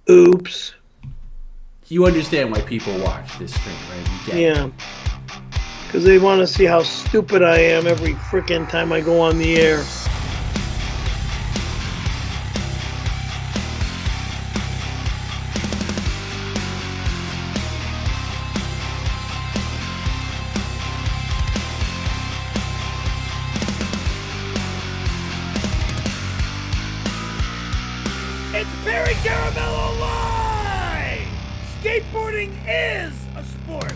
Oops. You understand why people watch this stream, right? You get it. Yeah. Because they want to see how stupid I am every freaking time I go on the air. It's Perry Caravello Live! Skateboarding is a sport.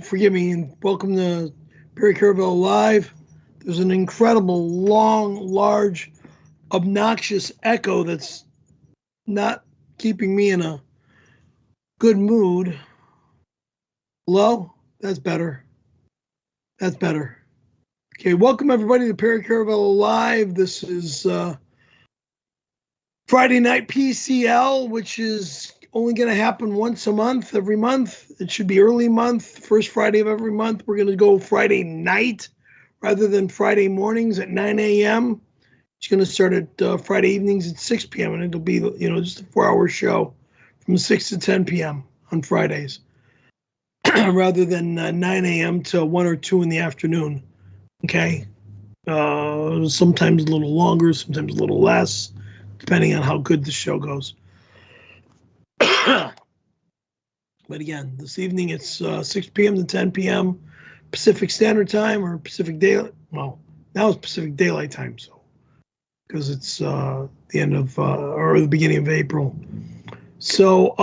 Forgive me, and welcome to Perry Caravello Live. There's an incredible, long, large, obnoxious echo that's not keeping me in a good mood. Hello? That's better. That's better. Okay, welcome everybody to Perry Caravello Live. This is Friday Night PCL, which is only going to happen once a month, every month. It should be early month, first Friday of every month. We're going to go Friday night rather than Friday mornings at 9 a.m. It's going to start at Friday evenings at 6 p.m. and it'll be, just a 4-hour show from 6 to 10 p.m. on Fridays rather than 9 a.m. to 1 or 2 in the afternoon. Okay. Sometimes a little longer, sometimes a little less, depending on how good the show goes. But again, this evening it's 6 p.m. to 10 p.m. Pacific Standard Time or Pacific Daylight. Well, now it's Pacific Daylight Time, so because it's the end of or the beginning of April. So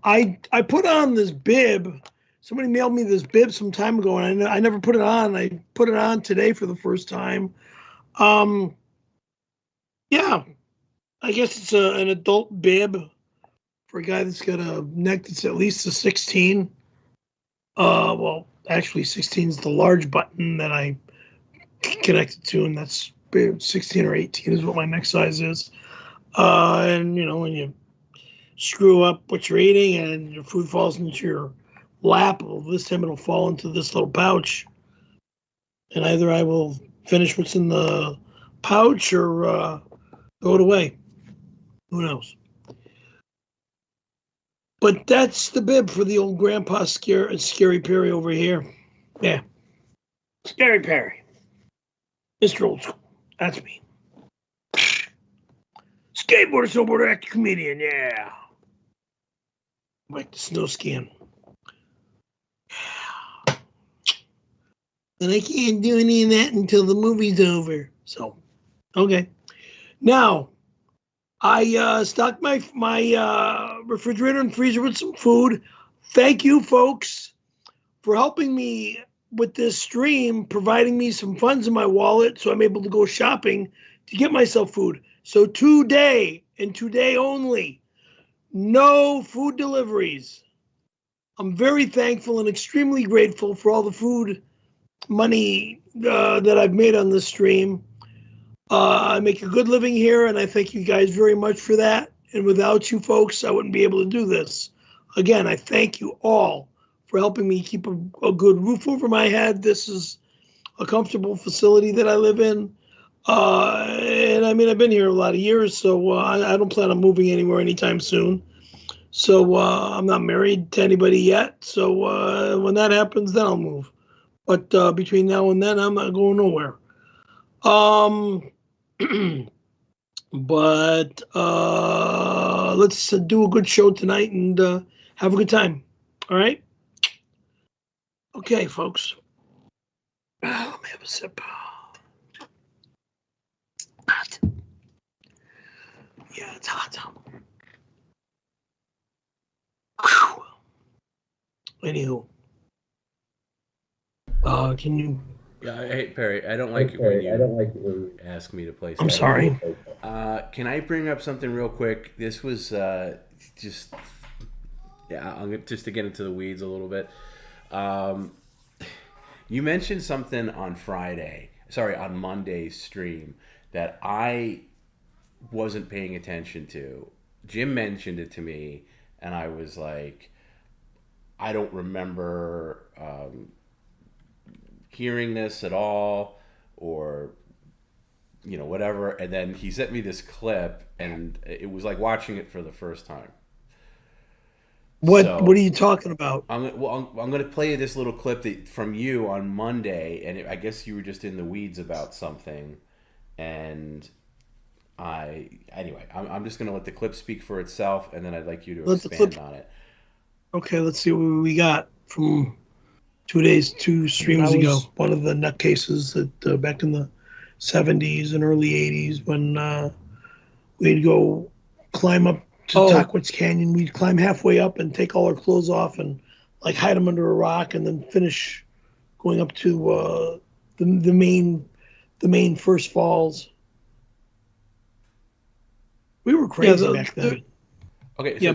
I put on this bib. Somebody mailed me this bib some time ago, and I never put it on. I put it on today for the first time. Yeah, I guess it's an adult bib for a guy that's got a neck that's at least a 16. Well, actually 16 is the large button that I connected to, and that's 16 or 18 is what my neck size is. And when you screw up what you're eating and your food falls into your lap, well, this time it'll fall into this little pouch, and either I will finish what's in the pouch or throw it away. Who knows? But that's the bib for the old grandpa Scary Perry over here. Yeah. Scary Perry. Mr. Old School. That's me. Skateboarder, snowboarder, actor, comedian. Yeah. Like the snow skiing. Yeah. And I can't do any of that until the movie's over. So, okay. Now, I stocked my refrigerator and freezer with some food. Thank you, folks, for helping me with this stream, providing me some funds in my wallet so I'm able to go shopping to get myself food. So today, and today only, no food deliveries. I'm very thankful and extremely grateful for all the food money that I've made on this stream. I make a good living here, and I thank you guys very much for that. And without you folks, I wouldn't be able to do this. Again, I thank you all for helping me keep a good roof over my head. This is a comfortable facility that I live in. And I mean, I've been here a lot of years, so I don't plan on moving anywhere anytime soon. So I'm not married to anybody yet. So when that happens, then I'll move. But between now and then, I'm not going nowhere. But let's do a good show tonight and have a good time. All right? Okay, folks. Let me have a sip. Hot. Yeah, it's hot. Whew. Anywho. Can you... Yeah, hey Perry, I don't like it when you ask me to play. I'm sorry. Can I bring up something real quick? This was just, yeah, just to get into the weeds a little bit. You mentioned something on on Monday's stream that I wasn't paying attention to. Jim mentioned it to me, and I was like, I don't remember hearing this at all, or whatever. And then he sent me this clip, and it was like watching it for the first time. What are you talking about? I'm going to play you this little clip from you on Monday, and I guess you were just in the weeds about something, and I'm just going to let the clip speak for itself, and then I'd like you to expand on it. Okay, let's see what we got from 2 streams ago. One of the nutcases that back in the 70s and early 80s when we'd go climb up to Tockwitz Canyon. We'd climb halfway up and take all our clothes off and like hide them under a rock, and then finish going up to the main first falls. We were crazy back then. Okay. Yeah,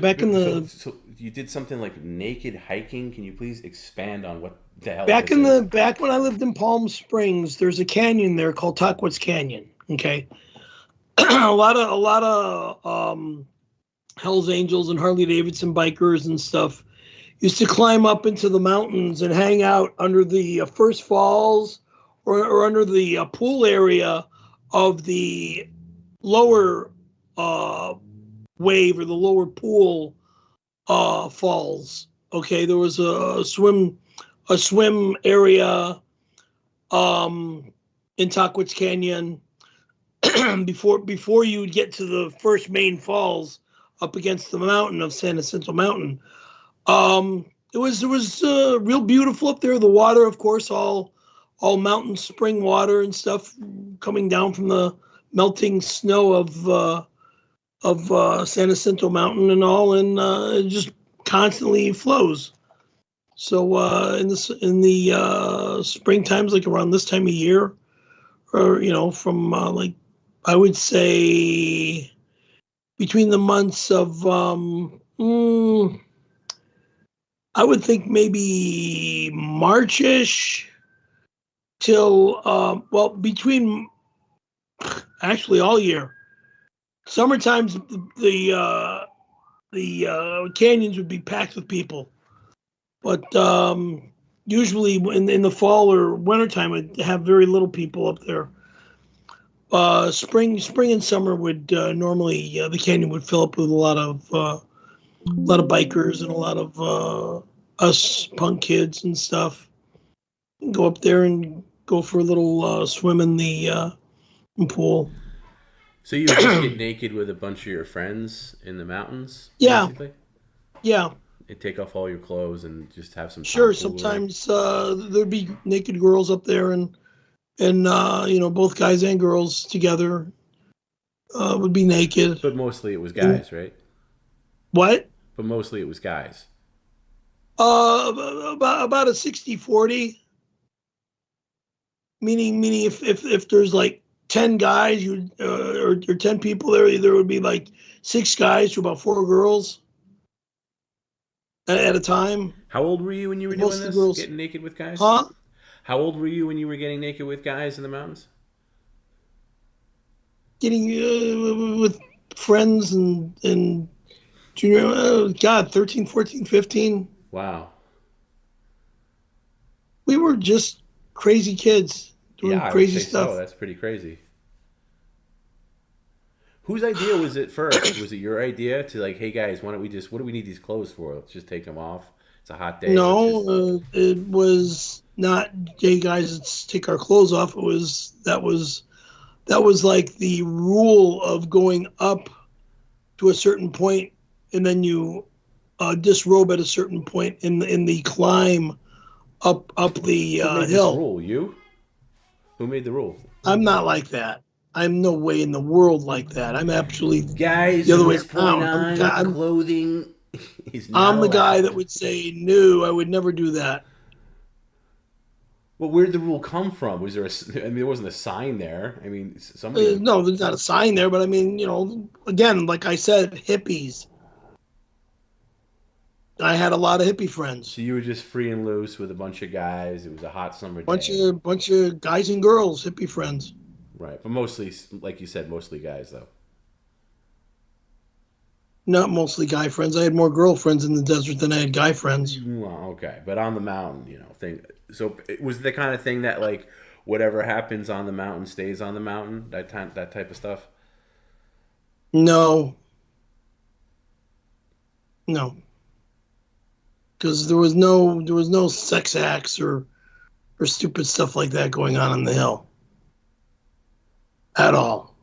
so you did something like naked hiking. Can you please expand on what the hell? Back when I lived in Palm Springs, there's a canyon there called Tockwitz Canyon. Okay, a lot of Hell's Angels and Harley Davidson bikers and stuff used to climb up into the mountains and hang out under the first falls or under the pool area of the lower wave or the lower pool falls. Okay, there was a swim area in Tockwitz Canyon before you would get to the first main falls up against the mountain of San Jacinto Mountain. It was real beautiful up there. The water, of course, all mountain spring water and stuff coming down from the melting snow of San Jacinto Mountain and all, and it just constantly flows. So in the spring times, like around this time of year, or from like I would say between the months of I would think maybe March-ish till between actually all year. Summertimes the canyons would be packed with people, but usually in the fall or wintertime it'd have very little people up there. Spring and summer would normally the canyon would fill up with a lot of bikers and a lot of us punk kids and stuff. Go up there and go for a little swim in the pool. So you would just get naked with a bunch of your friends in the mountains? Yeah. Basically? Yeah. And take off all your clothes and just have some Sure. tomfoolery? Sometimes there'd be naked girls up there, and both guys and girls together would be naked. But mostly it was guys, right? What? But mostly it was guys. About a 60-40. Meaning if there's like 10 guys, or 10 people there would be like 6 guys to about 4 girls at a time. How old were you when you were doing this? Girls. Getting naked with guys? Huh? How old were you when you were getting naked with guys in the mountains? Getting with friends and junior, 13, 14, 15. Wow. We were just crazy kids doing crazy stuff. So. That's pretty crazy. Whose idea was it first? Was it your idea to like, hey guys, what do we need these clothes for? Let's just take them off. It's a hot day. No, it was not, hey guys, let's take our clothes off. That was like the rule of going up to a certain point, and then you disrobe at a certain point in the climb up the Who made hill. This rule? You? Who made the rule? I'm not like that. I'm no way in the world like that. I'm actually guys. The other way around. I'm Clothing is not I'm the allowed. guy that would say no. I would never do that. Well, where did the rule come from? Was there there wasn't a sign there. I mean, somebody. No, there's not a sign there, but I mean, again, like I said, hippies. I had a lot of hippie friends. So you were just free and loose with a bunch of guys. It was a hot summer day. Bunch of guys and girls, hippie friends. Right, but mostly, like you said, mostly guys though. Not mostly guy friends. I had more girlfriends in the desert than I had guy friends. Well, okay, but on the mountain, thing. So it was the kind of thing that like whatever happens on the mountain stays on the mountain. That type of stuff. No, no, because there was no sex acts or stupid stuff like that going on the hill at all.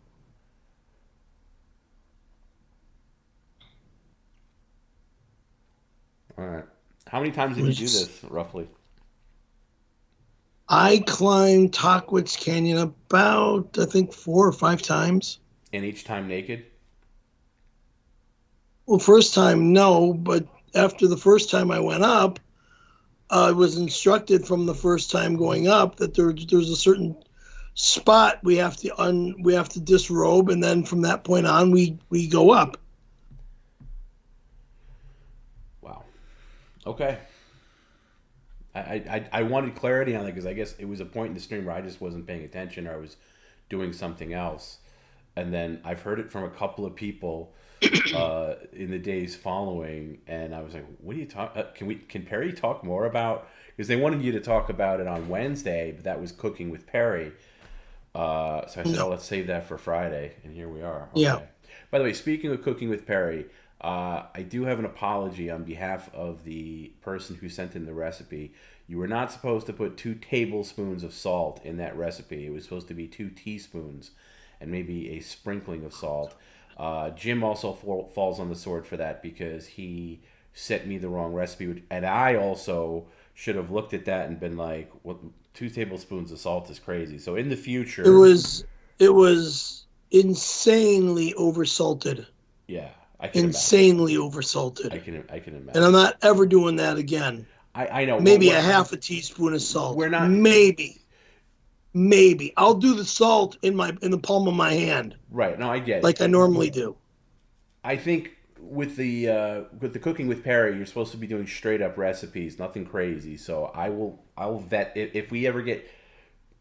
All right. How many times did you do this roughly? I climbed Tockwitz Canyon about, I think, 4 or 5 times. And each time naked? Well, first time, no, but after the first time I went up, I was instructed from the first time going up that there's a certain spot we have to disrobe, and then from that point on, we go up. Wow. Okay. I wanted clarity on it because I guess it was a point in the stream where I just wasn't paying attention or I was doing something else. And then I've heard it from a couple of people in the days following, and I was like, "What are you talking? Can Perry talk more about?" Because they wanted you to talk about it on Wednesday, but that was cooking with Perry. So I said, "Oh, let's save that for Friday," and here we are. Okay. Yeah. By the way, speaking of cooking with Perry, I do have an apology on behalf of the person who sent in the recipe. You were not supposed to put 2 tablespoons of salt in that recipe. It was supposed to be 2 teaspoons and maybe a sprinkling of salt. Jim also falls on the sword for that because he sent me the wrong recipe, and I also should have looked at that and been like, "What? 2 tablespoons of salt is crazy." So in the future, it was insanely oversalted. Yeah, I can insanely oversalted. I can imagine. And I'm not ever doing that again. I know. Maybe a half a teaspoon of salt. We're not. Maybe I'll do the salt in the palm of my hand. Right. No, I get it. Like I normally do. I think with the cooking with Perry, you're supposed to be doing straight up recipes, nothing crazy. So I will vet if we ever get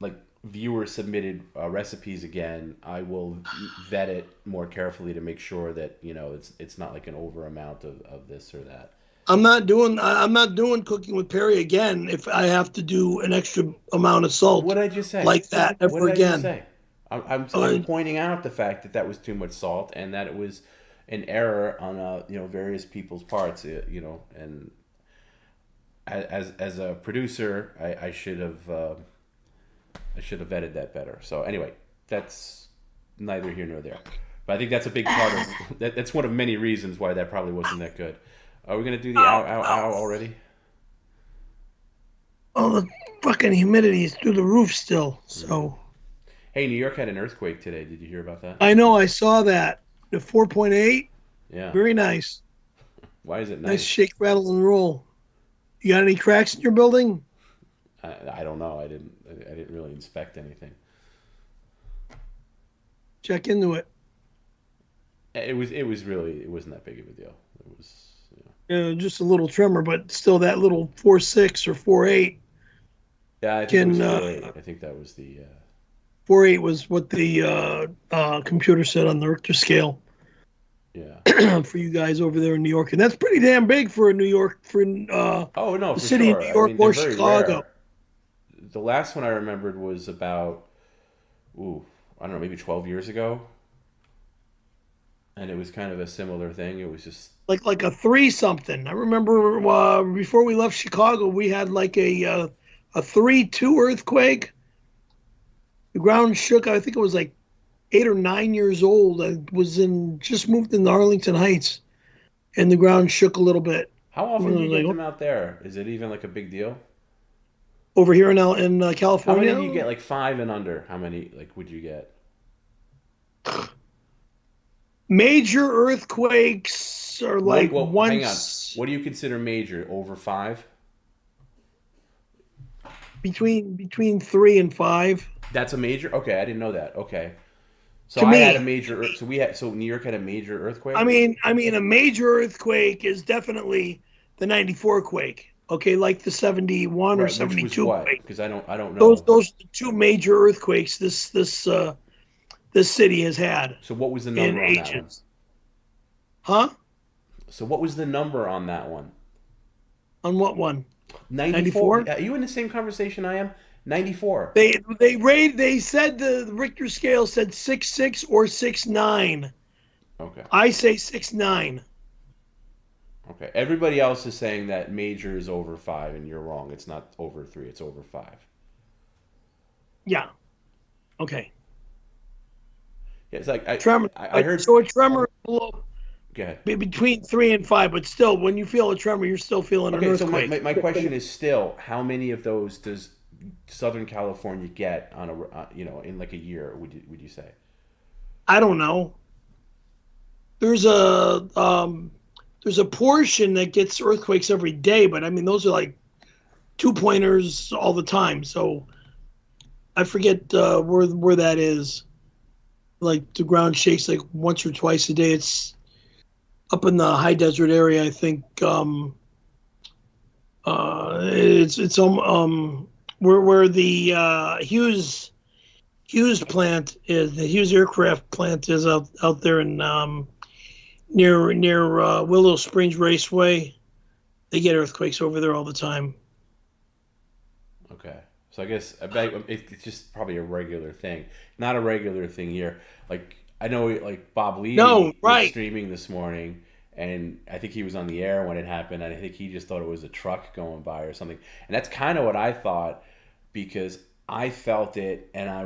like viewer submitted recipes again. I will vet it more carefully to make sure that it's not like an over amount of this or that. I'm not doing cooking with Perry again if I have to do an extra amount of salt. What did I just say? Like that ever again. I'm pointing out the fact that was too much salt and that it was an error on various people's parts. And as a producer, I should have vetted that better. So anyway, that's neither here nor there. But I think that's a big part of that. That's one of many reasons why that probably wasn't that good. Are we going to do the ow already? Oh, the fucking humidity is through the roof still. So. Hey, New York had an earthquake today. Did you hear about that? I know. I saw that. The 4.8. Yeah. Very nice. Why is it nice? Nice shake, rattle, and roll. You got any cracks in your building? I don't know. I didn't really inspect anything. Check into it. It wasn't that big of a deal. It was. Just a little tremor, but still that little 4.6 or 4.8. Yeah, I think it was 4.8. I think that was the 4.8 was what the computer said on the Richter scale. Yeah. For you guys over there in New York, and that's pretty damn big for New York the city sure. of New York or Chicago. Rare. The last one I remembered was about I don't know, maybe 12 years ago. And it was kind of a similar thing. It was just like a 3 something. I remember before we left Chicago, we had like a 3.2 earthquake. The ground shook. I think it was like 8 or 9 years old. I just moved into Arlington Heights, and the ground shook a little bit. How often do you get them out there? Is it even like a big deal? Over here in California? How many do you get? Like 5 and under? How many would you get? Major earthquakes are like once. Hang on. What do you consider major? Over 5? Between 3 and 5. That's a major? Okay, I didn't know that. Okay. So had a major. So New York had a major earthquake. I mean, a major earthquake is definitely the '94 quake. Okay, like the 71 or 72 quake. Because I don't know. Those are the 2 major earthquakes this city has had. So what was the number on that one? Huh? So what was the number on that one? On what one? 94. Are you in the same conversation I am? 94. They said the Richter scale said 6.6 or 6.9. Okay. I say 6.9. Okay. Everybody else is saying that major is over 5, and you're wrong. It's not over 3. It's over 5. Yeah. Okay. Yeah, it's like Tremor. I heard. So a tremor below, Go ahead. between 3 and 5, but still, when you feel a tremor, you're still feeling an Okay, so earthquake. my question is still, how many of those does Southern California get on in like a year? Would you say? I don't know. There's a portion that gets earthquakes every day, but I mean those are like 2-pointers all the time. So I forget where that is. Like the ground shakes like once or twice a day. It's up in the high desert area, I think. It's where the Hughes plant is. The Hughes aircraft plant is out there in near Willow Springs Raceway. They get earthquakes over there all the time. Okay, so I guess it's just probably a regular thing, not a regular thing here. Like I know, like Bob Lee was streaming this morning, and I think he was on the air when it happened, and I think he just thought it was a truck going by or something, and that's kind of what I thought because I felt it, and I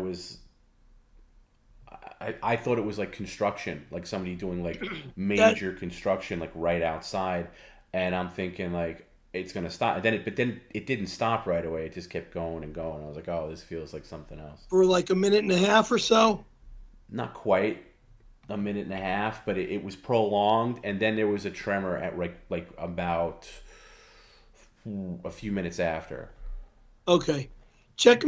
thought it was like construction, like somebody doing like major construction, like right outside, and I'm thinking like it's gonna stop, but then it didn't stop right away. It just kept going and going. I was like, oh, this feels like something else. For like a minute and a half or so. Not quite a minute and a half, but it was prolonged, and then there was a tremor at like about a few minutes after. Okay. Check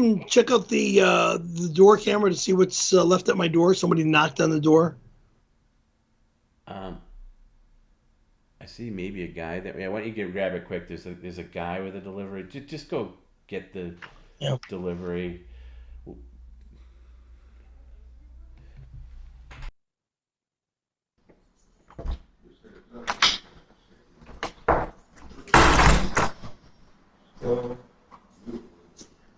out the door camera to see what's left at my door. Somebody knocked on the door. I see maybe a guy that. Yeah, why don't you grab it quick? There's a guy with a delivery. Just go get the delivery.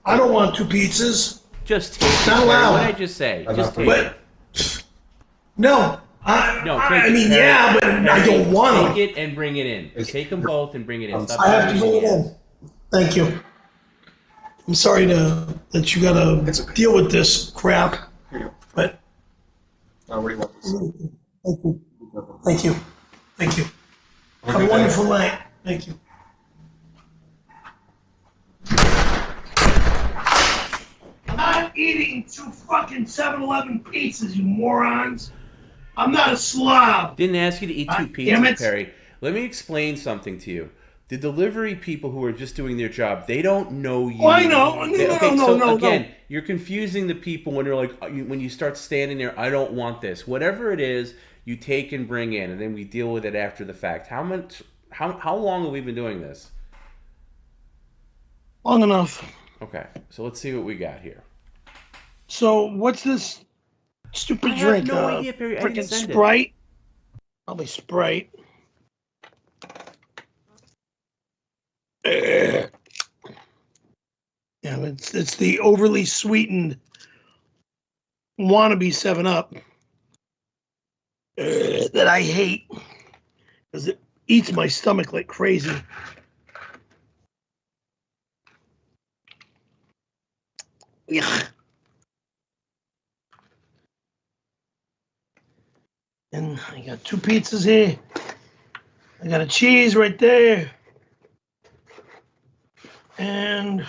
I don't want 2 pizzas. Just take it. Not allowed. What did I just say? Just take it. No. I mean, yeah, but I don't want them. Take it and bring it in. Take them both and bring it in. Stop I have to bring it in. Thank you. I'm sorry that you gotta deal with this crap, but. What do you want this? Thank you. Thank you. Have a wonderful night. Thank you. I'm not eating 2 fucking 7-Eleven pizzas, you morons. I'm not a slob. Didn't ask you to eat 2 pizzas, Perry. Let me explain something to you. The delivery people who are just doing their job, they don't know you. Oh, I know. No. You're confusing the people when they're like, when you start standing there, I don't want this. Whatever it is, you take and bring in, and then we deal with it after the fact. How long have we been doing this? Long enough. Okay, so let's see what we got here. So what's this stupid drink? I have no idea, Perry. I didn't send Sprite? Probably Sprite. Yeah, it's the overly sweetened wannabe 7-Up that I hate because it eats my stomach like crazy. Yeah. And I got 2 pizzas here. I got a cheese right there. And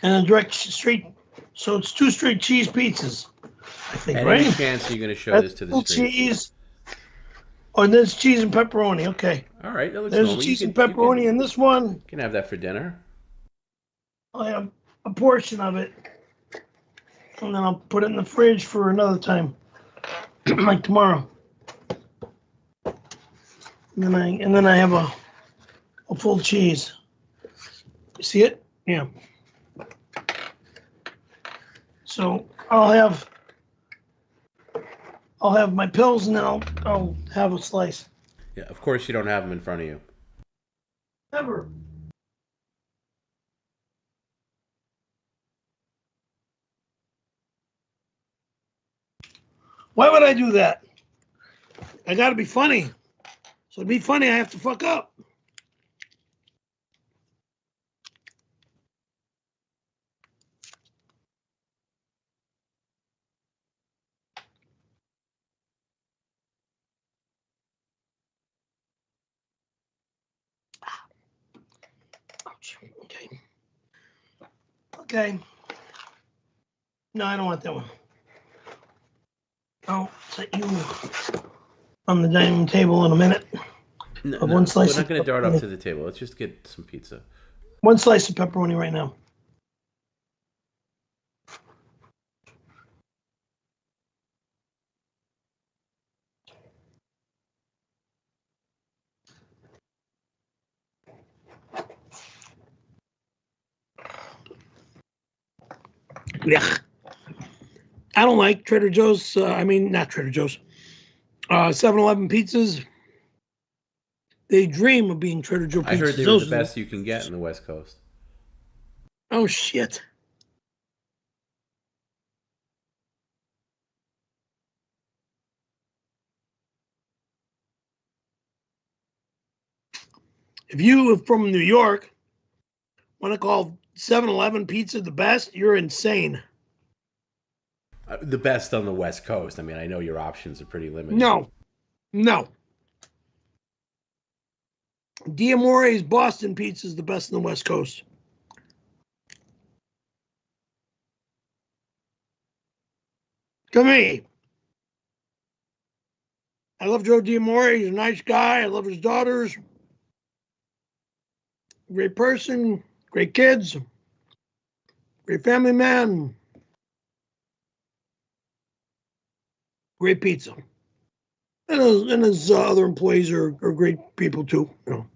a direct straight, so it's 2 straight cheese pizzas, I think, right? Any chance you're going to show this to the street? Cheese. Oh, and there's cheese and pepperoni. Okay. All right, that looks there's normal. Cheese and pepperoni in this one. You can have that for dinner. I'll have a portion of it, and then I'll put it in the fridge for another time, like tomorrow. And then I have a full cheese. You see it? Yeah. So I'll I'll have my pills and then I'll have a slice. Yeah, of course you don't have them in front of you. Never. Why would I do that? I got to be funny. So to be funny, I have to fuck up. Ouch. Okay. Okay. No, I don't want that one. I'll set you on the dining table in a minute. No, One slice we're not going to of dart up to the table. Let's just get some pizza. One slice of pepperoni right now. Yeah. I don't like Trader Joe's. Not Trader Joe's. 7-Eleven pizzas. They dream of being Trader Joe pizzas. I heard they were the best you can get in the West Coast. Oh, shit. If you are from New York, want to call 7-Eleven pizza the best, you're insane. The best on the West Coast. I mean, I know your options are pretty limited. No. D'Amore's Boston pizza is the best in the West Coast. To me. I love Joe D'Amore. He's a nice guy. I love his daughters. Great person. Great kids. Great family man. Great pizza. And his other employees are great people too. You know.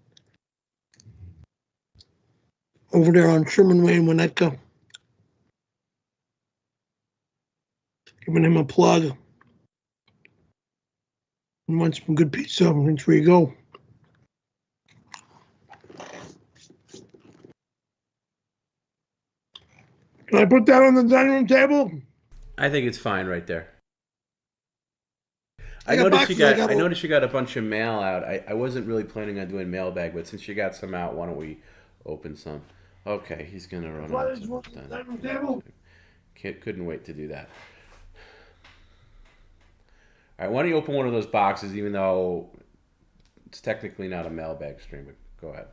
Over there on Sherman Way in Winnetka. Giving him a plug. And want some good pizza, that's where you go. Can I put that on the dining room table? I think it's fine right there. I I noticed you got a bunch of mail out. I wasn't really planning on doing mailbag, but since you got some out, why don't we open some? Okay, he's gonna run out. Dining room table. Couldn't wait to do that. All right, why don't you open one of those boxes, even though it's technically not a mailbag stream, but go ahead.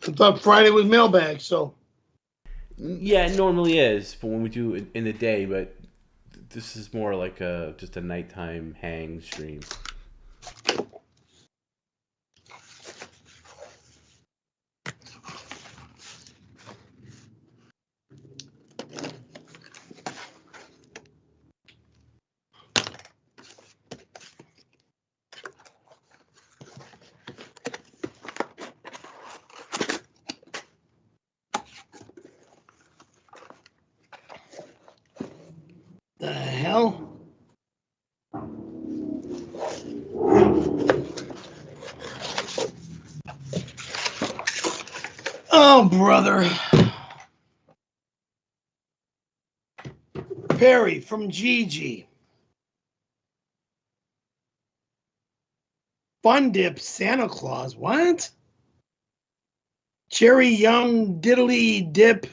I thought Friday was mailbag, so. Yeah, it normally is, but when we do it in the day, but this is more like just a nighttime hang stream. The hell? Oh, brother. Perry from Gigi. Fun Dip Santa Claus. What? Cherry Young Diddly Dip.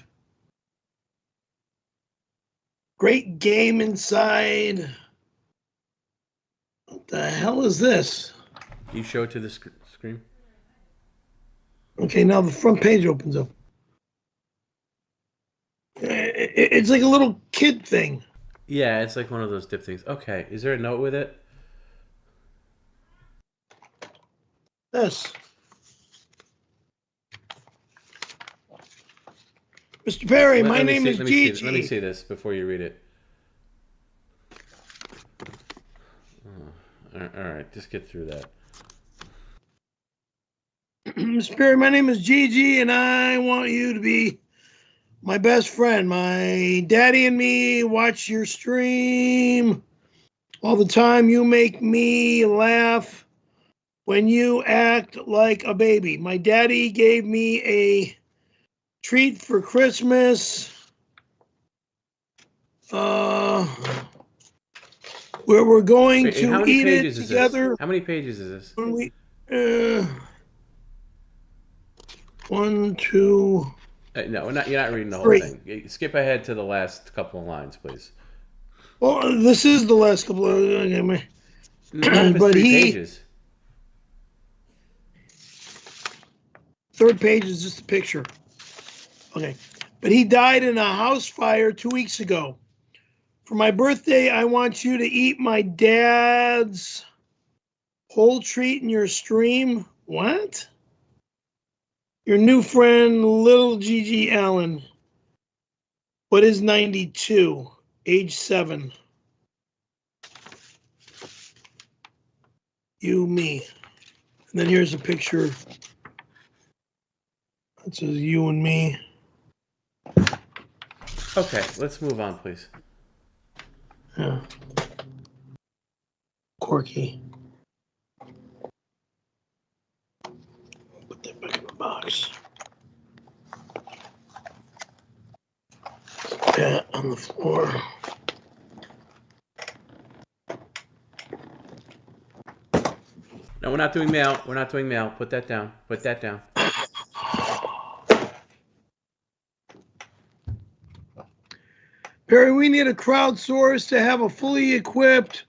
Great game inside. What the hell is this? Can you show it to the screen? Okay, now the front page opens up. It's like a little kid thing. Yeah, it's like one of those dip things. Okay, is there a note with it? This. Mr. Perry, my name is Gigi. Let me see this before you read it. All right, just get through that. Mr. Perry, my name is Gigi, and I want you to be my best friend. My daddy and me watch your stream all the time. You make me laugh when you act like a baby. My daddy gave me a treat for Christmas. Where we're going to eat it together. How many pages is this? When we, 1, 2. No, you're not reading the whole 3. thing. Skip ahead to the last couple of lines, please. Well, this is the last couple of. But 3 pages. Third page is just a picture. Okay, but he died in a house fire 2 weeks ago. For my birthday, I want you to eat my dad's whole treat in your stream. What? Your new friend, Little Gigi Allen. What is 92? Age 7. You, me. And then here's a picture. That says you and me. Okay, let's move on, please. Yeah. Corky. Put that back in the box. Pat on the floor. No, we're not doing mail. We're not doing mail. Put that down. Put that down. Perry, we need a crowdsource to have a fully equipped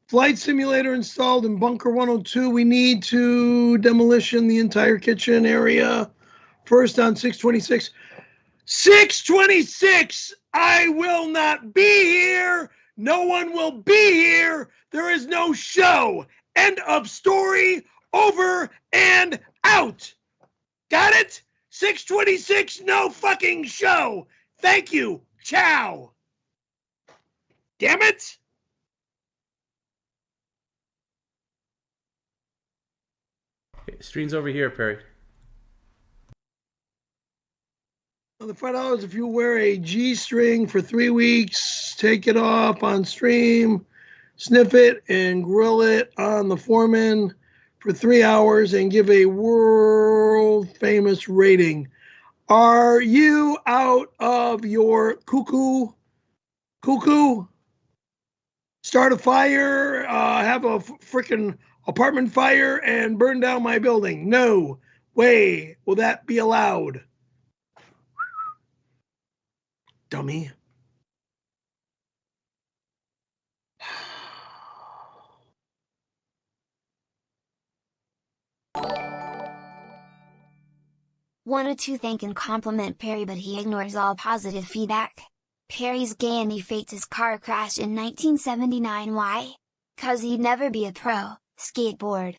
flight simulator installed in Bunker 102. We need to demolition the entire kitchen area first on 626. 626! I will not be here. No one will be here. There is no show. End of story. Over and out. Got it? 626, no fucking show. Thank you. Ciao. Damn it. Stream's over here, Perry. The $5 if you wear a G-string for 3 weeks, take it off on stream, sniff it and grill it on the foreman for 3 hours and give a world famous rating. Are you out of your cuckoo? Start a fire, have a freaking apartment fire and burn down my building. No way will that be allowed. Dummy. Wanted to thank and compliment Perry, but he ignores all positive feedback. Perry's gay and he faked his car crash in 1979. Why? 'Cause he'd never be a pro skateboarder.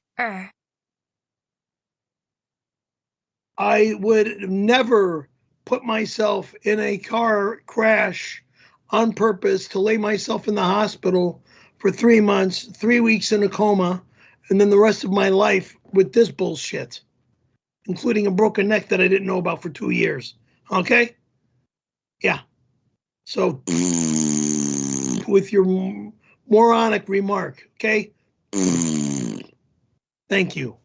I would never put myself in a car crash on purpose to lay myself in the hospital for 3 months, 3 weeks in a coma, and then the rest of my life with this bullshit, including a broken neck that I didn't know about for 2 years. Okay? Yeah. So, with your moronic remark, okay? Thank you.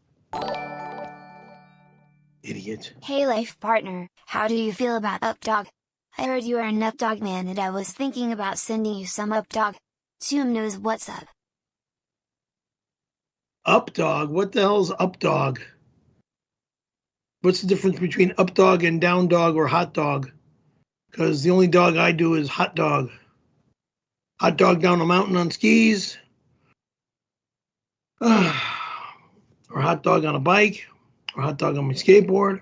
Idiot. Hey life partner, how do you feel about Updog? I heard you are an Updog man and I was thinking about sending you some Updog. Toom knows what's up. Updog? What the hell's Updog? What's the difference between Updog and Down Dog or Hot Dog? Because the only dog I do is Hot Dog. Hot Dog down a mountain on skis. Or Hot Dog on a bike. Or Hot Dog on my skateboard.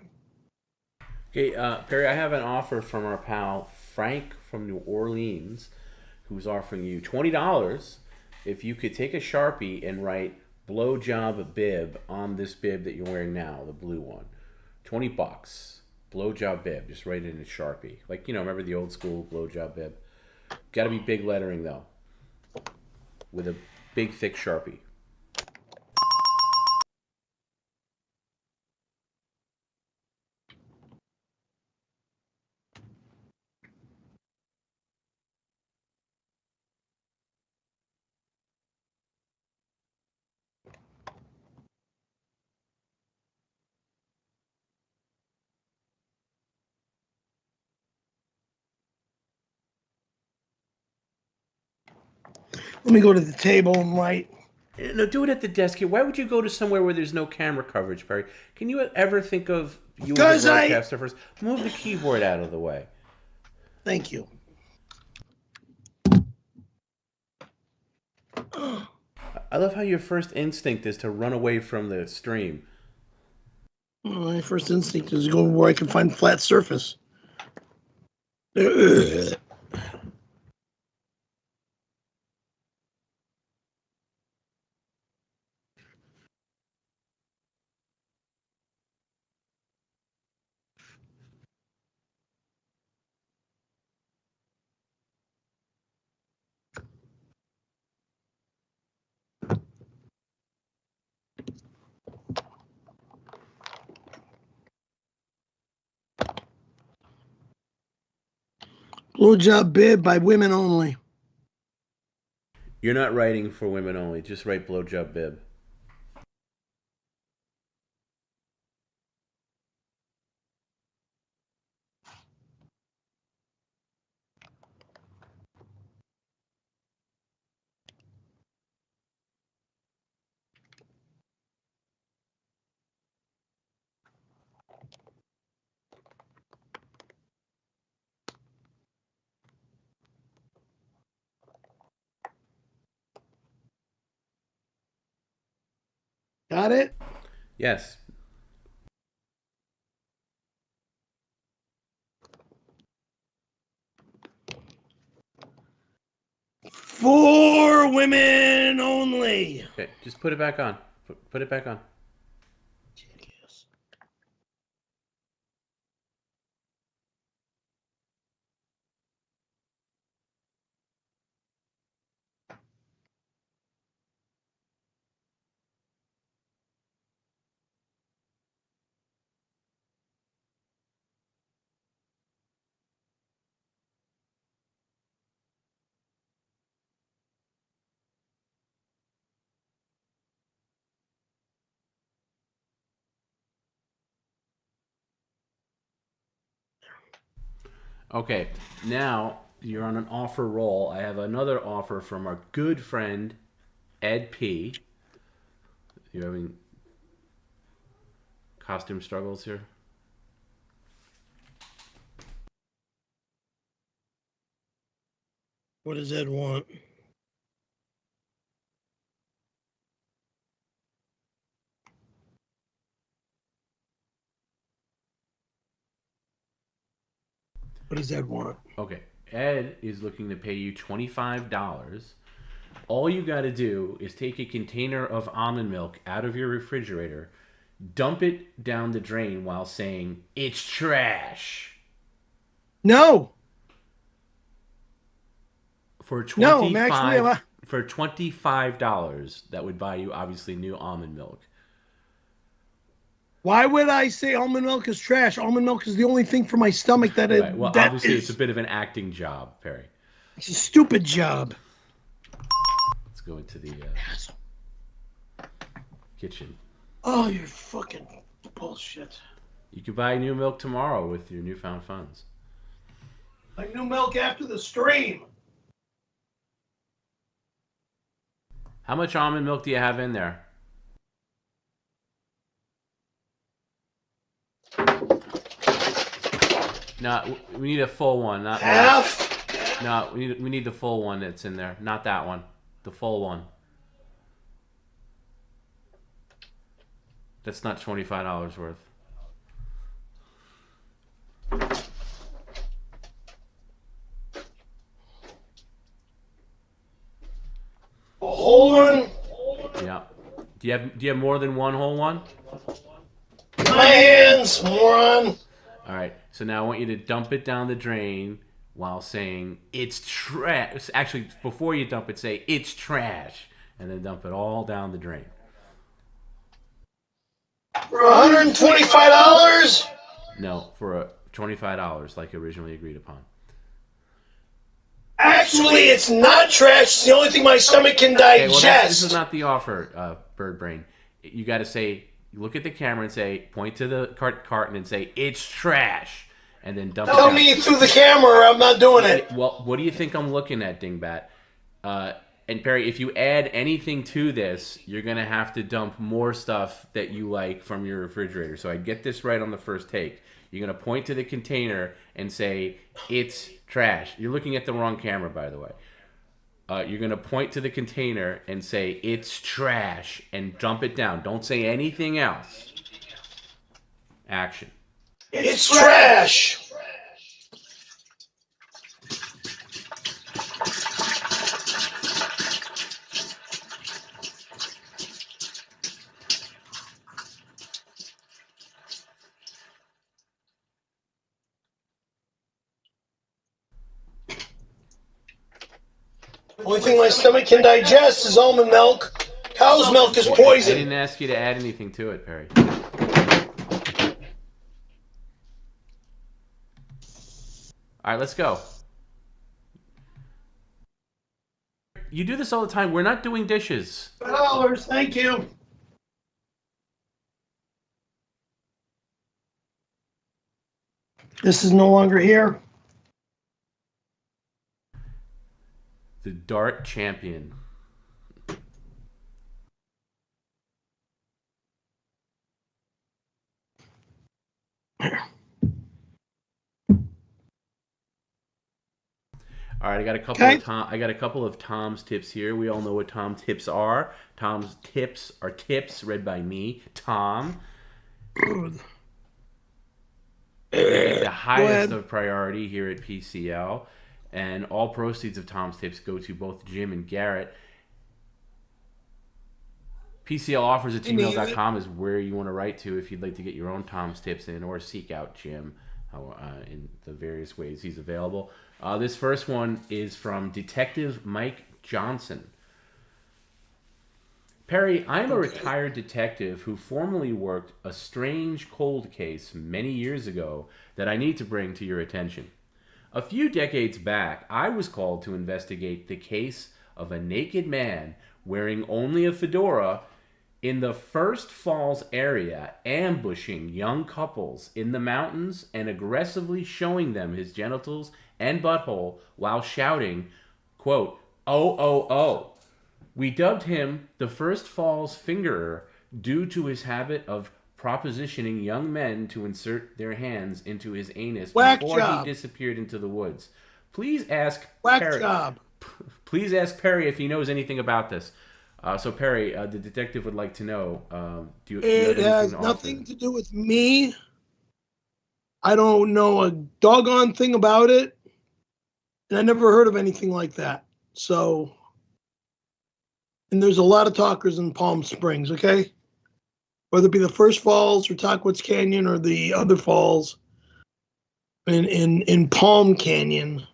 Okay, Perry, I have an offer from our pal Frank from New Orleans, who's offering you $20 if you could take a Sharpie and write blowjob bib on this bib that you're wearing now, the blue one. $20. Blowjob bib. Just write it in Sharpie. Like, remember the old school blowjob bib? Got to be big lettering, though. With a big, thick Sharpie. Let me go to the table and write. No, do it at the desk here. Why would you go to somewhere where there's no camera coverage, Perry? Can you ever think of you as a broadcaster first? Move the keyboard out of the way. Thank you. I love how your first instinct is to run away from the stream. My first instinct is to go where I can find flat surface. Blowjob bib by women only. You're not writing for women only. Just write blowjob bib. Got it? Yes. For women only. Okay, just put it back on. Put it back on. Jackass. Okay, now you're on an offer roll. I have another offer from our good friend, Ed P. You having costume struggles here? What does Ed want? What does Ed want? Okay, Ed is looking to pay you $25. All you got to do is take a container of almond milk out of your refrigerator, dump it down the drain while saying, "It's trash." No. For No, I'm actually for $25, that would buy you obviously new almond milk. Why would I say almond milk is trash? Almond milk is the only thing for my stomach that Right. Well, that obviously is, it's a bit of an acting job, Perry. it's a stupid job. Let's go into the kitchen. Oh, you're fucking bullshit. You can buy new milk tomorrow with your newfound funds. Like new milk after the stream. How much almond milk do you have in there? No, we need a full one, not Half. No, we need the full one that's in there, not that one. The full one. That's not $25 worth. A whole one. Yeah. Do you have more than one whole one? My hands, moron. All right. So now I want you to dump it down the drain while saying it's trash. Actually, before you dump it, say it's trash, and then dump it all down the drain. For $125? No, for $25, like originally agreed upon. Actually, it's not trash. It's the only thing my stomach can digest. Okay, well, this is not the offer, Bird Brain. You got to say, look at the camera and say, point to the carton and say, it's trash. And then dump it down. Tell me through the camera, I'm not doing it. Well, what do you think I'm looking at, Dingbat? And Perry, if you add anything to this, you're going to have to dump more stuff that you like from your refrigerator. So I get this right on the first take. You're going to point to the container and say, it's trash. You're looking at the wrong camera, by the way. You're going to point to the container and say, it's trash, and dump it down. Don't say anything else. Action. It's trash. Only thing my stomach can digest is almond milk. Cow's milk is I poison. didn't ask you to add anything to it, Perry. All right, let's go. You do this all the time. We're not doing dishes. $5, thank you. This is no longer here. The Dart Champion. All right, I got a couple of Tom's tips here. We all know what Tom tips are. Tom's tips are tips read by me, Tom. The highest of priority here at PCL, and all proceeds of Tom's tips go to both Jim and Garrett. PCLoffers@gmail.com is where you want to write to if you'd like to get your own Tom's tips in, or seek out Jim in the various ways he's available. This first one is from Detective Mike Johnson. Perry, I'm a retired detective who formerly worked a strange cold case many years ago that I need to bring to your attention. A few decades back, I was called to investigate the case of a naked man wearing only a fedora in the First Falls area, ambushing young couples in the mountains and aggressively showing them his genitals and butthole while shouting, quote, "Oh, oh, oh." We dubbed him the First Falls Fingerer due to his habit of propositioning young men to insert their hands into his anus before he disappeared into the woods. Please ask Perry if he knows anything about this. So Perry, the detective would like to know. It has nothing to do with me. I don't know a doggone thing about it, and I never heard of anything like that. So, and there's a lot of talkers in Palm Springs, okay? Whether it be the First Falls or Tockwitz Canyon or the other falls in Palm Canyon.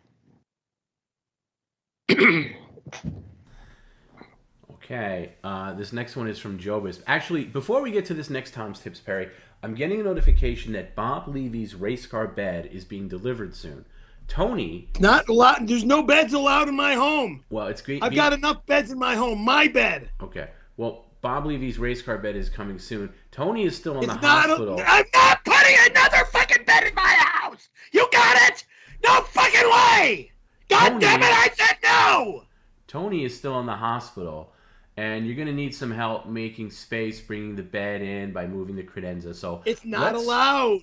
Okay, this next one is from Jobis. Actually, before we get to this next Tom's Tips, Perry, I'm getting a notification that Bob Levy's race car bed is being delivered soon. Tony... Not allowed. There's no beds allowed in my home. Well, it's great. I've got enough beds in my home. My bed. Okay. Well, Bob Levy's race car bed is coming soon. Tony is still in the hospital. I'm not putting another fucking bed in my house. You got it? No fucking way. God damn it, I said no. Tony is still in the hospital. And you're going to need some help making space, bringing the bed in by moving the credenza. So it's not allowed.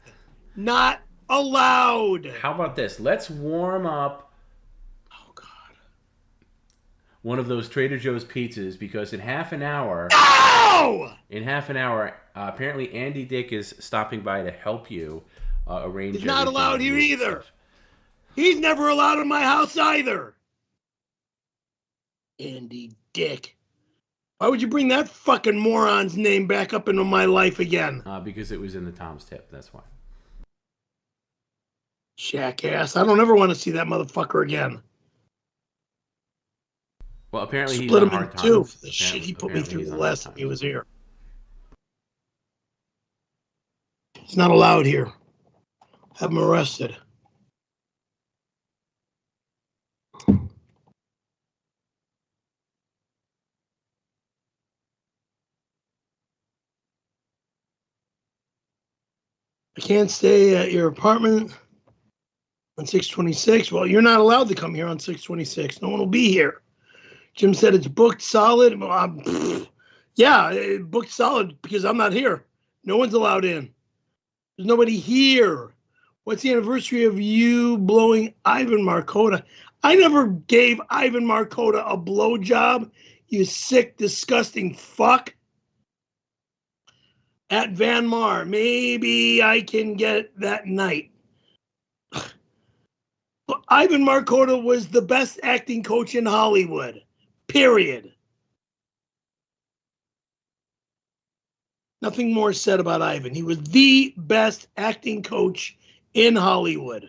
Not allowed. How about this? Let's warm up. Oh, God. One of those Trader Joe's pizzas, because in half an hour... No! In half an hour, apparently Andy Dick is stopping by to help you arrange. He's not allowed here either. Stuff. He's never allowed in my house either. Andy Dick. Why would you bring that fucking moron's name back up into my life again? Because it was in the Tom's tip. That's why. Jackass. I don't ever want to see that motherfucker again. Well, apparently he's Split on him in hard two times. for the shit he put me Apparently through he's the on hard last time he times. was here. He's not allowed here. Have him arrested. I can't stay at your apartment on 626. Well, you're not allowed to come here on 626. No one will be here. Jim said it's booked solid. Yeah, booked solid because I'm not here. No one's allowed in. There's nobody here. What's the anniversary of you blowing Ivan Markota? I never gave Ivan Markota a blowjob, you sick, disgusting fuck. At Van Mar, maybe I can get that night. Ivan Markota was the best acting coach in Hollywood. Period. Nothing more said about Ivan. He was the best acting coach in Hollywood.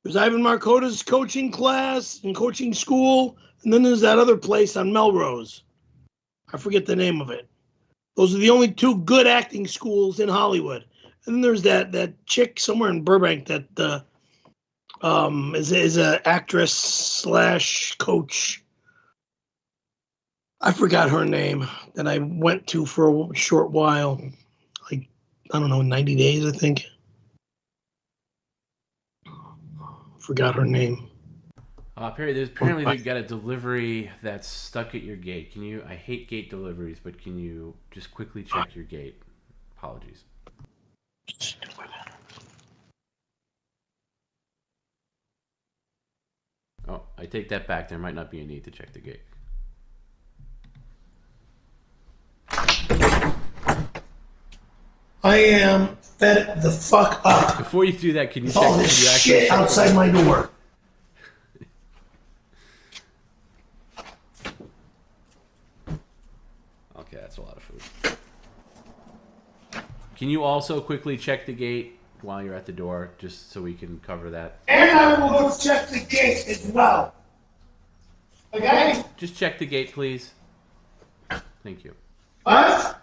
There's Ivan Markota's coaching class and coaching school, and then there's that other place on Melrose. I forget the name of it. Those are the only two good acting schools in Hollywood. And then there's that chick somewhere in Burbank that is an actress slash coach. I forgot her name that I went to for a short while. Like, I don't know, 90 days, I think. Forgot her name. Apparently they got a delivery that's stuck at your gate. Can you? I hate gate deliveries, but can you just quickly check your gate? Apologies. Oh, I take that back. There might not be a need to check the gate. I am fed the fuck up. Before you do that, can you check? All this shit outside my door. Okay, that's a lot of food. Can you also quickly check the gate while you're at the door, just so we can cover that? And I will go check the gate as well. Okay? Just check the gate, please. Thank you. What?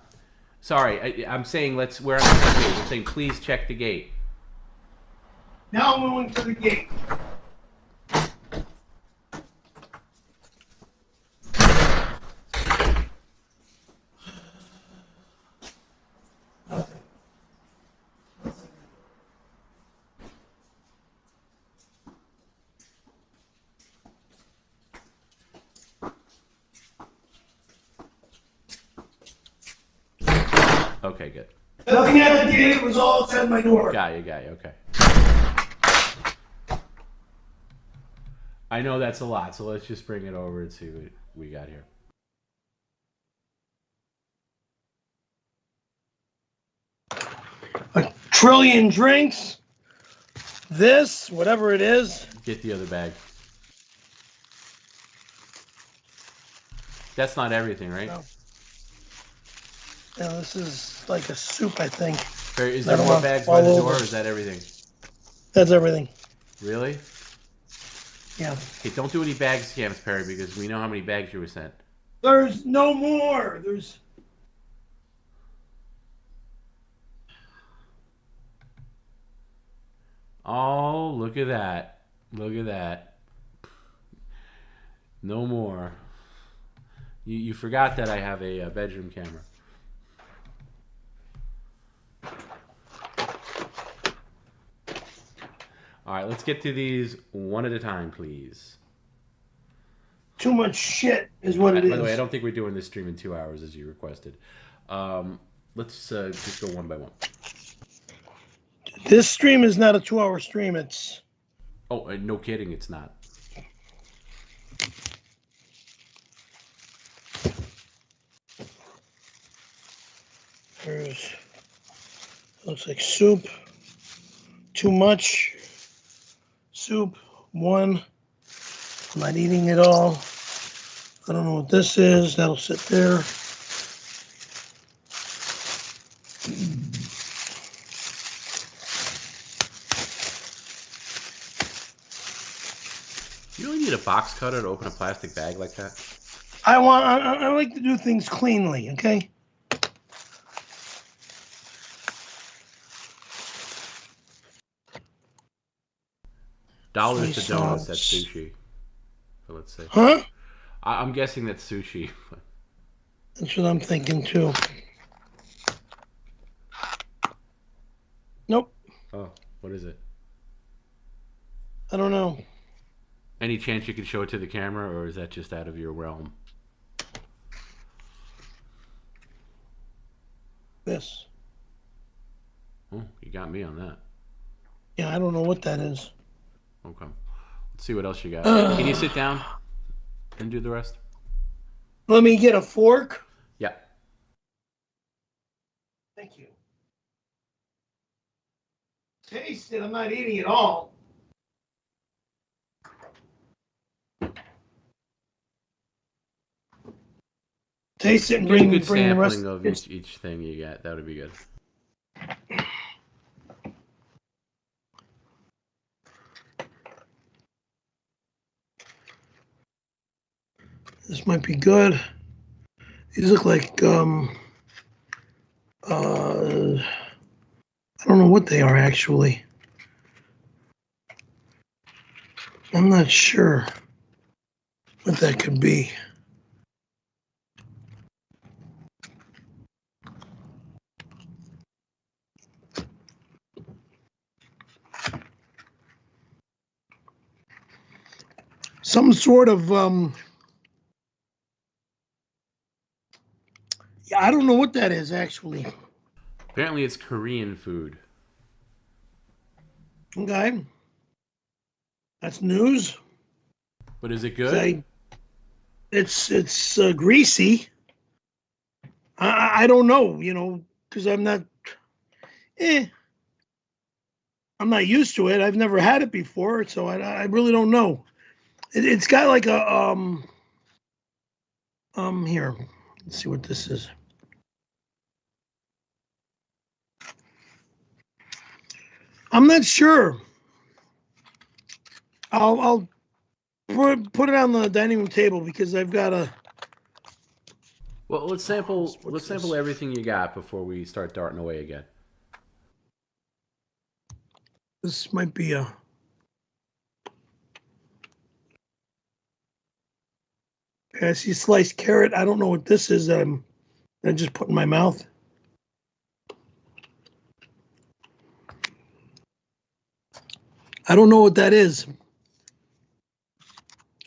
Sorry, I'm saying we're on the same page. I'm saying please check the gate. Now I'm going to the gate. Okay, good. Nothing at the gate, it was all outside my door. Got you, okay. I know that's a lot, so let's just bring it over and see what we got here. A trillion drinks. This, whatever it is. Get the other bag. That's not everything, right? No. Yeah, this is like a soup, I think. Is there more bags by the door, or is that everything? That's everything. Really? Yeah. Okay, don't do any bag scams, Perry, because we know how many bags you were sent. There's no more. There's... Oh, look at that. Look at that. No more. You forgot that I have a bedroom camera. All right, let's get to these one at a time, please. Too much shit is what it is. By the way, I don't think we're doing this stream in 2 hours as you requested. Let's just go one by one. This stream is not a 2-hour stream. It's... Oh, no kidding, it's not. There's... Looks like soup. Too much. Soup. 1. I'm not eating it all. I don't know what this is. That'll sit there. You really need a box cutter to open a plastic bag like that? I like to do things cleanly, okay? Dollars to Soy donuts, that's sauce. sushi. So let's see. Huh? I'm guessing that's sushi. That's what I'm thinking too. Nope. Oh, what is it? I don't know. Any chance you could show it to the camera, or is that just out of your realm? This. Oh, you got me on that. Yeah, I don't know what that is. Okay. Let's see what else you got. Can you sit down and do the rest? Let me get a fork. Yeah. Thank you. Taste it. I'm not eating it all. Taste it and Get a good bring the rest. sampling of each thing you get. That would be good. This might be good. These look like I don't know what they are actually. I'm not sure what that could be. Some sort of yeah, I don't know what that is actually. Apparently it's Korean food. Okay. That's news. But is it good? It's greasy. I don't know, you know, because I'm not I'm not used to it. I've never had it before, so I really don't know. It's got like a here. Let's see what this is. I'm not sure. I'll put it on the dining room table because I've got a. Well, let's sample What's sample this? everything you got before we start darting away again. This might be a. I see sliced carrot. I don't know what this is. I just put in my mouth. I don't know what that is.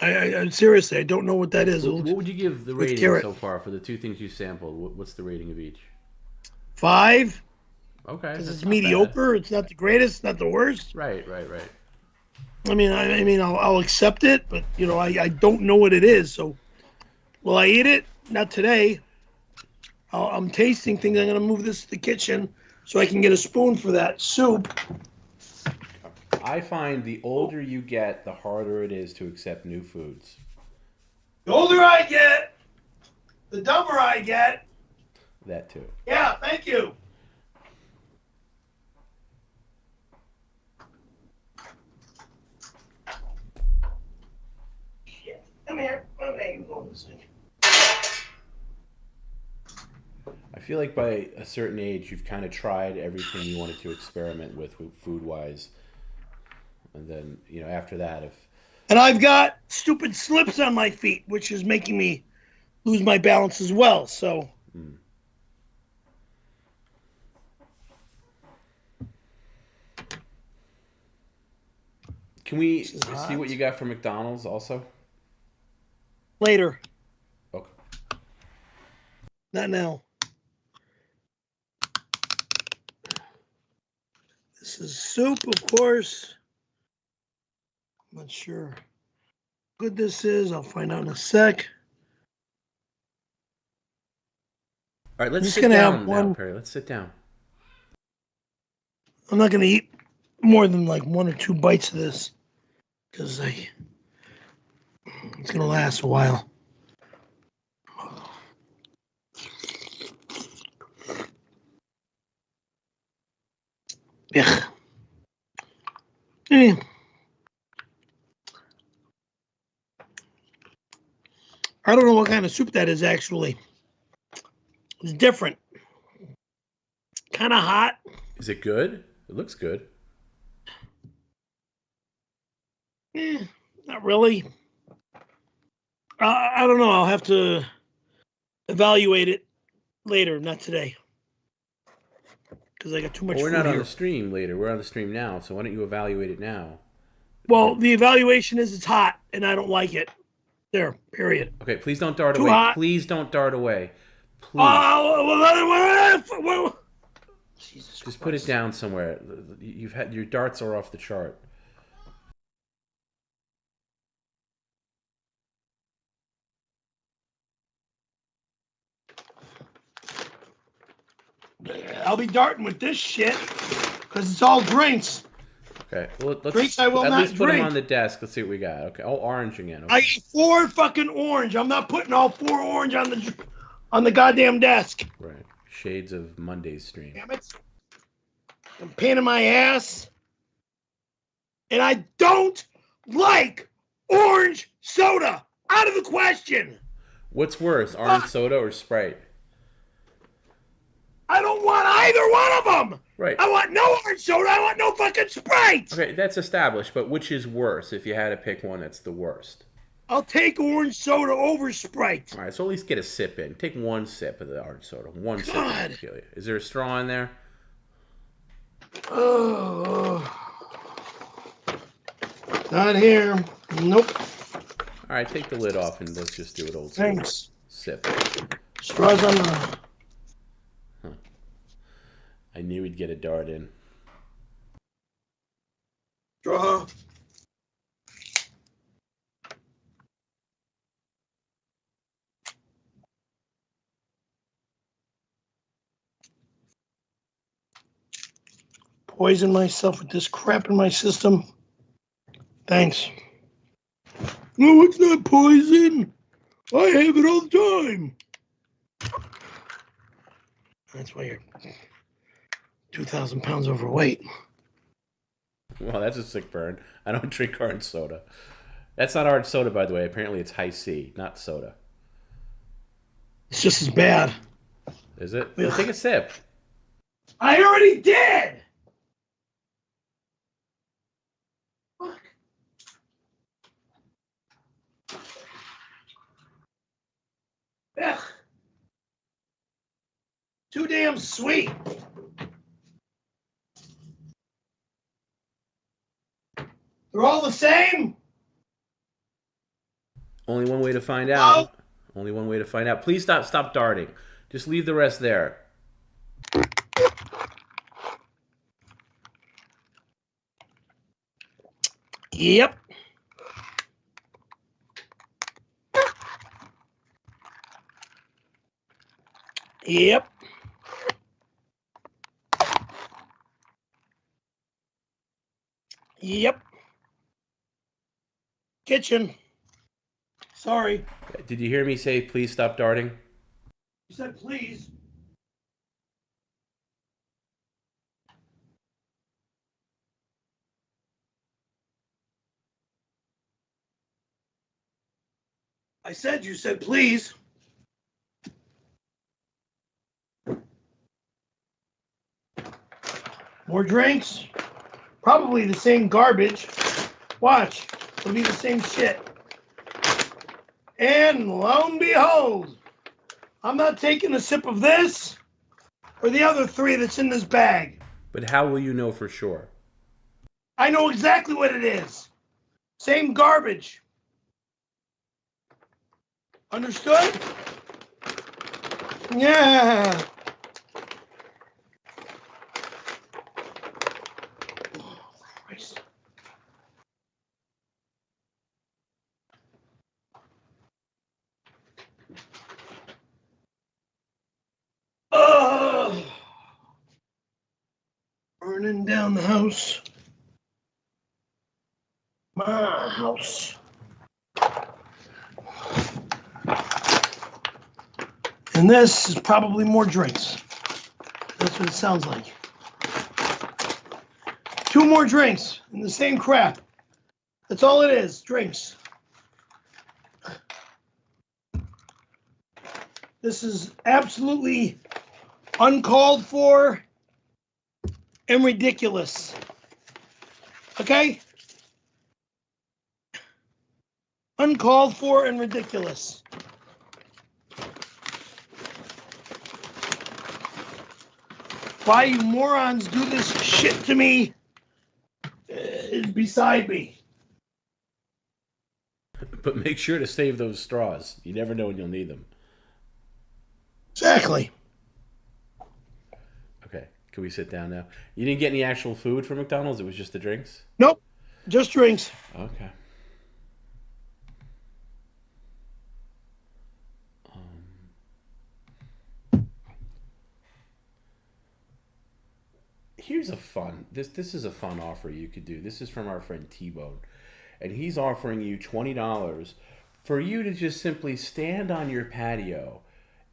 I seriously, I don't know what that is. What would you give the with rating carrot. so far for the two things you sampled? What's the rating of each? 5. Okay, Because that's it's not mediocre. It's not the greatest, not the worst. bad. Right. I mean, I'll accept it, but you know, I don't know what it is. So, will I eat it? Not today. I'm tasting things. I'm gonna move this to the kitchen so I can get a spoon for that soup. I find the older you get, the harder it is to accept new foods. The older I get, the dumber I get. That too. Yeah, thank you. Come here. Okay, you go this way. I feel like by a certain age, you've kind of tried everything you wanted to experiment with food-wise. And then, you know, after that, if... And I've got stupid slips on my feet, which is making me lose my balance as well. So... Can we see what you got from McDonald's also? Later. Okay. Not now. This is soup, of course. I'm not sure how good this is. I'll find out in a sec. All right, let's just sit gonna have down now, one- Perry. Let's sit down. I'm not going to eat more than like 1 or 2 bites of this because It's gonna last a while. Ugh. Eh. I don't know what kind of soup that is actually. It's different. Kind of hot. Is it good? It looks good. Not really. I don't know. I'll have to evaluate it later, not today. Because I got too much Well, we're food not on here. the stream later. We're on the stream now. So why don't you evaluate it now? Well, the evaluation is it's hot, and I don't like it. There, period. Okay, please don't dart Too away. hot. Please don't dart away. Please. Jesus Just put it down somewhere. You've had your darts are off the chart. I'll be darting with this shit because it's all drinks. Okay, well, let's Drinks I will at not least put them drink. on the desk. Let's see what we got. Okay, oh, orange again. Okay. I ate 4 fucking orange. I'm not putting all 4 orange on the goddamn desk. Right. Shades of Monday's stream. Damn it. I'm pain in my ass. And I don't like orange soda. Out of the question. What's worse, orange soda or Sprite? I don't want either one of them. Right. I want no orange soda. I want no fucking Sprite. Okay, that's established, but which is worse if you had to pick one that's the worst? I'll take orange soda over Sprite. All right, so at least get a sip in. Take one sip of the orange soda. One sip. God. Will kill you. Is there a straw in there? Oh. Not here. Nope. All right, take the lid off and let's just do it old school. Thanks. Sip. Straws on the... I knew he'd get a dart in. Straw. Poison myself with this crap in my system. Thanks. No, it's not poison. I have it all the time. That's why you're 2,000 pounds overweight. Well, that's a sick burn. I don't drink orange soda. That's not orange soda, by the way. Apparently it's high C, not soda. It's just as bad. Is it? Well, take a sip. I already did! Fuck. Ugh. Too damn sweet. They're all the same? Only one way to find out. Only one way to find out. Please stop darting. Just leave the rest there. Yep. Yep. Yep. Kitchen. Sorry. Did you hear me say, please stop darting? You said please. I said you said please. More drinks. Probably the same garbage. Watch. It'll be the same shit. And lo and behold, I'm not taking a sip of this or the other 3 that's in this bag. But how will you know for sure? I know exactly what it is. Same garbage. Understood? Yeah. Oh, Christ. Oh. Burning down the house. My house. And this is probably more drinks. That's what it sounds like. 2 more drinks and the same crap. That's all it is, drinks. This is absolutely uncalled for and ridiculous. Okay? Uncalled for and ridiculous. Why you morons do this shit to me is beside me. But make sure to save those straws. You never know when you'll need them. Exactly. Okay, can we sit down now? You didn't get any actual food from McDonald's? It was just the drinks? Nope. Just drinks. Okay. Here's a fun. This is a fun offer you could do. This is from our friend T-Bone, and he's offering you $20 for you to just simply stand on your patio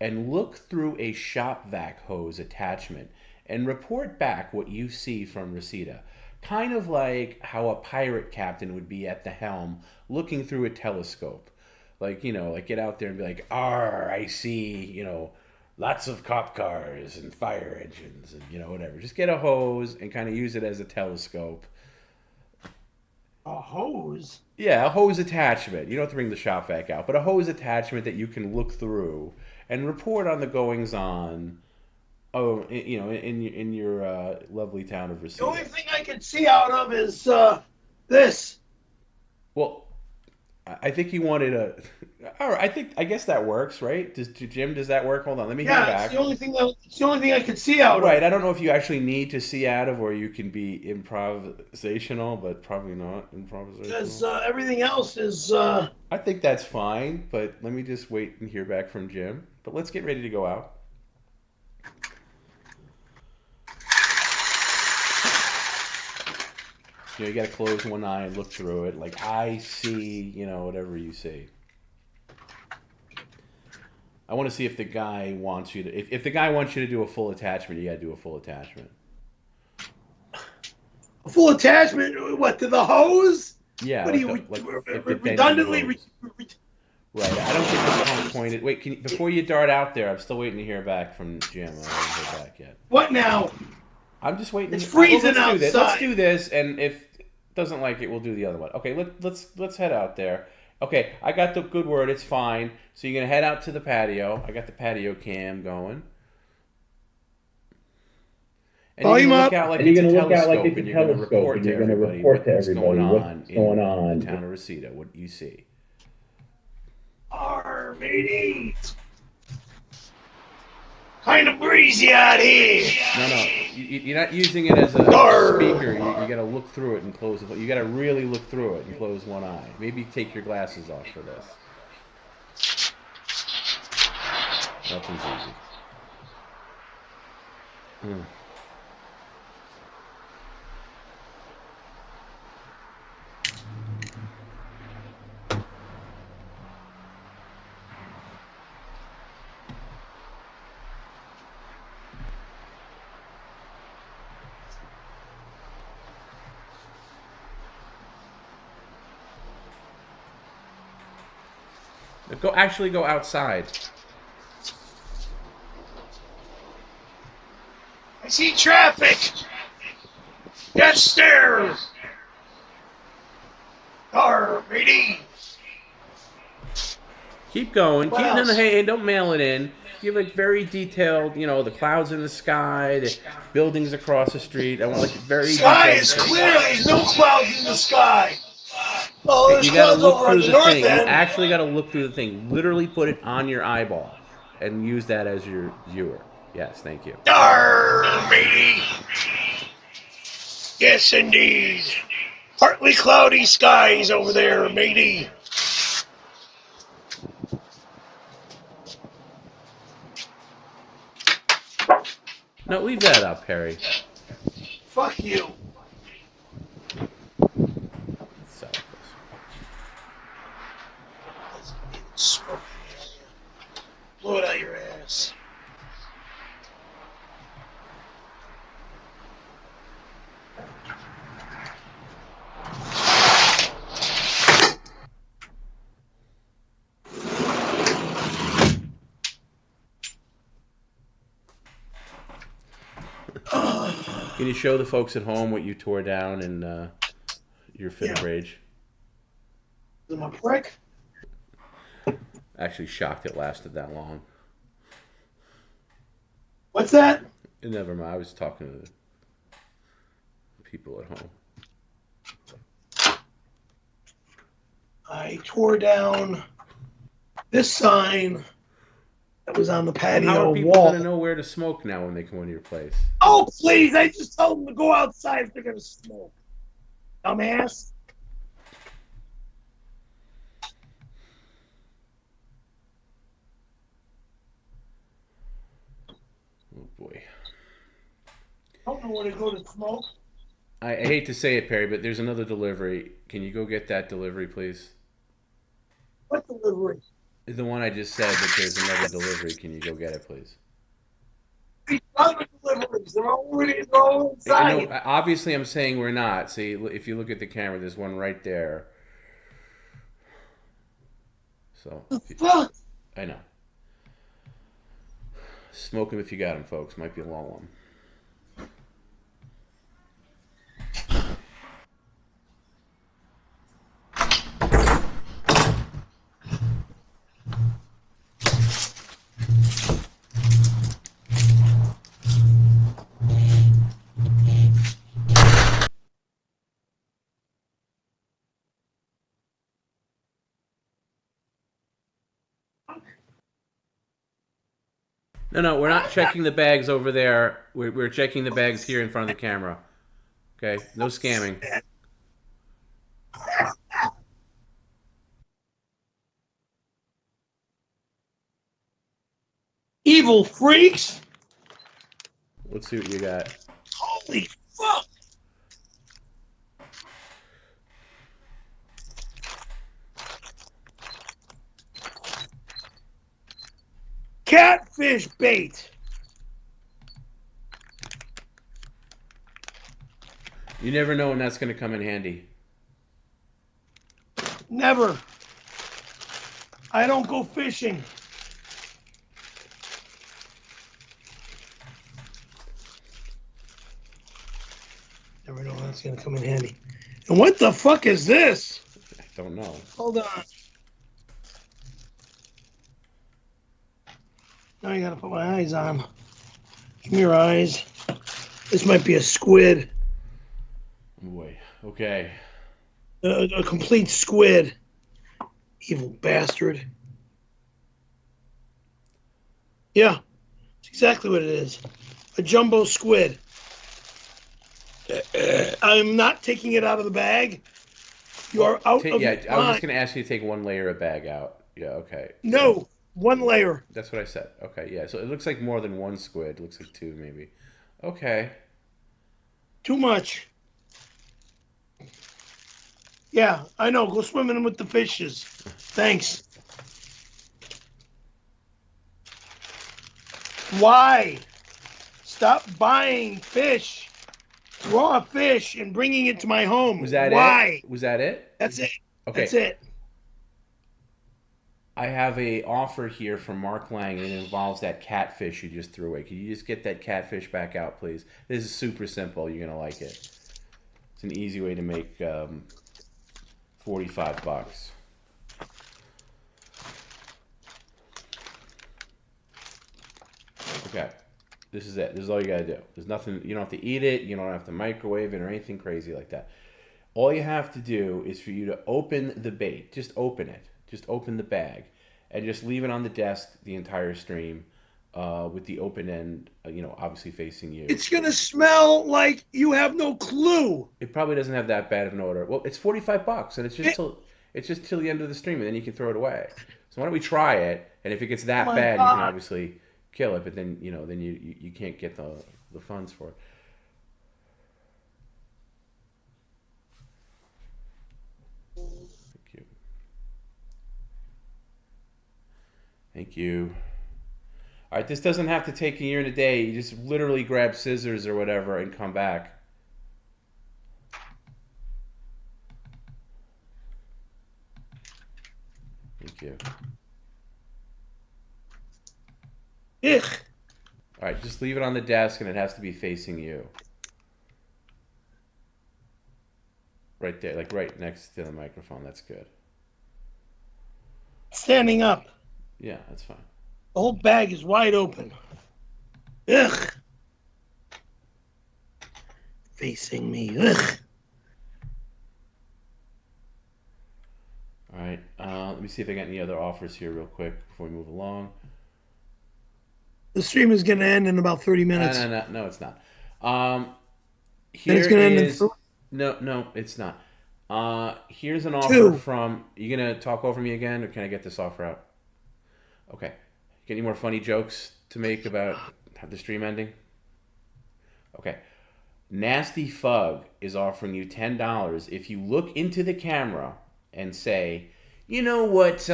and look through a shop vac hose attachment and report back what you see from Reseda. Kind of like how a pirate captain would be at the helm looking through a telescope. Like, you know, like get out there and be like, "Arr, I see, you know, lots of cop cars and fire engines," and, you know, whatever. Just get a hose and kind of use it as a telescope. A hose? Yeah, a hose attachment. You don't have to bring the shop vac out, but a hose attachment that you can look through and report on the goings on. Oh, you know, in your lovely town of Reseda. The only thing I can see out of is this. Well, I think he wanted a. All right, I guess that works, right? Jim, does that work? Hold on, let me hear back. It's the only thing I can see out of. Right, I don't know if you actually need to see out of, or you can be improvisational, but probably not improvisational. Because everything else is. I think that's fine, but let me just wait and hear back from Jim. But let's get ready to go out. You know, you got to close one eye and look through it. Like, I see, you know, whatever you see. I want to see if the guy wants you to... If the guy wants you to do a full attachment, you got to do a full attachment. A full attachment? What, to the hose? Yeah. What like do you... the redundantly... Right, I don't think the pump pointed... Wait, before you dart out there, I'm still waiting to hear back from Jim. I haven't heard back yet. What now? I'm just waiting. It's freezing outside. Let's do this, and if doesn't like it, we'll do the other one. Okay, let's head out there. Okay, I got the good word. It's fine. So you're gonna head out to the patio. I got the patio cam going. And you're gonna look out like it's a telescope, and you're gonna report to everybody what's going on in the town of Reseda. What you see. Arr, matey. Kind of breezy out here. No, you're not using it as a speaker. You got to look through it and close it. You got to really look through it and close one eye. Maybe take your glasses off for this. Nothing's easy. Actually go outside. I see traffic. Yes, there. Arr, matey. Keep going. Hey, don't mail it in. Give like very detailed, you know, the clouds in the sky, the buildings across the street. I want like very detailed. Sky is clear. There's no clouds in the sky. Oh, you gotta look through the thing. You actually gotta look through the thing. Literally put it on your eyeball and use that as your viewer. Yes, thank you. Arr, matey. Yes, indeed. Partly cloudy skies over there, matey. No, leave that up, Harry. Fuck you. Blow it out your ass. Can you show the folks at home what you tore down in your fit of rage? Is it my prick? Actually shocked it lasted that long. What's that? Never mind. I was talking to the people at home. I tore down this sign that was on the patio How are people wall. going to know where to smoke now when they come into your place? Oh, please. I just told them to go outside if they're going to smoke. Dumbass. Oh, boy. I don't know where to go to smoke. I hate to say it, Perry, but there's another delivery. Can you go get that delivery, please? What delivery? The one I just said that there's another delivery. Can you go get it, please? Other deliveries. They're all inside. No, obviously, I'm saying we're not. See, if you look at the camera, there's one right there. So, Fuck. I know. Smoke them if you got them, folks. Might be a long one. No, we're not checking the bags over there. We're checking the bags here in front of the camera. Okay? No scamming. Evil freaks. Let's see what you got. Holy fuck. Catfish bait. You never know when that's going to come in handy. Never. I don't go fishing. Never know when that's going to come in handy. And what the fuck is this? I don't know. Hold on. Now I gotta put my eyes on. Give me your eyes. This might be a squid. Oh boy. Okay. A complete squid. Evil bastard. Yeah, it's exactly what it is. A jumbo squid. I'm not taking it out of the bag. You are out of Yeah, I was line. just going to ask you to take one layer of bag out. Yeah, okay. No, one layer. That's what I said. Okay, yeah. So it looks like more than one squid. It looks like two, maybe. Okay. Too much. Yeah, I know. Go swimming with the fishes. Thanks. Why? Stop buying fish, raw fish, and bringing it to my home. Was that Why? it? Was that it? That's it. Okay. That's it. I have a offer here from Mark Lang, and it involves that catfish you just threw away. Can you just get that catfish back out, please? This is super simple. You're going to like it. It's an easy way to make $45. Okay. This is it. This is all you got to do. There's nothing, you don't have to eat it. You don't have to microwave it or anything crazy like that. All you have to do is for you to open the bait. Just open it. Just open the bag and just leave it on the desk the entire stream with the open end, obviously facing you. It's going to smell like you have no clue. It probably doesn't have that bad of an odor. Well, it's $45 and it's just till the end of the stream and then you can throw it away. So why don't we try it? And if it gets that bad, you can obviously kill it, but then, then you can't get the funds for it. Thank you. All right, this doesn't have to take a year and a day. You just literally grab scissors or whatever and come back. Thank you. Ugh. All right, just leave it on the desk and it has to be facing you. Right there, like right next to the microphone. That's good. Standing up. Yeah, that's fine. The whole bag is wide open. Ugh. Facing me. Ugh. All right. Let me see if I got any other offers here real quick before we move along. The stream is going to end in about 30 minutes. No, it's not. And it's going to end in No, it's not. Here's an offer from. You gonna talk over me again, or can I get this offer out? Okay. Get any more funny jokes to make about the stream ending? Okay. Nasty Fug is offering you $10 if you look into the camera and say, "You know what,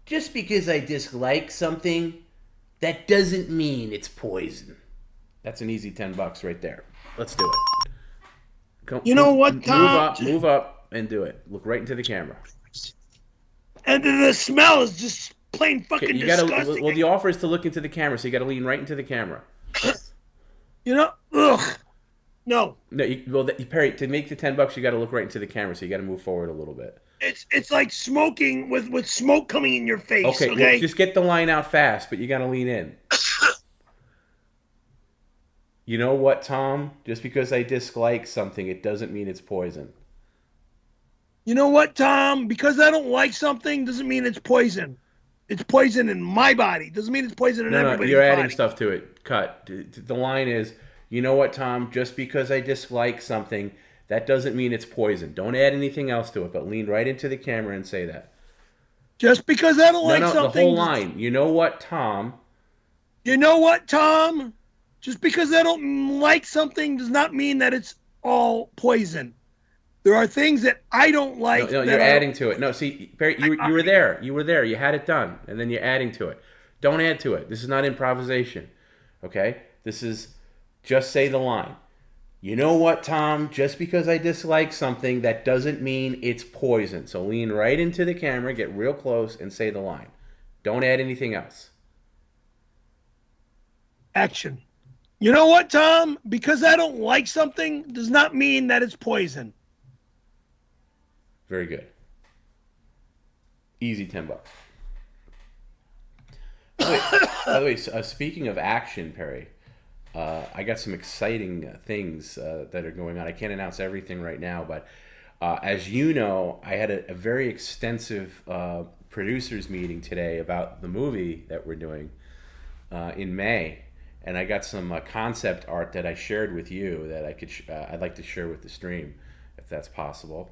just because I dislike something, that doesn't mean it's poison." That's an easy $10 right there. Let's do it. You know what, Tom? Move up and do it. Look right into the camera. And the smell is just plain fucking disgusting. Well, the offer is to look into the camera, so you got to lean right into the camera. You know, ugh. No. No, Perry, to make the $10, you got to look right into the camera, so you got to move forward a little bit. It's like smoking with smoke coming in your face. Okay, well, just get the line out fast, but you got to lean in. You know what, Tom? Just because I dislike something, it doesn't mean it's poison. You know what, Tom? Because I don't like something doesn't mean it's poison. It's poison in my body. Doesn't mean it's poison in everybody's body. You're adding stuff to it. Cut. The line is, you know what, Tom? Just because I dislike something, that doesn't mean it's poison. Don't add anything else to it, but lean right into the camera and say that. Just because I don't like something. The whole line. You know what, Tom? You know what, Tom? Just because I don't like something does not mean that it's all poison. There are things that I don't like. No, you're adding to it. No, see, Barry, you were there. You were there. You had it done, and then you're adding to it. Don't add to it. This is not improvisation, okay? This is just say the line. You know what, Tom? Just because I dislike something, that doesn't mean it's poison. So lean right into the camera, get real close, and say the line. Don't add anything else. Action. You know what, Tom? Because I don't like something does not mean that it's poison. Very good. Easy $10. By the way, speaking of action, Perry, I got some exciting things that are going on. I can't announce everything right now, but as you know, I had a very extensive producers meeting today about the movie that we're doing in May. And I got some concept art that I shared with you that I'd like to share with the stream, if that's possible.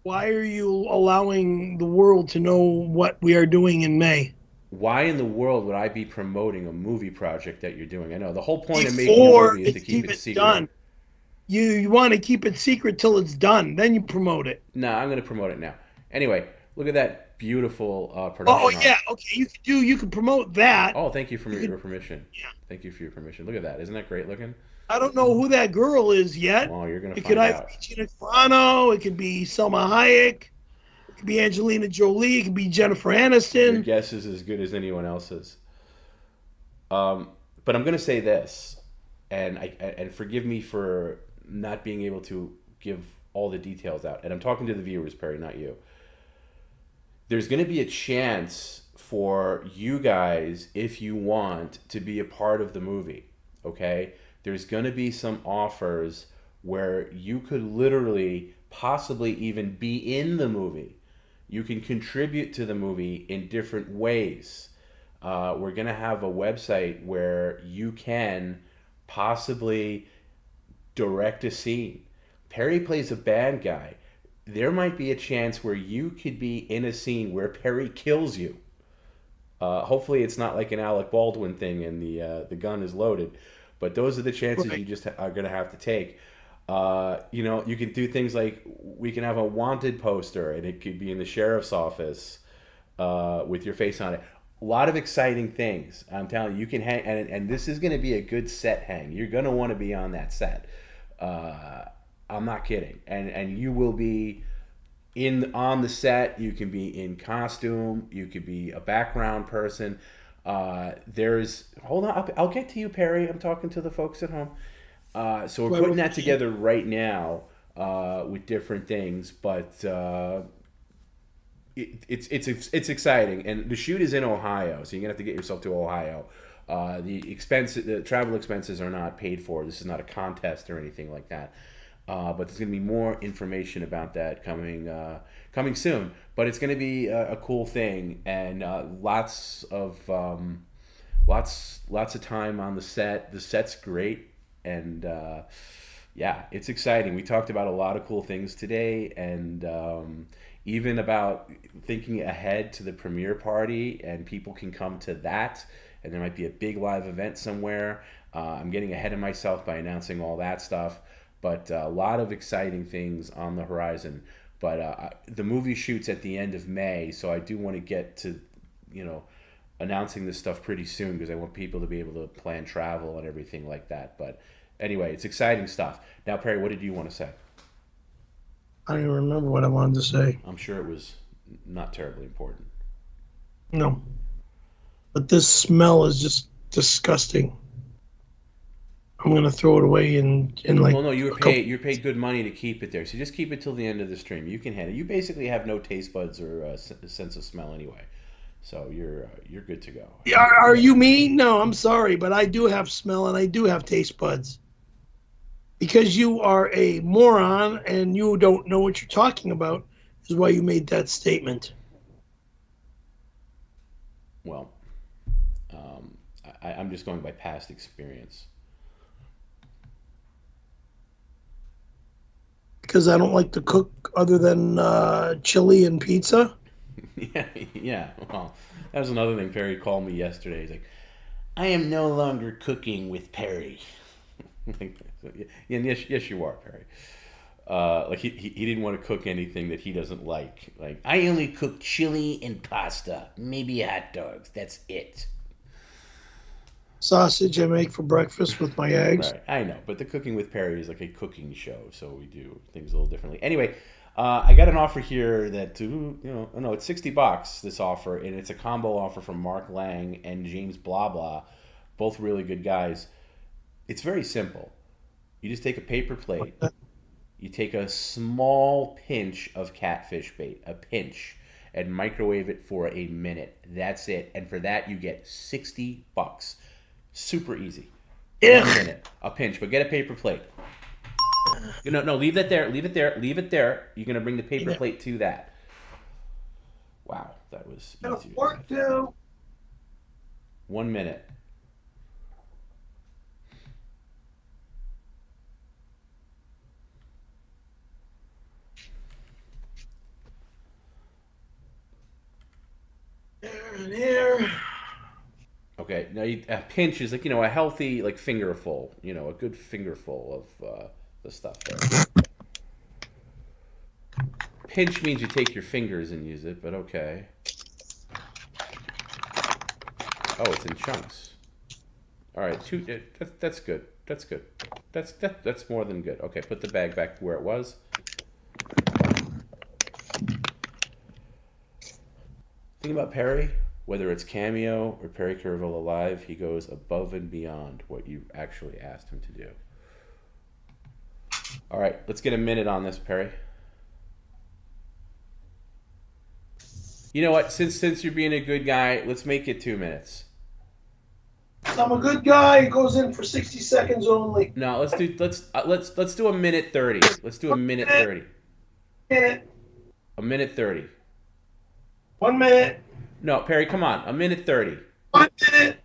Why are you allowing the world to know what we are doing in May? Why in the world would I be promoting a movie project that you're doing? I know the whole point of making a movie is to keep it secret. Done. You want to keep it secret till it's done, then you promote it. No, I'm going to promote it now. Anyway, look at that beautiful production. Oh yeah, okay. You can promote that. Oh, thank you for your permission. Yeah. Thank you for your permission. Look at that. Isn't that great looking? I don't know who that girl is yet. Well, you're going to find out. It could either be Gina Carano, it could be Selma Hayek, it could be Angelina Jolie, it could be Jennifer Aniston. Your guess is as good as anyone else's. But I'm going to say this, and forgive me for not being able to give all the details out. And I'm talking to the viewers, Perry, not you. There's going to be a chance for you guys, if you want, to be a part of the movie, okay? There's going to be some offers where you could literally, possibly even be in the movie. You can contribute to the movie in different ways. We're going to have a website where you can possibly direct a scene. Perry plays a bad guy. There might be a chance where you could be in a scene where Perry kills you. Hopefully it's not like an Alec Baldwin thing and the gun is loaded. But those are the chances you just are going to have to take. You can do things like we can have a wanted poster and it could be in the sheriff's office with your face on it. A lot of exciting things. I'm telling you, you can hang, and this is going to be a good set hang. You're going to want to be on that set. I'm not kidding. And you will be on the set. You can be in costume. You could be a background person. Hold on, I'll get to you, Perry. I'm talking to the folks at home. So we're putting that together right now. with different things, but it's exciting. And the shoot is in Ohio, so you're gonna have to get yourself to Ohio. The travel expenses are not paid for. This is not a contest or anything like that. But there's going to be more information about that coming soon. But it's going to be a cool thing, and lots of time on the set. The set's great, and yeah, it's exciting. We talked about a lot of cool things today, and even about thinking ahead to the premiere party, and people can come to that. And there might be a big live event somewhere. I'm getting ahead of myself by announcing all that stuff, but a lot of exciting things on the horizon. But the movie shoots at the end of May, so I do want to get to, announcing this stuff pretty soon, because I want people to be able to plan travel and everything like that. But anyway, it's exciting stuff. Now, Perry, what did you want to say? I don't even remember what I wanted to say. I'm sure it was not terribly important. No. But this smell is just disgusting. I'm gonna throw it away in like. Well, no, you're paid good money to keep it there, so just keep it till the end of the stream. You can handle it. You basically have no taste buds or sense of smell anyway, so you're good to go. Are you me? No, I'm sorry, but I do have smell and I do have taste buds. Because you are a moron and you don't know what you're talking about, is why you made that statement. Well. I'm just going by past experience. Because I don't like to cook other than chili and pizza? Yeah. Well, that was another thing. Perry called me yesterday. He's like, I am no longer cooking with Perry. Yes, you are, Perry. Like he didn't want to cook anything that he doesn't like. Like, I only cook chili and pasta, maybe hot dogs. That's it. Sausage I make for breakfast with my eggs. Right, I know, but the Cooking with Perry is like a cooking show, so we do things a little differently. Anyway, I got an offer here that it's $60. This offer, and it's a combo offer from Mark Lang and James Blah Blah, both really good guys. It's very simple. You just take a paper plate, you take a small pinch of catfish bait, a pinch, and microwave it for a minute. That's it, and for that you get $60. Super easy. Yeah. 1 minute. A pinch, but get a paper plate. No, leave that there. Leave it there. Leave it there. You're going to bring the paper plate to that. Wow, that was easy. Work too. 1 minute. There and here. Okay, now a pinch is like, a healthy, like, fingerful, a good fingerful of the stuff there. Pinch means you take your fingers and use it, but okay. Oh, it's in chunks. All right, that's good. That's good. That's more than good. Okay, put the bag back where it was. Thing about Perry, whether it's Cameo or Perry Caravello Live, he goes above and beyond what you actually asked him to do. All right, let's get a minute on this, Perry. You know what? Since you're being a good guy, let's make it 2 minutes. I'm a good guy. It goes in for 60 seconds only. No, let's do a minute 30. Let's do a minute 30. A minute 30. 1 minute. No, Perry, come on. A minute 30. 1 minute.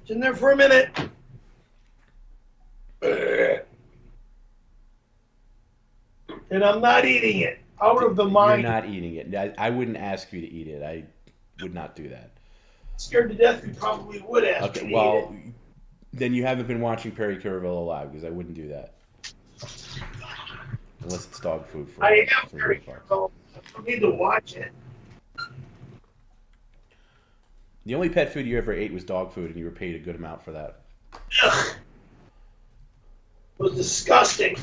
It's in there for a minute. And I'm not eating it. Out of the mind. You're not eating it. I wouldn't ask you to eat it. I would not do that. Scared to death, you probably would ask me to eat it. Then you haven't been watching Perry Caravello Live, because I wouldn't do that. Unless it's dog food. I am Perry Caravello. I don't need to watch it. The only pet food you ever ate was dog food, and you were paid a good amount for that. Ugh. It was disgusting.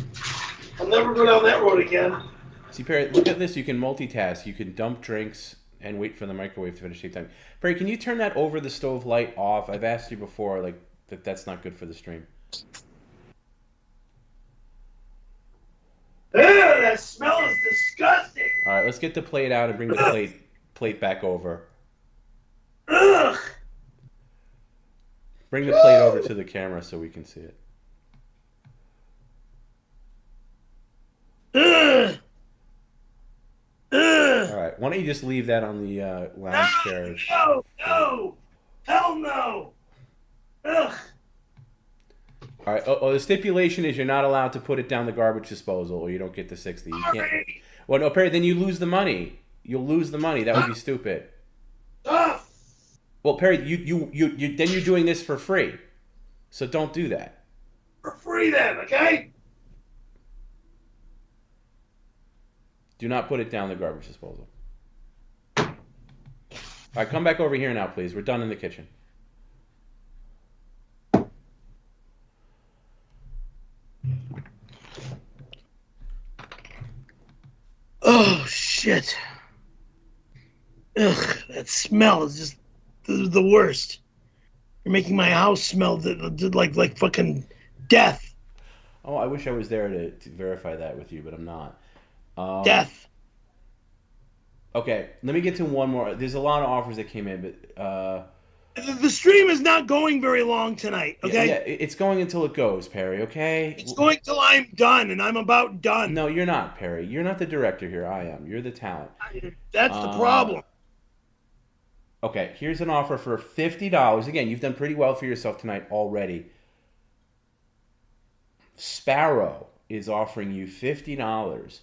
I'll never go down that road again. See, Perry, look at this. You can multitask. You can dump drinks and wait for the microwave to finish taking time. Perry, can you turn that over the stove light off? I've asked you before, like, that's not good for the stream. that smell is disgusting. All right, let's get the plate out and bring the plate back over. Ugh. Bring the plate over to the camera so we can see it. Ugh. Ugh. All right, why don't you just leave that on the lounge chairs? No, hell no. Ugh. All right. Oh, the stipulation is you're not allowed to put it down the garbage disposal, or you don't get the 60. You can't. Sorry. Well, no, Perry. Then you lose the money. You'll lose the money. That would be stupid. Well, Perry, then you're doing this for free, so don't do that. For free, then, okay? Do not put it down the garbage disposal. All right, come back over here now, please. We're done in the kitchen. Oh shit! Ugh, that smell is just the worst. You're making my house smell like fucking death. Oh, I wish I was there to verify that with you, but I'm not. Death. Okay, let me get to one more. There's a lot of offers that came in, but The stream is not going very long tonight, okay? yeah, it's going until it goes, Perry, okay? It's going till I'm done, and I'm about done. No, you're not, Perry. You're not the director here. I am. You're the talent. That's the problem. Okay, here's an offer for $50. Again, you've done pretty well for yourself tonight already. Sparrow is offering you $50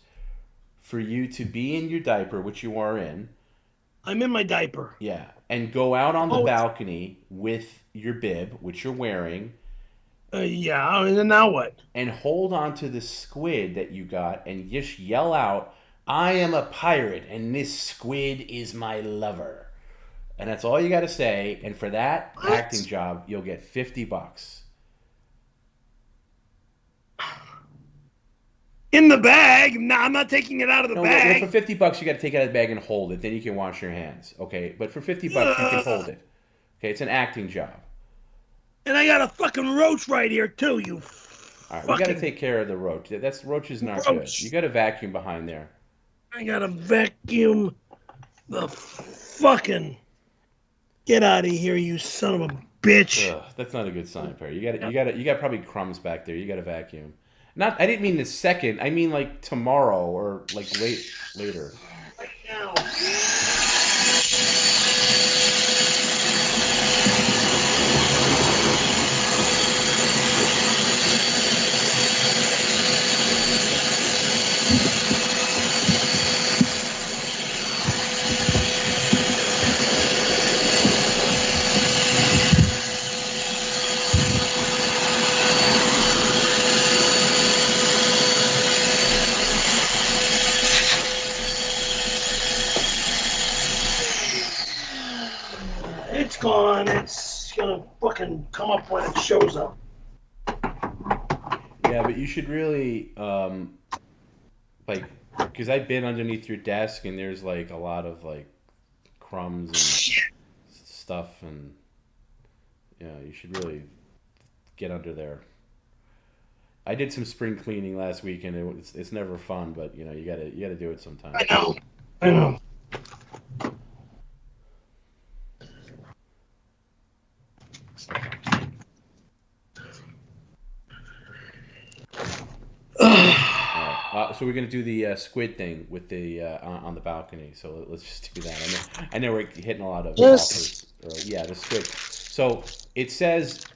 for you to be in your diaper, which you are in. I'm in my diaper. Yeah, and go out on the balcony with your bib, which you're wearing. Yeah, and now what? And hold on to the squid that you got and just yell out, "I am a pirate and this squid is my lover." And that's all you got to say. And for that acting job, you'll get $50. In the bag? No, I'm not taking it out of the bag. Well, for $50, you got to take it out of the bag and hold it. Then you can wash your hands. Okay, but for $50, you can hold it. Okay, it's an acting job. And I got a fucking roach right here too. You. All right, we got to take care of the roach. Roach is not good. You got a vacuum behind there. I got to vacuum the fucking. Get out of here, you son of a bitch! Ugh, that's not a good sign, Perry. You got probably crumbs back there. You got to vacuum. I didn't mean the second. I mean like tomorrow or like later. Right now. It's gone. It's gonna fucking come up when it shows up. Yeah, but you should really because I've been underneath your desk and there's like a lot of like crumbs and stuff, and you should really get under there. I did some spring cleaning last week and it's never fun, but you gotta do it sometime. I know. So we're gonna do the squid thing with the on the balcony. So let's just do that. I know we're hitting a lot of offers. Yeah, the squid. So it says.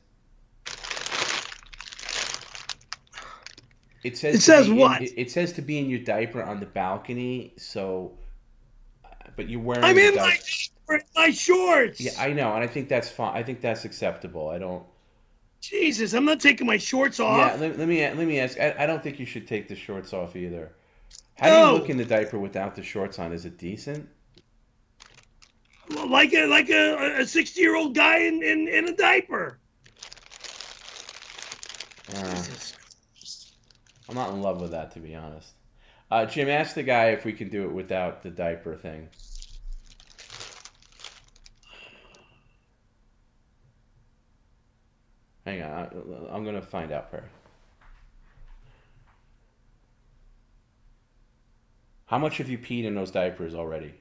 It says what? It says to be in your diaper on the balcony. So, but you're wearing. I'm in my shorts. Yeah, I know, and I think that's fine. I think that's acceptable. I don't. Jesus, I'm not taking my shorts off. Yeah, let me ask. I don't think you should take the shorts off either. How do you look in the diaper without the shorts on? Is it decent? Like a 60-year-old guy in a diaper. I'm not in love with that, to be honest. Jim, ask the guy if we can do it without the diaper thing. Hang on, I'm gonna find out, Perry. How much have you peed in those diapers already?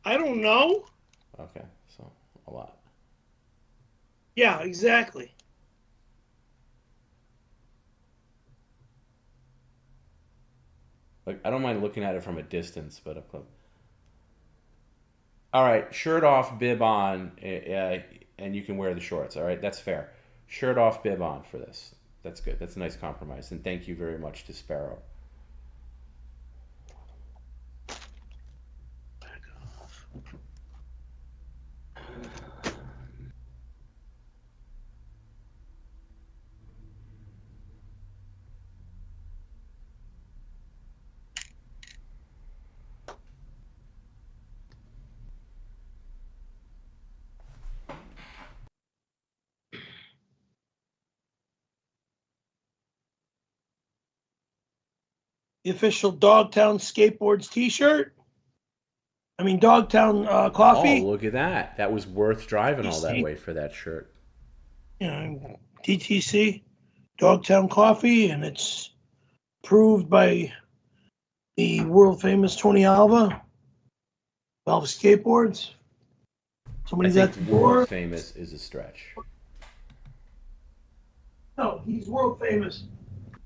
I don't know. Okay, so a lot. Yeah, exactly. Like, I don't mind looking at it from a distance, but up close. All right, shirt off, bib on, and you can wear the shorts. All right, that's fair. Shirt off, bib on for this. That's good. That's a nice compromise. And thank you very much to Sparrow. The official Dogtown Skateboards T-shirt. I mean, Dogtown Coffee. Oh, look at that. That was worth driving all that way for that shirt. DTC, Dogtown Coffee, and it's approved by the world famous Tony Alva Skateboards. Somebody's at the door. World famous is a stretch. No, he's world famous.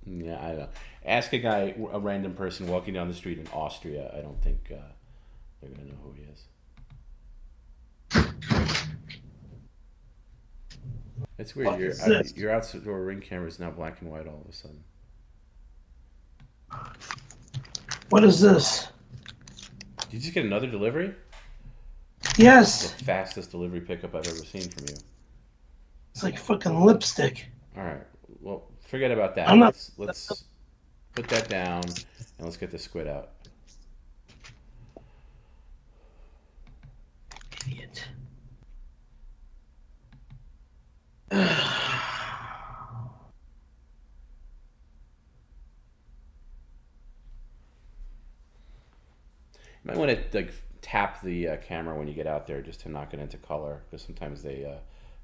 Yeah, I don't know. Ask a guy, a random person walking down the street in Austria. I don't think they're going to know who he is. It's weird. Your outdoor ring camera is now black and white all of a sudden. What is this? Did you just get another delivery? Yes. It's the fastest delivery pickup I've ever seen from you. It's like fucking lipstick. All right. Well, forget about that. Let's put that down and let's get the squid out. Idiot. You might want to like tap the camera when you get out there just to knock it into color, because sometimes they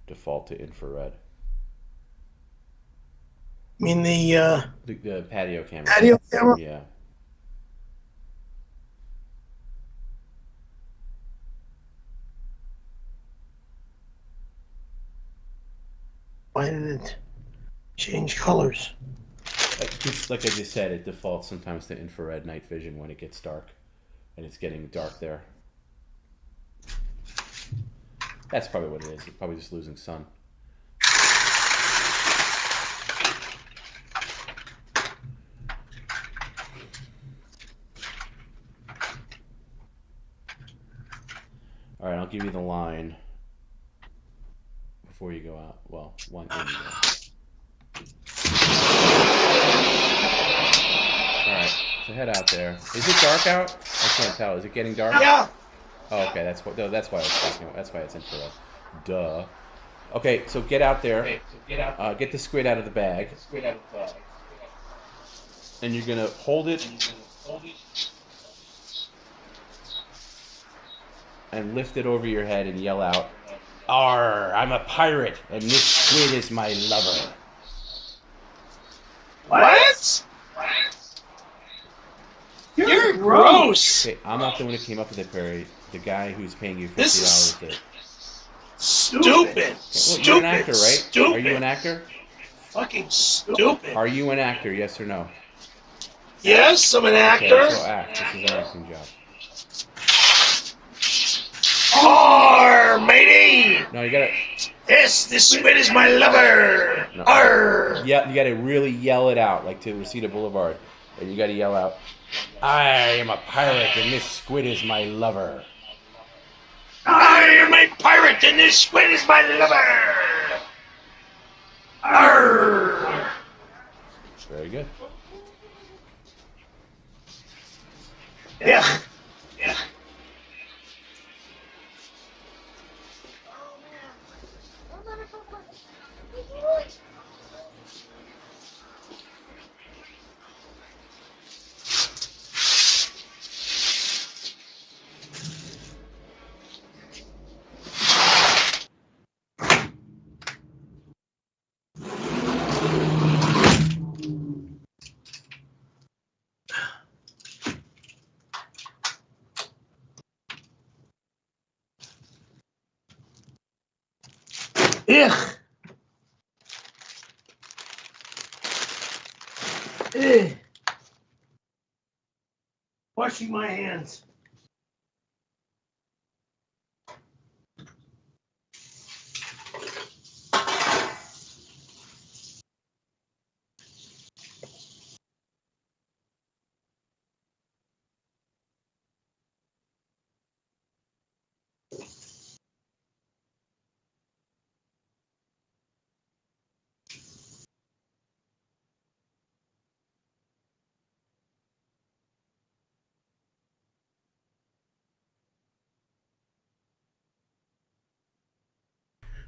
default to infrared. I mean The patio camera. patio camera? Yeah. Why did it change colors? Like I just said, it defaults sometimes to infrared night vision when it gets dark, and it's getting dark there. That's probably what it is. It's probably just losing sun. All right, I'll give you the line before you go out. Well, one in there. All right, so head out there. Is it dark out? I can't tell. Is it getting dark? Yeah. Oh, okay. That's why I was talking about. That's why it's infrared. Duh. Okay, so get out there. Get the squid out of the bag. And you're gonna hold it. And lift it over your head and yell out, "Arr, I'm a pirate, and this squid is my lover." What? You're gross. Okay, I'm not the one who came up with it, Perry. The guy who's paying you $50 did. Stupid. Okay, well, you're an actor, right? Stupid. Are you an actor? Fucking stupid. Are you an actor, yes or no? Yes, I'm an actor. Okay, so act. This is an acting job. Arr, matey. No, you gotta... Yes, this squid is my lover. No. Arr. Yeah, you gotta really yell it out, like to Reseda Boulevard. And you gotta yell out, "I am a pirate, and this squid is my lover." I am a pirate and this squid is my lover. Arr. Very good. Yeah. Yeah. Ugh. Ugh. Washing my hands.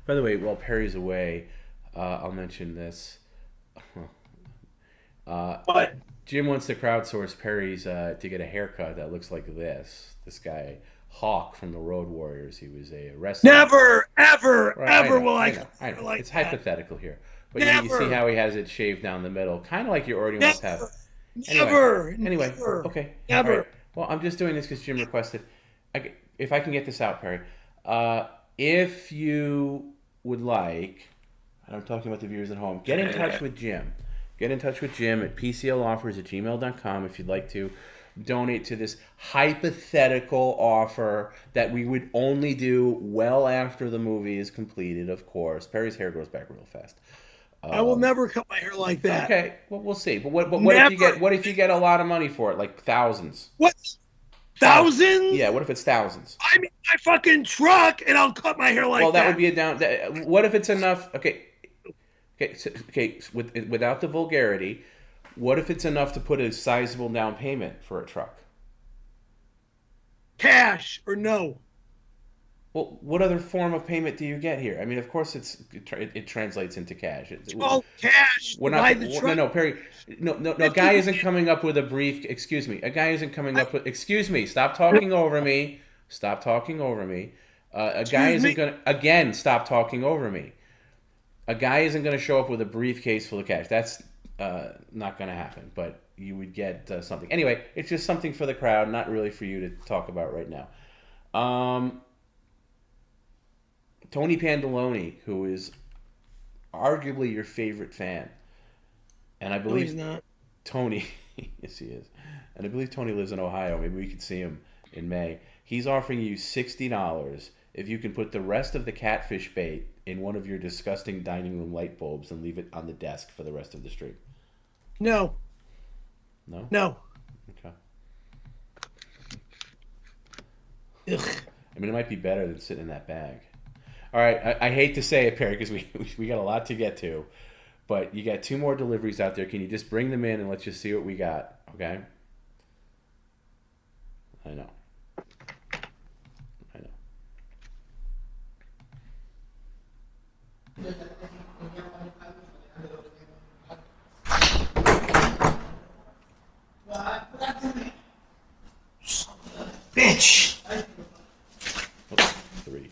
By the way, while Perry's away, I'll mention this. What? Jim wants to crowdsource Perry's to get a haircut that looks like this. This guy, Hawk from the Road Warriors, he was a wrestler. Never, ever, Right, ever I know, will I know. like It's that. hypothetical here. But you Never. see how he has it shaved down the middle, kind of like you already must have. Never. Anyway, Never. okay. Never. All right. Well, I'm just doing this because Jim requested. If I can get this out, Perry. If you would like, and I'm talking about the viewers at home, get in touch with Jim. Get in touch with Jim at pcloffers@gmail.com if you'd like to donate to this hypothetical offer that we would only do well after the movie is completed, of course. Perry's hair grows back real fast. I will never cut my hair like that. Okay, well, we'll see. But what if you get a lot of money for it, like thousands? What? Thousands? Yeah. What if it's thousands? I mean, my fucking truck, and I'll cut my hair like that. Well, that would be a down. What if it's enough? Okay. Without the vulgarity, what if it's enough to put a sizable down payment for a truck? Cash or no? Well, what other form of payment do you get here? I mean, of course, it translates into cash. Oh, cash. We're not. No, Perry. No. A guy isn't coming up with a brief. Excuse me. A guy isn't coming up with. Excuse me. Stop talking over me. Stop talking over me. A guy isn't going to. Again, stop talking over me. A guy isn't going to show up with a briefcase full of cash. That's not going to happen. But you would get something. Anyway, it's just something for the crowd, not really for you to talk about right now. Tony Pandoloni, who is arguably your favorite fan, and I believe he's not. Tony, yes he is, and I believe Tony lives in Ohio. Maybe we could see him in May. He's offering you $60 if you can put the rest of the catfish bait in one of your disgusting dining room light bulbs and leave it on the desk for the rest of the stream. No. No? No. Okay. Ugh. I mean, it might be better than sitting in that bag. All right, I hate to say it, Perry, because we got a lot to get to, but you got 2 more deliveries out there. Can you just bring them in and let's just see what we got, okay? I know. 3.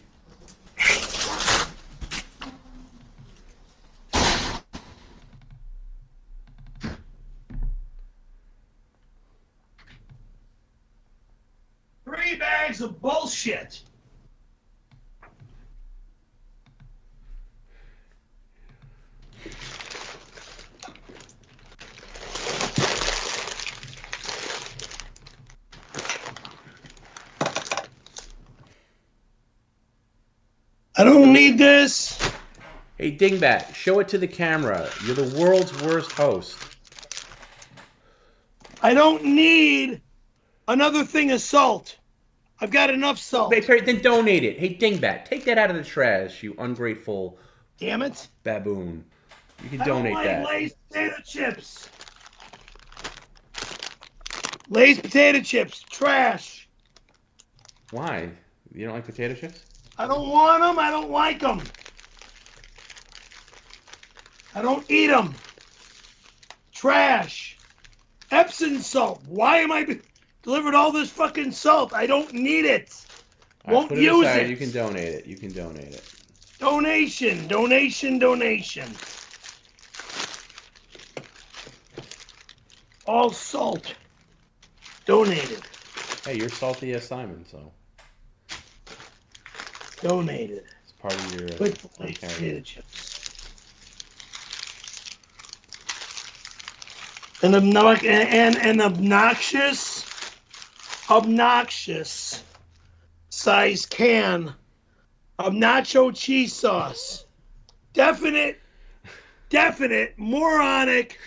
Three bags of bullshit. I don't need this. Hey, Dingbat, show it to the camera. You're the world's worst host. I don't need another thing of salt. I've got enough salt. Hey, Perry, then donate it. Hey, Dingbat, take that out of the trash, you ungrateful Damn it. baboon. You can I donate don't like that. Lay's potato chips. Lay's potato chips. Trash. Why? You don't like potato chips? I don't want them. I don't like them. I don't eat them. Trash. Epsom salt. Why am I delivered all this fucking salt? I don't need it. All right, Won't put use aside. it. You can donate it. You can donate it. Donation. Donation. Donation. All salt. Donated. Hey, you're salty as Simon, so Donated. it's part of your With okay. potato chips. An obnoxious size can of nacho cheese sauce. Definite moronic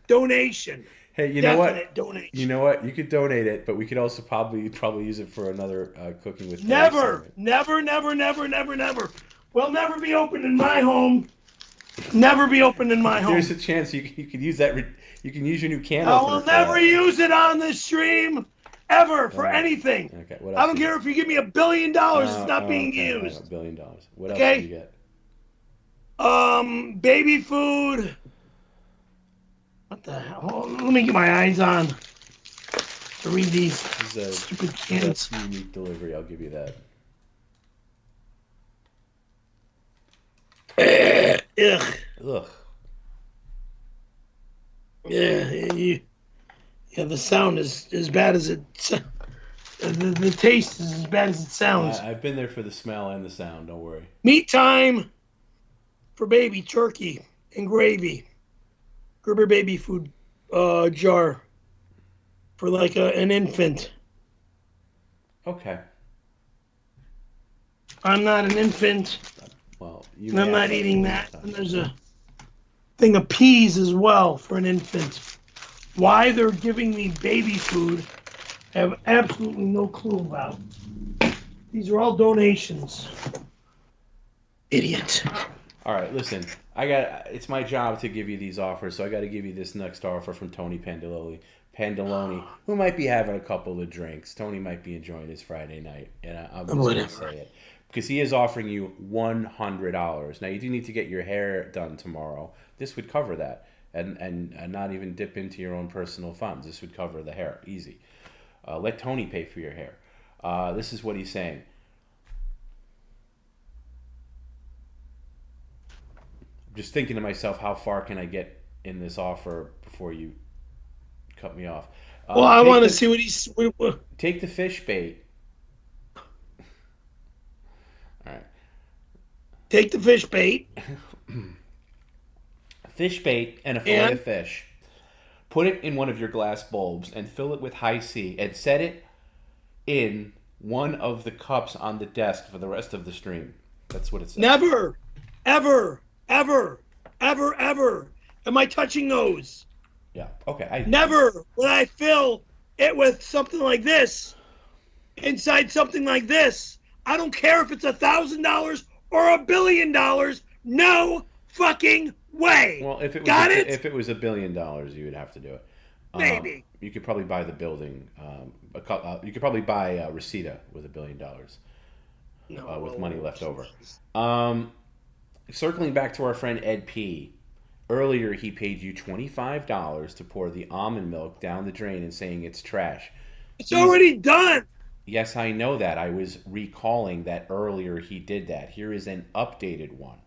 donation. Hey, you know what? You know what? You could donate it, but we could also probably use it for another cooking with Perry segment. Never. Will never be open in my home. Never be open in my home. There's a chance you could use that. You can use your new can I opener. will never use it on this stream ever for anything. Okay. What else I don't care if you give me $1 billion. It's not being used. used. $1 billion. What else do you get? Baby food. What the hell? Hold on, let me get my eyes on to read these stupid cans. Unique delivery. I'll give you that. Ugh. Yeah, the sound is as bad as it. The taste is as bad as it sounds. I've been there for the smell and the sound. Don't worry. Meat time for baby turkey and gravy. Gerber baby food jar for like an infant. Okay. I'm not an infant. Well, I'm not eating that. And there's a thing of peas as well for an infant. Why they're giving me baby food, I have absolutely no clue about. These are all donations. Idiot. All right, listen. It's my job to give you these offers, so I got to give you this next offer from Tony Pandoloni, who might be having a couple of drinks. Tony might be enjoying his Friday night, and I'm just going to say it. Because he is offering you $100. Now, you do need to get your hair done tomorrow. This would cover that, and not even dip into your own personal funds. This would cover the hair, easy. Let Tony pay for your hair. This is what he's saying. I'm just thinking to myself, how far can I get in this offer before you cut me off? Well, I want to see what he's... Take the fish bait. All right. Take the fish bait. Fish bait and a fillet of fish. Put it in one of your glass bulbs and fill it with high C and set it in one of the cups on the desk for the rest of the stream. That's what it says. Never, ever am I touching those. Yeah, okay. Never would I fill it with something like this inside something like this. I don't care if it's $1,000 or $1 billion. No fucking way. Well, if it was $1 billion, you would have to do it. Maybe. You could probably buy the building. You could probably buy Reseda with $1 billion with money left over. Circling back to our friend Ed P. Earlier, he paid you $25 to pour the almond milk down the drain and saying it's trash. It's already done. Yes, I know that. I was recalling that earlier he did that. Here is an updated one.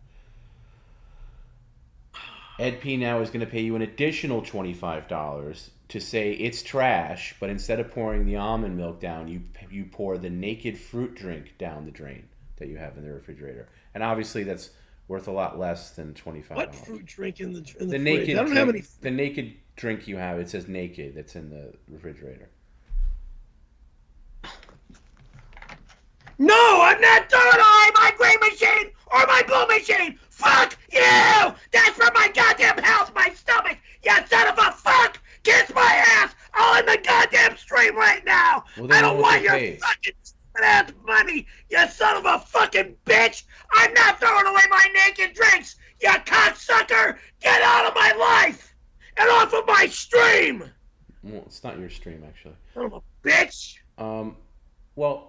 Ed P now is going to pay you an additional $25 to say it's trash, but instead of pouring the almond milk down, you pour the naked fruit drink down the drain that you have in the refrigerator. And obviously that's worth a lot less than $25. What fruit drink in the naked fridge? I don't drink, have any. The naked drink you have, it says naked. That's in the refrigerator. No, I'm not throwing away my green machine or my blue machine. Fuck you! That's for my goddamn health, my stomach. You son of a fuck! Kiss my ass all in the goddamn stream right now. Well, I don't want your fucking ass money, you son of a fucking bitch. I'm not throwing away my naked drinks. You cocksucker! Get out of my life and off of my stream. Well, it's not your stream, actually. Son of a bitch. Well.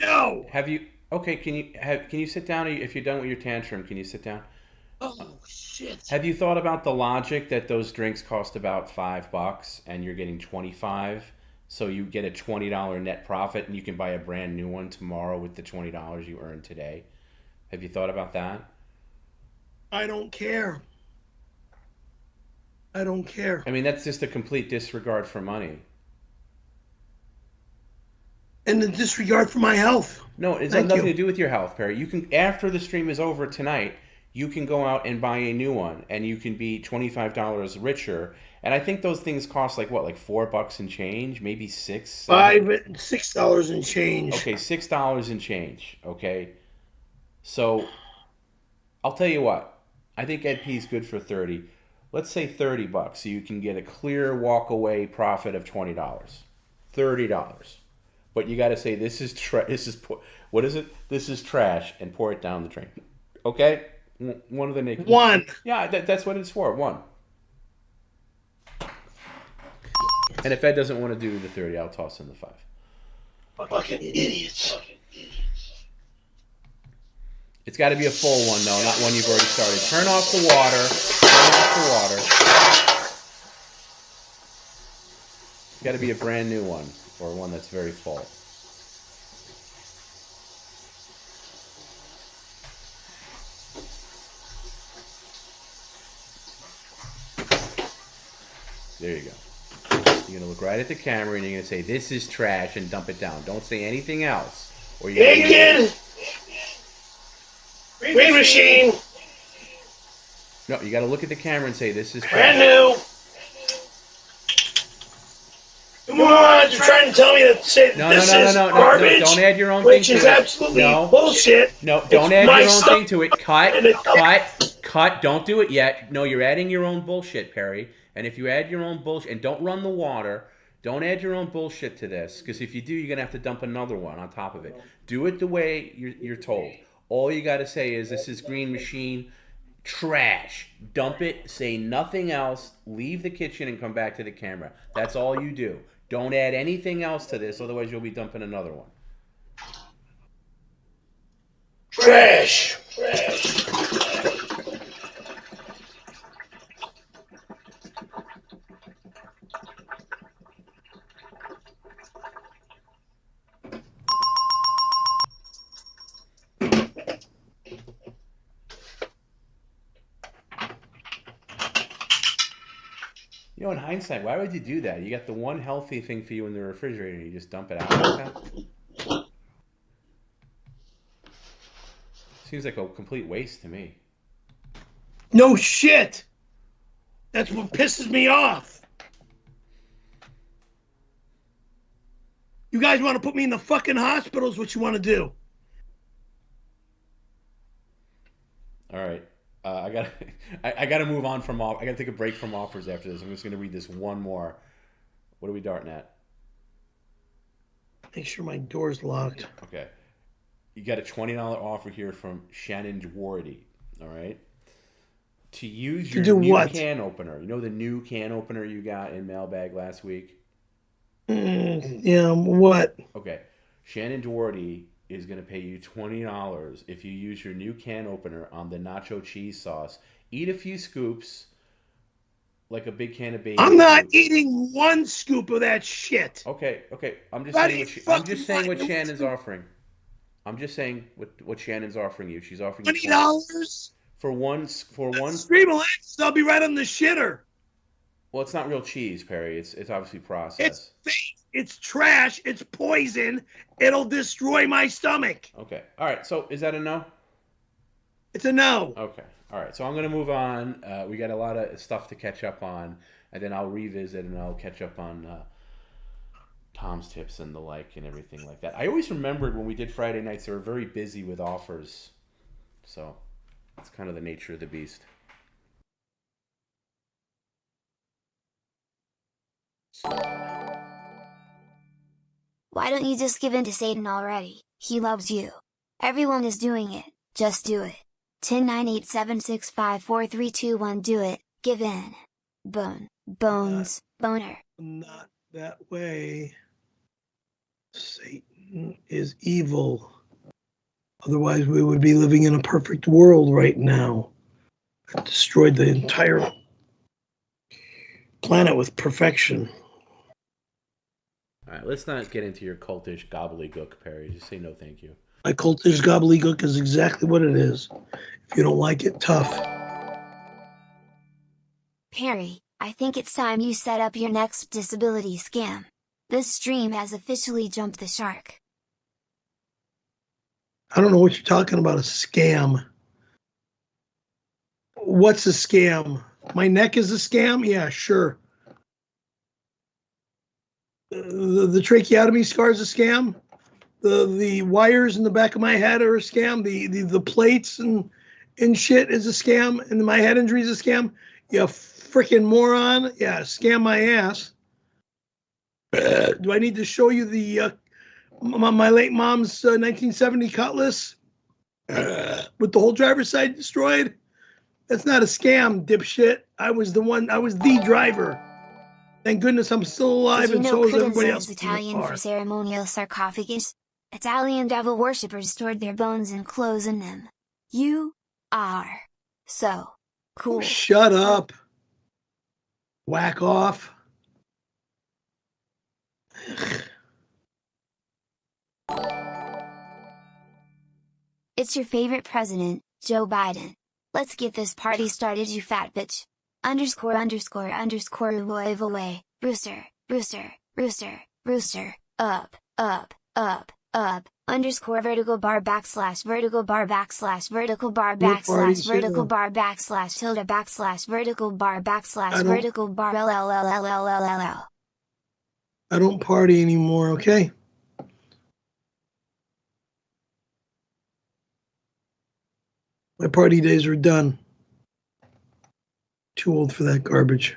No. Have you? Okay. Can you sit down? If you're done with your tantrum, can you sit down? Oh shit. Have you thought about the logic that those drinks cost about $5 and you're getting 25, so you get a $20 net profit and you can buy a brand new one tomorrow with the $20 you earned today? Have you thought about that? I don't care. I don't care. I mean, that's just a complete disregard for money. and the disregard for my health. No, it's Thank nothing you. to do with your health, Perry. You can, after the stream is over tonight, you can go out and buy a new one, and you can be $25 richer. And I think those things cost like what, like $4 and change, maybe $6, $6 and change. Okay, $6 and change. Okay, so I'll tell you what. I think Ed P is good for 30. Let's say $30, so you can get a clear walk away profit of $20, $30. But you got to say this is what is it? This is trash, and pour it down the drain. Okay, one of the naked. One. Yeah, that's what it's for. One. And if Ed doesn't want to do the 30, I'll toss in the 5. Fucking idiots. It's got to be a full one, though, not one you've already started. Turn off the water. Turn off the water. It's got to be a brand new one, or one that's very full. There you go. You're going to look right at the camera and you're going to say, this is trash, and dump it down. Don't say anything else. Or you're Naked! Green machine! No, you got to look at the camera and say, this is Brand trash. new! Come on, you're trying to tell me that this is garbage, don't add your own which thing is to it. absolutely No. bullshit. No, don't add my your own stuff. thing to it. Cut. Don't do it yet. No, you're adding your own bullshit, Perry. And if you add your own bullshit, and don't run the water, don't add your own bullshit to this, because if you do, you're going to have to dump another one on top of it. Do it the way you're told. All you got to say is, this is green machine trash. Dump it, say nothing else, leave the kitchen and come back to the camera. That's all you do. Don't add anything else to this, otherwise you'll be dumping another one. Trash. You know, in hindsight, why would you do that? You got the one healthy thing for you in the refrigerator, and you just dump it out like that? Seems like a complete waste to me. No shit. That's what pisses me off. You guys want to put me in the fucking hospital is what you want to do. All right. I gotta move on from I gotta take a break from offers after this. I'm just gonna read this one more. What are we darting at? Make sure my door's locked. Okay. You got a $20 offer here from Shannon Dwardy. All right. To use your new can opener. You know the new can opener you got in mailbag last week? Yeah, what? Okay. Shannon Dwardy is going to pay you $20 if you use your new can opener on the nacho cheese sauce. Eat a few scoops, like a big can of baby. I'm not eating one scoop of that shit. Okay. I'm just saying what Shannon's offering. I'm just saying what Shannon's offering you. She's offering you $20 for one. Stream Alexis, I'll be right on the shitter. Well, it's not real cheese, Perry. It's obviously processed. It's fake. It's trash. It's poison. It'll destroy my stomach. Okay. All right. So is that a no? It's a no. Okay. All right. So I'm going to move on. We got a lot of stuff to catch up on, and then I'll revisit and I'll catch up on Tom's tips and the like and everything like that. I always remembered when we did Friday nights, they were very busy with offers. So it's kind of the nature of the beast. Why don't you just give in to Satan already? He loves you. Everyone is doing it, just do it. 109876543321 do it, give in. Bones, boner. Not that way. Satan is evil. Otherwise we would be living in a perfect world right now. I've destroyed the entire planet with perfection. All right, let's not get into your cultish gobbledygook, Perry. Just say no thank you. My cultish gobbledygook is exactly what it is. If you don't like it, tough. Perry, I think it's time you set up your next disability scam. This stream has officially jumped the shark. I don't know what you're talking about, a scam. What's a scam? My neck is a scam? Yeah, sure. The tracheotomy scar is a scam. The wires in the back of my head are a scam. The plates and shit is a scam. And my head injury is a scam. You freaking moron. Yeah, scam my ass. Do I need to show you the my late mom's 1970 Cutlass with the whole driver's side destroyed? That's not a scam, dipshit. I was the driver. Thank goodness I'm still alive, Did you and know so is everybody credenza else. is Italian for ceremonial sarcophagus? Italian devil worshippers stored their bones and clothes in them. You are so cool. Shut up. Whack off. It's your favorite president, Joe Biden. Let's get this party started, you fat bitch. Underscore away, rooster, rooster, rooster, rooster, up, up, up, up, underscore vertical bar backslash vertical bar backslash vertical bar backslash vertical bar backslash tilde backslash vertical bar backslash vertical bar LLLLLLL. I don't party anymore, okay? My party days are done. Too old for that garbage.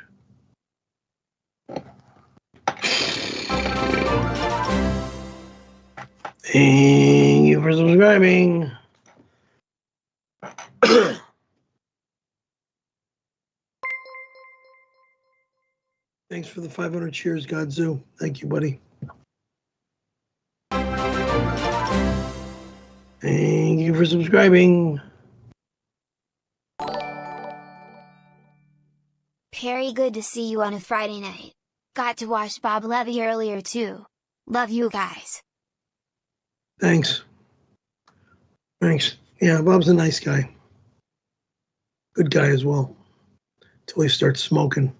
Thank you for subscribing. Thanks for the 500 cheers, Godzoo. Thank you, buddy. Thank you for subscribing. Perry, good to see you on a Friday night. Got to watch Bob Levy earlier too. Love you guys. Thanks. Thanks. Yeah, Bob's a nice guy. Good guy as well. Till he starts smoking.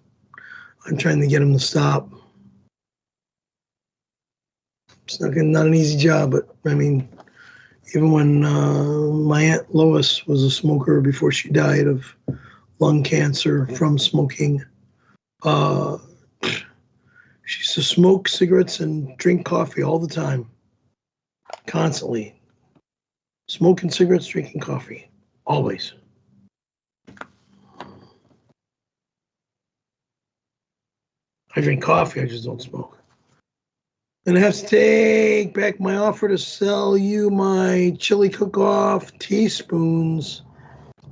I'm trying to get him to stop. It's not an easy job, but I mean, even when my Aunt Lois was a smoker before she died of lung cancer from smoking, she used to smoke cigarettes and drink coffee all the time. Constantly. Smoking cigarettes, drinking coffee. Always. I drink coffee, I just don't smoke. And I have to take back my offer to sell you my chili cook-off teaspoons,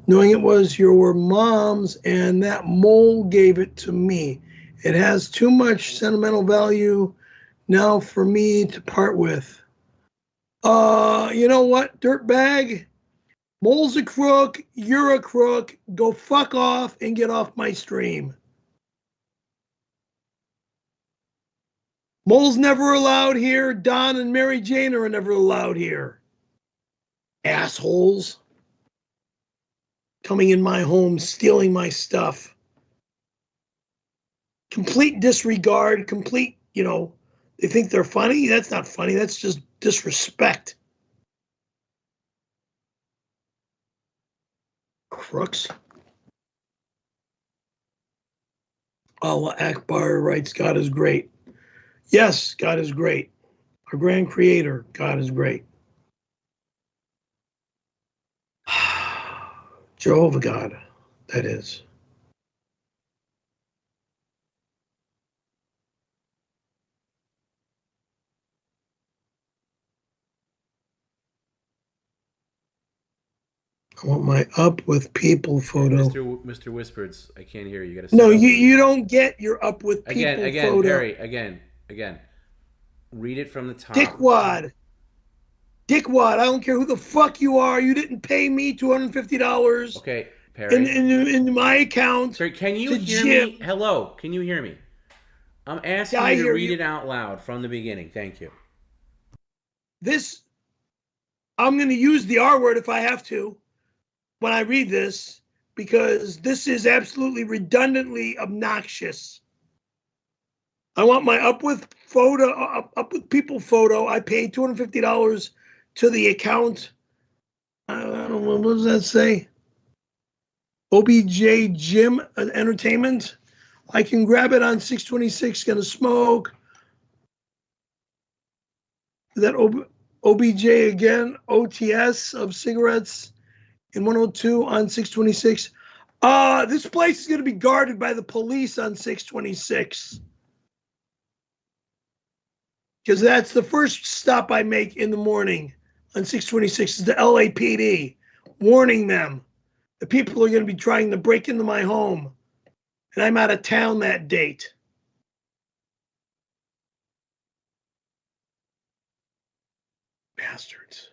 knowing it was your mom's and that mole gave it to me. It has too much sentimental value now for me to part with. You know what, dirtbag? Mole's a crook, you're a crook. Go fuck off and get off my stream. Mole's never allowed here. Don and Mary Jane are never allowed here. Assholes. Coming in my home, stealing my stuff. Complete disregard, complete, they think they're funny. That's not funny. That's just disrespect. Crooks. Allah Akbar writes, God is great. Yes, God is great. Our grand creator, God is great. Jehovah God, that is. I want my up with people photo. Mr. Whispereds, I can't hear you. You gotta. No, you don't get your up with people photo. Perry, again. Read it from the top. Dickwad, I don't care who the fuck you are. You didn't pay me $250. Okay, Perry. In my account. Perry, can you hear me? Hello, can you hear me? I'm asking you to read it out loud from the beginning. Thank you. I'm going to use the R word if I have to when I read this, because this is absolutely redundantly obnoxious. I want my up with people photo. I paid $250 to the account. I don't know, what does that say? OBJ Gym Entertainment. I can grab it on 626. Gonna smoke. Is that OBJ again? OTS of cigarettes in 102 on 626. This place is gonna be guarded by the police on 626. Because that's the first stop I make in the morning on 626 is the LAPD, warning them the people are going to be trying to break into my home, and I'm out of town that date. Bastards.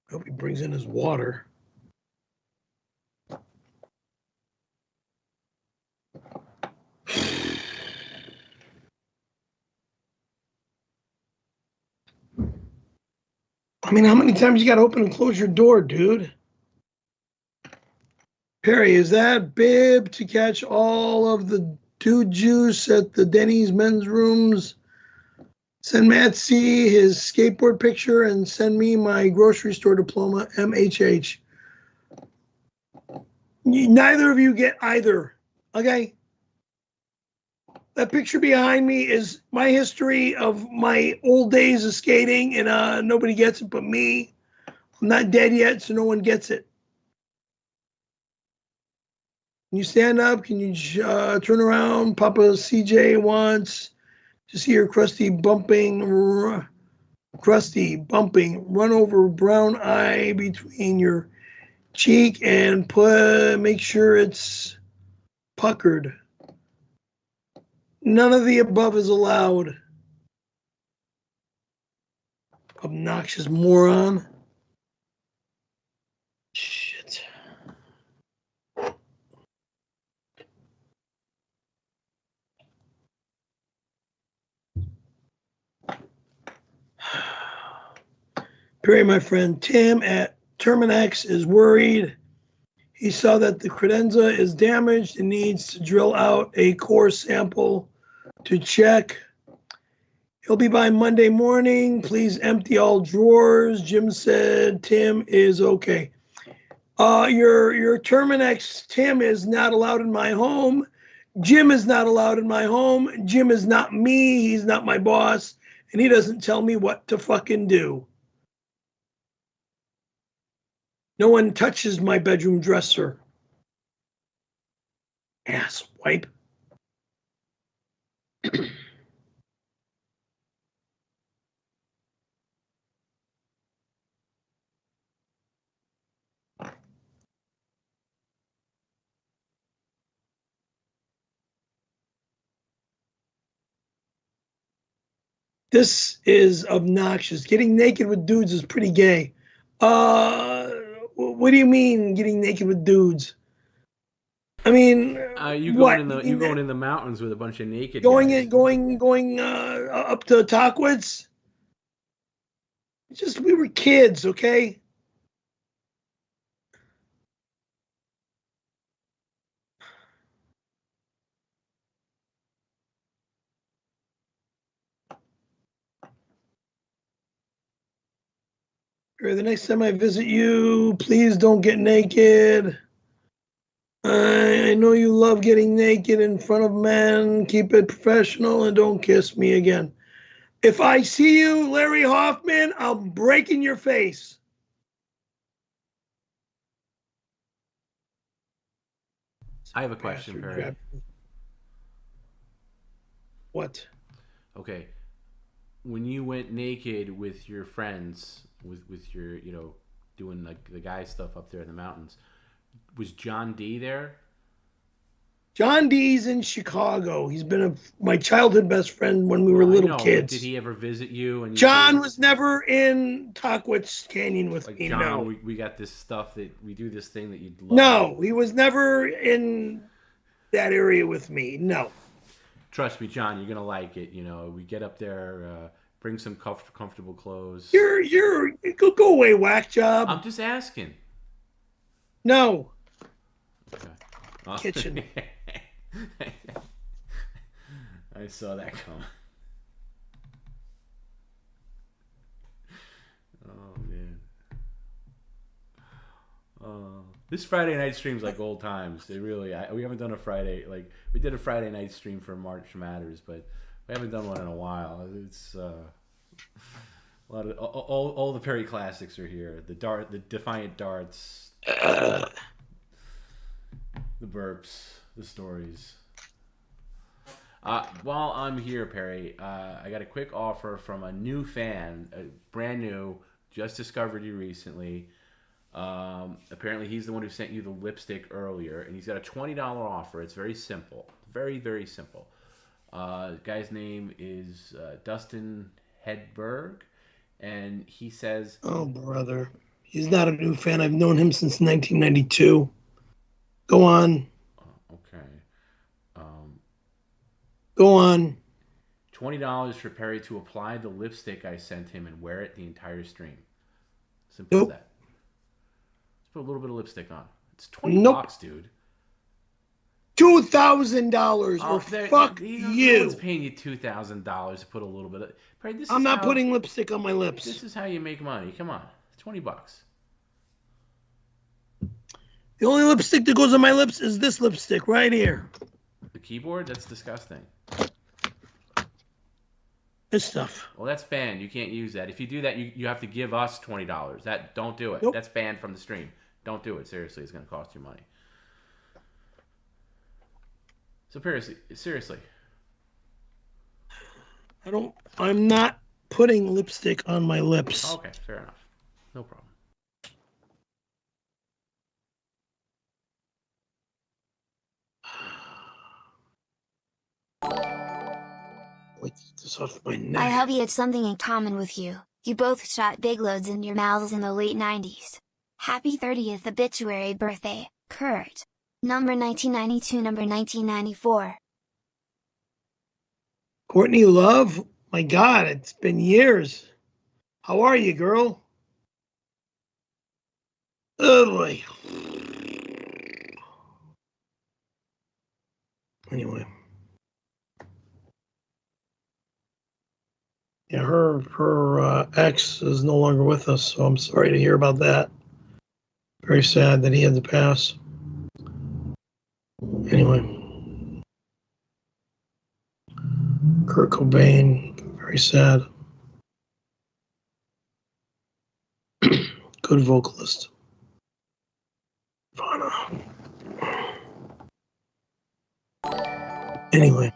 I hope he brings in his water. I mean, how many times you got to open and close your door, dude? Perry, is that bib to catch all of the dude juice at the Denny's men's rooms? Send Matt C his skateboard picture and send me my grocery store diploma, MHH. Neither of you get either, okay? That picture behind me is my history of my old days of skating, and nobody gets it but me. I'm not dead yet, so no one gets it. Can you stand up? Can you turn around? Papa CJ wants to see your crusty bumping, run over brown eye between your cheek and make sure it's puckered. None of the above is allowed. Obnoxious moron. Shit. Perry, my friend Tim at Terminex is worried. He saw that the credenza is damaged and needs to drill out a core sample to check. He'll be by Monday morning. Please empty all drawers. Jim said Tim is okay. Your Terminex Tim is not allowed in my home. Jim is not allowed in my home. Jim is not me. He's not my boss. And he doesn't tell me what to fucking do. No one touches my bedroom dresser. Ass wipe. This is obnoxious. Getting naked with dudes is pretty gay. What do you mean getting naked with dudes? I mean, you going in the mountains with a bunch of naked going guys. going up to Tockwitz. Just we were kids, okay? The next time I visit you, please don't get naked. I know you love getting naked in front of men. Keep it professional and don't kiss me again. If I see you, Larry Hoffman, I'll break in your face. I have a question, Perry. What? Okay. When you went naked with your friends, with your, doing like the guy stuff up there in the mountains, was John D there? John D's in Chicago. He's been my childhood best friend when we were little kids. Did he ever visit you? And John was never in Tockwitz Canyon with me. John, no, we got this stuff that we do this thing that you'd love. No, he was never in that area with me. No. Trust me, John, you're gonna like it. We get up there, Bring some comfortable clothes. You're go away, whack job. I'm just asking. No. Okay. Kitchen. I saw that coming. Oh man. This Friday night stream's like old times. It really. We haven't done a Friday we did a Friday night stream for March Matters, but we haven't done one in a while. It's a lot of all the Perry classics are here. The Defiant Darts, the burps, the stories. While I'm here, Perry, I got a quick offer from a new fan, brand new, just discovered you recently. Apparently he's the one who sent you the lipstick earlier, and he's got a $20 offer. It's very simple. Very, very simple. The guy's name is Dustin Hedberg, and he says... Oh, brother. He's not a new fan. I've known him since 1992. Go on. Okay. Go on. $20 for Perry to apply the lipstick I sent him and wear it the entire stream. Simple as that. Let's put a little bit of lipstick on. It's $20, dude. $2,000 or fuck you. No one's paying you $2,000 to put a little bit of... Perry, I'm not putting lipstick on my lips. This is how you make money. Come on. $20. The only lipstick that goes on my lips is this lipstick right here. The keyboard? That's disgusting. This stuff. Well, that's banned. You can't use that. If you do that, you have to give us $20. Don't do it. Nope. That's banned from the stream. Don't do it. Seriously, it's going to cost you money. So seriously. I'm not putting lipstick on my lips. Okay, fair enough. No problem. Like this off my neck. I have yet something in common with you. You both shot big loads in your mouths in the late 90s. Happy 30th obituary birthday, Kurt. Number 1992, number 1994. Courtney Love? My God, it's been years. How are you, girl? Oh boy. Anyway. Yeah, her ex is no longer with us, so I'm sorry to hear about that. Very sad that he had to pass. Anyway. Kurt Cobain, very sad. Good vocalist. Ivana. Anyway.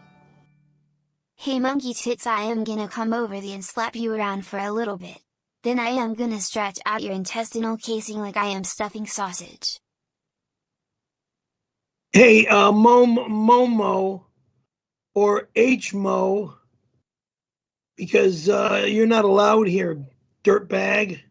Hey monkey tits, I am gonna come over there and slap you around for a little bit. Then I am gonna stretch out your intestinal casing like I am stuffing sausage. Hey, Momo or HMO, because you're not allowed here, dirtbag.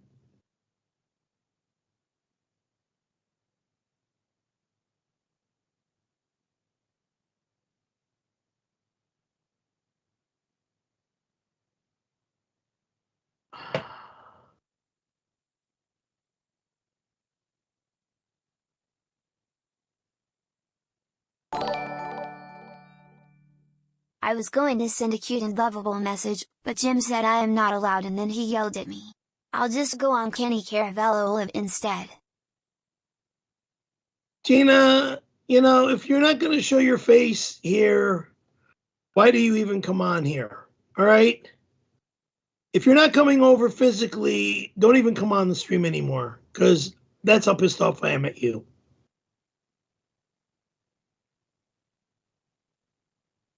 I was going to send a cute and lovable message, but Jim said I am not allowed and then he yelled at me. I'll just go on Kenny Caravello live instead. Gina, if you're not going to show your face here, why do you even come on here? All right? If you're not coming over physically, don't even come on the stream anymore, because that's how pissed off I am at you.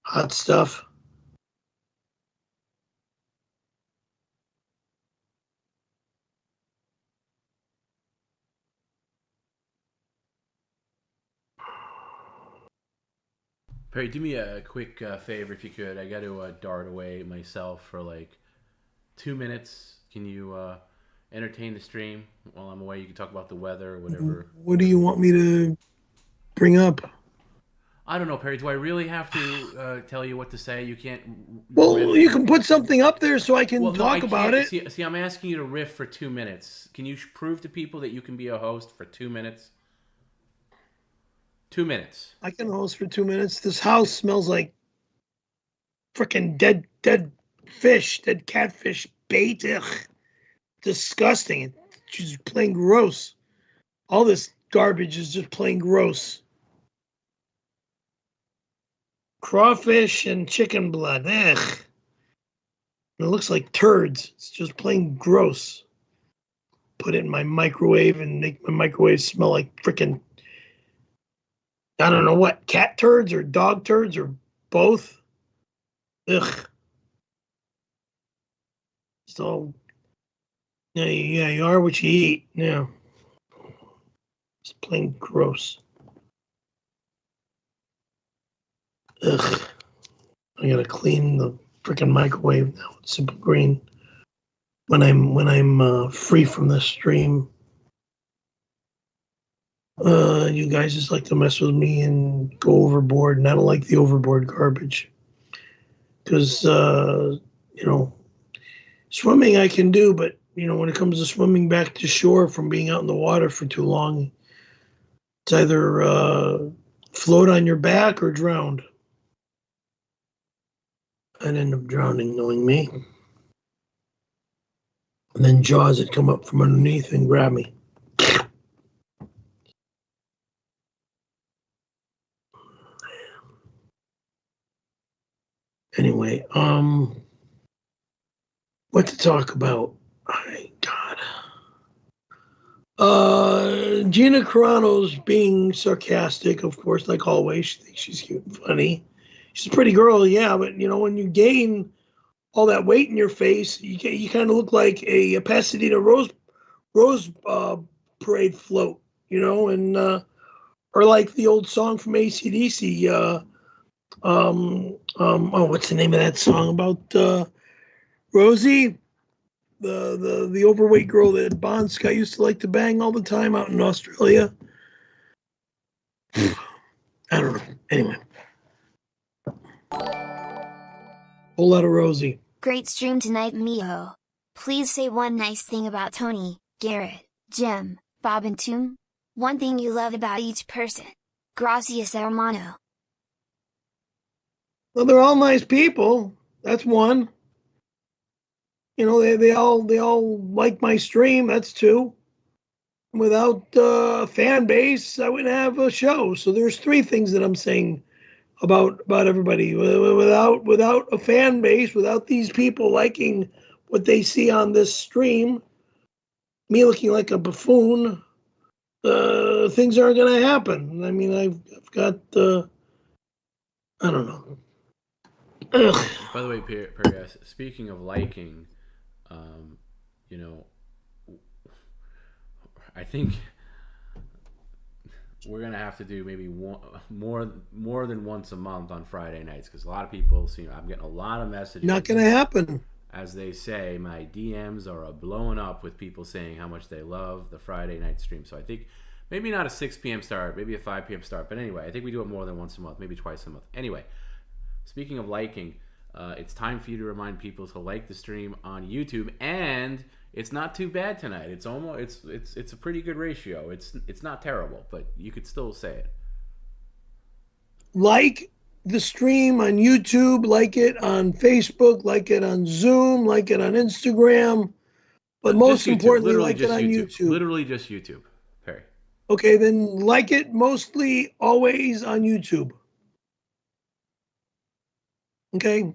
Hot stuff. Perry, do me a quick favor if you could. I got to dart away myself for like 2 minutes. Can you entertain the stream while I'm away? You can talk about the weather or whatever. What do you want me to bring up? I don't know, Perry. Do I really have to tell you what to say? You can't. Well, Riff. you can put something up there so I can Well, no, I talk about can't. it. See, I'm asking you to riff for 2 minutes. Can you prove to people that you can be a host for 2 minutes? 2 minutes. I can host for 2 minutes. This house smells like freaking dead fish, dead catfish bait. Ugh. Disgusting. It's just plain gross. All this garbage is just plain gross. Crawfish and chicken blood. Ugh. It looks like turds. It's just plain gross. Put it in my microwave and make my microwave smell like freaking, I don't know what, cat turds or dog turds or both. Ugh. So, yeah, you are what you eat. Yeah. It's plain gross. Ugh. I gotta clean the freaking microwave now with Simple Green when I'm free from the stream. You guys just like to mess with me and go overboard, and I don't like the overboard garbage. Because swimming I can do, but when it comes to swimming back to shore from being out in the water for too long, it's either float on your back or drowned. I'd end up drowning, knowing me. And then Jaws would come up from underneath and grab me. Anyway, what to talk about? My God. Gina Carano's being sarcastic, of course, like always. She thinks she's cute and funny. She's a pretty girl, yeah, but when you gain all that weight in your face, you kind of look like a Pasadena Rose Parade float, and or like the old song from AC/DC. What's the name of that song about Rosie, the overweight girl that Bon Scott used to like to bang all the time out in Australia? I don't know. Anyway. Whole lot of Rosie. Great stream tonight, Miho. Please say one nice thing about Tony, Garrett, Jim, Bob and Toom. One thing you love about each person. Gracias, hermano. Well, they're all nice people. That's one. They all like my stream. That's two. Without a fan base, I wouldn't have a show. So there's three things that I'm saying about everybody. Without a fan base, without these people liking what they see on this stream, me looking like a buffoon, things aren't going to happen. I mean, I've got I don't know. Ugh. By the way, Perry, speaking of liking, I think we're gonna have to do maybe more than once a month on Friday nights, because a lot of people see. I'm getting a lot of messages. Not gonna happen. As they say, my DMs are blowing up with people saying how much they love the Friday night stream. So I think maybe not a 6 p.m. start, maybe a 5 p.m. start. But anyway, I think we do it more than once a month, maybe twice a month. Anyway, speaking of liking, it's time for you to remind people to like the stream on YouTube, and it's not too bad tonight. It's almost it's a pretty good ratio. It's not terrible, but you could still say it. Like the stream on YouTube, like it on Facebook, like it on Zoom, like it on Instagram, but most importantly, like it on YouTube. Literally just YouTube, Perry. Okay, then like it mostly always on YouTube. Okay,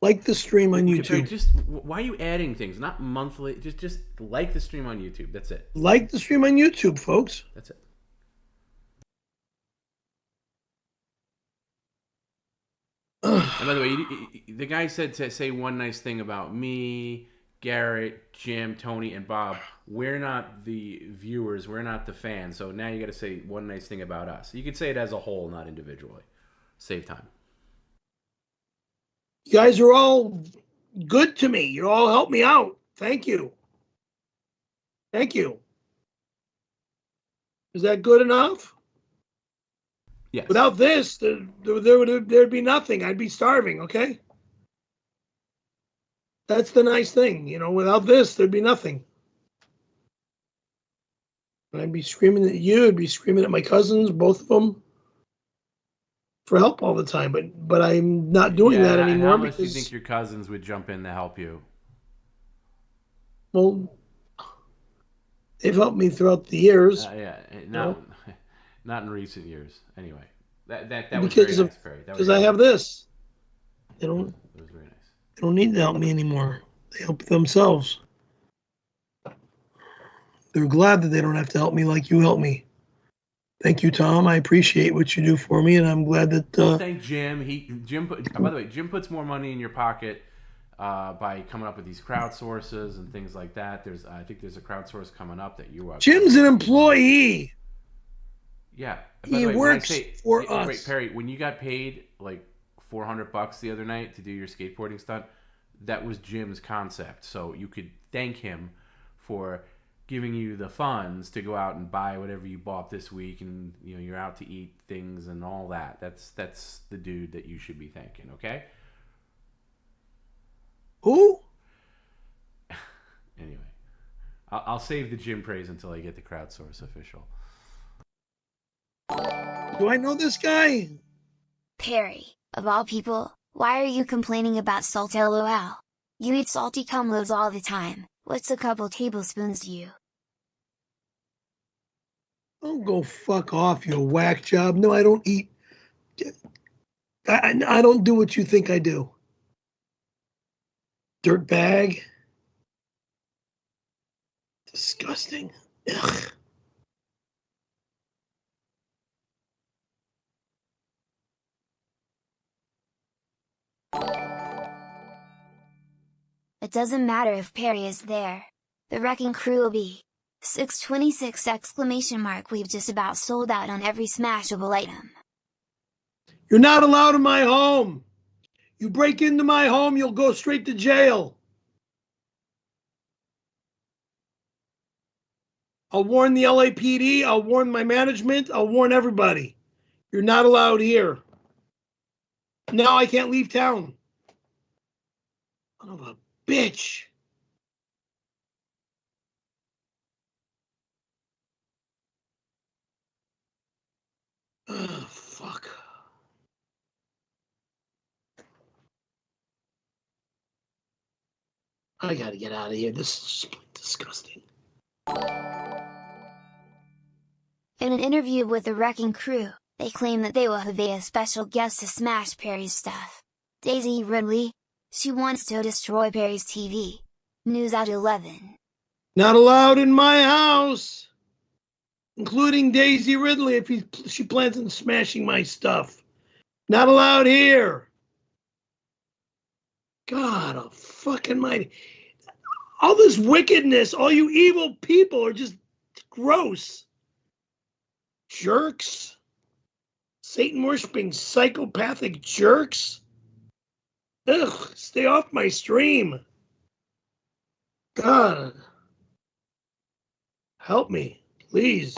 like the stream on YouTube. Perry, just why are you adding things? Not monthly. Just like the stream on YouTube. That's it. Like the stream on YouTube, folks. That's it. And by the way, the guy said to say one nice thing about me, Garrett, Jim, Tony, and Bob. We're not the viewers. We're not the fans. So now you got to say one nice thing about us. You could say it as a whole, not individually. Save time. You guys are all good to me. You all help me out. Thank you. Thank you. Is that good enough? Yes. Without this, there'd be nothing. I'd be starving, okay? That's the nice thing. Without this, there'd be nothing. I'd be screaming at you. I'd be screaming at my cousins, both of them, for help all the time. But I'm not doing that And anymore how much do you because, think your cousins would jump in to help you? well, they've helped me throughout the years. Not in recent years. Anyway, that was Because very nice, Perry. Because I have this. They That don't. was very nice. They don't need to help me anymore. They help themselves. They're glad that they don't have to help me like you help me. Thank you, Tom. I appreciate what you do for me, and I'm glad that. Well, thank Jim. By the way, Jim puts more money in your pocket by coming up with these crowdsources and things like that. I think there's a crowdsource coming up that you. Jim's an employee. Yeah, He works for us. Wait, Perry, when you got paid like $400 the other night to do your skateboarding stunt, that was Jim's concept. So you could thank him for giving you the funds to go out and buy whatever you bought this week, and you're out to eat things and all that. That's the dude that you should be thanking. Okay. Who? Anyway, I'll save the Jim praise until I get the crowdsource official. Do I know this guy? Perry, of all people, why are you complaining about salt LOL? You eat salty cum loads all the time. What's a couple tablespoons to you? Don't go fuck off, you whack job. No, I don't eat. I don't do what you think I do. Dirt bag. Disgusting. Ugh. It doesn't matter if Perry is there. The wrecking crew will be. 626! We've just about sold out on every smashable item. You're not allowed in my home. You break into my home, you'll go straight to jail. I'll warn the LAPD, I'll warn my management, I'll warn everybody. You're not allowed here. Now I can't leave town. Son of a bitch. Fuck. I gotta get out of here. This is disgusting. In an interview with the wrecking crew, they claim that they will have a special guest to smash Perry's stuff. Daisy Ridley. She wants to destroy Perry's TV. News at 11. Not allowed in my house. Including Daisy Ridley if she plans on smashing my stuff. Not allowed here. God, a fucking mighty. All this wickedness, all you evil people are just gross. Jerks. Satan worshipping psychopathic jerks. Ugh, stay off my stream. God. Help me, please.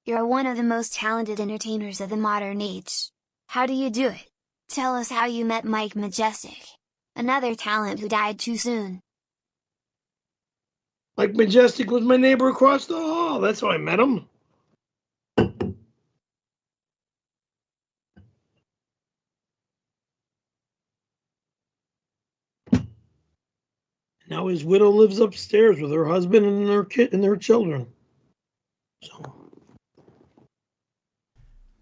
You're one of the most talented entertainers of the modern age. How do you do it? Tell us how you met Mike Majestic, another talent who died too soon. Mike Majestic was my neighbor across the hall. That's how I met him. Now his widow lives upstairs with her husband and their children. So.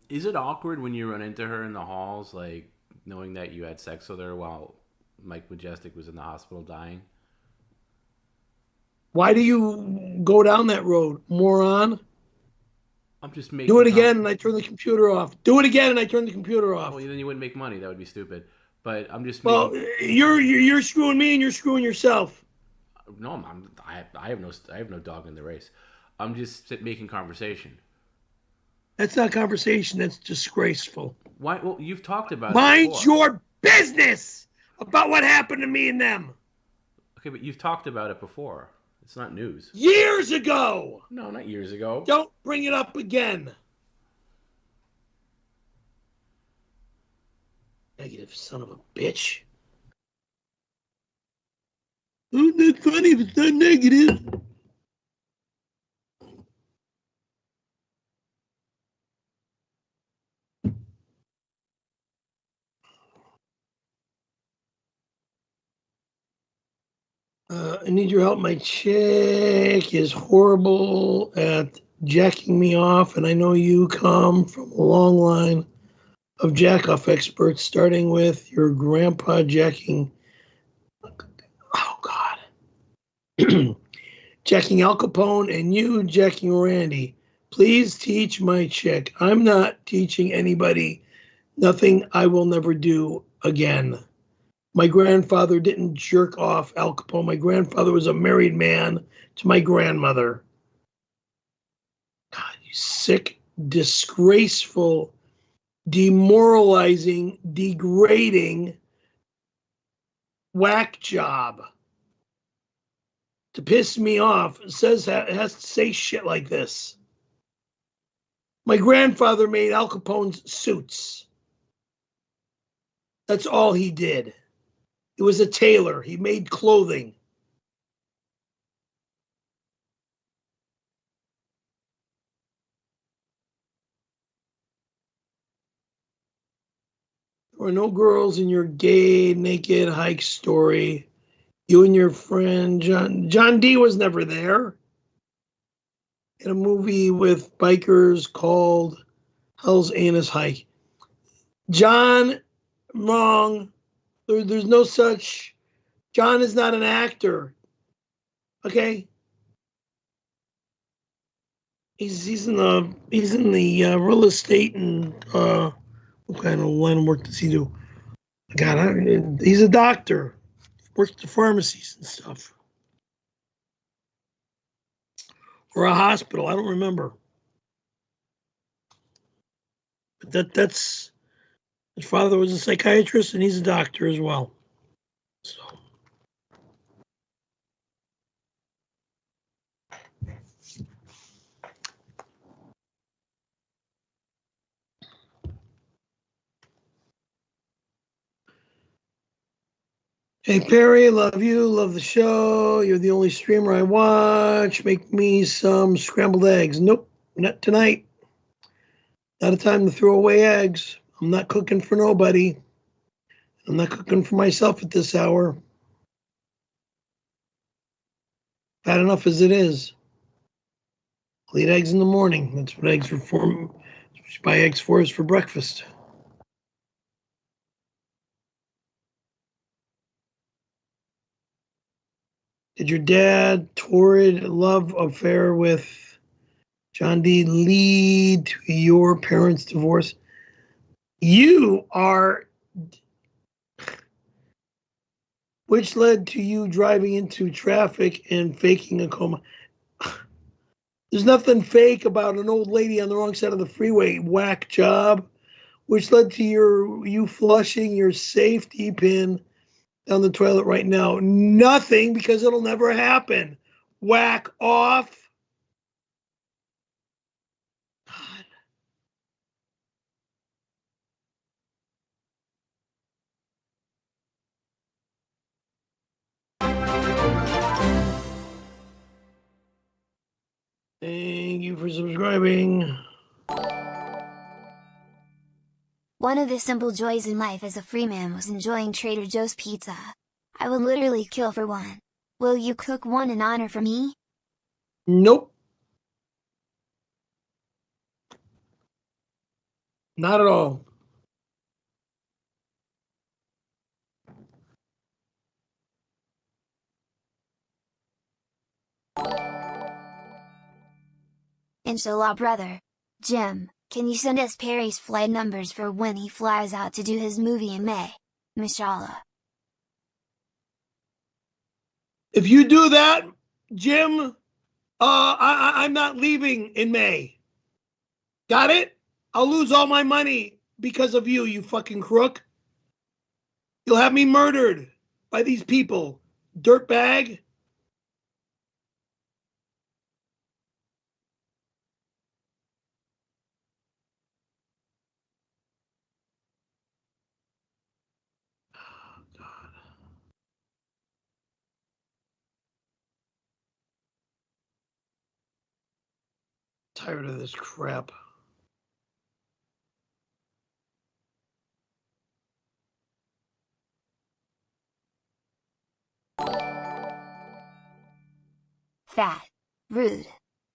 Is it awkward when you run into her in the halls, like knowing that you had sex with her while Mike Majestic was in the hospital dying? Why do you go down that road, moron? I'm just making. Do it again and I turn the computer off. Do it again and I turn the computer off. Well, then you wouldn't make money. That would be stupid. But I'm just. Well, you're screwing me and you're screwing yourself. No, I have no dog in the race. I'm just making conversation. That's not conversation. That's disgraceful. Why? Well, you've talked about Mind it before. your business about what happened to me and them. Okay, but you've talked about it before. It's not news. Years ago. No, not years ago. Don't bring it up again. Negative son of a bitch. Oh, that's funny if it's not negative. I need your help. My chick is horrible at jacking me off, and I know you come from a long line of jack-off experts, starting with your grandpa jacking. Oh, God. Jacking Al Capone and you jacking Randy. Please teach my chick. I'm not teaching anybody. Nothing I will never do again. My grandfather didn't jerk off Al Capone. My grandfather was a married man to my grandmother. God, you sick, disgraceful, demoralizing, degrading whack job. To piss me off, it has to say shit like this. My grandfather made Al Capone's suits. That's all he did. He was a tailor. He made clothing. There were no girls in your gay, naked hike story. You and your friend John D was never there. In a movie with bikers called Hell's Anus Hike. John, wrong. There's no such. John is not an actor. Okay. He's in the real estate and what kind of line of work does he do? God, he's a doctor. Works at the pharmacies and stuff. Or a hospital. I don't remember. But that's his father was a psychiatrist and he's a doctor as well. So hey Perry, love you, love the show. You're the only streamer I watch. Make me some scrambled eggs. Nope, not tonight. Not a time to throw away eggs. I'm not cooking for nobody. I'm not cooking for myself at this hour. Bad enough as it is. I'll eat eggs in the morning. That's what eggs are for. That's what you buy eggs for is for breakfast. Did your dad torrid love affair with John D lead to your parents' divorce? You are, which led to you driving into traffic and faking a coma. There's nothing fake about an old lady on the wrong side of the freeway, whack job, which led to you flushing your safety pin down the toilet right now. Nothing, because it'll never happen. Whack off. God. Thank you for subscribing. One of the simple joys in life as a free man was enjoying Trader Joe's pizza. I would literally kill for one. Will you cook one in honor for me? Nope. Not at all. Inshallah, brother. Jim, can you send us Perry's flight numbers for when he flies out to do his movie in May? Mashallah. If you do that, Jim, I'm not leaving in May. Got it? I'll lose all my money because of you, you fucking crook. You'll have me murdered by these people. Dirtbag. Tired of this crap. Fat, rude,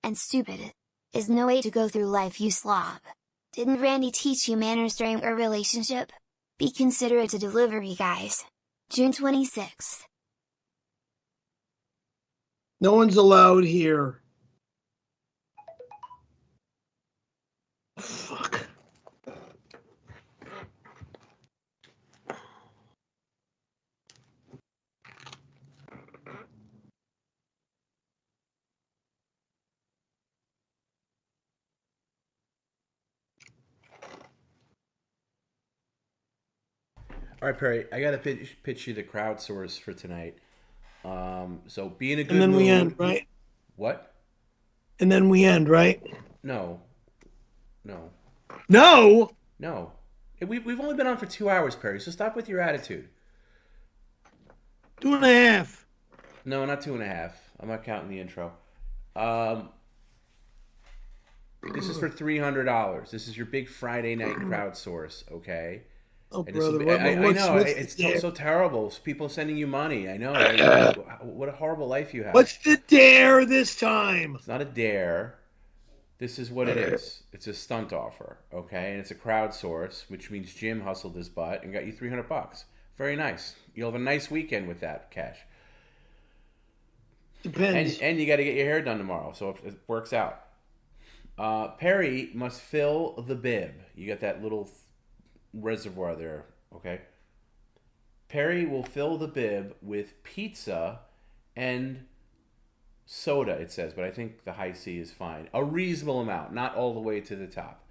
and stupid is no way to go through life, you slob. Didn't Randy teach you manners during a relationship? Be considerate to delivery guys. June 26th. No one's allowed here. Fuck. All right, Perry, I got to pitch you the crowdsource for tonight. So be in a good And then mood. we end, right? What? And then we end, right? No. No! We've only been on for 2 hours, Perry, so stop with your attitude. 2.5. No, not 2.5. I'm not counting the intro. This is for $300. This is your big Friday night crowdsource, okay? Oh, And brother. I know. What's It's the dare? so terrible. People sending you money. I know. What a horrible life you have. What's the dare this time? It's not a dare. This is what it is. It's a stunt offer, okay? And it's a crowdsource, which means Jim hustled his butt and got you $300. Very nice. You'll have a nice weekend with that cash. Depends. And you got to get your hair done tomorrow, so it works out. Perry must fill the bib. You got that little reservoir there, okay? Perry will fill the bib with pizza and soda, it says, but I think the high C is fine. A reasonable amount, not all the way to the top.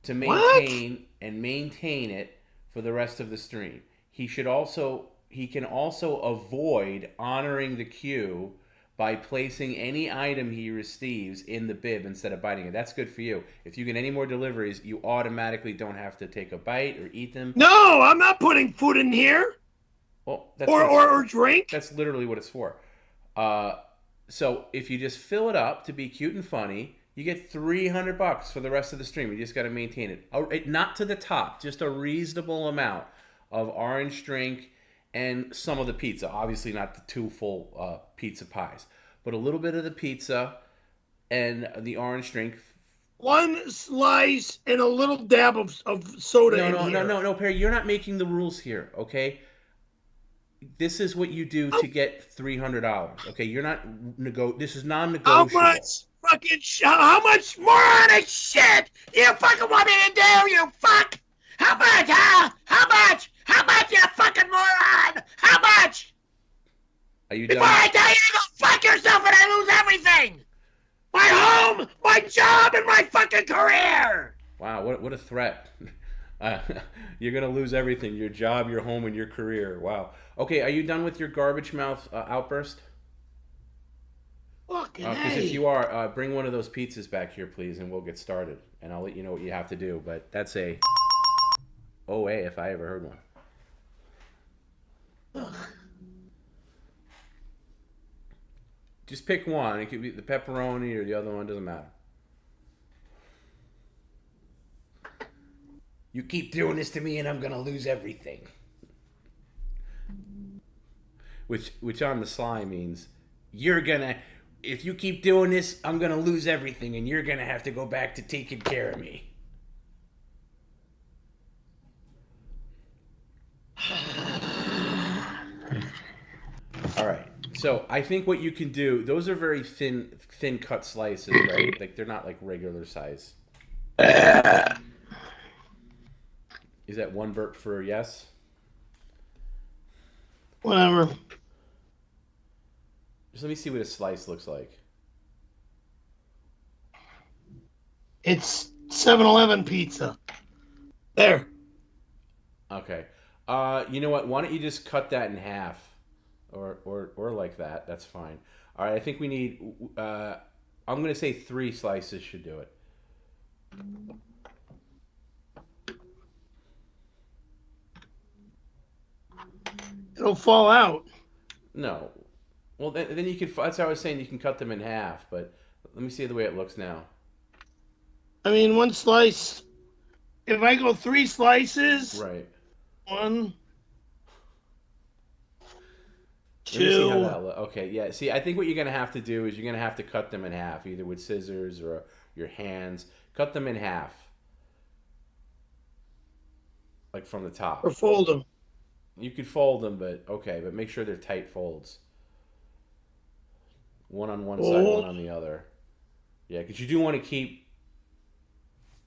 To maintain it for the rest of the stream. He can also avoid honoring the queue by placing any item he receives in the bib instead of biting it. That's good for you. If you get any more deliveries, you automatically don't have to take a bite or eat them. No, I'm not putting food in here. Well, that's or drink. That's literally what it's for. So if you just fill it up to be cute and funny, you get $300 for the rest of the stream. You just got to maintain it. Not to the top, just a reasonable amount of orange drink and some of the pizza. Obviously not the 2 full pizza pies, but a little bit of the pizza and the orange drink. 1 slice and a little dab of soda. No, Perry, you're not making the rules here, okay? This is what you do to get $300. Okay, you're not this is non-negotiable. How much moronic shit do you fucking want me to do, you fuck? How much, huh? How much? How much, you fucking moron? How much? Are you Before done? I tell you to go fuck yourself and I lose everything. My home, my job, and my fucking career. Wow, what a threat. You're going to lose everything. Your job, your home, and your career. Wow. Okay, are you done with your garbage mouth outburst? Fucking Because if you are, bring one of those pizzas back here, please, and we'll get started. And I'll let you know what you have to do. But that's a OA if I ever heard one. Just pick one. It could be the pepperoni or the other one. Doesn't matter. You keep doing this to me and I'm going to lose everything. Which on the sly means you're going to, if you keep doing this, I'm going to lose everything and you're going to have to go back to taking care of me. All right. So I think what you can do, those are very thin cut slices, right? Like they're not like regular size. Is that one burp for yes? Whatever. Just let me see what a slice looks like. It's 7-Eleven pizza. There. Okay. You know what? Why don't you just cut that in half, or like that? That's fine. All right. I think we need. I'm going to say 3 slices should do it. It'll fall out. No. Well, then you can. That's how I was saying you can cut them in half. But let me see the way it looks now. I mean, one slice. If I go 3 slices, Right. 1, Let me see how 2. that looks. Okay, yeah. See, I think what you're going to have to do is you're going to have to cut them in half, either with scissors or your hands. Cut them in half. Like from the Or top. fold them. You could fold them, but okay, but make sure they're tight folds. One on one side, one Fold. on the other. Yeah, because you do want to keep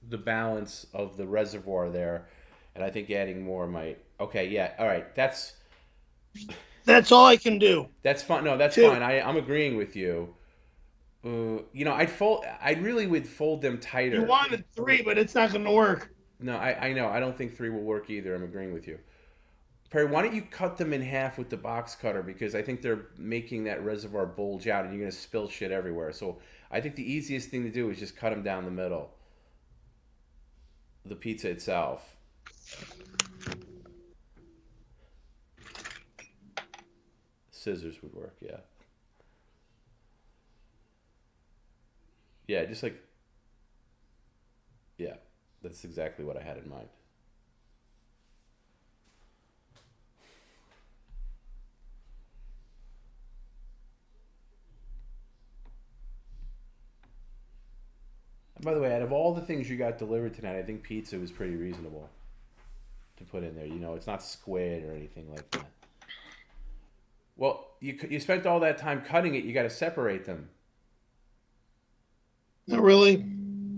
the balance of the reservoir there, and I think adding more might. Okay, yeah, all right, that's That's all I can do. fine. No, that's 2. fine. I'm agreeing with you. You know, I really would fold them tighter. You wanted 3, but it's not going to work. No, I know. I don't think 3 will work either. I'm agreeing with you. Perry, why don't you cut them in half with the box cutter? Because I think they're making that reservoir bulge out and you're going to spill shit everywhere. So I think the easiest thing to do is just cut them down the middle. The pizza itself. Scissors would work, yeah. Yeah, just like... Yeah, that's exactly what I had in mind. And by the way, out of all the things you got delivered tonight, I think pizza was pretty reasonable to put in there. You know, it's not squid or anything like that. Well, you spent all that time cutting it. You got to separate them. Not really.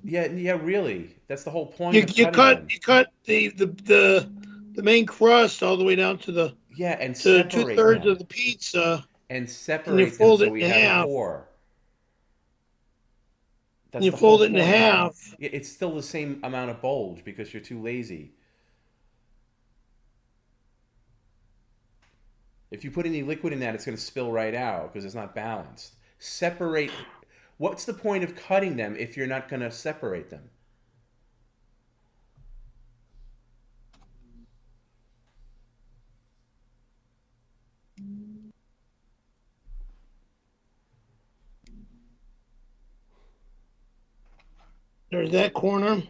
Yeah, really. That's the whole point You, of you cutting cut them. you cut the main crust all the way down to the Yeah, and to separate 2/3 them. of the pizza, And and you separate them fold so it we in have half. 4. And That's you the fold whole it in point. half. Yeah, it's still the same amount of bulge because you're too lazy. If you put any liquid in that, it's going to spill right out because it's not balanced. Separate. What's the point of cutting them if you're not going to separate them? There's that corner.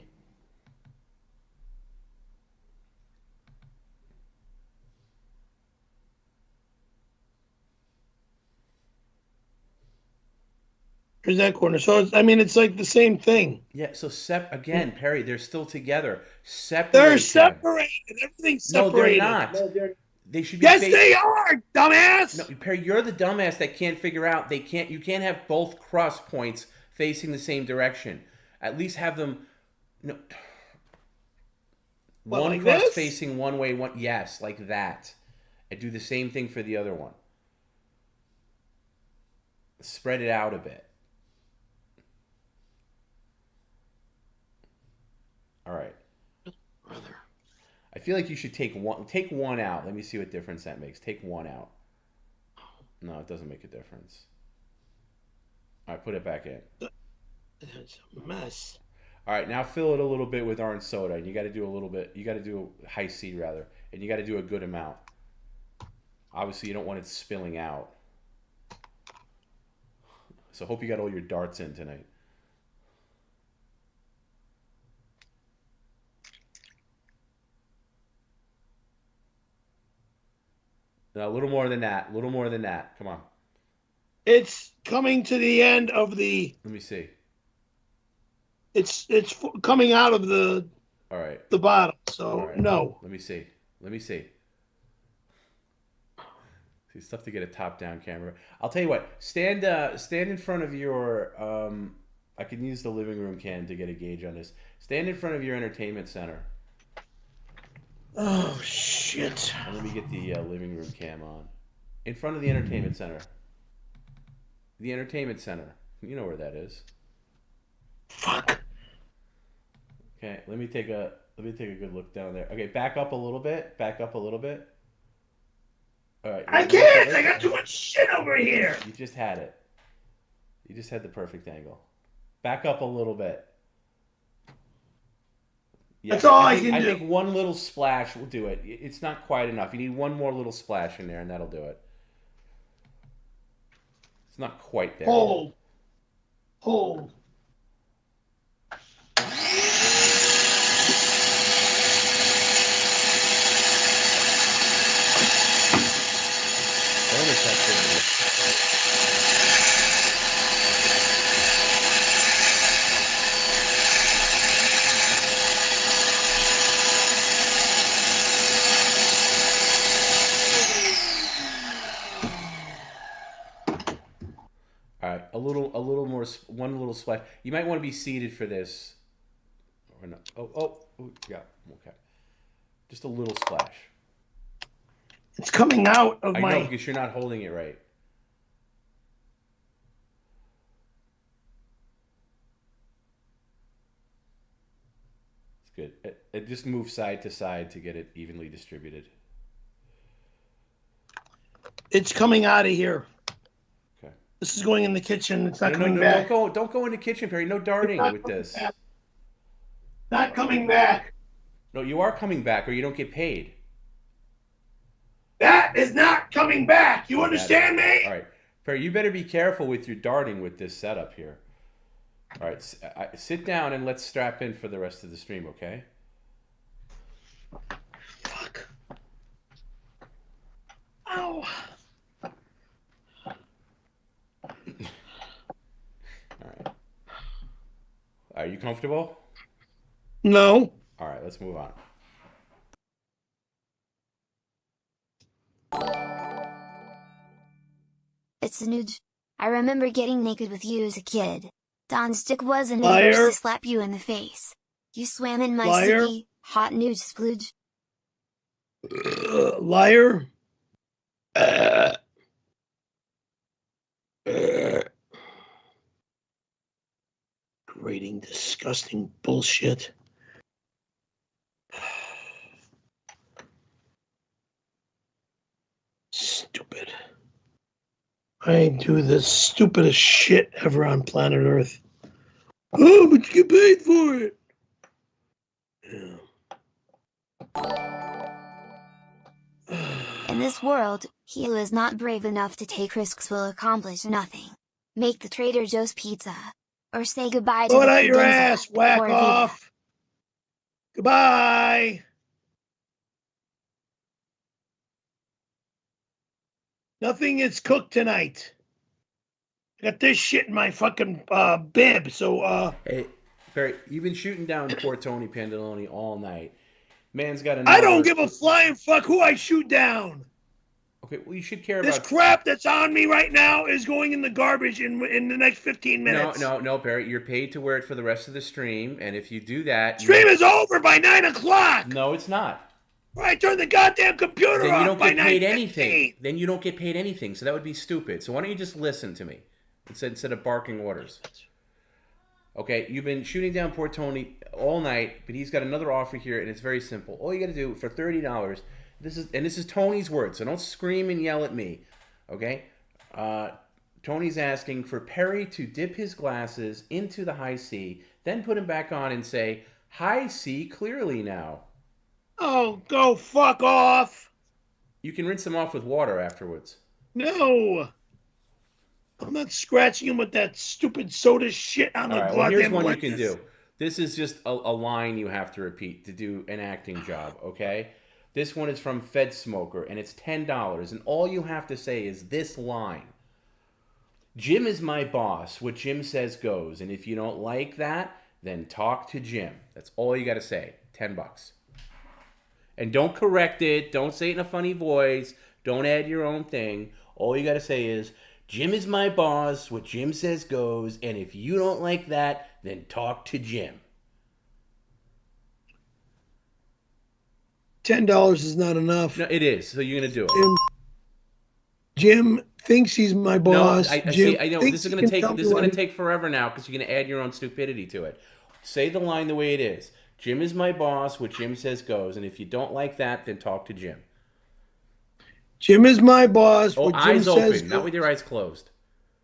There's that corner. So it's, I mean, it's like the same thing. Yeah, so again, Perry, they're still together. Separate They're them. separated. Everything's No, separated. they're not. No, they're... They should be. Yes, they are, dumbass. No, Perry, you're the dumbass that can't figure out. You can't have both crust points facing the same direction. At least have them. No. What, One like crust this? facing one way. One yes, like that. And do the same thing for the other one. Spread it out a bit. All right. Brother. I feel like you should take one out. Let me see what difference that makes. Take one out. No, it doesn't make a difference. All right, put it back in. It's a mess. All right, now fill it a little bit with orange soda, and you got to do a little bit. You got to do a high C rather, and you got to do a good amount. Obviously, you don't want it spilling out. So hope you got all your darts in tonight. No, a little more than that. A little more than that. Come on. It's coming to the end of the. Let me see. It's coming out of the All right. bottom. So All right. no. Let me see. Let me see. See, it's tough to get a top-down camera. I'll tell you what. Stand in front of your. I can use the living room cam to get a gauge on this. Stand in front of your entertainment center. Oh shit. And let me get the living room cam on. In front of the entertainment center. The entertainment center. You know where that is. Fuck. Okay, let me take a good look down there. Okay, back up a little bit. Back up a little bit. All right. I can't. I got too much shit over here. You just had it. You just had the perfect angle. Back up a little bit. Yeah, That's all I can do. I think one little splash will do it. It's not quite enough. You need one more little splash in there, and that'll do it. It's not quite there. Hold. bonus activity. All right, a little more, one little splash. You might want to be seated for this, or not. Oh, yeah, okay. Just a little splash. It's coming out of I my. know because you're not holding it right. It's good. It just moves side to side to get it evenly distributed. It's coming out of here. Okay. This is going in the kitchen. It's not No, coming back. don't go in the kitchen, Perry. No darting with this. Back. Not coming back. No, you are coming back, or you don't get paid. That is not coming back. You understand me? All right, Perry, you better be careful with your darting with this setup here. All right, sit down and let's strap in for the rest of the stream, okay? Fuck. Ow. All right. Are you comfortable? No. All right, let's move on. It's a nude. I remember getting naked with you as a kid. Don's dick wasn't as Liar. first to slap you in the face. You swam in my Liar. sticky, hot nude splooge. Liar. Grating, disgusting bullshit. Stupid. I do the stupidest shit ever on planet Earth. Oh, but you get paid for it. Yeah. In this world, he who is not brave enough to take risks will accomplish nothing. Make the Trader Joe's pizza. Or say goodbye to Blow the it out your credenza ass, whack or Vita. off. Goodbye. Nothing is cooked tonight. I got this shit in my fucking bib, so Hey, Perry, you've been shooting down poor Tony Pandoloni all night. Man's got I don't give a flying fuck who I shoot down. Okay, well, you should care This about... crap that's on me right now is going in the garbage in the next 15 minutes. No, Perry. You're paid to wear it for the rest of the stream, and if you do that... Stream is over by 9 o'clock. No, it's not. I turn the goddamn computer Then you off don't by get paid 9:15. anything. Then you don't get paid anything, so that would be stupid. So why don't you just listen to me instead of barking orders? Okay, you've been shooting down poor Tony all night, but he's got another offer here, and it's very simple. All you got to do for $30... This is Tony's words, so don't scream and yell at me, okay? Tony's asking for Perry to dip his glasses into the high C, then put him back on and say, "High C clearly now." Oh, go fuck off. You can rinse them off with water afterwards. No. I'm not scratching him with that stupid soda shit on the All right, goddamn well, here's one lenses. you can do. This is just a line you have to repeat to do an acting job, okay? This one is from Fed Smoker, and it's $10, and all you have to say is this line. Jim is my boss. What Jim says goes, and if you don't like that, then talk to Jim. That's all you got to say. $10. And don't correct it. Don't say it in a funny voice. Don't add your own thing. All you got to say is, Jim is my boss. What Jim says goes, and if you don't like that, then talk to Jim. $10 is not enough. No, it is. So you're going to do it. Jim thinks he's my boss. No, I Jim see. I know thinks this is he going to can take. tell This me is going to what- take forever now because you're going to add your own stupidity to it. Say the line the way it is. Jim is my boss. What Jim says goes. And if you don't like that, then talk to Jim. Jim is my boss. Oh, What Jim eyes says open, not with your eyes closed.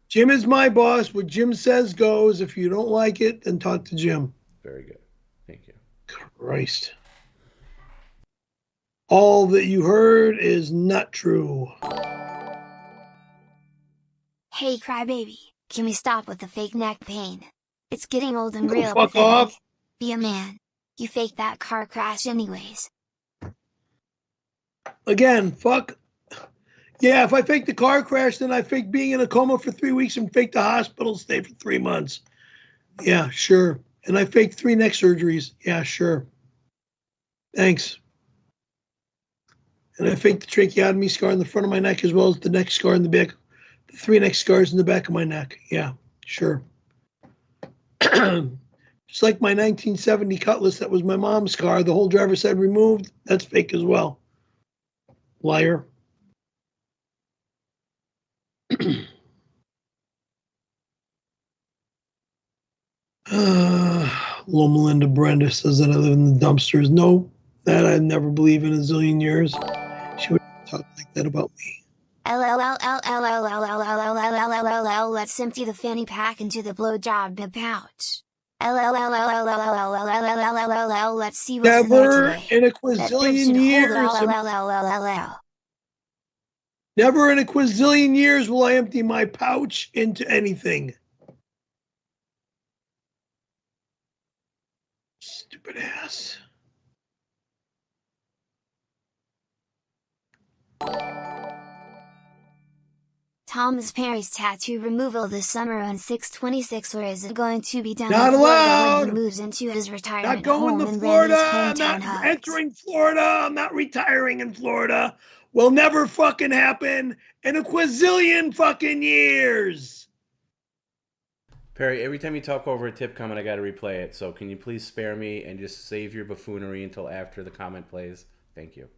Jim is my boss. What Jim says goes. If you don't like it, then talk to Jim. Very good. Thank you. Christ. All that you heard is not true. Hey crybaby, can we stop with the fake neck pain? It's getting old and Go real. fuck pathetic. off. Be a man. You faked that car crash anyways. Again, fuck. Yeah, if I fake the car crash, then I fake being in a coma for 3 weeks and fake the hospital stay for 3 months. Yeah, sure. And I faked 3 neck surgeries. Yeah, sure. Thanks. And I faked the tracheotomy scar in the front of my neck as well as the neck scar in the back, the 3 neck scars in the back of my neck. Yeah, sure. Just like my 1970 Cutlass, that was my mom's car. The whole driver's side removed. That's fake as well. Liar. Loma Linda Brenda says that I live in the dumpsters. No, that I'd never believe in a zillion years. She would talk like that about me. Let's empty the fanny pack into the blowjob pouch. Let's see what's in there Never today. in a quazillion years. Never in a quazillion years will I empty my pouch into anything. Stupid ass. Thomas Perry's tattoo removal this summer on 6/26, or is it going to be done Not in Florida allowed. when he moves into his retirement Not going home to in Florida. Randy's I'm hometown not Hugs? entering Florida. I'm not retiring in Florida. Will never fucking happen in a quazillion fucking years. Perry, every time you talk over a tip comment, I got to replay it. So can you please spare me and just save your buffoonery until after the comment plays? Thank you.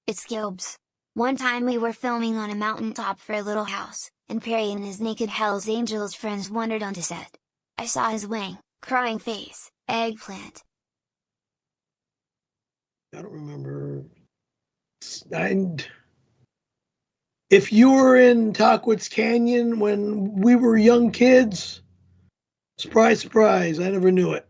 It's Gilbs. One time we were filming on a mountaintop for a little house, and Perry and his naked Hells Angels friends wandered onto set. I saw his wang, crying face, eggplant. I don't remember. If you were in Tockwitz Canyon when we were young kids, surprise, surprise, I never knew it.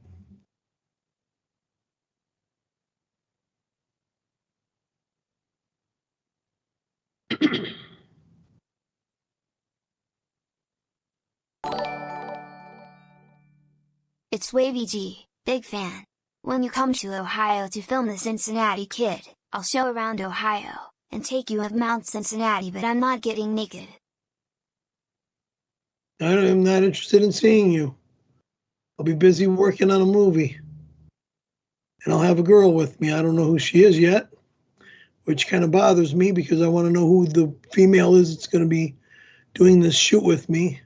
It's Wavy G, big fan. When you come to Ohio to film the Cincinnati Kid, I'll show around Ohio, and take you of Mount Cincinnati, but I'm not getting naked. I'm not interested in seeing you. I'll be busy working on a movie. And I'll have a girl with me. I don't know who she is yet, which kind of bothers me because I want to know who the female is that's going to be doing this shoot with me.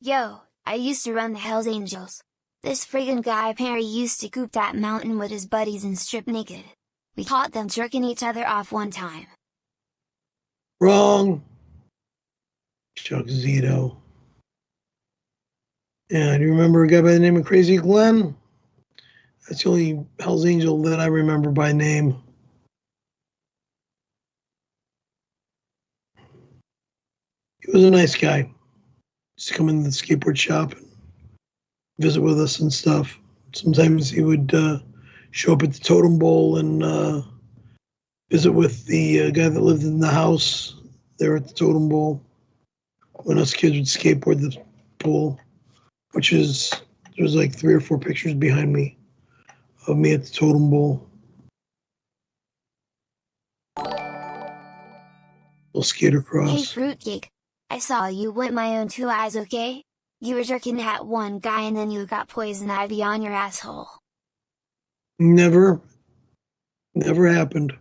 Yo, I used to run the Hells Angels. This friggin' guy Perry used to goop that mountain with his buddies and strip naked. We caught them jerking each other off one time. Wrong. Chuck Zito. Yeah, do you remember a guy by the name of Crazy Glenn? That's the only Hells Angel that I remember by name. He was a nice guy. Used to come in the skateboard shop and visit with us and stuff. Sometimes he would show up at the Totem Bowl and visit with the guy that lived in the house there at the Totem Bowl when us kids would skateboard the pool, there's like 3 or 4 pictures behind me of me at the Totem Bowl. We'll skate across. Hey Fruitcake, I saw you with my own 2 eyes, okay? You were jerking at one guy and then you got poison ivy on your asshole. Never happened.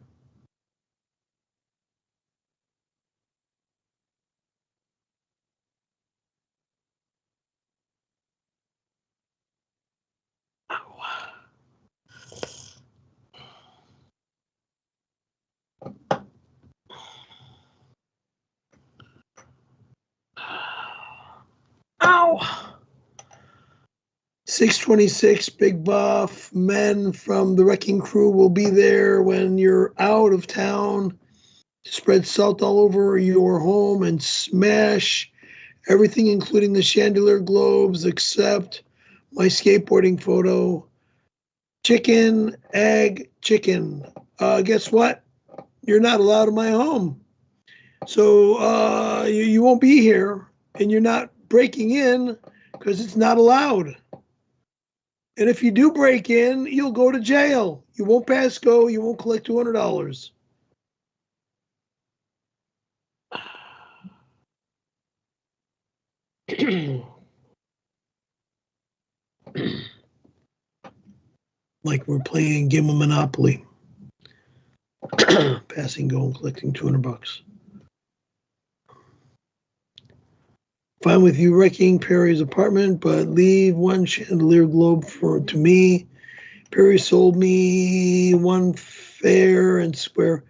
Ow! 626 Big Buff men from the Wrecking Crew will be there when you're out of town. Spread salt all over your home and smash everything, including the chandelier globes, except my skateboarding photo. Chicken, egg, chicken. guess what? You're not allowed in my home. So you won't be here, and you're not breaking in because it's not allowed. And if you do break in, you'll go to jail. You won't pass go. You won't collect $200. Like we're playing Game of Monopoly. Passing go and collecting $200. Fine with you wrecking Perry's apartment, but leave one chandelier globe to me. Perry sold me one fair and square.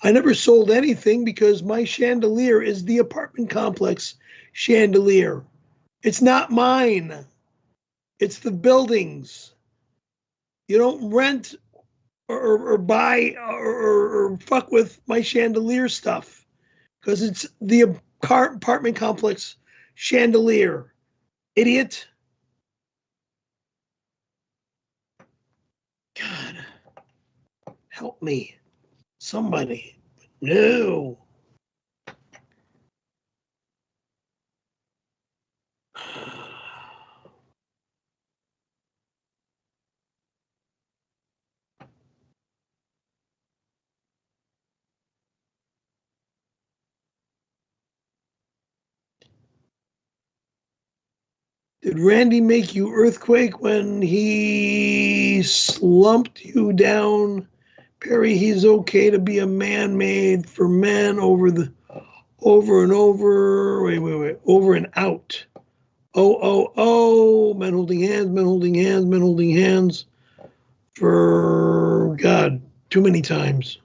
I never sold anything because my chandelier is the apartment complex chandelier. It's not mine. It's the building's. You don't rent or buy or fuck with my chandelier stuff because it's the apartment complex chandelier. Idiot. God, help me. Somebody. No. Did Randy make you earthquake when he slumped you down? Perry, he's okay to be a man made for men over and over. Wait. Over and out. Oh. Men holding hands. For God, too many times.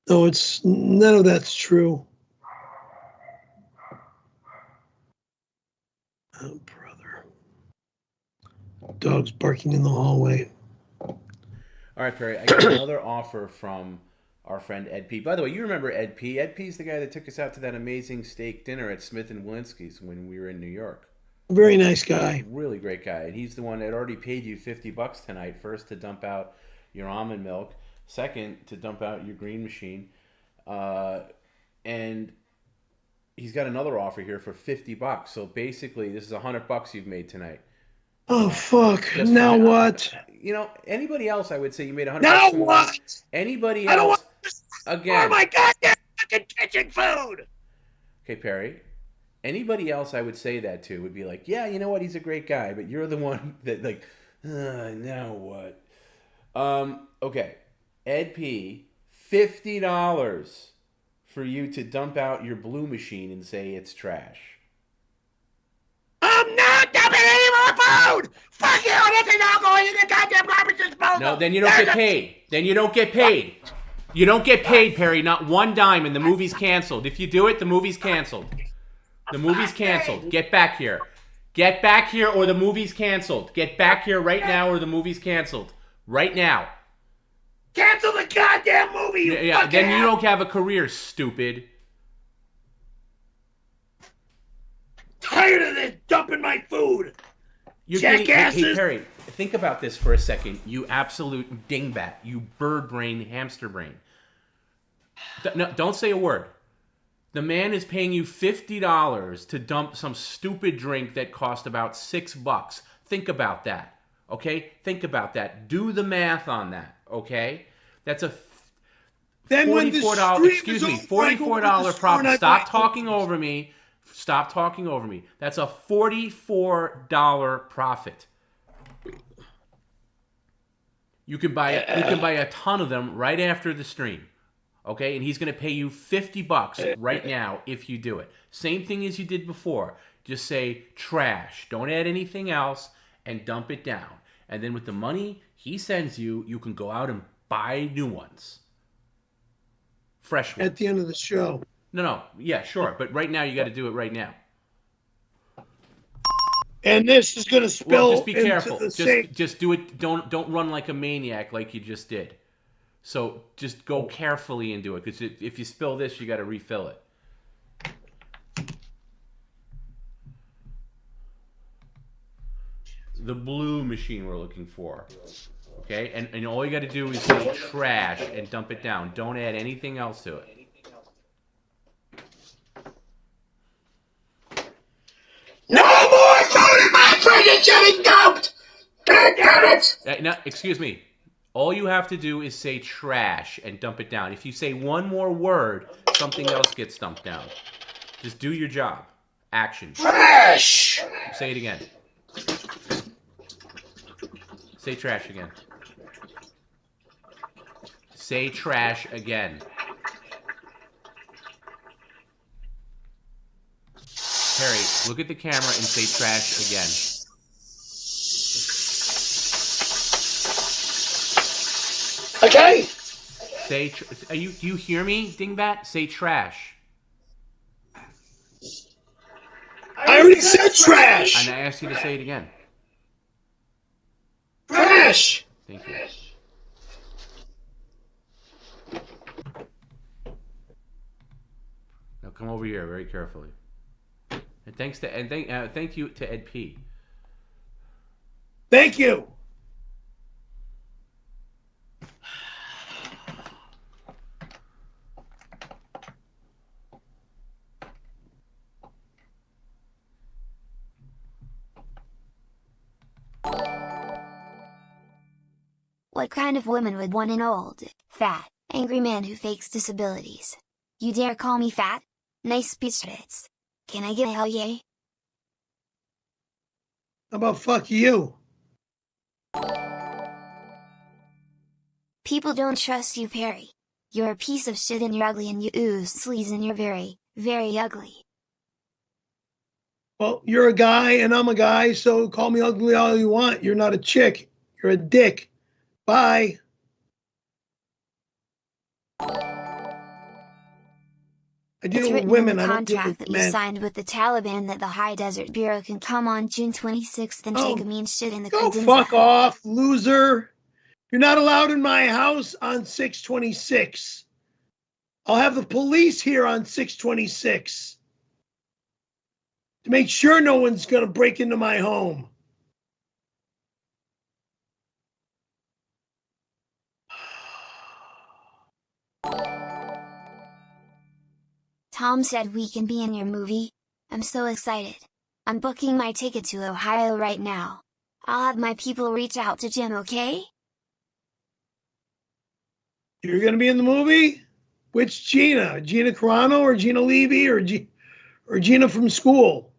No, it's none of that's true. Oh, brother. Dogs barking in the hallway. All right, Perry. I got another offer from our friend Ed P. By the way, you remember Ed P. Ed P's the guy that took us out to that amazing steak dinner at Smith & Walensky's when we were in New York. Very nice guy. Really great guy. And he's the one that already paid you $50 tonight. First, to dump out your almond milk. Second, to dump out your green machine. And he's got another offer here for $50. So basically, this is $100 you've made tonight. Oh, fuck. Now what? You know, anybody else, I would say you made $100. Now what? Anybody else? I don't want again. Oh my goddamn fucking kitchen food. Okay, Perry. Anybody else I would say that to would be like, yeah, you know what? He's a great guy. But you're the one that like, now what? Okay. Ed P, $50 for you to dump out your blue machine and say it's trash. I'm not dumping any more food! Fuck you! This is all going in the goddamn garbage disposal! No, then you don't get paid. Then you don't get paid. You don't get paid, Perry. Not one dime, and the movie's canceled. If you do it, the movie's canceled. The movie's canceled. Get back here. Get back here or the movie's canceled. Get back here right now or the movie's canceled. Right now. Cancel the goddamn movie, you Yeah, then you don't have a career, stupid. Tired of this dumping my food. You're Jackasses. Hey, Perry, think about this for a second. You absolute dingbat. You bird brain, hamster brain. No, don't say a word. The man is paying you $50 to dump some stupid drink that cost about $6. Think about that, okay? Think about that. Do the math on that, okay? That's a $44. Excuse me, $44 profit. Stop talking over me. Stop talking over me. That's a $44 profit. You can buy a ton of them right after the stream. Okay, and he's going to pay you $50 right now if you do it. Same thing as you did before. Just say trash. Don't add anything else and dump it down. And then with the money he sends you, you can go out and buy new ones. Fresh ones. At the end of the show. No. Yeah, sure. But right now you got to do it right now. And this is going to spill. Well, just be careful. Into Just do it. Don't run like a maniac like you just did. So just go carefully and do it, because if you spill this, you got to refill it. The blue machine we're looking for. Okay, and all you got to do is say trash and dump it down. Don't add anything else to it. No more food in my fridge is getting dumped! God damn it! Now, excuse me. All you have to do is say trash and dump it down. If you say one more word, something else gets dumped down. Just do your job. Action. Trash! Say it again. Say trash again. Say trash again. Perry, look at the camera and say trash again. Okay? Say, do you hear me, Dingbat? Say trash. I already said trash! And I asked you to say it again. Trash! Thank you. Now come over here very carefully. And thank you to Ed P. Thank you! What kind of woman would want an old, fat, angry man who fakes disabilities? You dare call me fat? Nice speech hits. Can I get a hell yay? How about fuck you? People don't trust you, Perry. You're a piece of shit and you're ugly and you ooze sleaze and you're very, very ugly. Well, you're a guy and I'm a guy, so call me ugly all you want. You're not a chick. You're a dick. Bye. I deal It's with written women. in the I don't deal contract with that you men. signed with the Taliban that the High Desert Bureau can come on June 26th and take a mean shit in the Go Credenza. fuck off, loser. You're not allowed in my house on 6/26. I'll have the police here on 6/26 to make sure no one's going to break into my home. Tom said we can be in your movie. I'm so excited. I'm booking my ticket to Ohio right now. I'll have my people reach out to Jim, okay? You're going to be in the movie? Which Gina? Gina Carano or Gina Levy or Gina from school?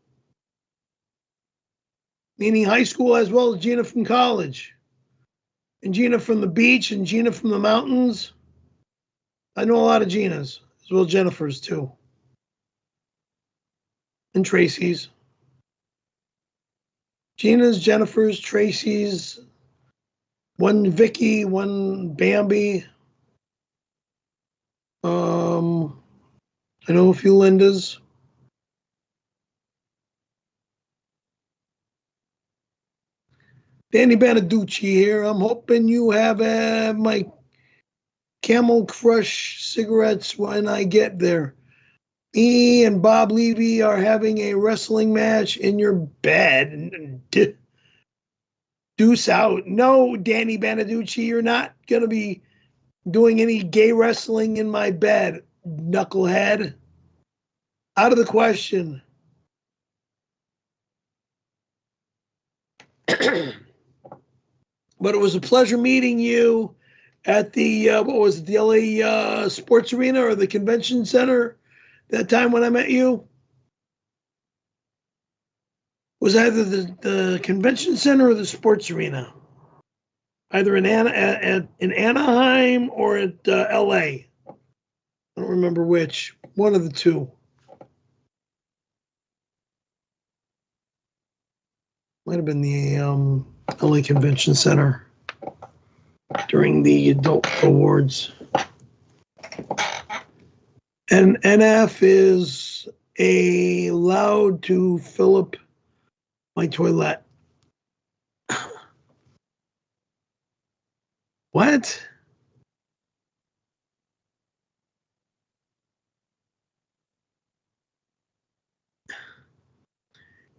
Meaning high school as well as Gina from college. And Gina from the beach and Gina from the mountains. I know a lot of Ginas, as well as Jennifer's too. And Tracy's. Gina's, Jennifer's, Tracy's, one Vicky, one Bambi. I know a few Lindas. Danny Beneducci here. I'm hoping you have my Camel Crush cigarettes when I get there. Me and Bob Levy are having a wrestling match in your bed. Deuce out. No, Danny Beneducci, you're not going to be doing any gay wrestling in my bed, knucklehead. Out of the question. But it was a pleasure meeting you at the, what was it, the LA Sports Arena or the Convention Center that time when I met you? It was either the Convention Center or the Sports Arena. Either in Anaheim or at LA. I don't remember which. One of the two. Might have been the LA Convention Center during the adult awards. And NF is allowed to fill up my toilet. What?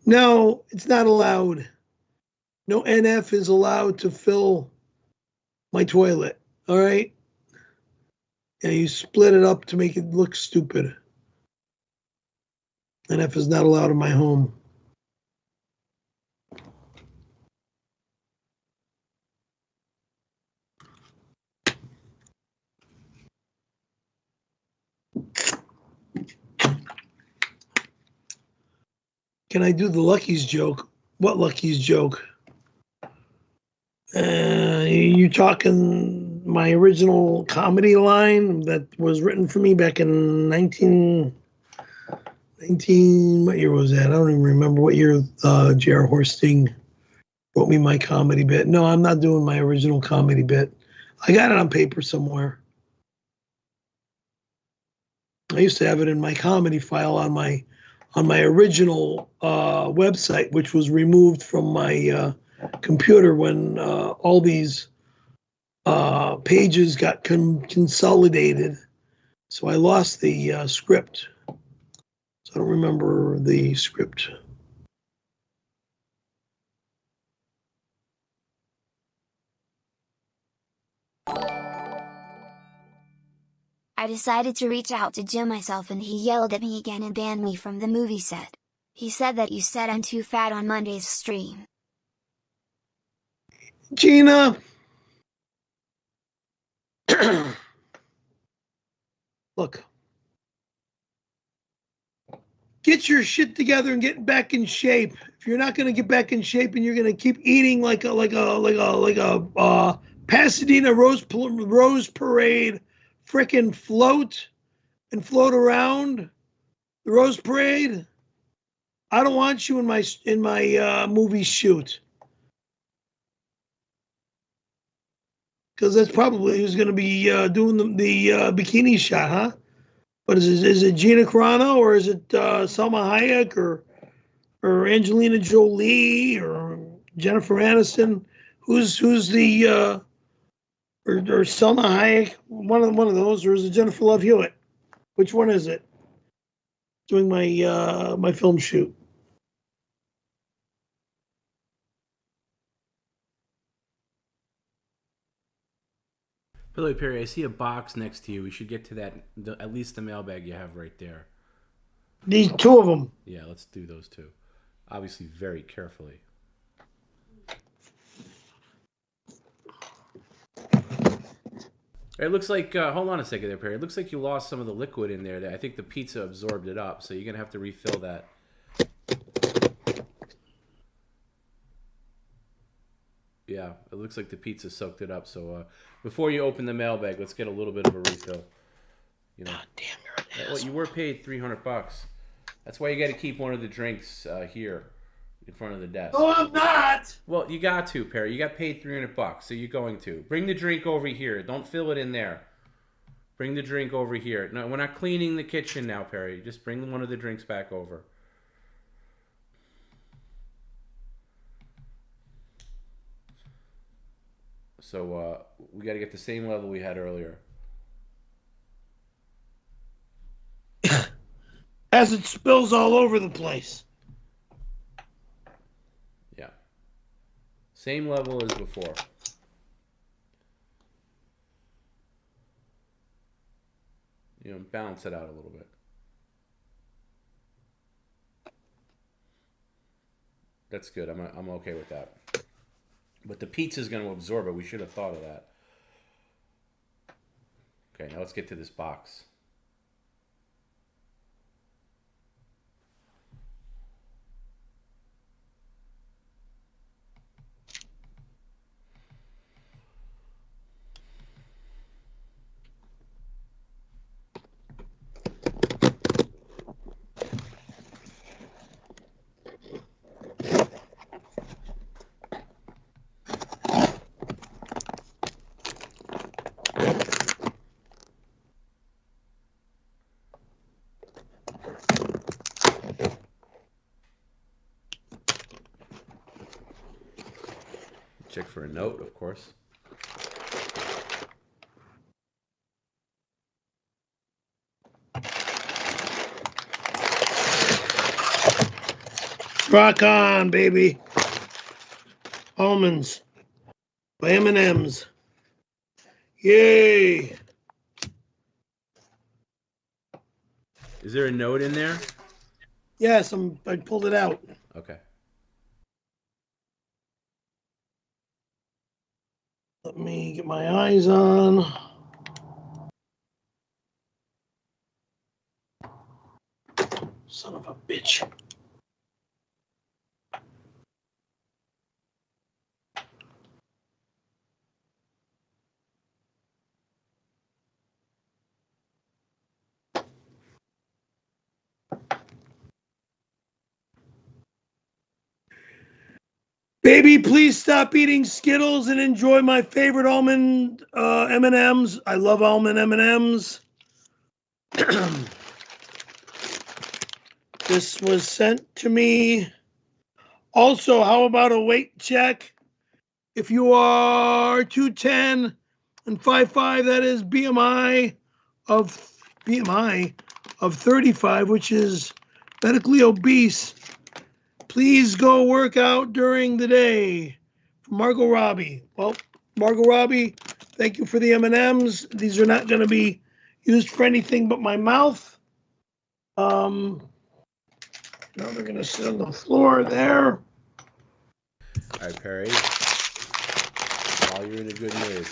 No, it's not allowed. No NF is allowed to fill my toilet. All right. And you split it up to make it look stupid. And F is not allowed in my home. Can I do the Lucky's joke? What Lucky's joke? You talking my original comedy line that was written for me back in 19, what year was that? I don't even remember what year J.R. Horsting wrote me my comedy bit. No, I'm not doing my original comedy bit. I got it on paper somewhere. I used to have it in my comedy file on my original website, which was removed from my computer when all these pages got consolidated. So I lost the script. So I don't remember the script. I decided to reach out to Jim myself and he yelled at me again and banned me from the movie set. He said that you said I'm too fat on Monday's stream. Gina! Look. Get your shit together and get back in shape. If you're not going to get back in shape and you're going to keep eating like a Pasadena Rose Parade frickin' float around the Rose Parade, I don't want you in my movie shoot. Because that's probably who's going to be doing the bikini shot, huh? But is it Gina Carano or is it Salma Hayek or Angelina Jolie or Jennifer Aniston? Who's the or Salma Hayek? One of those, or is it Jennifer Love Hewitt? Which one is it? Doing my my film shoot. Billy Perry, I see a box next to you. We should get to that, at least the mailbag you have right there. These two of them. Yeah, let's do those two. Obviously, very carefully. It looks like, hold on a second there, Perry. It looks like you lost some of the liquid in there. I think the pizza absorbed it up, so you're going to have to refill that. Yeah, it looks like the pizza soaked it up. So before you open the mailbag, let's get a little bit of a refill. You know, God damn, you're an asshole. well, you were paid $300. That's why you got to keep one of the drinks here in front of the desk. No, I'm not. Well, you got to, Perry. You got paid $300, so you're going to bring the drink over here. Don't fill it in there. Bring the drink over here. No, we're not cleaning the kitchen now, Perry. Just bring one of the drinks back over. So we got to get the same level we had earlier. As it spills all over the place. Yeah. Same level as before. You know, balance it out a little bit. That's good. I'm okay with that. But the pizza's going to absorb it. We should have thought of that. Okay, now let's get to this box. Check for a note, of course. Rock on, baby. Almonds by M&M's. Yay. Is there a note in there? Yes, I pulled it out. Okay. Let me get my eyes on. Son of a bitch. Baby, please stop eating Skittles and enjoy my favorite almond M&Ms. I love almond M&Ms. This was sent to me. Also, how about a weight check? If you are 210 and 5'5", that is BMI of 35, which is medically obese. Please go work out during the day. Margot Robbie. Well, Margot Robbie, thank you for the M&Ms. These are not going to be used for anything but my mouth. Now they're going to sit on the floor there. All right, Perry. While you're in a good mood.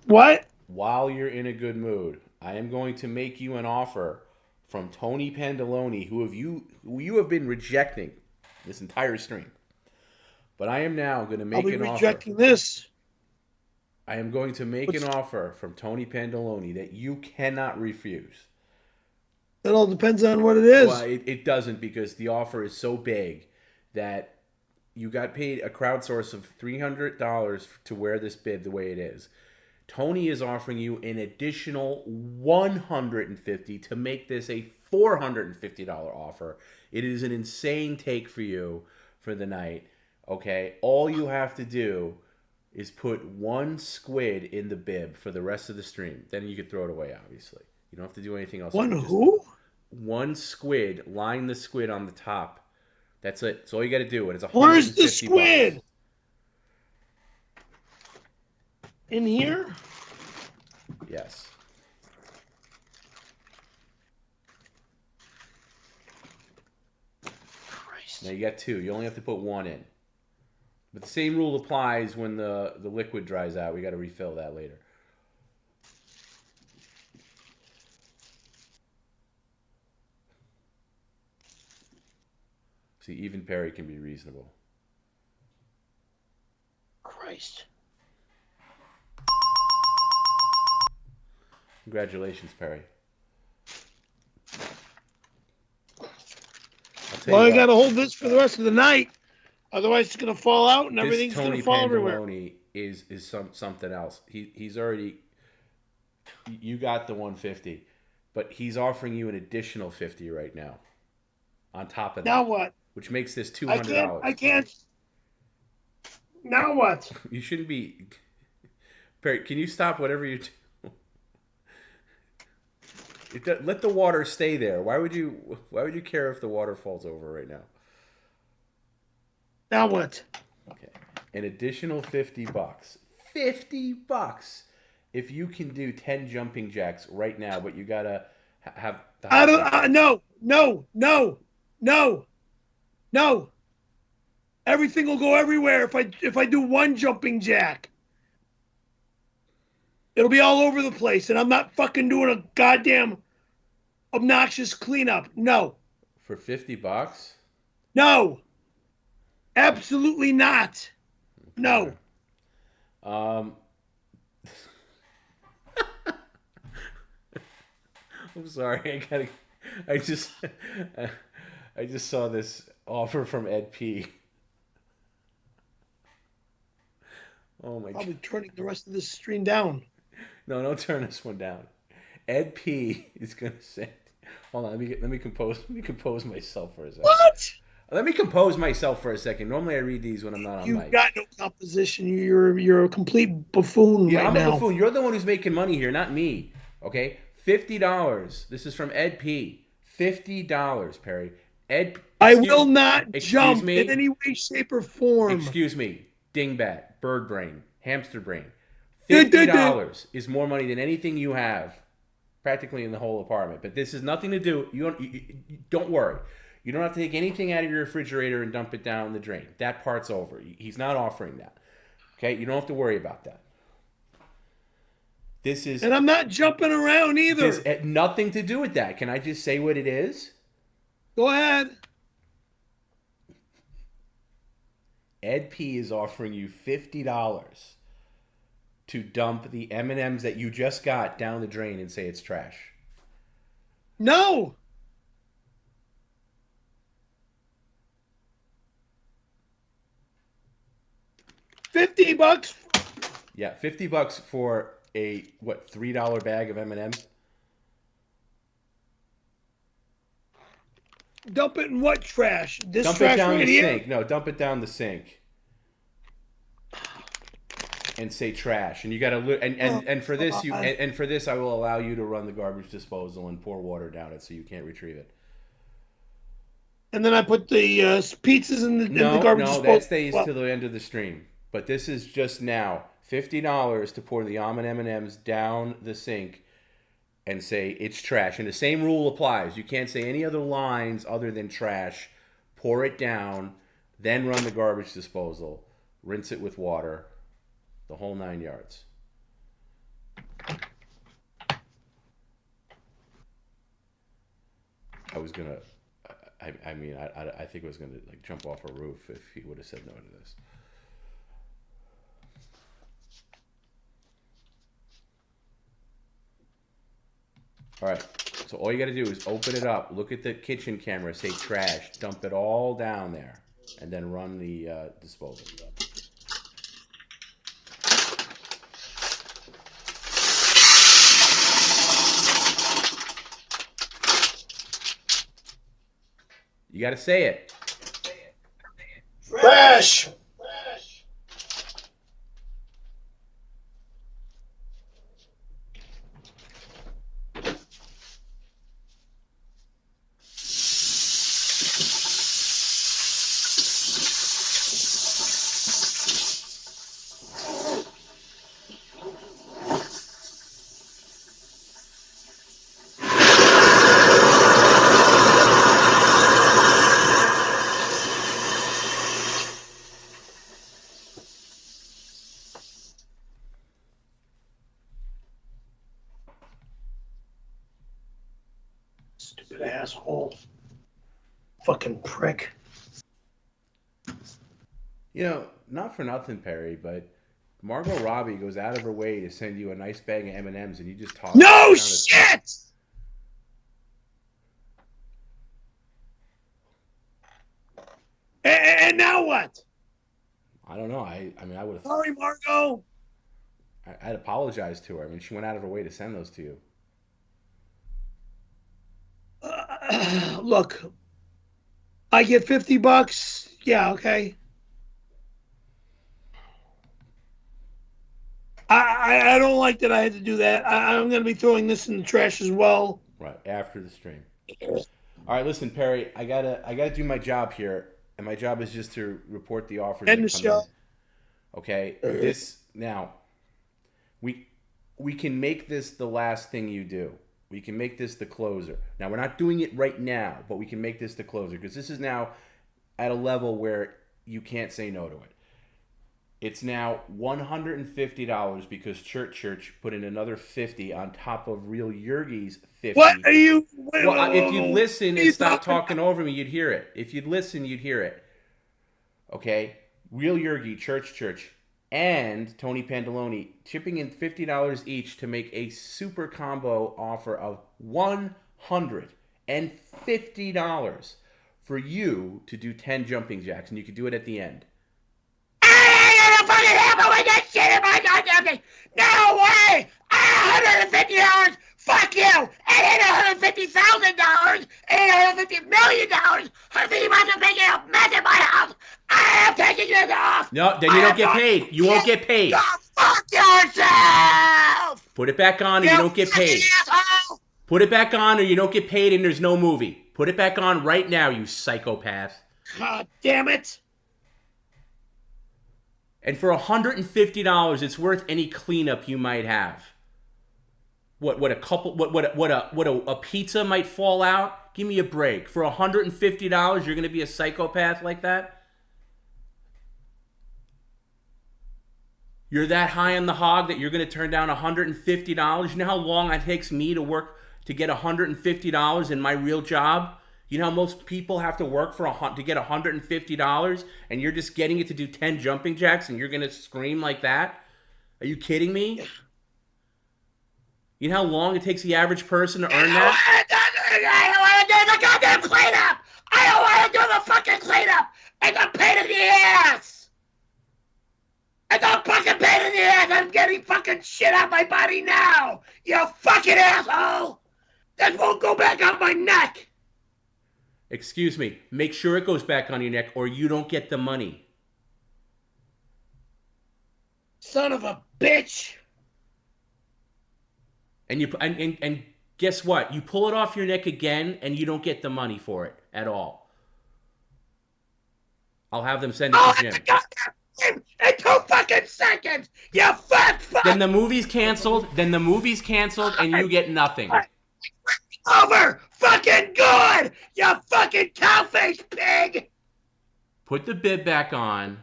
What? While you're in a good mood, I am going to make you an offer from Tony Pandoloni, who you have been rejecting this entire stream. But I am now going to make an offer. I'll be rejecting this. I am going to make an offer from Tony Pandoloni that you cannot refuse. That all depends on what it is. Well, it doesn't, because the offer is so big that you got paid a crowdsource of $300 to wear this bib the way it is. Tony is offering you an additional $150 to make this a $450 offer. It is an insane take for you for the night. Okay, all you have to do is put one squid in the bib for the rest of the stream. Then you can throw it away, obviously. You don't have to do anything else. One who? One squid. Line the squid on the top. That's it. That's all you got to do. And it's $150. Where's the squid? In here? Yes. Christ. Now you got two. You only have to put one in. But the same rule applies when the liquid dries out. We got to refill that later. See, even Perry can be reasonable. Christ. Congratulations, Perry. Well, I got to hold this for the rest of the night. Otherwise, it's going to fall out and everything's going to fall everywhere. Tony Pandoloni is something else. He's already... You got the 150, but he's offering you an additional 50 right now. On top of that. Now what? Which makes this $200. I can't. Now what? You shouldn't be... Perry, can you stop whatever you do? Let the water stay there. Why would you care if the water falls over right now? Now what? Okay. An additional $50. $50 if you can do 10 jumping jacks right now, but you gotta have the No. Everything will go everywhere if I do one jumping jack. It'll be all over the place, and I'm not fucking doing a goddamn obnoxious cleanup. No. For $50? No. Absolutely not. No. I'm sorry. I just saw this offer from Ed P. Oh my God. Probably turning the rest of this stream down. No, don't turn this one down. Ed P is gonna send. Hold on, let me compose myself for a second. What? Let me compose myself for a second. Normally I read these when I'm not on mic. You've got no composition. You're a complete buffoon right now. I'm a buffoon. You're the one who's making money here, not me. Okay? $50. This is from Ed P. $50, Perry. I will not jump in any way, shape, or form. Excuse me. Dingbat. Bird brain. Hamster brain. $50 is more money than anything you have, practically in the whole apartment. But this has nothing to do. You don't worry. You don't have to take anything out of your refrigerator and dump it down the drain. That part's over. He's not offering that. Okay, you don't have to worry about that. This is, and I'm not jumping around either. This had nothing to do with that. Can I just say what it is? Go ahead. Ed P is offering you $50 to dump the M&Ms that you just got down the drain and say it's trash. No. $50. Yeah, $50 for a $3 bag of M&Ms. Dump it in what trash? This dump trash it down right the here? sink. No, dump it down the sink. And say trash. And you got to and for this for this I will allow you to run the garbage disposal and pour water down it so you can't retrieve it. And then I put the pizzas in the garbage disposal. No, that stays to the end of the stream. But this is just now $50 to pour the almond M&Ms down the sink and say it's trash. And the same rule applies. You can't say any other lines other than trash. Pour it down, then run the garbage disposal, rinse it with water, the whole 9 yards. I was gonna. I think I was gonna jump off a roof if he would have said no to this. All right, so all you got to do is open it up, look at the kitchen camera, say trash, dump it all down there, and then run the disposal. You got to say it. Trash. Stupid asshole. Fucking prick. You know, not for nothing, Perry, but Margot Robbie goes out of her way to send you a nice bag of M&Ms, and you just toss No it shit! And now what? I don't know. I mean, I would have. Sorry, Margot. I'd apologize to her. I mean, she went out of her way to send those to you. Look, I get $50. Yeah, okay. I don't like that I had to do that. I'm going to be throwing this in the trash as well. Right after the stream. All right, listen, Perry. I gotta do my job here, and my job is just to report the offers. End the show. Okay. This now. We can make this the last thing you do. We can make this the closer. Now, we're not doing it right now, but we can make this the closer because this is now at a level where you can't say no to it. It's now $150 because Church put in another $50 on top of Real Yergi's $50. What are you? Well, if you'd listen and stop talking over me, you'd hear it. If you'd listen, you'd hear it. Okay? Real Yergi, Church, and Tony Pandoloni chipping in $50 each to make a super combo offer of $150 for you to do 10 jumping jacks, and you could do it at the end. No way! $150? Fuck you! It ain't $150,000! It ain't $150 million! $150 miles are picking up mess in my house! I am taking this off! No, then you don't get paid. You won't get paid. Go fuck yourself! Put it back on or you don't get paid. Asshole! Put it back on or you don't get paid and there's no movie. Put it back on right now, you psychopath. God damn it! And for $150, it's worth any cleanup you might have. What a pizza might fall out? Give me a break. For $150, you're going to be a psychopath like that? You're that high on the hog that you're going to turn down $150? You know how long it takes me to work to get $150 in my real job? You know how most people have to work to get $150, and you're just getting it to do 10 jumping jacks, and you're going to scream like that? Are you kidding me? You know how long it takes the average person to earn that? I don't want to do the goddamn cleanup! I don't want to do the fucking cleanup! It's a pain in the ass! It's a fucking pain in the ass! I'm getting fucking shit out my body now! You fucking asshole! That won't go back on my neck! Excuse me. Make sure it goes back on your neck or you don't get the money. Son of a bitch! And guess what? You pull it off your neck again and you don't get the money for it at all. I'll have them send it to Jim. In 2 fucking seconds! You fuck! Then the movie's canceled. And you get nothing. Over! Fucking good! You fucking cow-faced pig! Put the bib back on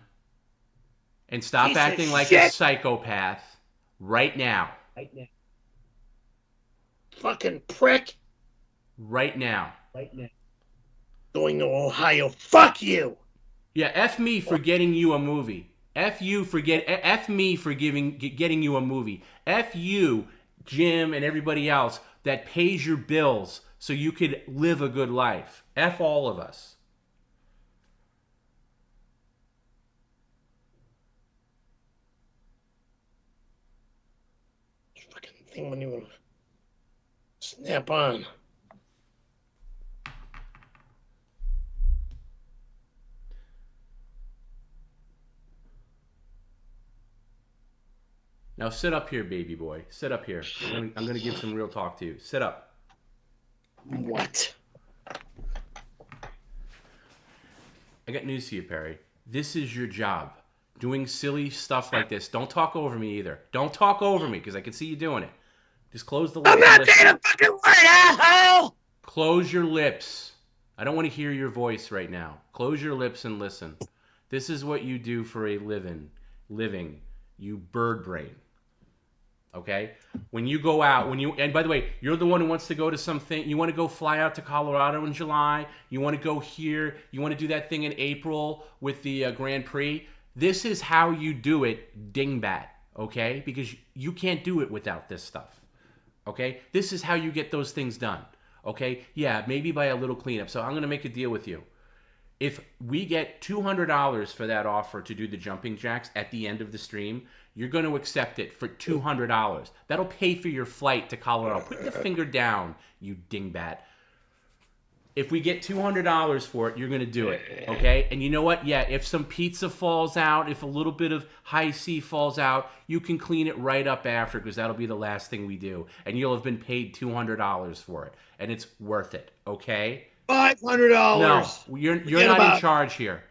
and stop Piece of acting like a shit. psychopath right now. Fucking prick. Right now. Going to Ohio. Fuck you! Yeah, F me for getting you a movie. F me for getting you a movie. F you, Jim, and everybody else that pays your bills so you could live a good life. F all of us. Fucking thing when you snap on. Now sit up here, baby boy. Sit up here. I'm gonna give some real talk to you. Sit up. What? I got news for you, Perry. This is your job. Doing silly stuff like this. Don't talk over me either. Don't talk over me, because I can see you doing it. Just close the lips. I'm not saying a fucking word, asshole! Close your lips. I don't want to hear your voice right now. Close your lips and listen. This is what you do for a living, you bird brain. Okay? When you go out, and by the way, you're the one who wants to go to something, you want to go fly out to Colorado in July, you want to go here, you want to do that thing in April with the Grand Prix. This is how you do it, dingbat, okay? Because you can't do it without this stuff, okay? This is how you get those things done, okay? Yeah, maybe by a little cleanup. So I'm going to make a deal with you. If we get $200 for that offer to do the jumping jacks at the end of the stream, you're going to accept it for $200. That'll pay for your flight to Colorado. Put the finger down, you dingbat. If we get $200 for it, you're going to do it, okay? And you know what? Yeah, if some pizza falls out, if a little bit of high C falls out, you can clean it right up after, because that'll be the last thing we do. And you'll have been paid $200 for it. And it's worth it, okay? $500. No, you're not in charge here.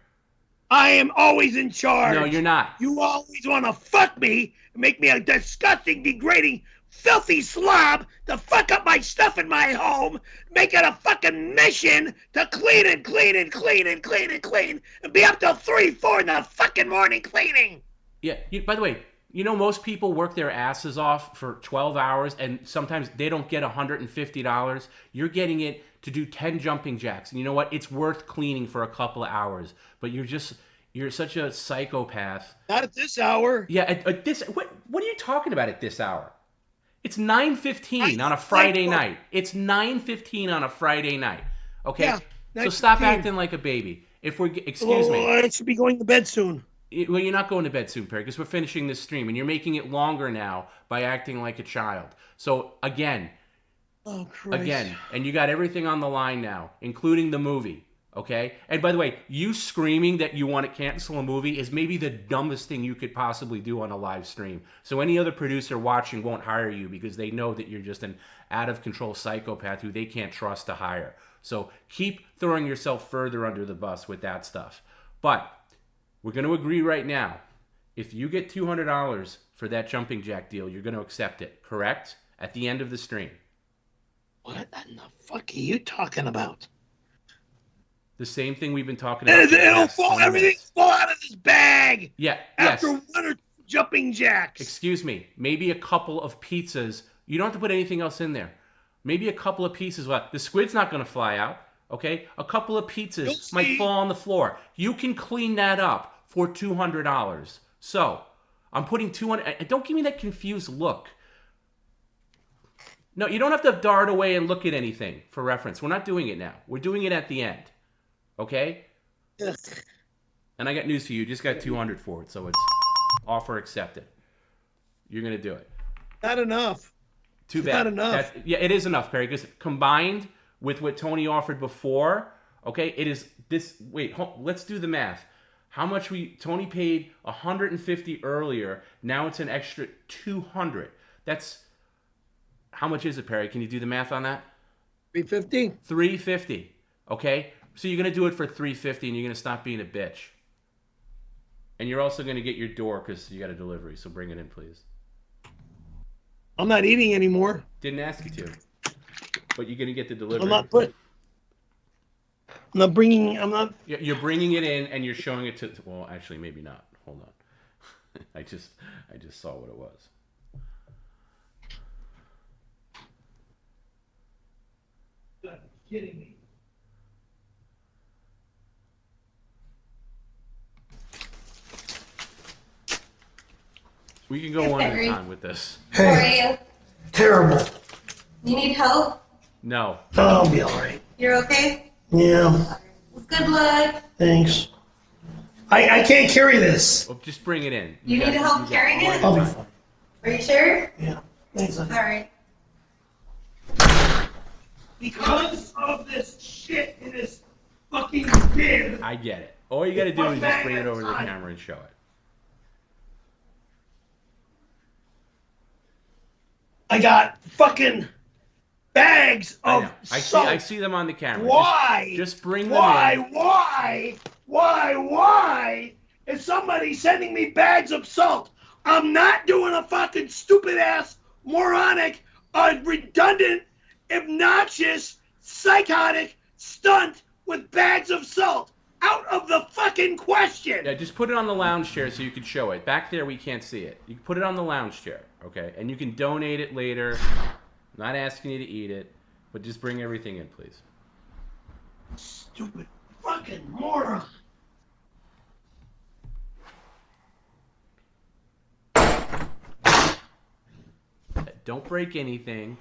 I am always in charge. No, you're not. You always want to fuck me and make me a disgusting, degrading, filthy slob to fuck up my stuff in my home, make it a fucking mission to clean and clean and clean and clean and clean and be up till 3, 4 in the fucking morning cleaning. Yeah, by the way, you know most people work their asses off for 12 hours and sometimes they don't get $150. You're getting it to do 10 jumping jacks. And you know what? It's worth cleaning for a couple of hours. But you're such a psychopath. Not at this hour. Yeah, at this, what are you talking about at this hour? It's 9:15 on a Friday night. It's 9:15 on a Friday night. Okay? Yeah, so stop acting like a baby. Excuse me. I should be going to bed soon. Well, you're not going to bed soon, Perry, because we're finishing this stream, and you're making it longer now by acting like a child. So, again, and you got everything on the line now, including the movie, okay? And by the way, you screaming that you want to cancel a movie is maybe the dumbest thing you could possibly do on a live stream. So any other producer watching won't hire you because they know that you're just an out-of-control psychopath who they can't trust to hire. So keep throwing yourself further under the bus with that stuff. But we're going to agree right now If you get $200 for that jumping jack deal, you're going to accept it, correct? At the end of the stream. What in the fuck are you talking about? The same thing we've been talking about. It'll fall. Everything fall out of this bag. Yeah. After one or two jumping jacks. Excuse me. Maybe a couple of pizzas. You don't have to put anything else in there. Maybe a couple of pieces. Well, the squid's not going to fly out. Okay. A couple of pizzas might fall on the floor. You can clean that up for $200. So I'm putting 200. Don't give me that confused look. No, you don't have to dart away and look at anything for reference. We're not doing it now. We're doing it at the end. Okay? Ugh. And I got news for you. You just got 200 for it, so it's offer accepted. You're going to do it. Not enough. Too bad. Not enough. Yeah, it is enough, Perry, because combined with what Tony offered before, okay, it is this. Wait, let's do the math. How much Tony paid 150 earlier. Now it's an extra 200. That's how much is it, Perry? Can you do the math on that? 350. 350. Okay, so you're gonna do it for 350, and you're gonna stop being a bitch. And you're also gonna get your door because you got a delivery. So bring it in, please. I'm not eating anymore. Didn't ask you to, but you're gonna get the delivery. I'm not. You're bringing it in, and you're showing it to. Well, actually, maybe not. Hold on. I just saw what it was. You're kidding me. We can go one at a time with this. Hey, How are you? terrible. You need help? No. I'll be all right. You're okay? Yeah, Good luck. thanks. I can't carry this. Well, just bring it in. You need help carrying it? I'll be fine. Are you sure? Yeah, thanks. All right. Because of this shit in this fucking bin. I get it. All you got to do is just bring it over to the camera and show it. I got fucking bags of salt. I see them on the camera. Why? Just bring them in. Why is somebody sending me bags of salt? I'm not doing a fucking stupid ass, moronic, redundant, obnoxious, psychotic stunt with bags of salt. Out of the fucking question. Yeah, just put it on the lounge chair so you can show it. Back there, we can't see it. You can put it on the lounge chair, okay? And you can donate it later. I'm not asking you to eat it, but just bring everything in, please. Stupid fucking moron. Don't break anything.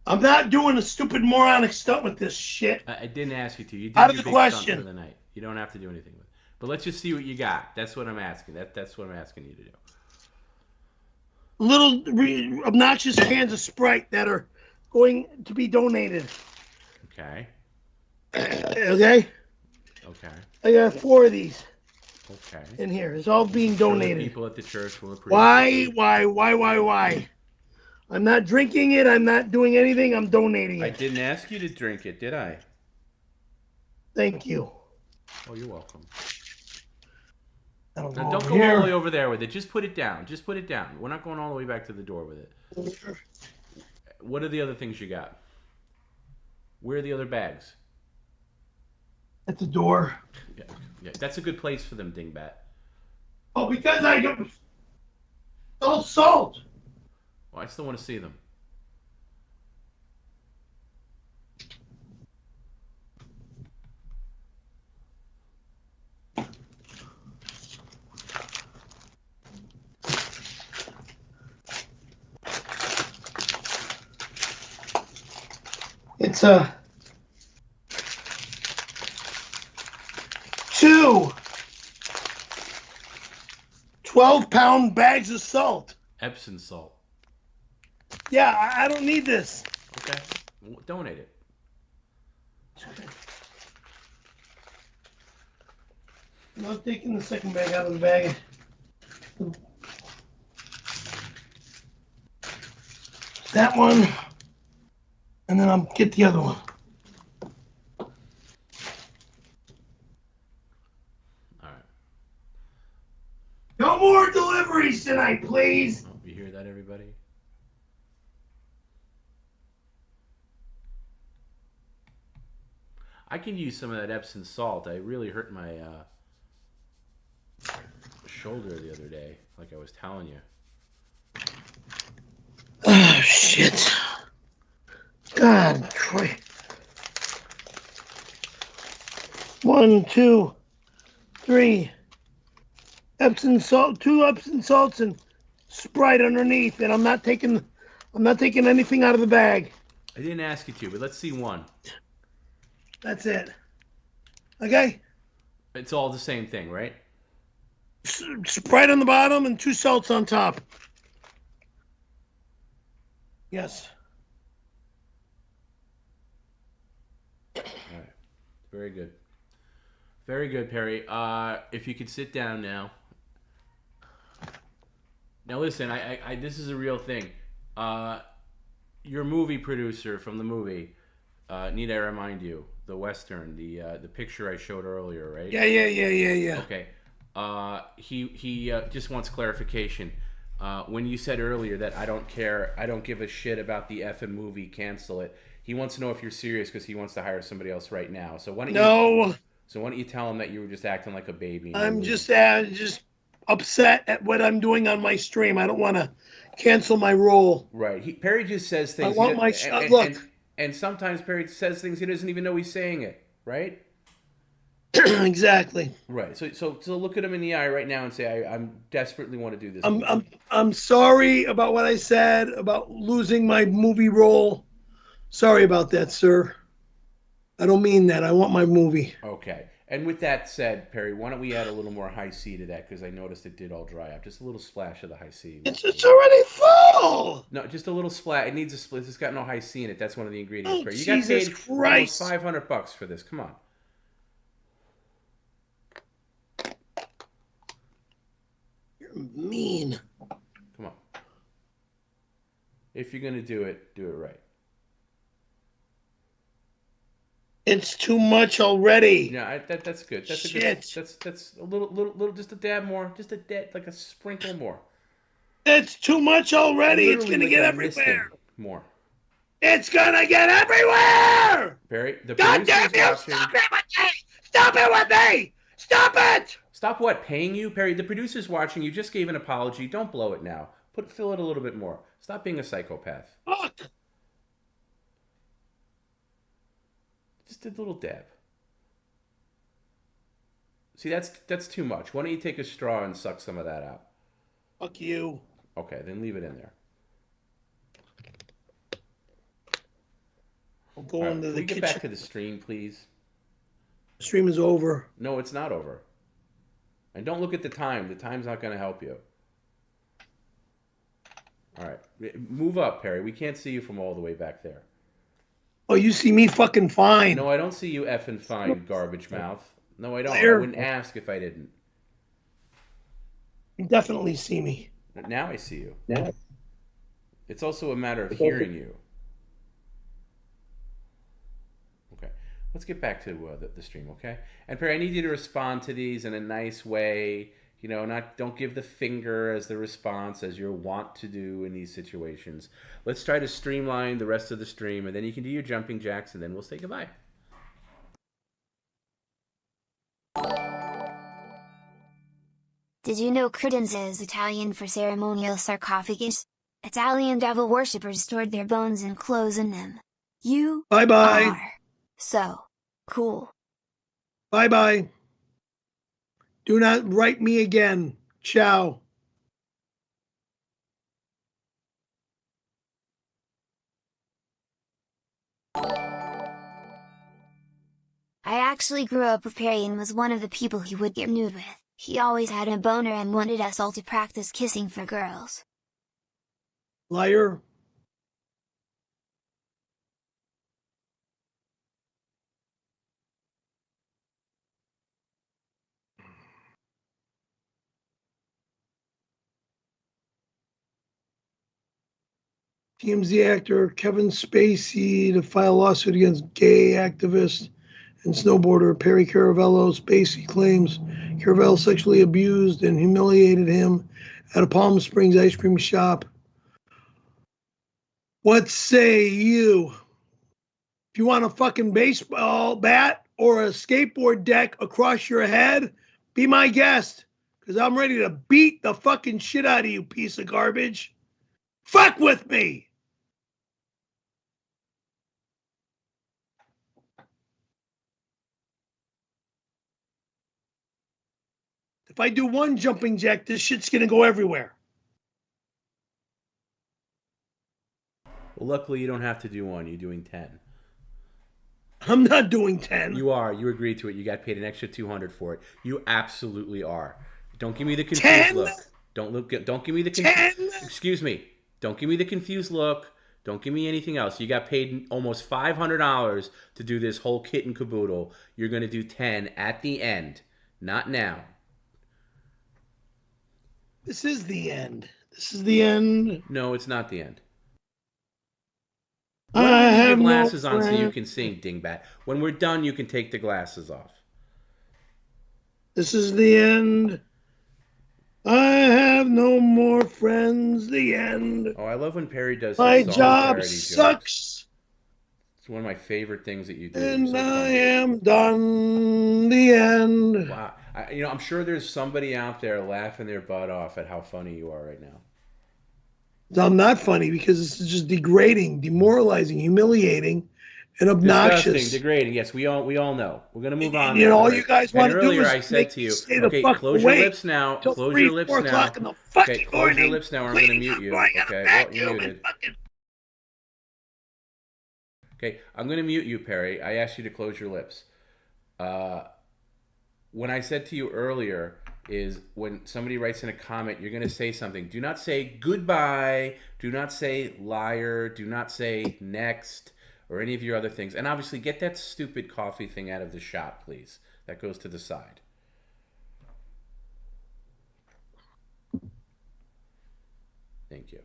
I'm not doing a stupid moronic stunt with this shit. I didn't ask you to. You did Out of your the big question. stunt for the night. You don't have to do anything with it. But let's just see what you got. That's what I'm asking. That's what I'm asking you to do. Little obnoxious cans of Sprite that are going to be donated. Okay. Okay? Okay. I got 4 of these Okay. in here. It's all being Sure the donated. people at the church will appreciate Why? I'm not drinking it. I'm not doing anything. I'm donating I it. didn't ask you to drink it, did I? Thank you. Oh, you're welcome. That'll Now, go don't over go all here. the way over there with it. Just put it down. Just put it down. We're not going all the way back to the door with it. What are the other things you got? Where are the other bags? At the door. Yeah, that's a good place for them, dingbat. Oh, because I got salt. Well, I still want to see them. It's 12-pound bags of salt. Epsom salt. Yeah, I don't need this. Okay. Well, donate it. I'm not taking the second bag out of the bag. That one, and then I'll get the other one. All right. No more deliveries tonight, please. Oh, you hear that, everybody? I can use some of that Epsom salt. I really hurt my shoulder the other day, like I was telling you. Oh, shit. God, Troy. 1, 2, 3. Epsom salt, 2 Epsom salts and Sprite underneath, and I'm not taking anything out of the bag. I didn't ask you to, but let's see one. That's it. Okay? It's all the same thing, right? Sprite on the bottom and 2 salts on top. Yes. All right. Very good. Very good, Perry. If you could sit down now. Now listen, I this is a real thing. Your movie producer from the movie, need I remind you, the Western, the picture I showed earlier, right? Yeah. Okay. He just wants clarification. When you said earlier that I don't care, I don't give a shit about the effing movie, cancel it. He wants to know if you're serious because he wants to hire somebody else right now. So why don't you tell him that you were just acting like a baby? I'm just upset at what I'm doing on my stream. I don't want to cancel my role. Right. Perry just says things. I want my look. And sometimes Perry says things he doesn't even know he's saying it. Right. Exactly. Right. So look at him in the eye right now and say, I'm desperately want to do this. I'm sorry about what I said about losing my movie role. Sorry about that, sir. I don't mean that. I want my movie. Okay. And with that said, Perry, why don't we add a little more high C to that? Because I noticed it did all dry up. Just a little splash of the high C. It's already full. No, just a little splash. It needs a split. It's got no high C in it. That's one of the ingredients. Oh, Perry. You Jesus got paid Christ. almost $500 for this. Come on. You're mean. Come on. If you're gonna do it right. It's too much already. Yeah, that's good. That's Shit. a good. That's a little, just a dab more, just a dab, like a sprinkle more. It's too much already. It's Literally gonna get like a everywhere. misting more. It's gonna get everywhere. Barry, the God producer's damn you! watching. Stop it with me! Stop it with me! Stop it! Stop what? Paying you, Perry? The producer's watching. You just gave an apology. Don't blow it now. Fill it a little bit more. Stop being a psychopath. Fuck. Just a little dab. See, that's too much. Why don't you take a straw and suck some of that out? Fuck you. Okay, then leave it in there. I'll go All right, into can the we get kitchen. back to the stream, please? The stream is over. No, it's not over. And don't look at the time. The time's not going to help you. All right. Move up, Perry. We can't see you from all the way back there. Oh, you see me fucking fine. No, I don't see you effing fine, garbage mouth. No, I don't. I There. wouldn't ask if I didn't. You definitely see me. Now I see you. Yeah. It's also a matter of hearing you. Okay. Let's get back to the stream, okay? And Perry, I need you to respond to these in a nice way. You know, don't give the finger as the response as you're wont to do in these situations. Let's try to streamline the rest of the stream, and then you can do your jumping jacks, and then we'll say goodbye. Did you know credenza is Italian for ceremonial sarcophagus? Italian devil worshippers stored their bones and clothes in them. You Bye-bye. are so cool. Bye-bye. Do not write me again. Ciao. I actually grew up with Perry and was one of the people he would get nude with. He always had a boner and wanted us all to practice kissing for girls. Liar. TMZ actor Kevin Spacey to file lawsuit against gay activist and snowboarder Perry Caravello. Spacey claims Caravello sexually abused and humiliated him at a Palm Springs ice cream shop. What say you? If you want a fucking baseball bat or a skateboard deck across your head, be my guest, because I'm ready to beat the fucking shit out of you, piece of garbage. Fuck with me! If I do one jumping jack, this shit's gonna go everywhere. Well, luckily you don't have to do one. You're doing 10. I'm not doing 10. You are. You agreed to it. You got paid an extra $200 for it. You absolutely are. Don't give me the confused 10? look. Don't give me the 10? Excuse me. Don't give me the confused look. Don't give me anything else. You got paid almost $500 to do this whole kit and caboodle. You're going to do 10 at the end, not now. This is the end. This is the end. No, it's not the end. I Leave your have glasses no on so you friends. can sing, dingbat. When we're done, you can take the glasses off. This is the end. I have no more friends. The end. Oh, I love when Perry does My his song job parody jokes. sucks. It's one of my favorite things that you do. And So I funny. am done. The end. Wow. I'm sure there's somebody out there laughing their butt off at how funny you are right now. I'm not funny because this is just degrading, demoralizing, humiliating, and obnoxious. Disgusting, degrading. Yes, we all know. We're gonna move on. You know, all Right. you guys And want to do earlier is I said make to me you, stay the okay, fuck close your away lips now. till Close 3, your lips 4 now. o'clock in the fucking Okay, close morning. your lips now, or I'm gonna mute you. Okay, well, you're muted. Okay, I'm gonna mute you, Perry. I asked you to close your lips. When I said to you earlier is when somebody writes in a comment, you're going to say something. Do not say goodbye. Do not say liar. Do not say next or any of your other things. And obviously get that stupid coffee thing out of the shot, please. That goes to the side. Thank you.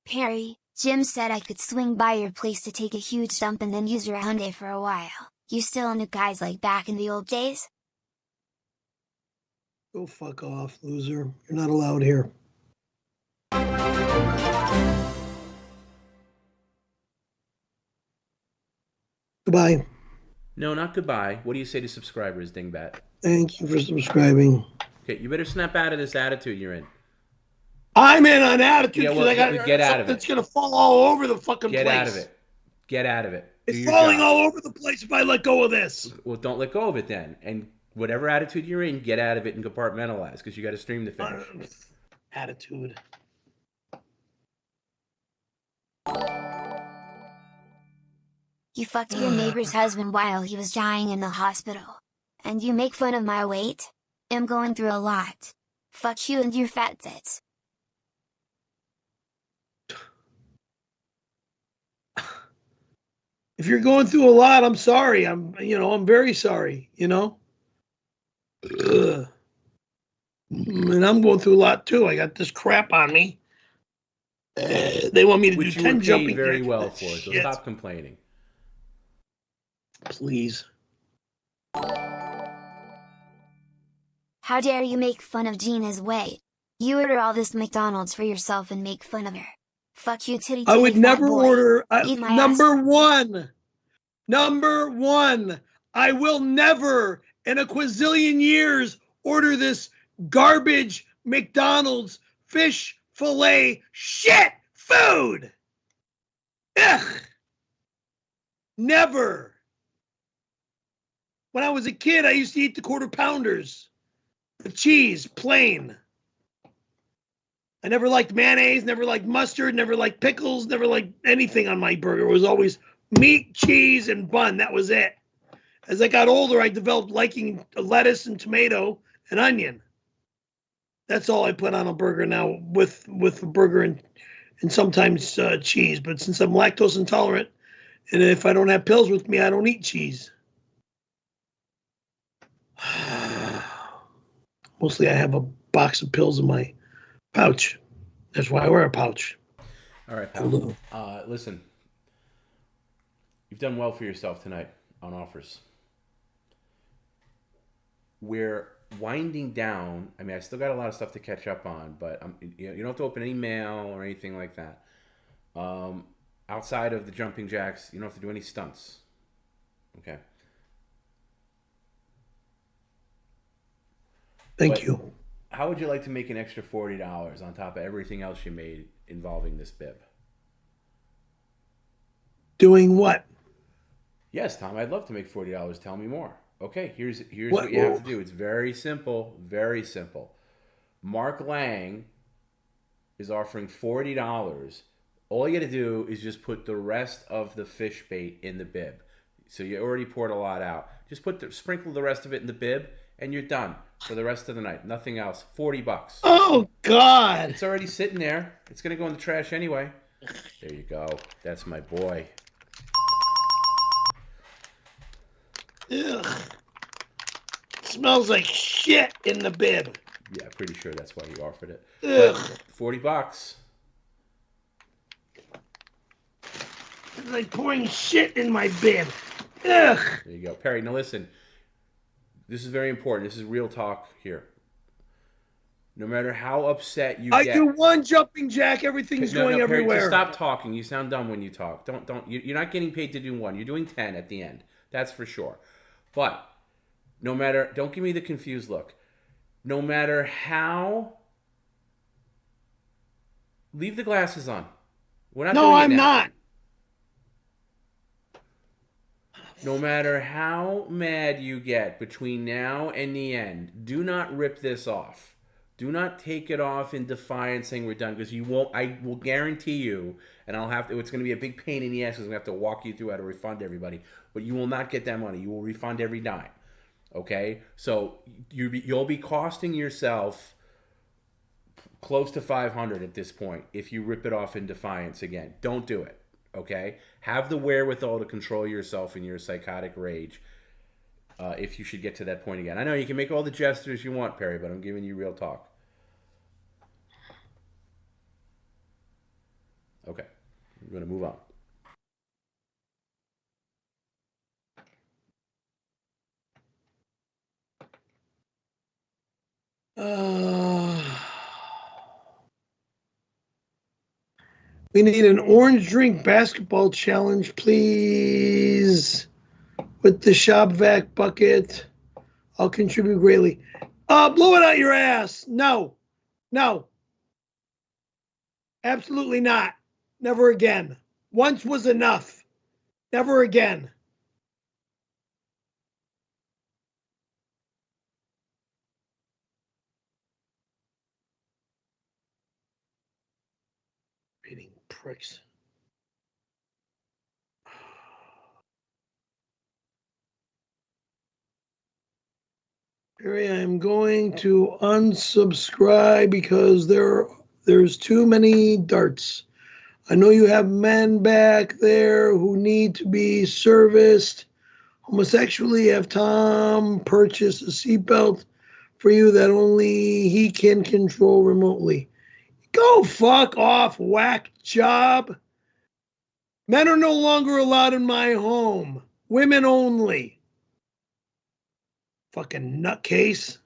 Perry, Jim said I could swing by your place to take a huge dump and then use your Hyundai for a while. You still into guys like back in the old days? Go fuck off, loser. You're not allowed here. Goodbye. No, not goodbye. What do you say to subscribers, dingbat? Thank you for subscribing. Okay, you better snap out of this attitude you're in. I'm in an attitude Yeah, because well, I got get out something of that's it. going to fall all over the fucking Get place. out of it. Get out of it. Do It's your falling job. all over the place if I let go of this. Well, don't let go of it then. And whatever attitude you're in, get out of it and compartmentalize because you got to stream the finish. Attitude. You fucked your neighbor's husband while he was dying in the hospital. And you make fun of my weight? I'm going through a lot. Fuck you and your fat tits. If you're going through a lot, I'm sorry. I'm very sorry, Ugh. And I'm going through a lot too. I got this crap on me. They want me to Which do you were 10 paid jumping very jacks. well for, so Shit. stop complaining. Please. How dare you make fun of Gina's weight? You order all this McDonald's for yourself and make fun of her. Fuck you, titty I would fat never boy. order. Eat my ass. Number one, I will never in a quazillion years order this garbage McDonald's fish fillet shit food. Ugh. Never. When I was a kid, I used to eat the quarter pounders. The cheese, plain. I never liked mayonnaise, never liked mustard, never liked pickles, never liked anything on my burger. It was always meat, cheese, and bun. That was it. As I got older, I developed liking lettuce and tomato and onion. That's all I put on a burger now with a burger and sometimes cheese. But since I'm lactose intolerant, and if I don't have pills with me, I don't eat cheese. Mostly I have a box of pills in my pouch. That's why I wear a pouch. All right, pal. Listen, you've done well for yourself tonight on offers. We're winding down. I mean, I still got a lot of stuff to catch up on, but you don't have to open any mail or anything like that. Outside of the jumping jacks, you don't have to do any stunts. Okay. Thank you. How would you like to make an extra $40 on top of everything else you made involving this bib? Doing what? Yes, Tom, I'd love to make $40. Tell me more. Okay, here's what you have to do. It's very simple, very simple. Mark Lang is offering $40. All you got to do is just put the rest of the fish bait in the bib. So you already poured a lot out. Just sprinkle the rest of it in the bib, and you're done for the rest of the night. Nothing else. $40. Oh God! It's already sitting there. It's gonna go in the trash anyway. There you go. That's my boy. Ugh. It smells like shit in the bib. Yeah, pretty sure that's why you offered it. Ugh. But $40. It's like pouring shit in my bib. Ugh. There you go, Perry. Now listen. This is very important. This is real talk here. No matter how upset you get. I do one jumping jack, everything's going Perry, everywhere. just stop talking. You sound dumb when you talk. Don't. You're not getting paid to do one. You're doing 10 at the end. That's for sure. But no matter, don't give me the confused look. No matter how, leave the glasses on. We're not. No, doing it I'm now. not. No matter how mad you get between now and the end, do not rip this off. Do not take it off in defiance saying we're done, because you won't. I will guarantee you, and I'll have to. It's going to be a big pain in the ass because I'm going to have to walk you through how to refund everybody. But you will not get that money. You will refund every dime. Okay, so you'll be costing yourself close to $500 at this point if you rip it off in defiance again. Don't do it. Okay, have the wherewithal to control yourself in your psychotic rage. If you should get to that point again. I know you can make all the gestures you want, Perry, but I'm giving you real talk. Okay, I'm going to move on. We need an orange drink basketball challenge, please. With the Shopvac bucket. I'll contribute greatly. Blow it out your ass. No. No. Absolutely not. Never again. Once was enough. Never again. Reading pricks. Harry, I'm going to unsubscribe because there's too many darts. I know you have men back there who need to be serviced. Homosexually, have Tom purchase a seatbelt for you that only he can control remotely. Go fuck off, whack job. Men are no longer allowed in my home. Women only. Fucking nutcase.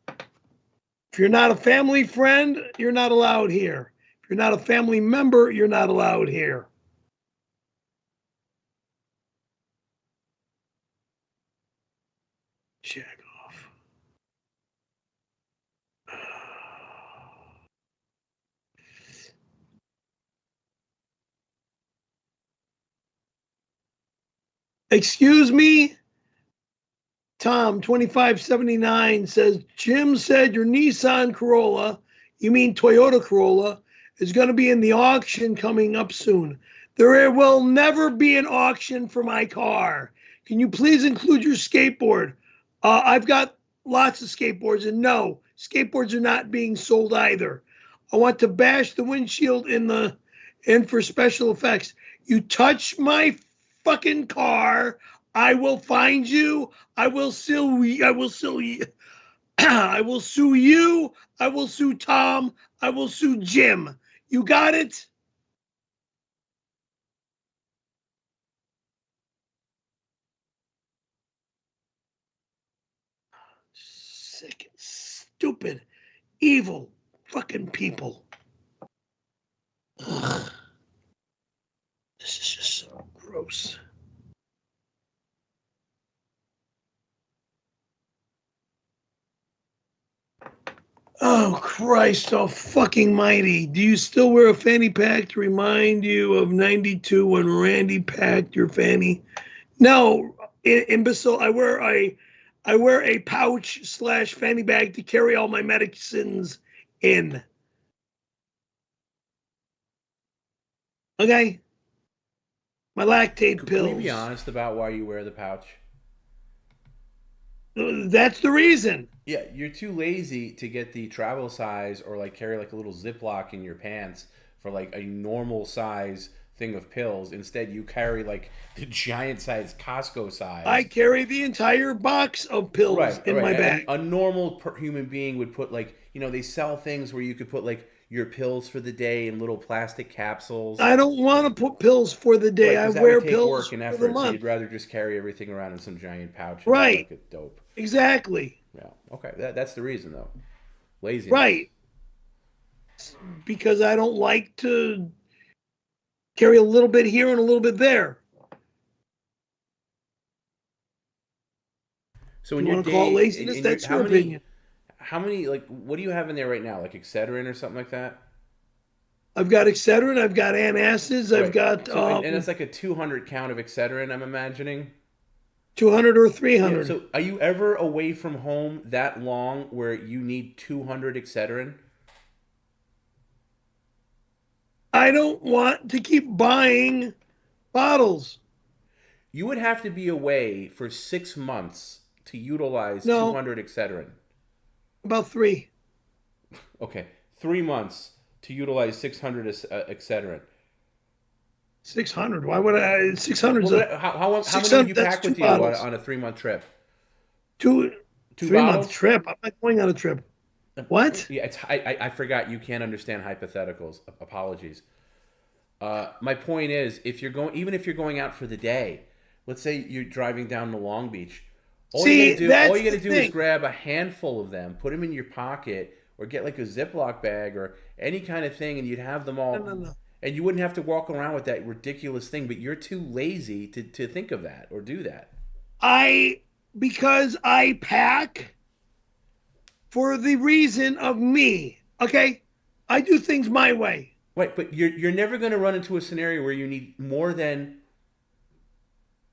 If you're not a family friend, you're not allowed here. If you're not a family member, you're not allowed here. Jack off. Excuse me? Tom, 2579 says, Jim said your Nissan Corolla, you mean Toyota Corolla, is going to be in the auction coming up soon. There will never be an auction for my car. Can you please include your skateboard? I've got lots of skateboards, and no, skateboards are not being sold either. I want to bash the windshield in for special effects. You touch my fucking car, I will find you. I will sue you. I will sue you. I will sue you. I will sue Tom. I will sue Jim. You got it? Sick, stupid, evil fucking people. Ugh. This is just so gross. Oh, Christ, oh fucking mighty. Do you still wear a fanny pack to remind you of 92 when Randy packed your fanny? No, imbecile. I wear a pouch / fanny bag to carry all my medicines in. Okay? My lactate pills. Can we be honest about why you wear the pouch? That's the reason. Yeah, you're too lazy to get the travel size or like carry like a little Ziploc in your pants for like a normal size thing of pills. Instead, you carry like the giant size Costco size. I carry the entire box of pills in my bag. A normal human being would put like, they sell things where you could put like your pills for the day in little plastic capsules. I don't want to put pills for the day. I wear pills work and for effort, the month. So you'd rather just carry everything around in some giant pouch. Right. Like a dope. Exactly. Yeah. Okay. That's the reason, though. Laziness. Right. Because I don't like to carry a little bit here and a little bit there. So when you want to call it laziness, that's your opinion. How many, like, what do you have in there right now? Like Excedrin or something like that? I've got Excedrin. I've got antacids. I've got... So, and it's like a 200 count of Excedrin, I'm imagining? 200 or 300. Yeah, so are you ever away from home that long where you need 200 Excedrin? I don't want to keep buying bottles. You would have to be away for 6 months to utilize 200 Excedrin. About 3. Okay, 3 months to utilize 600 Excedrin. 600. Why would I? 600. How many would you pack with you on a 3-month trip? Two 3-month bottles? trip. I'm not going on a trip. What? Yeah, I forgot you can't understand hypotheticals. Apologies. My point is, even if you're going out for the day, let's say you're driving down to Long Beach. All you gotta do is grab a handful of them, put them in your pocket, or get like a Ziploc bag or any kind of thing, and you'd have them all. No. And you wouldn't have to walk around with that ridiculous thing, but you're too lazy to think of that or do that. Because I pack for the reason of me. Okay? I do things my way. Right, but you're never going to run into a scenario where you need more than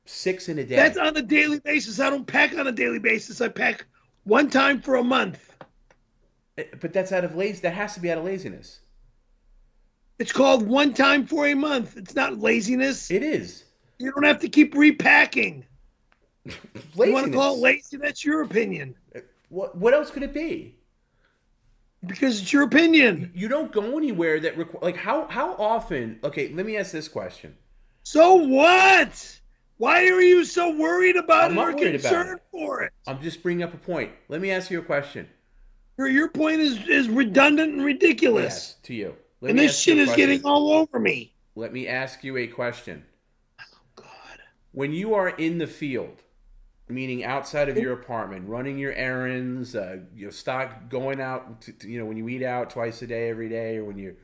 6 in a day. That's on a daily basis. I don't pack on a daily basis. I pack one time for a month. But that's out of that has to be out of laziness. It's called one time for a month. It's not laziness. It is. You don't have to keep repacking. Laziness. You want to call it lazy? That's your opinion. What else could it be? Because it's your opinion. You don't go anywhere that like how often? Okay, let me ask this question. So what? Why are you so worried about I'm it or not worried concerned for it? I'm just bringing up a point. Let me ask you a question. Your point is redundant and ridiculous. Yes, to you. And this shit is getting all over me. Let me ask you a question. Oh, God. When you are in the field, meaning outside of your apartment, running your errands, going out, when you eat out twice a day, every day, or when you're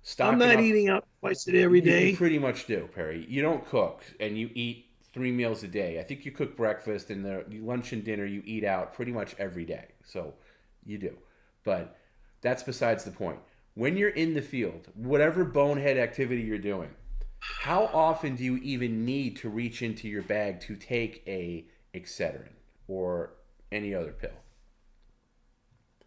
stocking I'm not up, eating out twice a day, every day. You pretty much do, Perry. You don't cook, and you eat 3 meals a day. I think you cook breakfast, and lunch and dinner you eat out pretty much every day. So you do. But that's besides the point. When you're in the field, whatever bonehead activity you're doing, how often do you even need to reach into your bag to take a Excedrin or any other pill?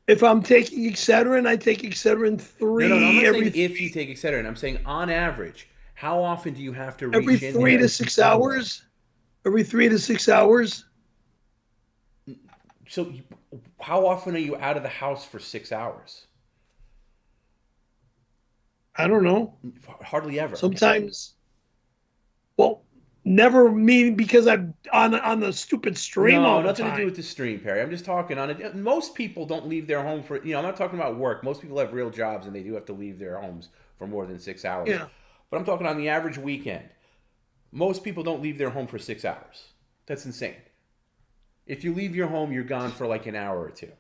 If I'm taking Excedrin, I take Excedrin 3 No, I'm not every saying if you take Excedrin. I'm saying on average, how often do you have to reach every in 3 to 6 hours? Every 3 to 6 hours. So, how often are you out of the house for 6 hours? I don't know. Hardly ever. Sometimes. Well, never mean because I'm on the stupid stream all the nothing time. to do with the stream, Perry. I'm just talking on it. Most people don't leave their home for, I'm not talking about work. Most people have real jobs and they do have to leave their homes for more than 6 hours. Yeah. But I'm talking on the average weekend. Most people don't leave their home for 6 hours. That's insane. If you leave your home, you're gone for like an hour or two.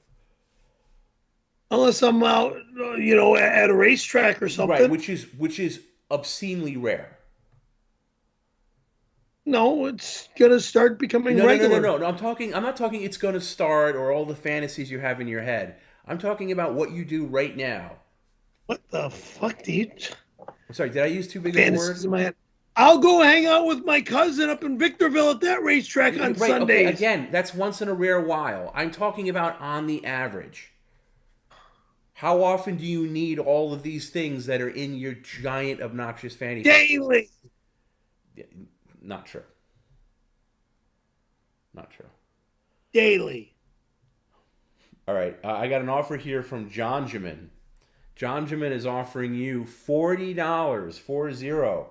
Unless I'm out, at a racetrack or something. Right, which is obscenely rare. No, it's gonna start becoming regular. No. I'm not talking it's gonna start or all the fantasies you have in your head. I'm talking about what you do right now. What the fuck, dude? I'm sorry, did I use too big of a word? In my head. I'll go hang out with my cousin up in Victorville at that racetrack on Sundays. Okay, again, that's once in a rare while. I'm talking about on the average. How often do you need all of these things that are in your giant, obnoxious fanny pack? Daily. Not true. Not true. Daily. All right. I got an offer here from John Jamin. John Jamin is offering you $40, 40,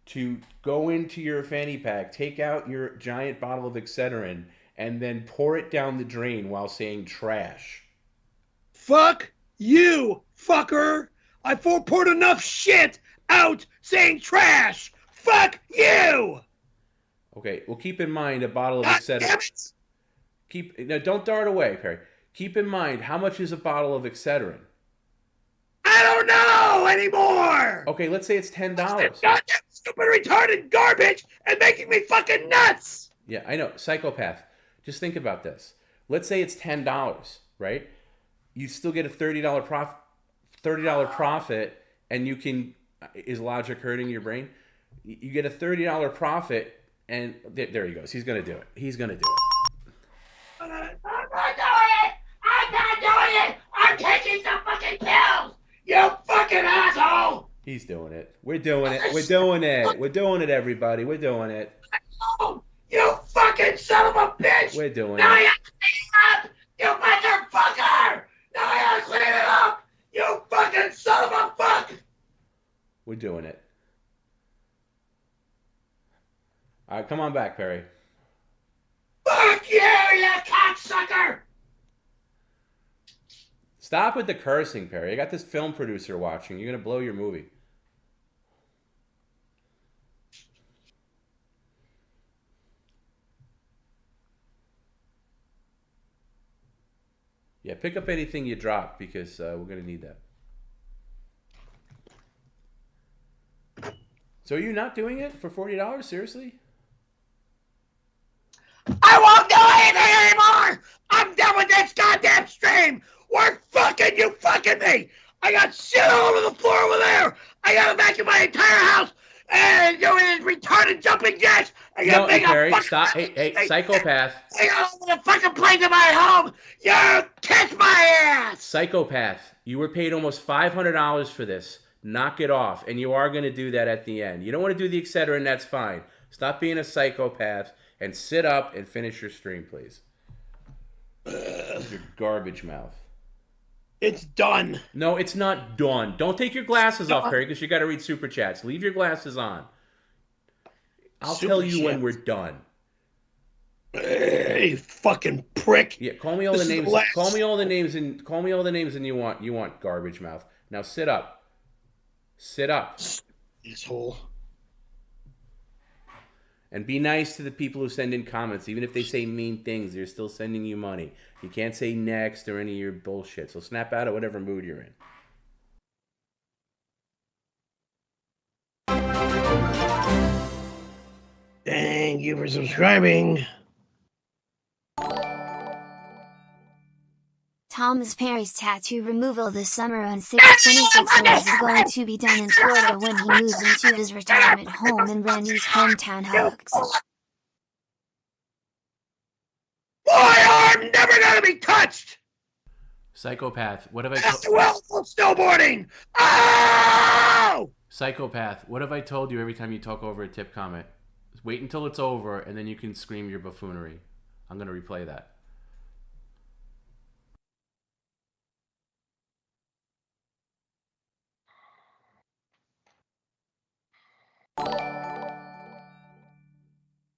to go into your fanny pack, take out your giant bottle of Excedrin, and then pour it down the drain while saying trash. Fuck you, fucker. I poured enough shit out saying trash. Fuck you. Okay, well, keep in mind a bottle of God Excedrin. Now, don't dart away, Perry. Keep in mind, how much is a bottle of Excedrin? I don't know anymore. Okay, let's say it's $10. Goddamn stupid retarded garbage and making me fucking nuts. Yeah, I know. Psychopath. Just think about this. Let's say it's $10, right? You still get a $30 profit, and you can... Is logic hurting your brain? You get a $30 profit, and there he goes. He's going to do it. He's going to do it. I'm not doing it! I'm not doing it! I'm taking some fucking pills! You fucking asshole! He's doing it. We're doing it. We're doing it. We're doing it, everybody. We're doing it. You fucking son of a bitch! We're doing Now it. you clean it up! You motherfucker! Now you clean it up! You fucking son of a fuck! We're doing it. All right, come on back, Perry. Fuck you, you cocksucker! Stop with the cursing, Perry. I got this film producer watching. You're going to blow your movie. Yeah, pick up anything you drop because we're going to need that. So are you not doing it for $40? Seriously? I won't do anything anymore! I'm done with this goddamn stream! We're fucking you fucking me! I got shit all over the floor over there! I gotta vacuum my entire house! And doing these retarded jumping jacks! I gotta No, make Perry, a fucking... stop. Hey, psychopath. I got all the fucking planes in my home! You kiss my ass! Psychopath. You were paid almost $500 for this. Knock it off. And you are going to do that at the end. You don't want to do the Excedrin, that's fine. Stop being a psychopath and sit up and finish your stream, please. With your garbage mouth. It's done. No, it's not done. Don't take your glasses off, Perry, because you got to read Super Chats. Leave your glasses on. I'll tell you when we're done. Hey, fucking prick. Yeah, call me all the names. Call me all the names and you want garbage mouth. Now sit up. Sit up. Asshole. And be nice to the people who send in comments. Even if they say mean things, they're still sending you money. You can't say next or any of your bullshit. So snap out of whatever mood you're in. Thank you for subscribing. Thomas Perry's tattoo removal this summer on 6/26 is going to be done in Florida when he moves into his retirement home in Randy's hometown Hugs. My arm never gonna be touched! Psychopath, what have I That's told well snowboarding! Oh! Psychopath, what have I told you every time you talk over a tip comment? Wait until it's over, and then you can scream your buffoonery. I'm going to replay that.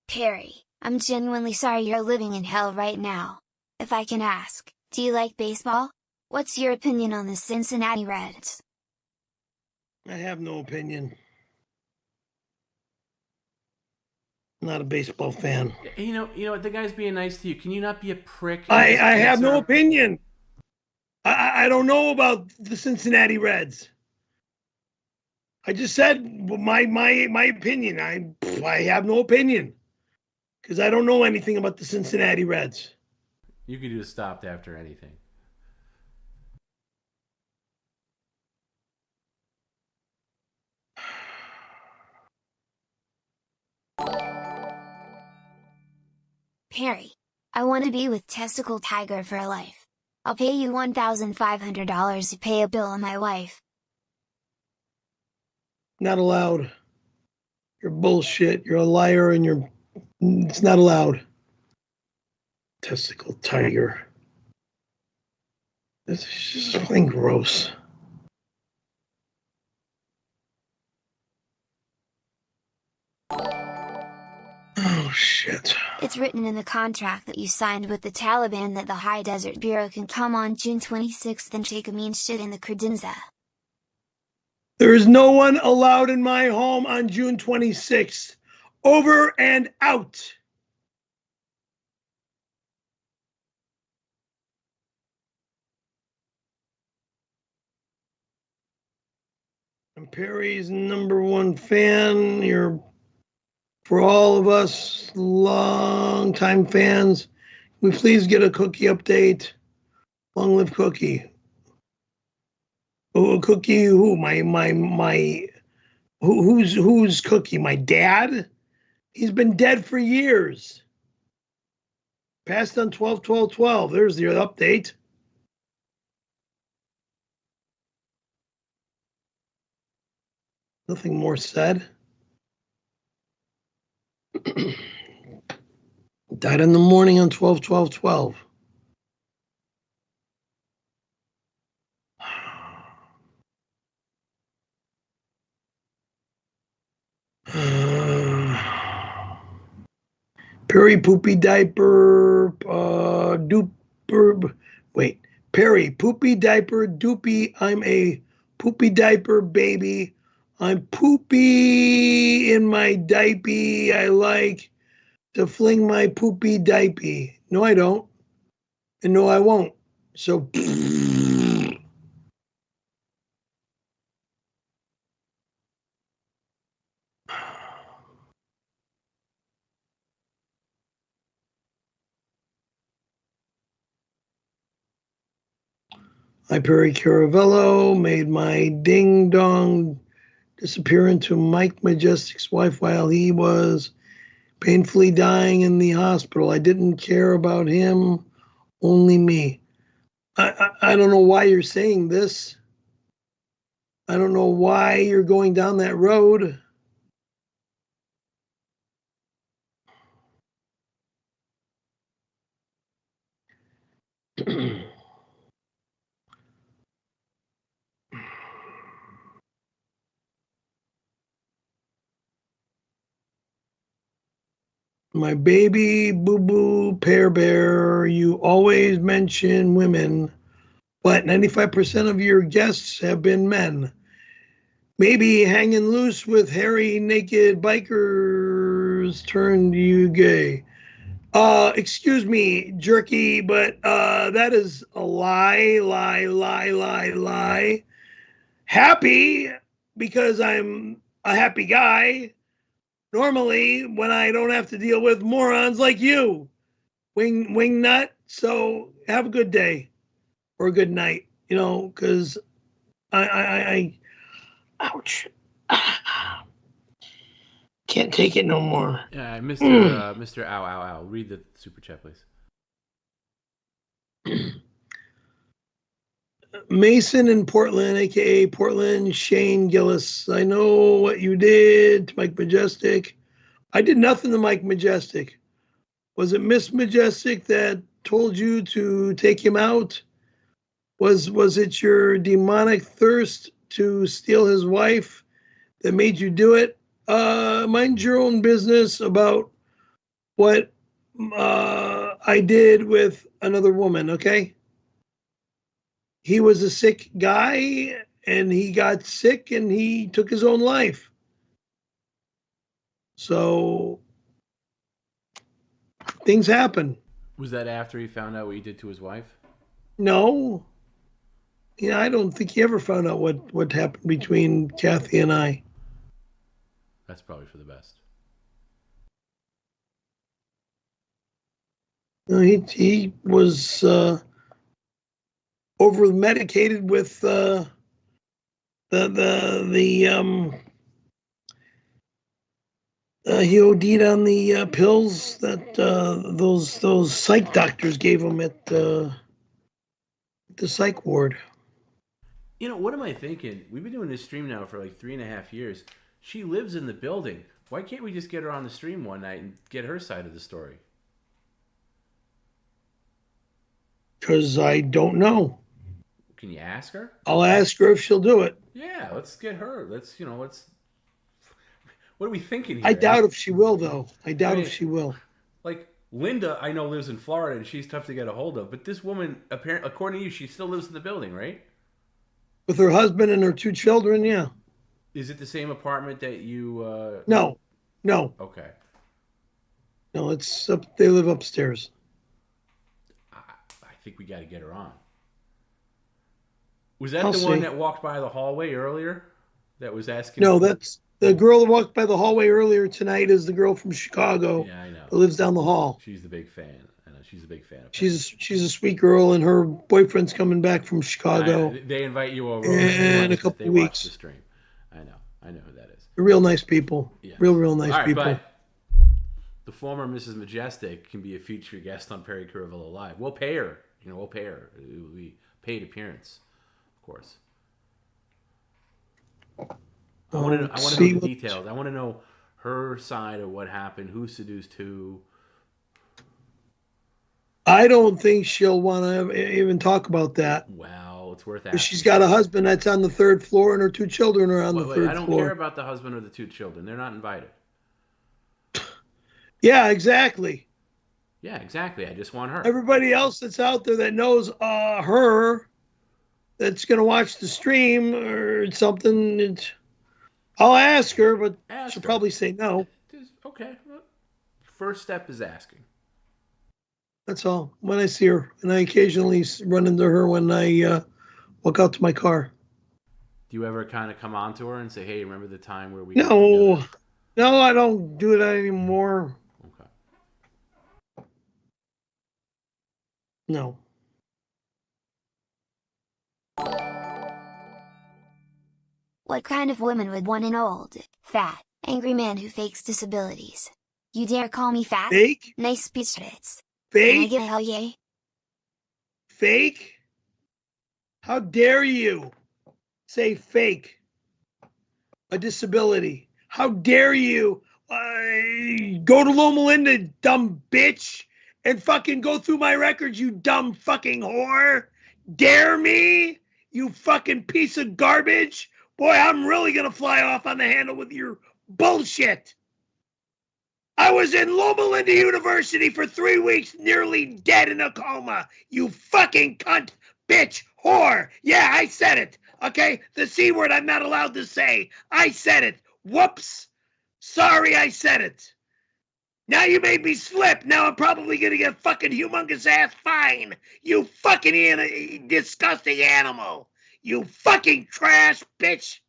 Perry, I'm genuinely sorry you're living in hell right now. If I can ask, do you like baseball? What's your opinion on the Cincinnati Reds? I have no opinion. Not a baseball fan. You know, the guy's being nice to you. Can you not be a prick? I have no opinion. I don't know about the Cincinnati Reds. I just said my opinion. I have no opinion because I don't know anything about the Cincinnati Reds. You could just stopped after anything. Perry, I want to be with Testicle Tiger for life. I'll pay you $1,500 to pay a bill on my wife. Not allowed. You're bullshit. You're a liar and it's not allowed. Testicle Tiger. This is just plain gross. Oh, shit. It's written in the contract that you signed with the Taliban that the High Desert Bureau can come on June 26th and take a mean shit in the credenza. There is no one allowed in my home on June 26th. Over and out. I'm Perry's #1 fan. You're, for all of us long-time fans, can we please get a Cookie update? Long live Cookie. Oh, Cookie who? Who's Cookie? My dad? He's been dead for years. Passed on 12/12/12. There's the update. Nothing more said. Died in the morning on 12/12/12. Perry poopy diaper duper. Wait, Perry poopy diaper doopy. I'm a poopy diaper baby. I'm poopy in my diaper. I like to fling my poopy diaper. No, I don't. And no, I won't. So. I, Perry Caravello, made my ding-dong disappear into Mike Majestic's wife while he was painfully dying in the hospital. I didn't care about him, only me. I don't know why you're saying this. I don't know why you're going down that road. My baby boo-boo pear bear, you always mention women, but 95% of your guests have been men. Maybe hanging loose with hairy, naked bikers turned you gay. Excuse me, jerky, but that is a lie. Happy because I'm a happy guy. Normally, when I don't have to deal with morons like you, wing nut. So have a good day or a good night, because I ouch, can't take it no more. Yeah, Mr. Ow. Read the super chat, please. Mason in Portland, aka Portland Shane Gillis. I know what you did to Mike Majestic. I did nothing to Mike Majestic. Was it Miss Majestic that told you to take him out? Was it your demonic thirst to steal his wife that made you do it? Mind your own business about what I did with another woman, okay? He was a sick guy, and he got sick, and he took his own life. So things happen. Was that after he found out what he did to his wife? No. Yeah, I don't think he ever found out what happened between Kathy and I. That's probably for the best. No, he was over medicated with he OD'd on the pills that those psych doctors gave him at the psych ward. You know, what am I thinking? We've been doing this stream now for like 3.5 years. She lives in the building. Why can't we just get her on the stream one night and get her side of the story? Because I don't know. Can you ask her? I'll ask her if she'll do it. Yeah, let's get her. Let's. What are we thinking here? I doubt if she will, though. I doubt if she will. Like, Linda, I know, lives in Florida, and she's tough to get a hold of. But this woman, apparently, according to you, she still lives in the building, right? With her husband and her 2 children, yeah. Is it the same apartment that you... No. Okay. No, it's up. They live upstairs. I think we got to get her on. Was that one that walked by the hallway earlier? That was asking... No, that's... The girl that walked by the hallway earlier tonight is the girl from Chicago. Yeah, I know. Who lives down the hall. She's a big fan. I know she's a big fan of her. She's a sweet girl, and her boyfriend's coming back from Chicago. They invite you over in a couple of weeks. Watch the stream. I know who that is. They're real nice people. Yes. Real nice people. But the former Mrs. Majestic can be a featured guest on Perry Caravello Live. We'll pay her. We'll pay her. It will be paid appearance, of course. I want to know the details. I want to know her side of what happened, who seduced who. I don't think she'll want to even talk about that. Well, it's worth asking. She's got a husband that's on the 3rd floor, and her 2 children are on the 3rd floor. I don't care about the husband or the 2 children. They're not invited. Yeah, exactly. Yeah, exactly. I just want her. Everybody else that's out there that knows her, that's going to watch the stream or something... I'll ask her, but she'll probably say no. Okay. First step is asking. That's all. When I see her, and I occasionally run into her when I walk out to my car. Do you ever kind of come on to her and say, "Hey, remember the time where we?" No, I don't do that anymore. Okay. No. What kind of woman would want an old, fat, angry man who fakes disabilities? You dare call me fat? Fake? Nice speech traits. Fake? Can I get a hell yay? Fake? How dare you say fake a disability? How dare you go to Loma Linda, dumb bitch, and fucking go through my records, you dumb fucking whore? Dare me, you fucking piece of garbage? Boy, I'm really going to fly off on the handle with your bullshit. I was in Loma Linda University for 3 weeks, nearly dead in a coma. You fucking cunt, bitch, whore. Yeah, I said it. Okay? The C word I'm not allowed to say. I said it. Whoops. Sorry I said it. Now you made me slip. Now I'm probably going to get a fucking humongous ass fine. You fucking disgusting animal. You fucking trash bitch.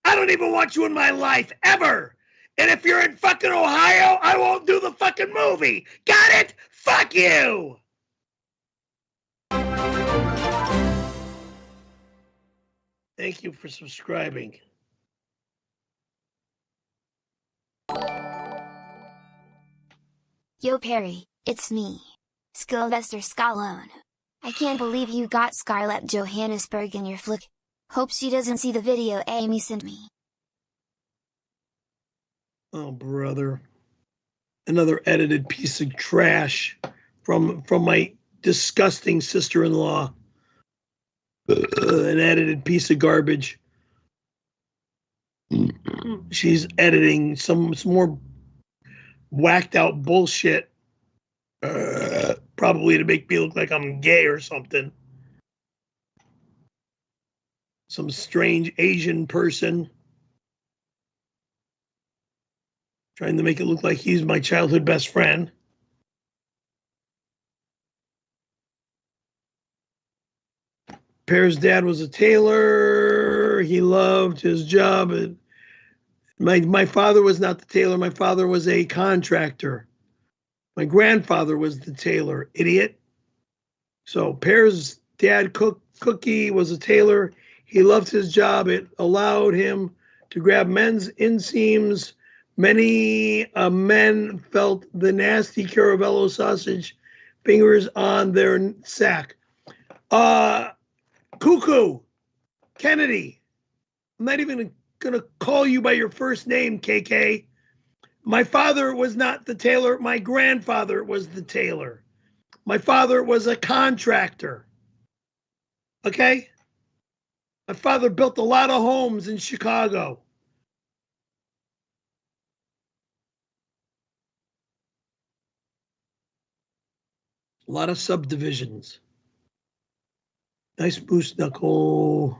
I don't even want you in my life, ever. And if you're in fucking Ohio, I won't do the fucking movie. Got it? Fuck you. Thank you for subscribing. Yo Perry, it's me. Sylvester Stallone. I can't believe you got Scarlett Johannesburg in your flick. Hope she doesn't see the video Amy sent me. Oh, brother. Another edited piece of trash from my disgusting sister-in-law. An edited piece of garbage. She's editing some more whacked out bullshit. Probably to make me look like I'm gay or something. Some strange Asian person trying to make it look like he's my childhood best friend. Pear's dad was a tailor. He loved his job. My father was not the tailor. My father was a contractor. My grandfather was the tailor. Idiot. So Pear's dad, Cookie, was a tailor. He loved his job. It allowed him to grab men's inseams. Many men felt the nasty Caravello sausage fingers on their sack. Cuckoo, Kennedy, I'm not even going to call you by your first name, KK. My father was not the tailor. My grandfather was the tailor. My father was a contractor. Okay? My father built a lot of homes in Chicago. A lot of subdivisions. Nice boost knuckle.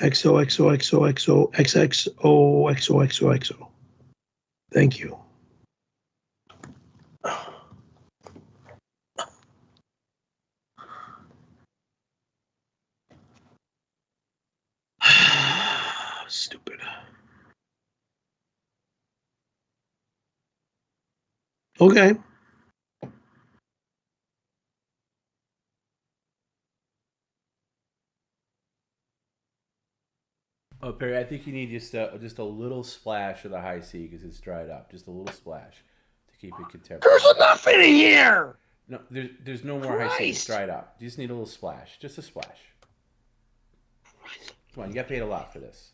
XOXOXOXOXXOXOXOXO. Thank you. Stupid. Okay. Oh, Perry, I think you need just a little splash of the high C because it's dried up. Just a little splash to keep it contemporary. There's enough in here. No, there's no more high C. It's dried up. You just need a little splash. Just a splash. Come on, you got paid a lot for this.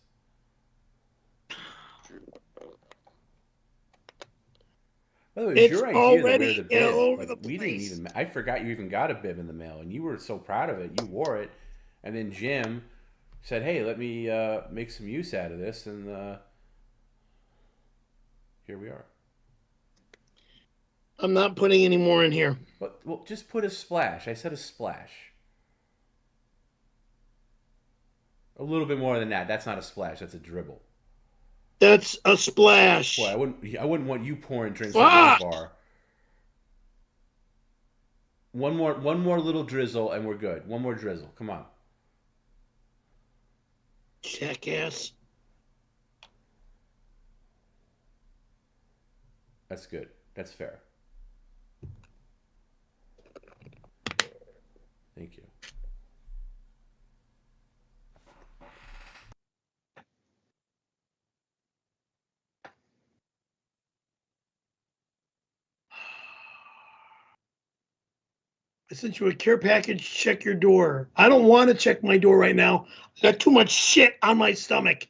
By the way, It's your idea already to wear the bib. all over Like, the we didn't place. even. I forgot you even got a bib in the mail, and you were so proud of it. You wore it, and then Jim said, "Hey, let me make some use out of this," and here we are. I'm not putting any more in here. But well, just put a splash. I said a splash. A little bit more than that. That's not a splash. That's a dribble. That's a splash. Boy, I wouldn't want you pouring drinks at my bar. One more little drizzle, and we're good. One more drizzle. Come on. Jackass. That's good. That's fair. Thank you. I sent you a care package. Check your door. I don't want to check my door right now. I got too much shit on my stomach.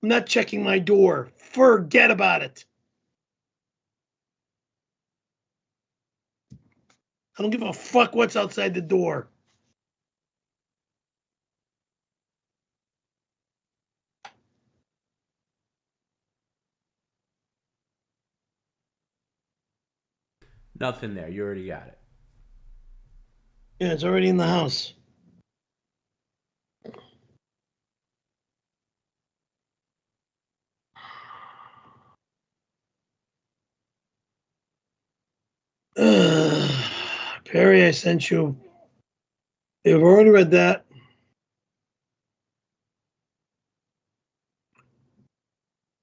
I'm not checking my door. Forget about it. I don't give a fuck what's outside the door. Nothing there. You already got it. Yeah, it's already in the house. Perry, I sent you. You've already read that.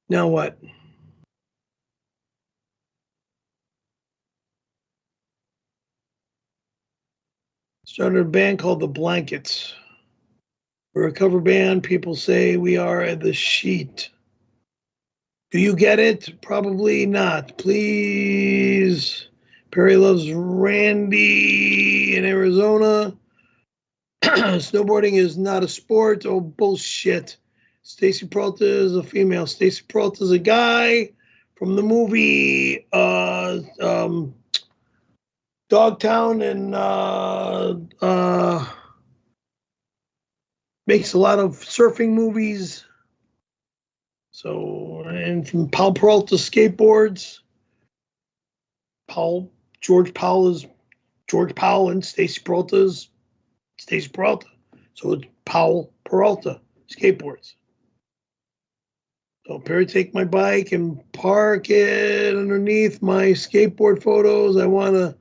Now what? Started a band called The Blankets. We're a cover band. People say we are the Sheet. Do you get it? Probably not. Please. Perry loves Randy in Arizona. Snowboarding is not a sport. Oh, bullshit. Stacy Peralta is a female. Stacy Peralta is a guy from the movie Dogtown, and makes a lot of surfing movies. So, and from Powell Peralta Skateboards. George Powell is George Powell, and Stacy Peralta is Stacy Peralta. So it's Powell Peralta Skateboards. So Perry, take my bike and park it underneath my skateboard photos. I want to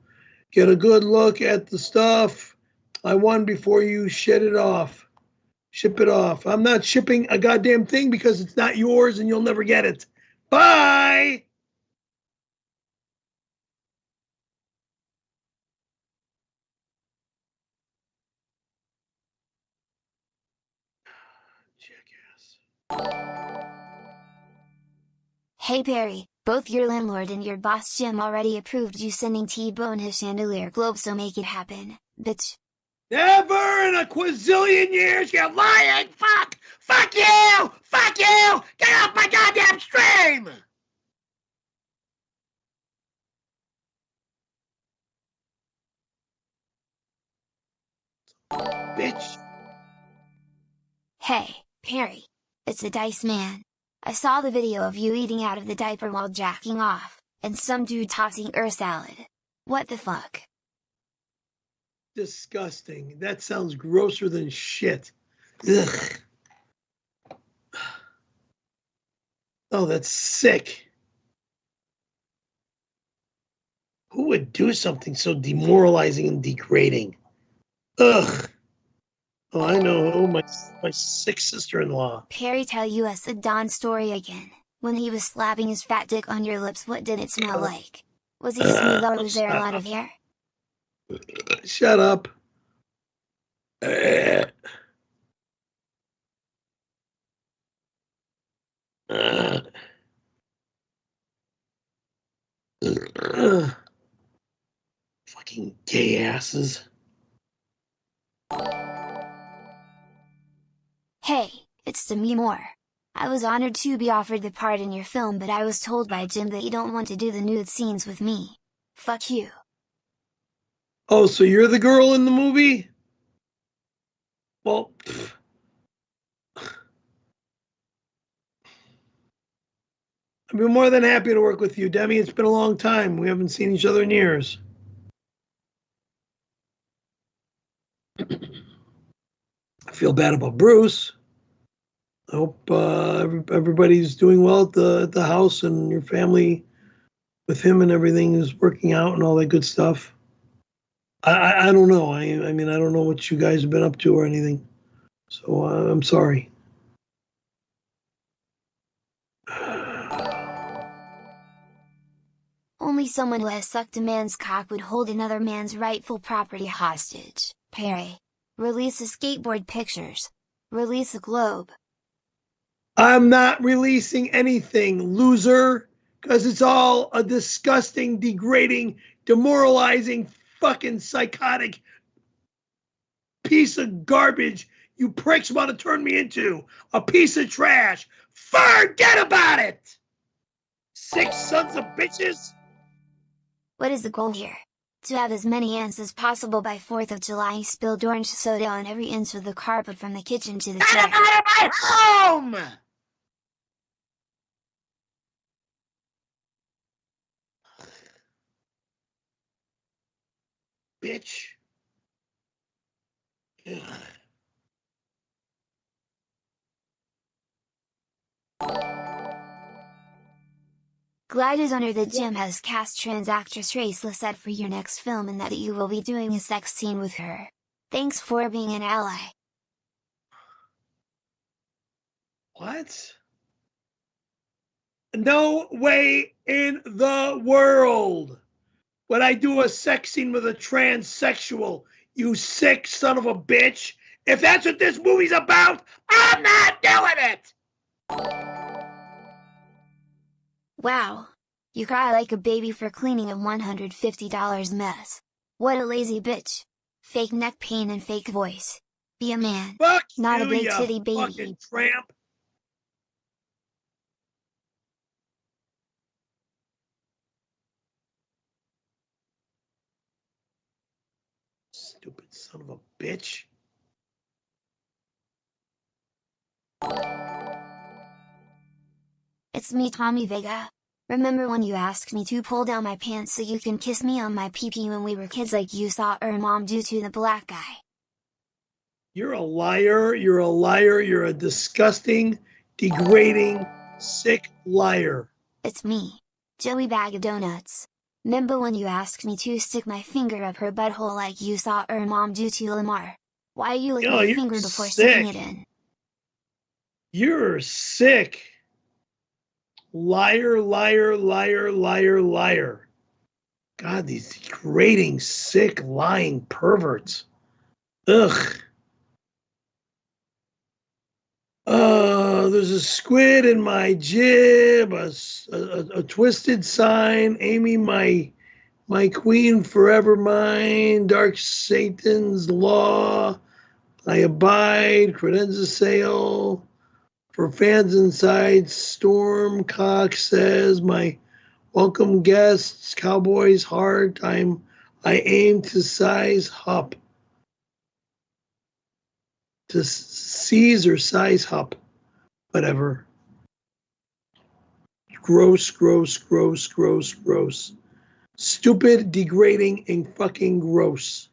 get a good look at the stuff I won before you ship it off. I'm not shipping a goddamn thing because it's not yours and you'll never get it. Bye. Jackass. Hey Perry, both your landlord and your boss Jim already approved you sending T-Bone his chandelier globe, so make it happen, bitch. Never in a quazillion years, you Lying fuck! Fuck you! Fuck you! Get off my goddamn stream! bitch. Hey, Perry. It's the Dice Man. I saw the video of you eating out of the diaper while jacking off, and some dude tossing salad. What the fuck? Disgusting. That sounds grosser than shit. Ugh. Oh, that's sick. Who would do something so demoralizing and degrading? Ugh. Oh, I know who. My sick sister-in-law. Perry, tell us the Don story again. When he was slapping his fat dick on your lips, what did it smell like? Was he smooth or was there a lot of hair? Shut up. Fucking gay asses. Hey, it's Demi Moore. I was honored to be offered the part in your film, but I was told by Jim that you don't want to do the nude scenes with me. Fuck you. Oh, so you're the girl in the movie? Well, I'd be more than happy to work with you, Demi. It's been a long time. We haven't seen each other in years. I feel bad about Bruce. I hope everybody's doing well at the house, and your family with him and everything is working out and all that good stuff. I don't know. I mean, I don't know what you guys have been up to or anything. So I'm sorry. Only someone who has sucked a man's cock would hold another man's rightful property hostage. Perry. Release the skateboard pictures. Release the globe. I'm not releasing anything, loser, because it's all a disgusting, degrading, demoralizing, fucking psychotic piece of garbage you pricks want to turn me into. A piece of trash. Forget about it! Sick sons of bitches! What is the goal here? To have as many ants as possible by 4th of July. Spilled orange soda on every inch of the carpet from the kitchen to the Get chair. him out of my home! Bitch. Ugh. Glad is honored that Jim has cast trans actress Race Lissette for your next film, and that you will be doing a sex scene with her. Thanks for being an ally. What? No way in the world would I do a sex scene with a transsexual, you sick son of a bitch. If that's what this movie's about, I'm not doing it! Wow. You cry like a baby for cleaning a $150 mess. What a lazy bitch. Fake neck pain and fake voice. Be a man. Fuck Not you, a big you titty baby. fucking tramp. Stupid son of a bitch. It's me, Tommy Vega. Remember when you asked me to pull down my pants so you can kiss me on my pee-pee when we were kids like you saw your mom do to the black guy? You're a liar. You're a liar. You're a disgusting, degrading, sick liar. It's me, Joey Bag of Donuts. Remember when you asked me to stick my finger up her butthole like you saw your mom do to Lamar? Why you lick my You're finger before sticking it sick. in? You're sick. Liar, liar, liar, liar, liar. God, these degrading, sick, lying perverts. Ugh. There's a squid in my jib, a twisted sign, Amy, my queen, forever mine, dark Satan's law, I abide, credenza sail, for fans inside, Storm Cox says, my welcome guests, Cowboys heart, I aim to size up. To seize or size up. Whatever. Gross, gross, gross, gross, gross. Stupid, degrading, and fucking gross.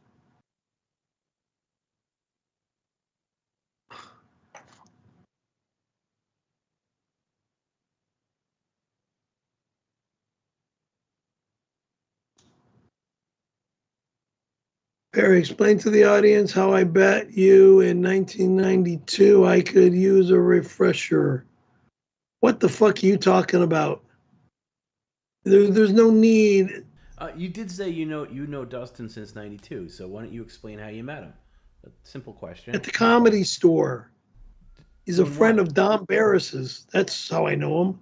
Perry, explain to the audience how I bet you in 1992 I could use a refresher. What the fuck are you talking about? There's no need. You did say you know Dustin since '92, so why don't you explain how you met him? A simple question. At the Comedy Store. He's a Doing friend what? of Don Barris's. That's how I know him.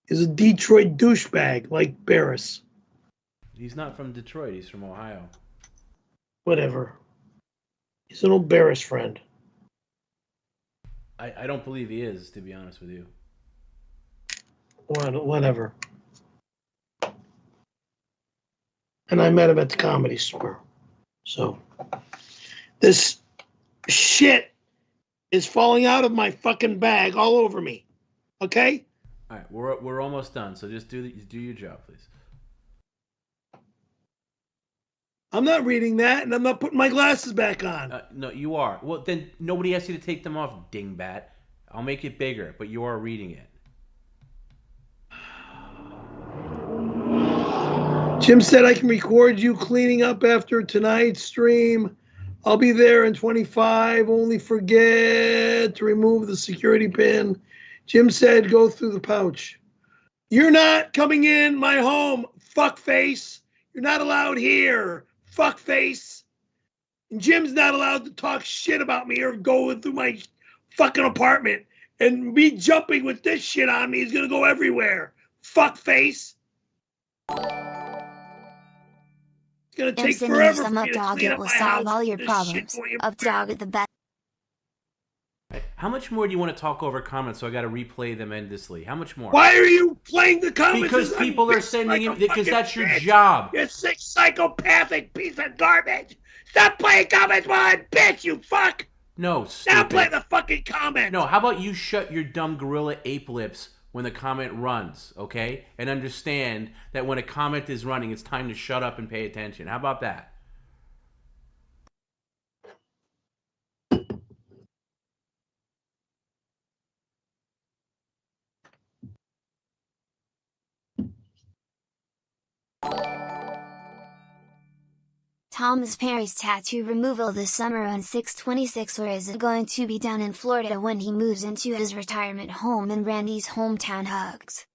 He's a Detroit douchebag like Barris. He's not from Detroit. He's from Ohio. Whatever. He's an old Barris friend. I don't believe he is, to be honest with you. Whatever. And I met him at the Comedy Store. So this shit is falling out of my fucking bag all over me. Okay? All right, we're almost done. So just do your job, please. I'm not reading that, and I'm not putting my glasses back on. No, you are. Well, then nobody asked you to take them off, dingbat. I'll make it bigger, but you are reading it. Jim said I can record you cleaning up after tonight's stream. I'll be there in 25. Only forget to remove the security pin. Jim said go through the pouch. You're not coming in my home, fuckface. You're not allowed here, fuckface. And Jim's not allowed to talk shit about me or go through my fucking apartment. And me jumping with this shit on me is gonna go everywhere, fuckface. It's gonna take sending you forever some for up me to dog, clean it up will my solve house. all your This problems. shit going Up dog at the best. How much more do you want to talk over comments so I got to replay them endlessly? How much more? Why are you playing the comments? Because as I'm people are bitching sending like you, a because fucking that's your bitch? job. You sick psychopathic piece of garbage. Stop playing comments while I bitch, you fuck. No, Now play stupid. the fucking comments. No, how about you shut your dumb gorilla ape lips when the comment runs, okay? And understand that when a comment is running, it's time to shut up and pay attention. How about that? Thomas Perry's tattoo removal this summer on 6/26, or is it going to be done in Florida when he moves into his retirement home in Randy's hometown? Hugs.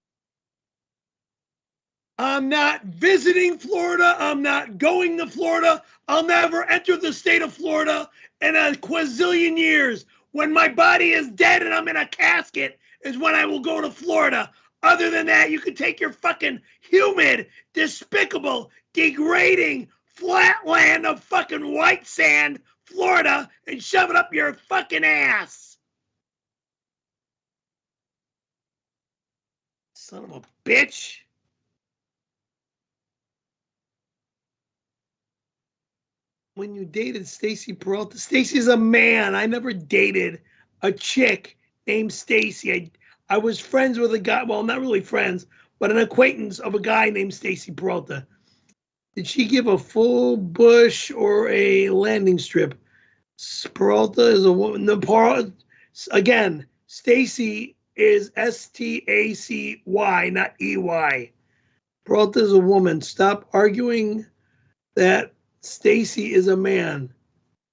I'm not visiting Florida. I'm not going to Florida. I'll never enter the state of Florida in a quazillion years. When my body is dead and I'm in a casket is when I will go to Florida. Other than that, you can take your fucking humid, despicable, degrading, flat land of fucking white sand, Florida, and shove it up your fucking ass. Son of a bitch. when you dated Stacy Peralta. Stacy's a man. I never dated a chick named Stacy. I was friends with a guy. Well, not really friends, but an acquaintance of a guy named Stacy Peralta. Did she give a full bush or a landing strip? Peralta is a woman. Again, Stacy is Stacy, not EY. Peralta is a woman. Stop arguing that Stacy is a man.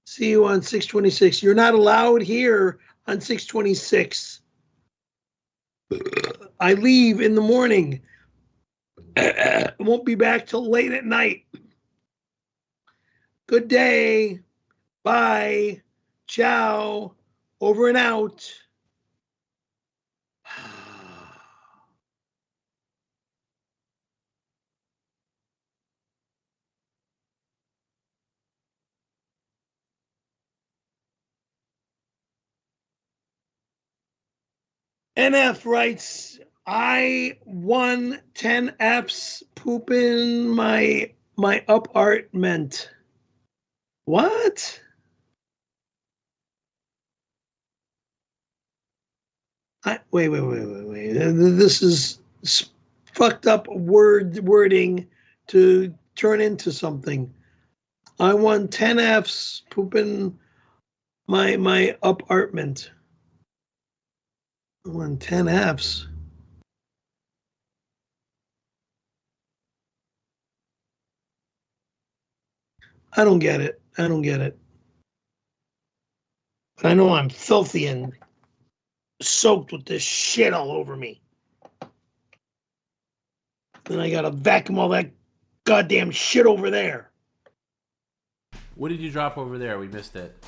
See you on 626. You're not allowed here on 626. I leave in the morning. I won't be back till late at night. Good day. Bye. Ciao. Over and out. NF writes, I won 10 Fs pooping my apartment. What? Wait. This is fucked up wording to turn into something. I won 10 Fs pooping my apartment. I won 10 Fs. I don't get it. But I know I'm filthy and soaked with this shit all over me. Then I gotta vacuum all that goddamn shit over there. What did you drop over there? We missed it.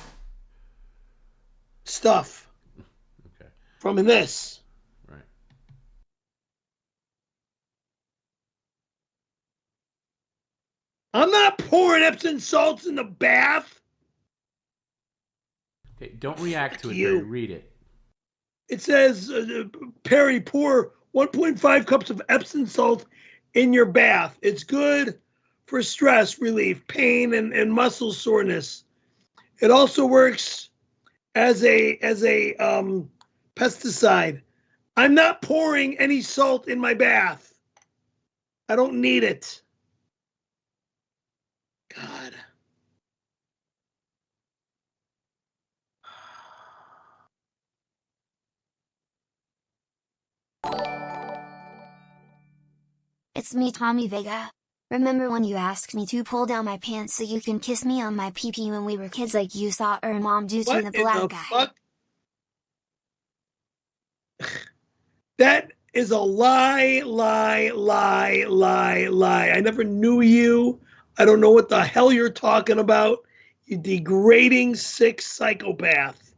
Stuff. Okay. From this. Right. I'm not pouring Epsom salts in the bath. Okay, don't react to it, you. Perry. Read it. It says, Perry, pour 1.5 cups of Epsom salt in your bath. It's good for stress relief, pain, and muscle soreness. It also works as a pesticide. I'm not pouring any salt in my bath. I don't need it. God. It's me, Tommy Vega. Remember when you asked me to pull down my pants so you can kiss me on my pee-pee when we were kids like you saw our mom do to the black guy? Fuck? That is a lie. I never knew you. I don't know what the hell you're talking about. You degrading, sick psychopath.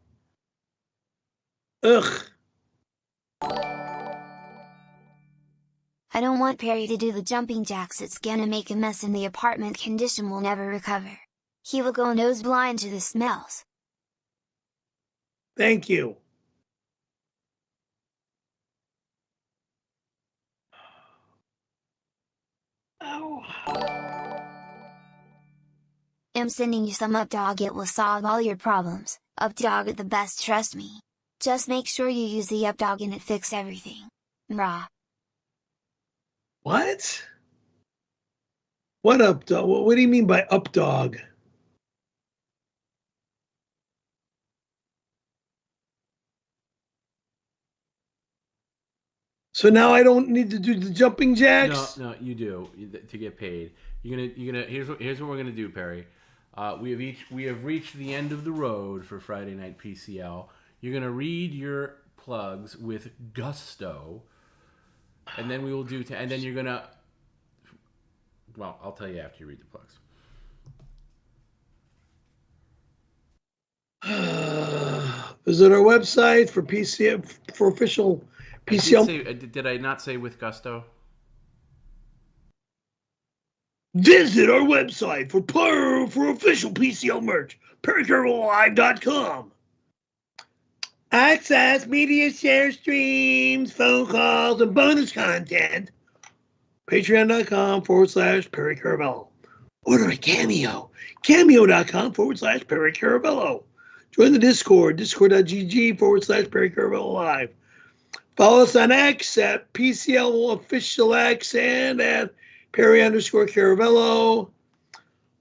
Ugh. I don't want Perry to do the jumping jacks. It's gonna make a mess and the apartment condition will never recover. He will go nose blind to the smells. Thank you. Ow. I'm sending you some Updog. It will solve all your problems. Updog at the best, trust me. Just make sure you use the Updog and it fix everything. Rah. What? What Updog? What do you mean by Updog? So now I don't need to do the jumping jacks? No, you do to get paid. You're gonna. Here's what we're gonna do, Perry. We have reached the end of the road for Friday Night PCL. You're gonna read your plugs with gusto, and then we will do. And then you're gonna. Well, I'll tell you after you read the plugs. Visit our website for PCL for official PCL. Did I not say with gusto? Visit our website for official PCL merch, PerryCurvelLive.com. Access media share streams, phone calls, and bonus content. Patreon.com/Perry Caravello. order a Cameo. Cameo.com/Perry Caravello. Join the Discord, discord.gg/Perry Caravello Live. Follow us on X at PCL Official X and at Perry_Caravello.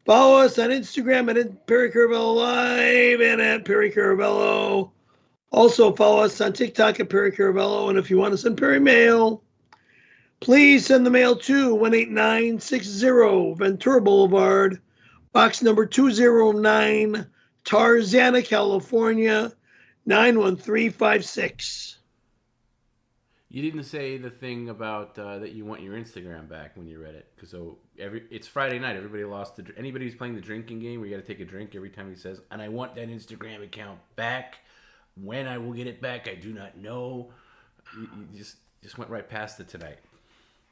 Follow us on Instagram at Perry Caravello Live and at Perry Caravello. Also follow us on TikTok at Perry Caravello. And if you want to send Perry mail, please send the mail to 18960 Ventura Boulevard, box number 209, Tarzana, California, 91356. You didn't say the thing about that you want your Instagram back when you read it, because it's Friday night. Everybody lost anybody who's playing the drinking game where you got to take a drink every time he says, "And I want that Instagram account back." When I will get it back, I do not know. You just went right past it tonight.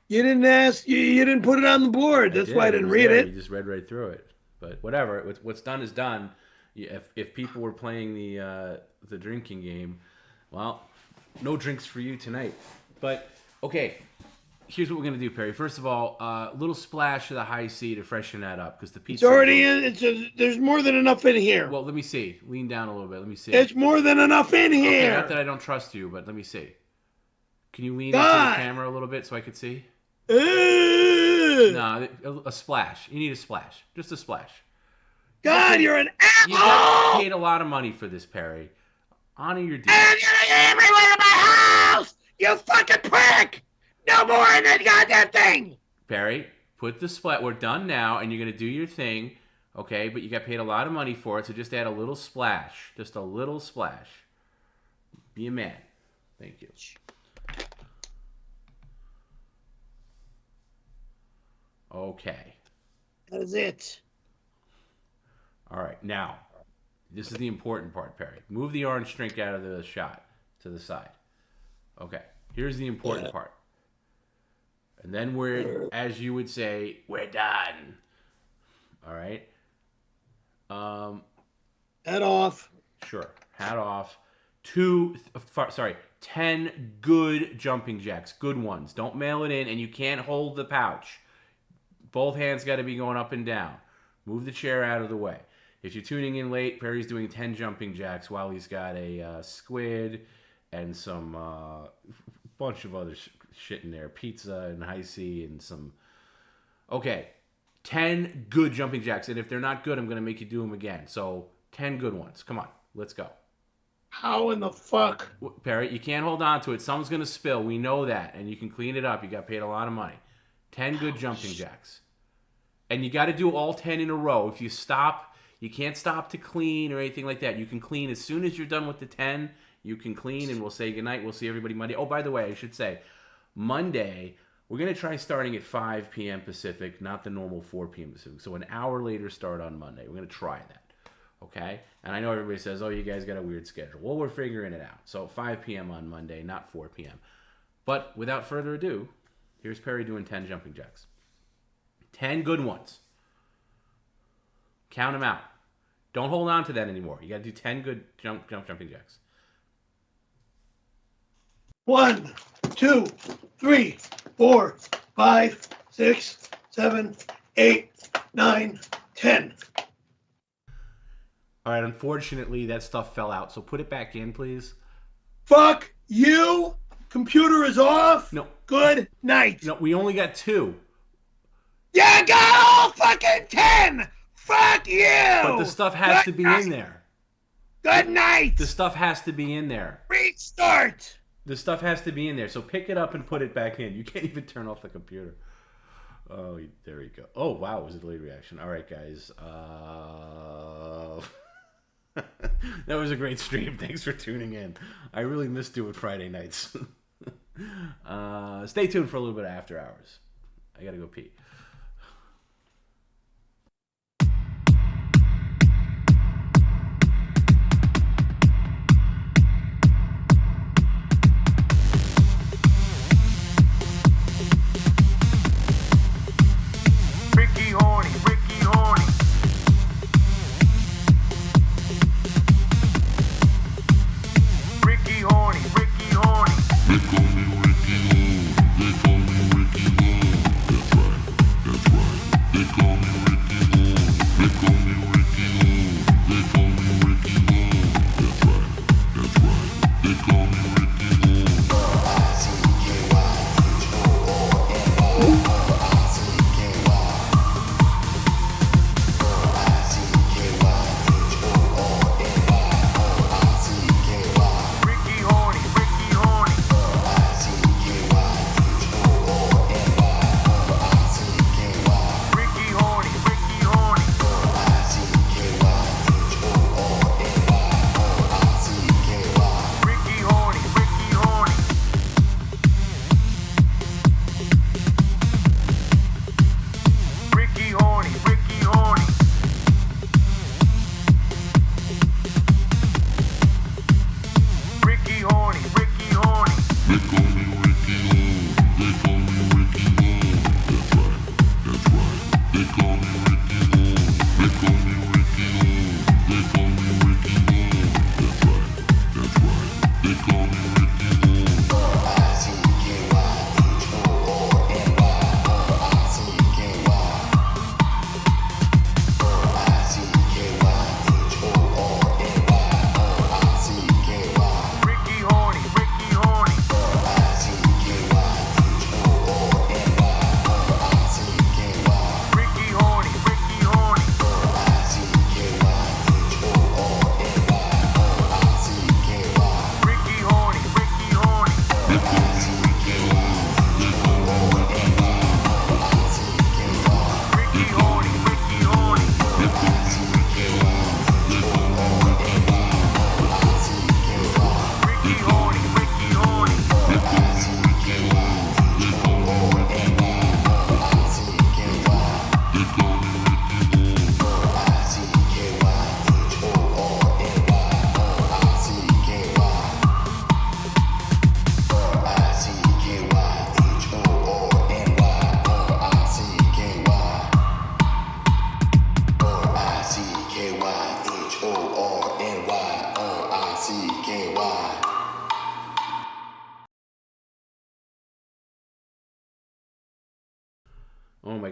You didn't ask. You didn't put it on the board. That's why I didn't read it. You just read right through it. But whatever. What's done is done. If people were playing the drinking game, well, no drinks for you tonight. But okay, here's what we're gonna do, Perry. First of all, a little splash of the high C to freshen that up, because the pizza. It's already in. There's more than enough in here. Well, let me see. Lean down a little bit. Let me see. It's more than enough in here. Okay, not that I don't trust you, but let me see. Can you lean into the camera a little bit so I could see? No, a splash. You need a splash. Just a splash. God, you're an asshole! You got paid a lot of money for this, Perry. Honor your deal. I'm gonna get everyone in my house! You fucking prick! No more in that goddamn thing! Perry, put the splat. We're done now, and you're gonna do your thing, okay? But you got paid a lot of money for it, so just add a little splash. Just a little splash. Be a man. Thank you. Okay. That is it. All right, now, this is the important part, Perry. Move the orange drink out of the shot to the side. Okay, here's the important part. And then we're, as you would say, we're done. All right? Head off. Sure, hat off. 10 good jumping jacks, good ones. Don't mail it in, and you can't hold the pouch. Both hands got to be going up and down. Move the chair out of the way. If you're tuning in late, Perry's doing 10 jumping jacks while he's got a squid and some bunch of other shit in there. Pizza and high C and some... Okay, 10 good jumping jacks. And if they're not good, I'm going to make you do them again. So 10 good ones. Come on, let's go. How in the fuck? Perry, you can't hold on to it. Someone's going to spill. We know that. And you can clean it up. You got paid a lot of money. 10 good jumping jacks. And you got to do all 10 in a row. If you stop... You can't stop to clean or anything like that. You can clean as soon as you're done with the 10. You can clean, and we'll say goodnight. We'll see everybody Monday. Oh, by the way, I should say, Monday, we're going to try starting at 5 p.m. Pacific, not the normal 4 p.m. Pacific. So an hour later start on Monday. We're going to try that, okay? And I know everybody says, oh, you guys got a weird schedule. Well, we're figuring it out. So 5 p.m. on Monday, not 4 p.m. But without further ado, here's Perry doing 10 jumping jacks. 10 good ones. Count them out. Don't hold on to that anymore. You got to do 10 good jumping jacks. 1, 2, 3, 4, 5, 6, 7, 8, 9, 10. All right, unfortunately, that stuff fell out. So put it back in, please. Fuck you. Computer is off. No. Good night. No, we only got 2. You got all fucking 10! Fuck you! But the stuff has to be in there. Good night! The stuff has to be in there. Restart! The stuff has to be in there. So pick it up and put it back in. You can't even turn off the computer. Oh, there you go. Oh, wow. It was a delayed reaction. All right, guys. That was a great stream. Thanks for tuning in. I really miss doing Friday nights. Stay tuned for a little bit of after hours. I got to go pee.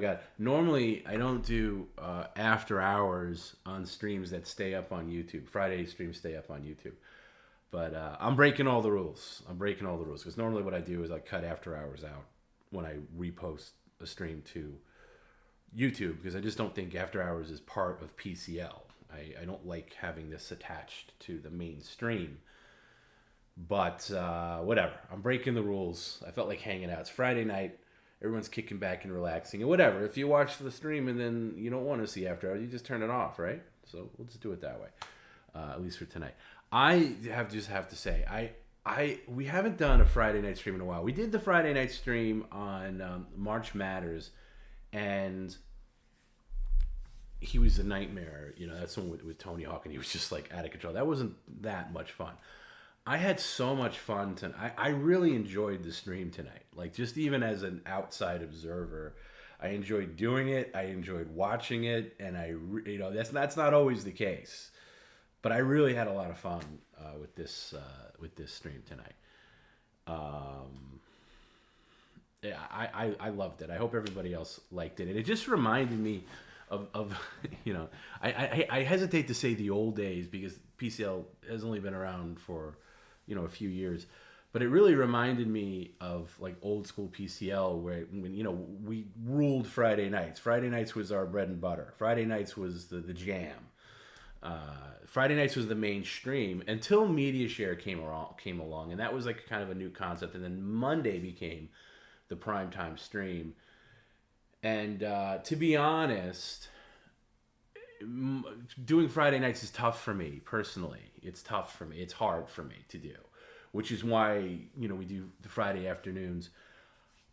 God. Normally, I don't do after hours on streams that stay up on YouTube. Friday streams stay up on YouTube. But I'm breaking all the rules. Because normally what I do is I cut after hours out when I repost a stream to YouTube, because I just don't think after hours is part of PCL. I don't like having this attached to the main stream. But whatever. I'm breaking the rules. I felt like hanging out. It's Friday night. Everyone's kicking back and relaxing. And whatever. If you watch the stream and then you don't want to see after hours, you just turn it off, right? So we'll just do it that way. At least for tonight. I have to say, we haven't done a Friday night stream in a while. We did the Friday night stream on March Matters, and he was a nightmare. You know, that's one with Tony Hawk, and he was just like out of control. That wasn't that much fun. I had so much fun tonight. I really enjoyed the stream tonight. Like, just even as an outside observer, I enjoyed doing it. I enjoyed watching it, and that's not always the case. But I really had a lot of fun with this stream tonight. Yeah, I loved it. I hope everybody else liked it. And it just reminded me of you know, I hesitate to say the old days, because PCL has only been around for, you know, a few years. But it really reminded me of like old school PCL, when you know, we ruled Friday nights. Friday nights was our bread and butter. Friday nights was the jam. Friday nights was the mainstream until MediaShare came along, and that was like kind of a new concept. And then Monday became the primetime stream. And to be honest, doing Friday nights is tough for me personally. It's tough for me. It's hard for me to do, which is why, you know, we do the Friday afternoons.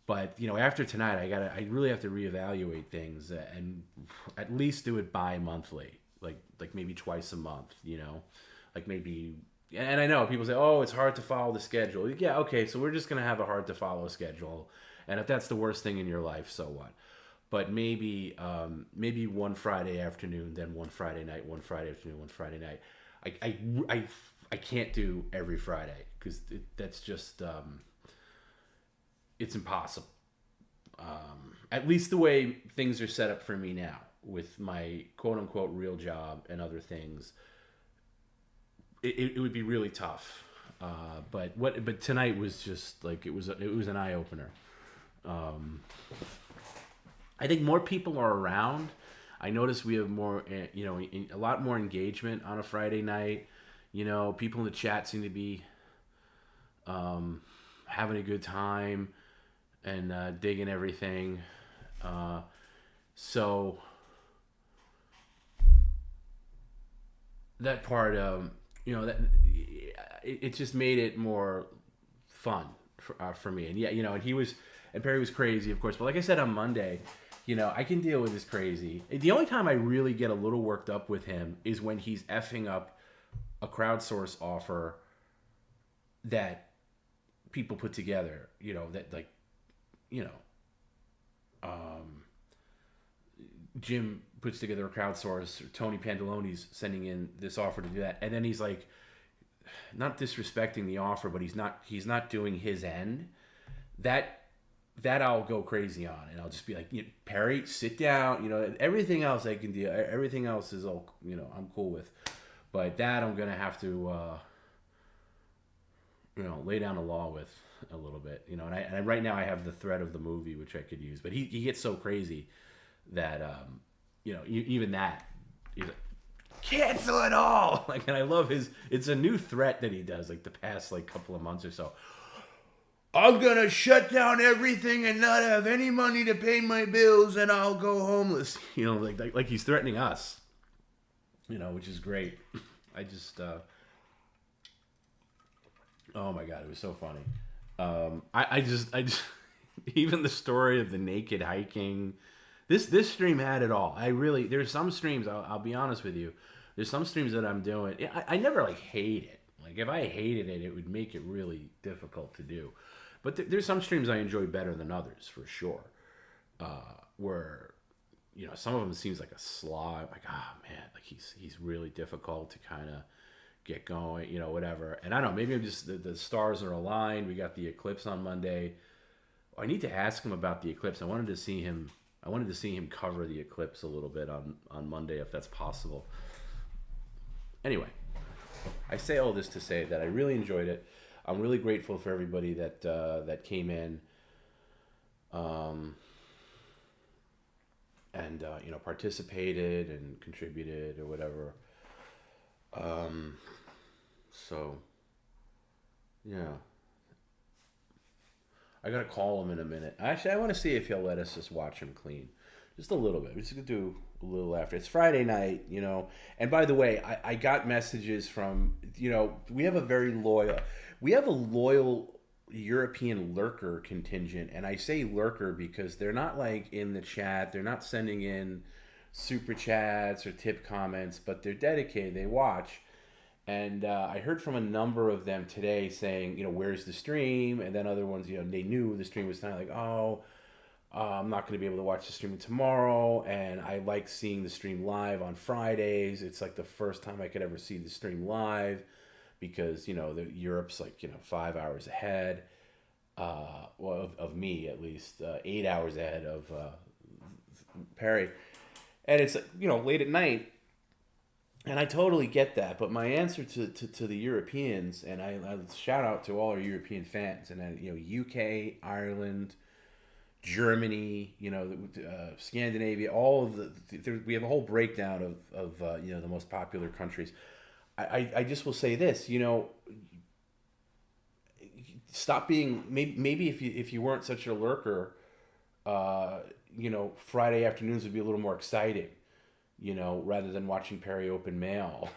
But, you know, after tonight, I really have to reevaluate things and at least do it bi-monthly. Like maybe twice a month, you know, like maybe, and I know people say, oh, it's hard to follow the schedule. Yeah, okay, so we're just going to have a hard to follow schedule. And if that's the worst thing in your life, so what? But maybe one Friday afternoon, then one Friday night, one Friday afternoon, one Friday night. I can't do every Friday, because that's just, it's impossible. At least the way things are set up for me now, with my quote-unquote real job and other things, it would be really tough. But tonight was just like, it was an eye-opener. I think more people are around. I notice we have more, you know, a lot more engagement on a Friday night. You know, people in the chat seem to be having a good time and digging everything. So that part, you know, that it just made it more fun for me. And yeah, you know, and Perry was crazy, of course. But like I said on Monday, you know, I can deal with his crazy. The only time I really get a little worked up with him is when he's effing up a crowdsource offer that people put together, you know, that, like, you know, Jim puts together a crowdsource, or Tony Pandoloni's sending in this offer to do that, and then he's like, not disrespecting the offer, but he's not doing his end. That I'll go crazy on, and I'll just be like, Perry, sit down. You know, everything else I can do. Everything else is all, you know, I'm cool with, but that I'm gonna have to, you know, lay down the law with a little bit. You know, and right now I have the thread of the movie which I could use, but he gets so crazy that you know, even that, he's like, cancel it all. Like, and I love it's a new threat that he does, like the past like couple of months or so. I'm gonna shut down everything and not have any money to pay my bills, and I'll go homeless. You know, like he's threatening us. You know, which is great. I just, oh my God, it was so funny. I just, even the story of the naked hiking. This stream had it all. There's some streams, I'll be honest with you. There's some streams that I'm doing. I never like hate it. Like, if I hated it, it would make it really difficult to do. But there's some streams I enjoy better than others, for sure. Where, you know, some of them seems like a slog. Like, oh man, like he's really difficult to kind of get going, you know, whatever. And I don't know, maybe I'm just, the stars are aligned. We got the eclipse on Monday. I need to ask him about the eclipse. I wanted to see him I wanted to see him cover the eclipse a little bit on Monday, if that's possible. Anyway, I say all this to say that I really enjoyed it. I'm really grateful for everybody that came in, and participated and contributed or whatever. So yeah, I gotta call him in a minute. Actually, I want to see if he'll let us just watch him clean, just a little bit. We're just gonna do a little after. It's Friday night, And by the way, I got messages from we have a loyal European lurker contingent, and I say lurker because they're not like in the chat. They're not sending in super chats or tip comments, but they're dedicated. They watch. And I heard from a number of them today saying, where's the stream? And then other ones, they knew the stream was tonight, like, I'm not going to be able to watch the stream tomorrow. And I like seeing the stream live on Fridays. It's like the first time I could ever see the stream live because, Europe's like, 5 hours ahead, of me at least, 8 hours ahead of Perry. And it's, late at night. And I totally get that, but my answer to the Europeans, and I shout out to all our European fans, and UK, Ireland, Germany, Scandinavia, all of we have a whole breakdown of the most popular countries. I just will say this, stop being maybe if you weren't such a lurker, Friday afternoons would be a little more exciting. Rather than watching Perry open mail,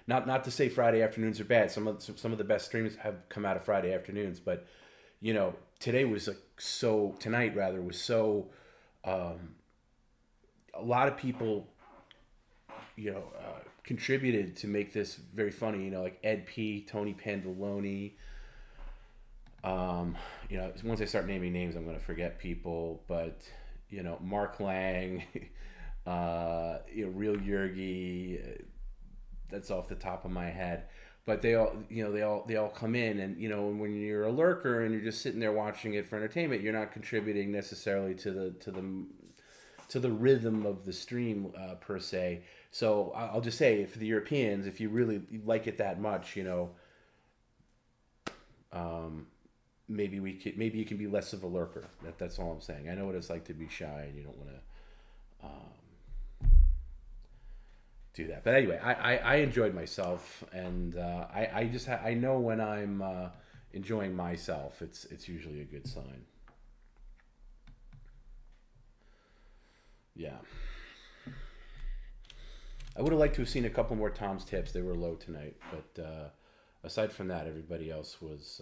not to say Friday afternoons are bad. Some of the best streams have come out of Friday afternoons, but tonight was so a lot of people contributed to make this very funny. Like Ed P, Tony Pandoloni. Once I start naming names, I'm going to forget people, but Mark Lang. Real Yergi, that's off the top of my head, but they all come in, and when you're a lurker and you're just sitting there watching it for entertainment, you're not contributing necessarily to the rhythm of the stream per se. So I'll just say, for the Europeans, if you really like it that much, maybe you can be less of a lurker. That's all I'm saying. I know what it's like to be shy and you don't want to do that. But anyway, I enjoyed myself, and I know when I'm enjoying myself, it's usually a good sign. Yeah. I would have liked to have seen a couple more Tom's tips. They were low tonight, but aside from that, everybody else was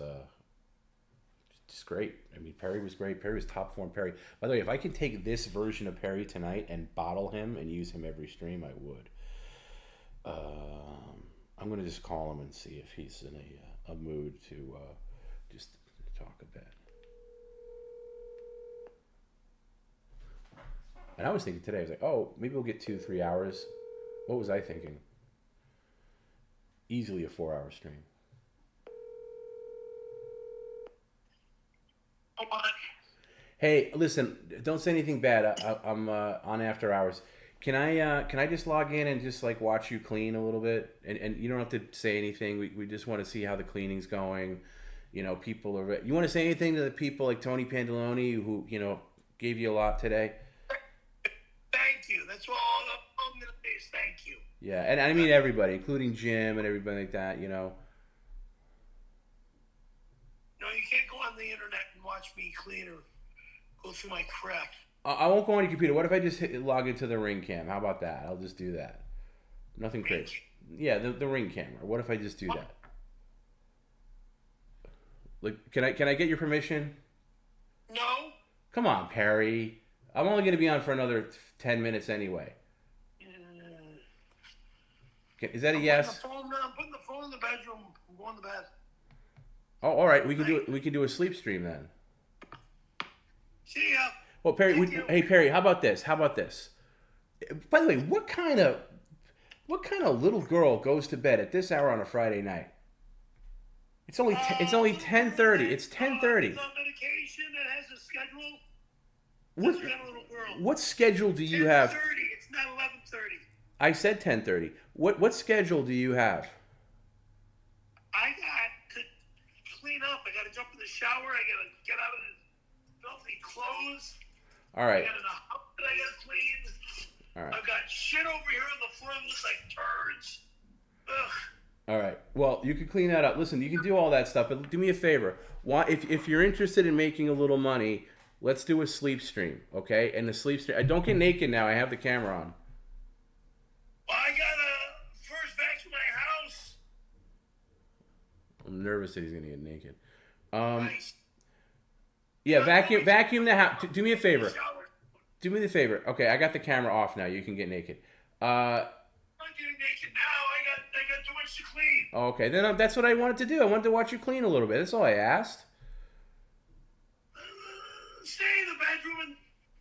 just great. I mean, Perry was great. Perry was top form Perry. By the way, if I could take this version of Perry tonight and bottle him and use him every stream, I would. I'm going to just call him and see if he's in a mood to just talk a bit. And I was thinking today, I was like, oh, maybe we'll get 2-3 hours. What was I thinking? Easily a 4-hour stream. Hey, listen, don't say anything bad. I'm on after hours. Can I just log in and just like watch you clean a little bit? And you don't have to say anything. We just want to see how the cleaning's going. People are. You want to say anything to the people like Tony Pandoloni who gave you a lot today? Thank you. That's all I'm gonna say is thank you. Yeah, and I mean everybody, including Jim and everybody like that. No, you can't go on the internet and watch me clean or go through my crap. I won't go on your computer. What if I just log into the Ring Cam? How about that? I'll just do that. Nothing crazy. Yeah, the Ring camera. What if I just do that? Like, can I get your permission? No. Come on, Perry. I'm only going to be on for another 10 minutes anyway. Is that a yes? I'm putting the phone in the bedroom. I'm going to bed. Oh, all right. We can do a sleep stream then. See ya. Well, Perry. Hey, Perry. How about this? By the way, what kind of little girl goes to bed at this hour on a Friday night? It's only 10:30. It's 10:30. It's on medication that has a schedule. What, That's got a little girl. what schedule do you have? 10:30. It's not 11:30. I said 10:30. What schedule do you have? I got to clean up. I got to jump in the shower. I got to get out of the filthy clothes. All right. I got in the house that I got to clean. All right. I've got shit over here on the floor that looks like turds. Ugh. All right. Well, you can clean that up. Listen, you can do all that stuff, but do me a favor. If you're interested in making a little money, let's do a sleep stream, okay? And the sleep stream. Don't get naked now. I have the camera on. Well, I got to first vacuum my house. I'm nervous that he's gonna get naked. Nice. Yeah, vacuum the house. Do me a favor. Shower. Do me the favor. Okay, I got the camera off now. You can get naked. I'm getting naked now. I got too much to clean. Okay, then that's what I wanted to do. I wanted to watch you clean a little bit. That's all I asked. Stay in the bedroom and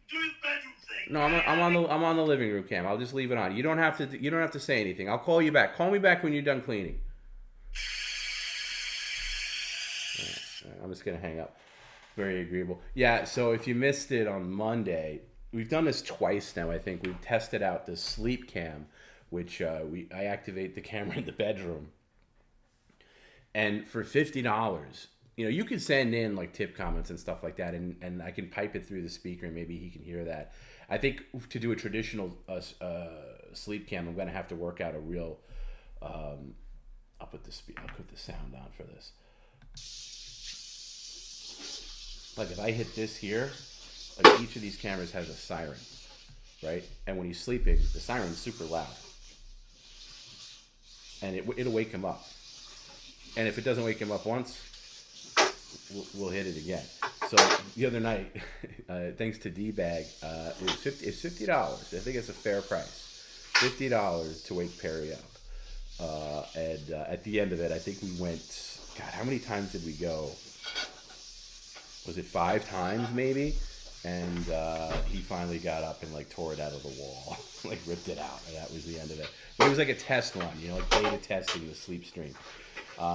do the bedroom thing. No, I'm on the living room cam. I'll just leave it on. You don't have to say anything. I'll call you back. Call me back when you're done cleaning. All right, I'm just gonna hang up. Very agreeable. Yeah. So if you missed it on Monday, we've done this twice now. I think we've tested out the sleep cam, which I activate the camera in the bedroom, and for $50. You can send in like tip comments and stuff like that, and I can pipe it through the speaker, and maybe he can hear that. I think to do a traditional sleep cam, I'm gonna have to work out a real. I'll put the sound on for this. Like if I hit this here, like each of these cameras has a siren, right? And when he's sleeping, the siren's super loud, and it'll wake him up. And if it doesn't wake him up once, we'll hit it again. So the other night, thanks to D-Bag, it's $50. I think it's a fair price. $50 to wake Perry up. And at the end of it, I think we went, God, how many times did we go? Was it 5 times maybe? And he finally got up and like tore it out of the wall, like ripped it out, and that was the end of it. But it was like a test run, like beta testing the sleep stream.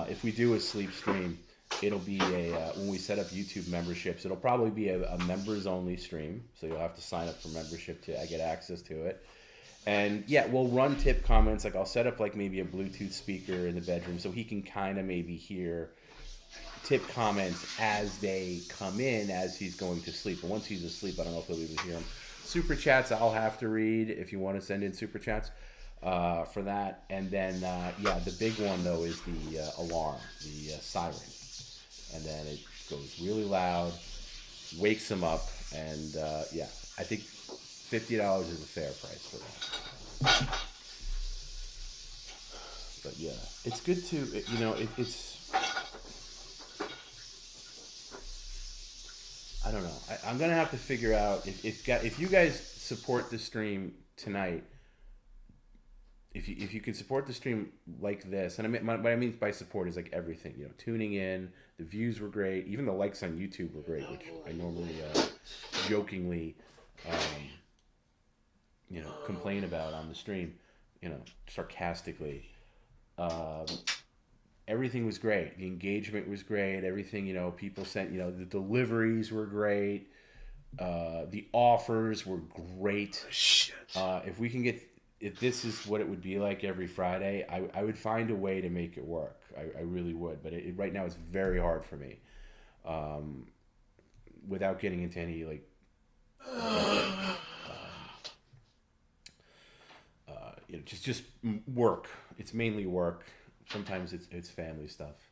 If we do a sleep stream, it'll be when we set up YouTube memberships, it'll probably be a members only stream. So you'll have to sign up for membership to get access to it. And yeah, we'll run tip comments. Like I'll set up like maybe a Bluetooth speaker in the bedroom so he can kind of maybe hear tip comments as they come in as he's going to sleep. And once he's asleep, I don't know if he'll even hear them. Super chats I'll have to read if you want to send in super chats for that. And then the big one though is the alarm, the siren. And then it goes really loud, wakes him up, and I think $50 is a fair price for that. But yeah, it's good to, it's. I don't know. I'm gonna have to figure out if you guys support the stream tonight. If you can support the stream like this, and what I mean by support is like everything. Tuning in. The views were great. Even the likes on YouTube were great, which I normally jokingly, complain about on the stream. Sarcastically. Everything was great. The engagement was great. Everything, people sent, the deliveries were great. The offers were great. If this is what it would be like every Friday, I would find a way to make it work. I really would. But right now it's very hard for me. Without getting into any, just work. It's mainly work. Sometimes it's family stuff.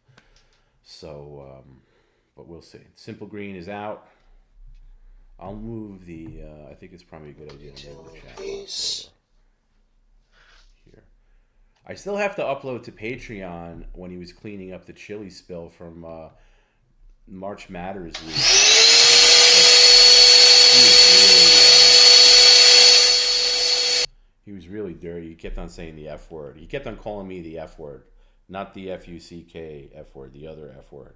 So, but we'll see. Simple Green is out. I'll move the. I think it's probably a good idea to move the chat box over here. I still have to upload to Patreon when he was cleaning up the chili spill from March Matters week. He was really dirty. He kept on saying the F word. He kept on calling me the F word. Not the F-U-C-K F word, the other F word.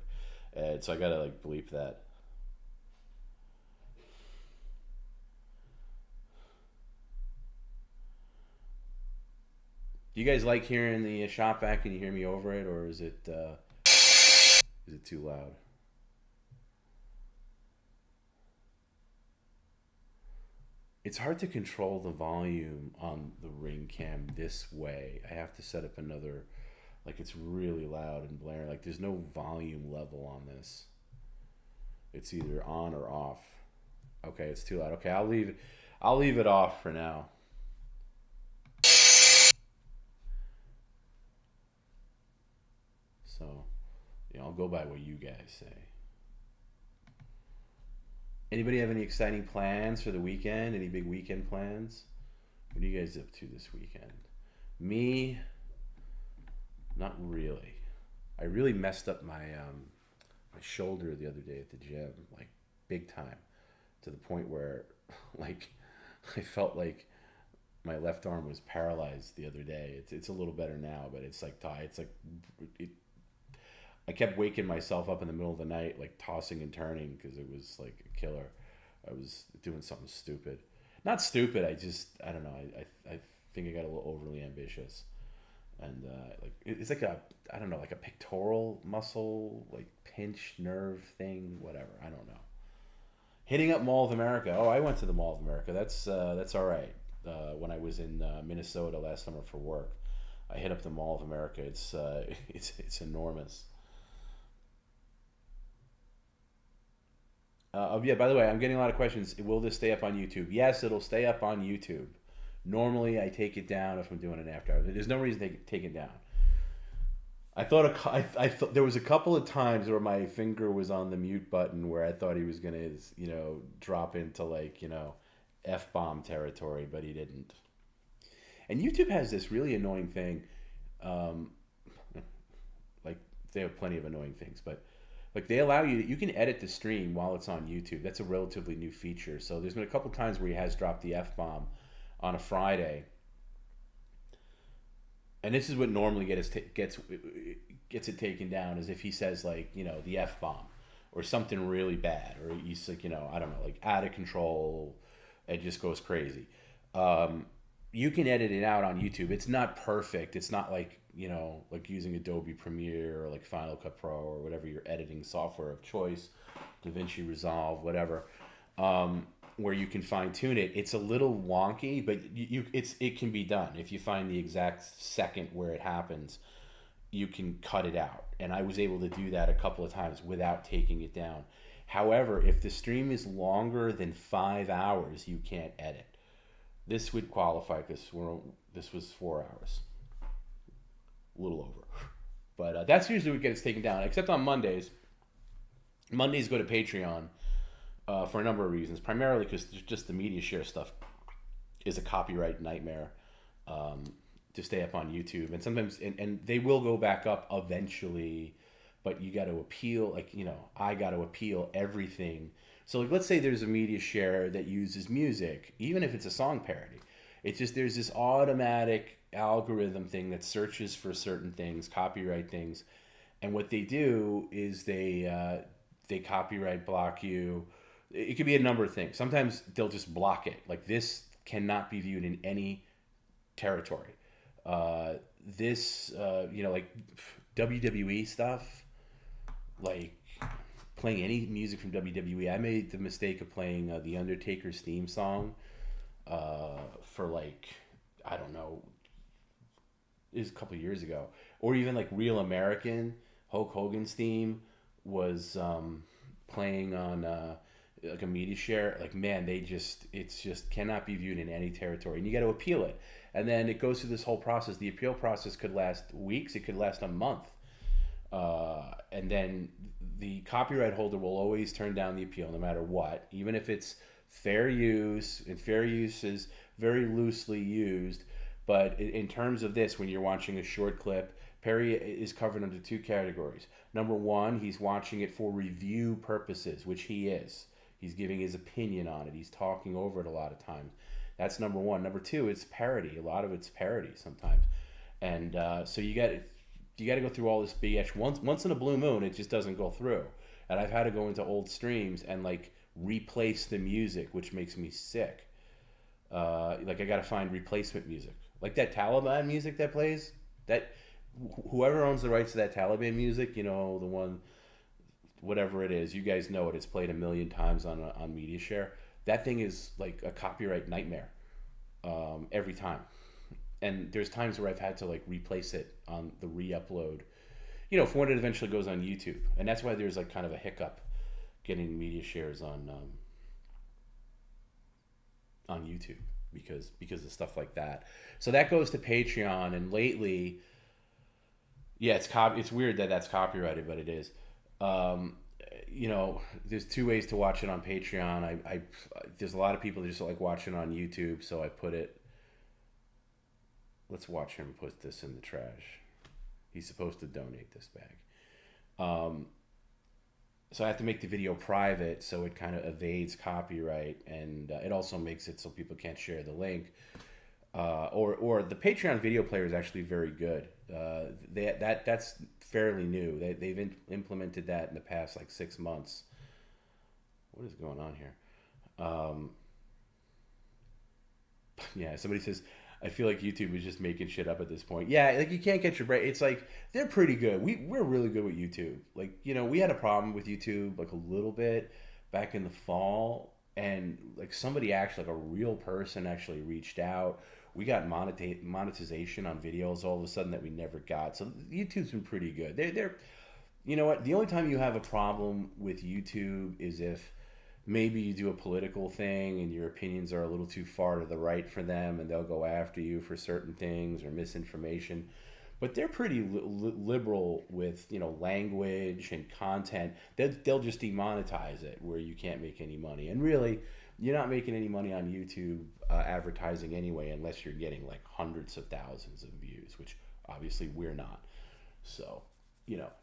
So I gotta bleep that. Do you guys like hearing the shop vac? Can you hear me over it, or is it too loud? It's hard to control the volume on the Ring Cam this way. I have to set up another, like it's really loud and blaring. Like there's no volume level on this. It's either on or off. Okay, it's too loud. Okay, I'll leave it off for now. So, I'll go by what you guys say. Anybody have any exciting plans for the weekend? Any big weekend plans? What are you guys up to this weekend? Me, not really. I really messed up my my shoulder the other day at the gym, like big time, to the point where like I felt like my left arm was paralyzed the other day. It's a little better now, but it's like I kept waking myself up in the middle of the night, like tossing and turning because it was like a killer. I was doing something stupid. Not stupid. I don't know. I think I got a little overly ambitious, and like it's like I don't know, like a pectoral muscle, like pinch nerve thing, whatever. I don't know. Hitting up Mall of America. Oh, I went to the Mall of America. That's all right. When I was in Minnesota last summer for work, I hit up the Mall of America. It's enormous. Yeah, by the way, I'm getting a lot of questions. Will this stay up on YouTube? Yes, it'll stay up on YouTube. Normally, I take it down if I'm doing an after hours. There's no reason to take it down. I thought there was a couple of times where my finger was on the mute button where I thought he was gonna, drop into like, F-bomb territory, but he didn't. And YouTube has this really annoying thing. Like they have plenty of annoying things, but like they allow you can edit the stream while it's on YouTube. That's a relatively new feature. So there's been a couple times where he has dropped the F-bomb on a Friday. And this is what normally gets it taken down, is if he says like, the F-bomb or something really bad, or he's like, I don't know, like out of control, it just goes crazy. You can edit it out on YouTube. It's not perfect. It's not like, like using Adobe Premiere or like Final Cut Pro or whatever your editing software of choice, DaVinci Resolve, whatever, where you can fine tune it. It's a little wonky, but it can be done. If you find the exact second where it happens, you can cut it out. And I was able to do that a couple of times without taking it down. However, if the stream is longer than 5 hours, you can't edit. This would qualify because this was 4 hours. A little over. But that's usually what gets taken down, except on Mondays. Mondays go to Patreon for a number of reasons. Primarily because just the media share stuff is a copyright nightmare to stay up on YouTube. And sometimes, and they will go back up eventually, but you got to appeal, like, I got to appeal everything. So like, let's say there's a media share that uses music, even if it's a song parody. It's just, there's this automatic algorithm thing that searches for certain things, copyright things. And what they do is they copyright block you. It could be a number of things. Sometimes they'll just block it. Like, this cannot be viewed in any territory. Like WWE stuff, like playing any music from WWE. I made the mistake of playing The Undertaker's theme song for like, I don't know, it was a couple of years ago. Or even like Real American, Hulk Hogan's theme was playing on like a media share. Like, man, it's just cannot be viewed in any territory, and you got to appeal it. And then it goes through this whole process. The appeal process could last weeks. It could last a month. And then the copyright holder will always turn down the appeal no matter what, even if it's fair use, and fair use is very loosely used. But in terms of this, when you're watching a short clip, Perry is covered under two categories. Number one, he's watching it for review purposes, which he is. He's giving his opinion on it. He's talking over it a lot of times. That's number one. Number two, it's parody. A lot of it's parody sometimes. And so you got to go through all this BS. Once in a blue moon, it just doesn't go through. And I've had to go into old streams and like replace the music, which makes me sick. Like, I got to find replacement music. Like that Taliban music that plays, that whoever owns the rights to that Taliban music, the one, whatever it is, you guys know it. It's played a million times on media share. that thing is like a copyright nightmare every time. And there's times where I've had to like replace it on the re-upload, for when it eventually goes on YouTube. And that's why there's like kind of a hiccup getting media shares on YouTube because of stuff like that. So that goes to Patreon, and lately, yeah, it's weird that that's copyrighted, but it is. There's two ways to watch it on Patreon. I there's a lot of people that just like watching on YouTube, so I put it. Let's watch him put this in the trash. He's supposed to donate this bag. So I have to make the video private, so it kind of evades copyright, and it also makes it so people can't share the link. Or the Patreon video player is actually very good. That's fairly new. They've implemented that in the past like 6 months. What is going on here? Yeah, somebody says, I feel like YouTube is just making shit up at this point. Yeah, like you can't get your break. It's like they're pretty good. We're really good with YouTube. Like, we had a problem with YouTube like a little bit back in the fall, and like somebody actually, like a real person actually reached out. We got monetization on videos all of a sudden that we never got. So YouTube's been pretty good. They're you know what? The only time you have a problem with YouTube is if maybe you do a political thing and your opinions are a little too far to the right for them, and they'll go after you for certain things or misinformation. But they're pretty liberal with language and content. They'll just demonetize it where you can't make any money. And really, you're not making any money on YouTube advertising anyway, unless you're getting like hundreds of thousands of views, which obviously we're not. So.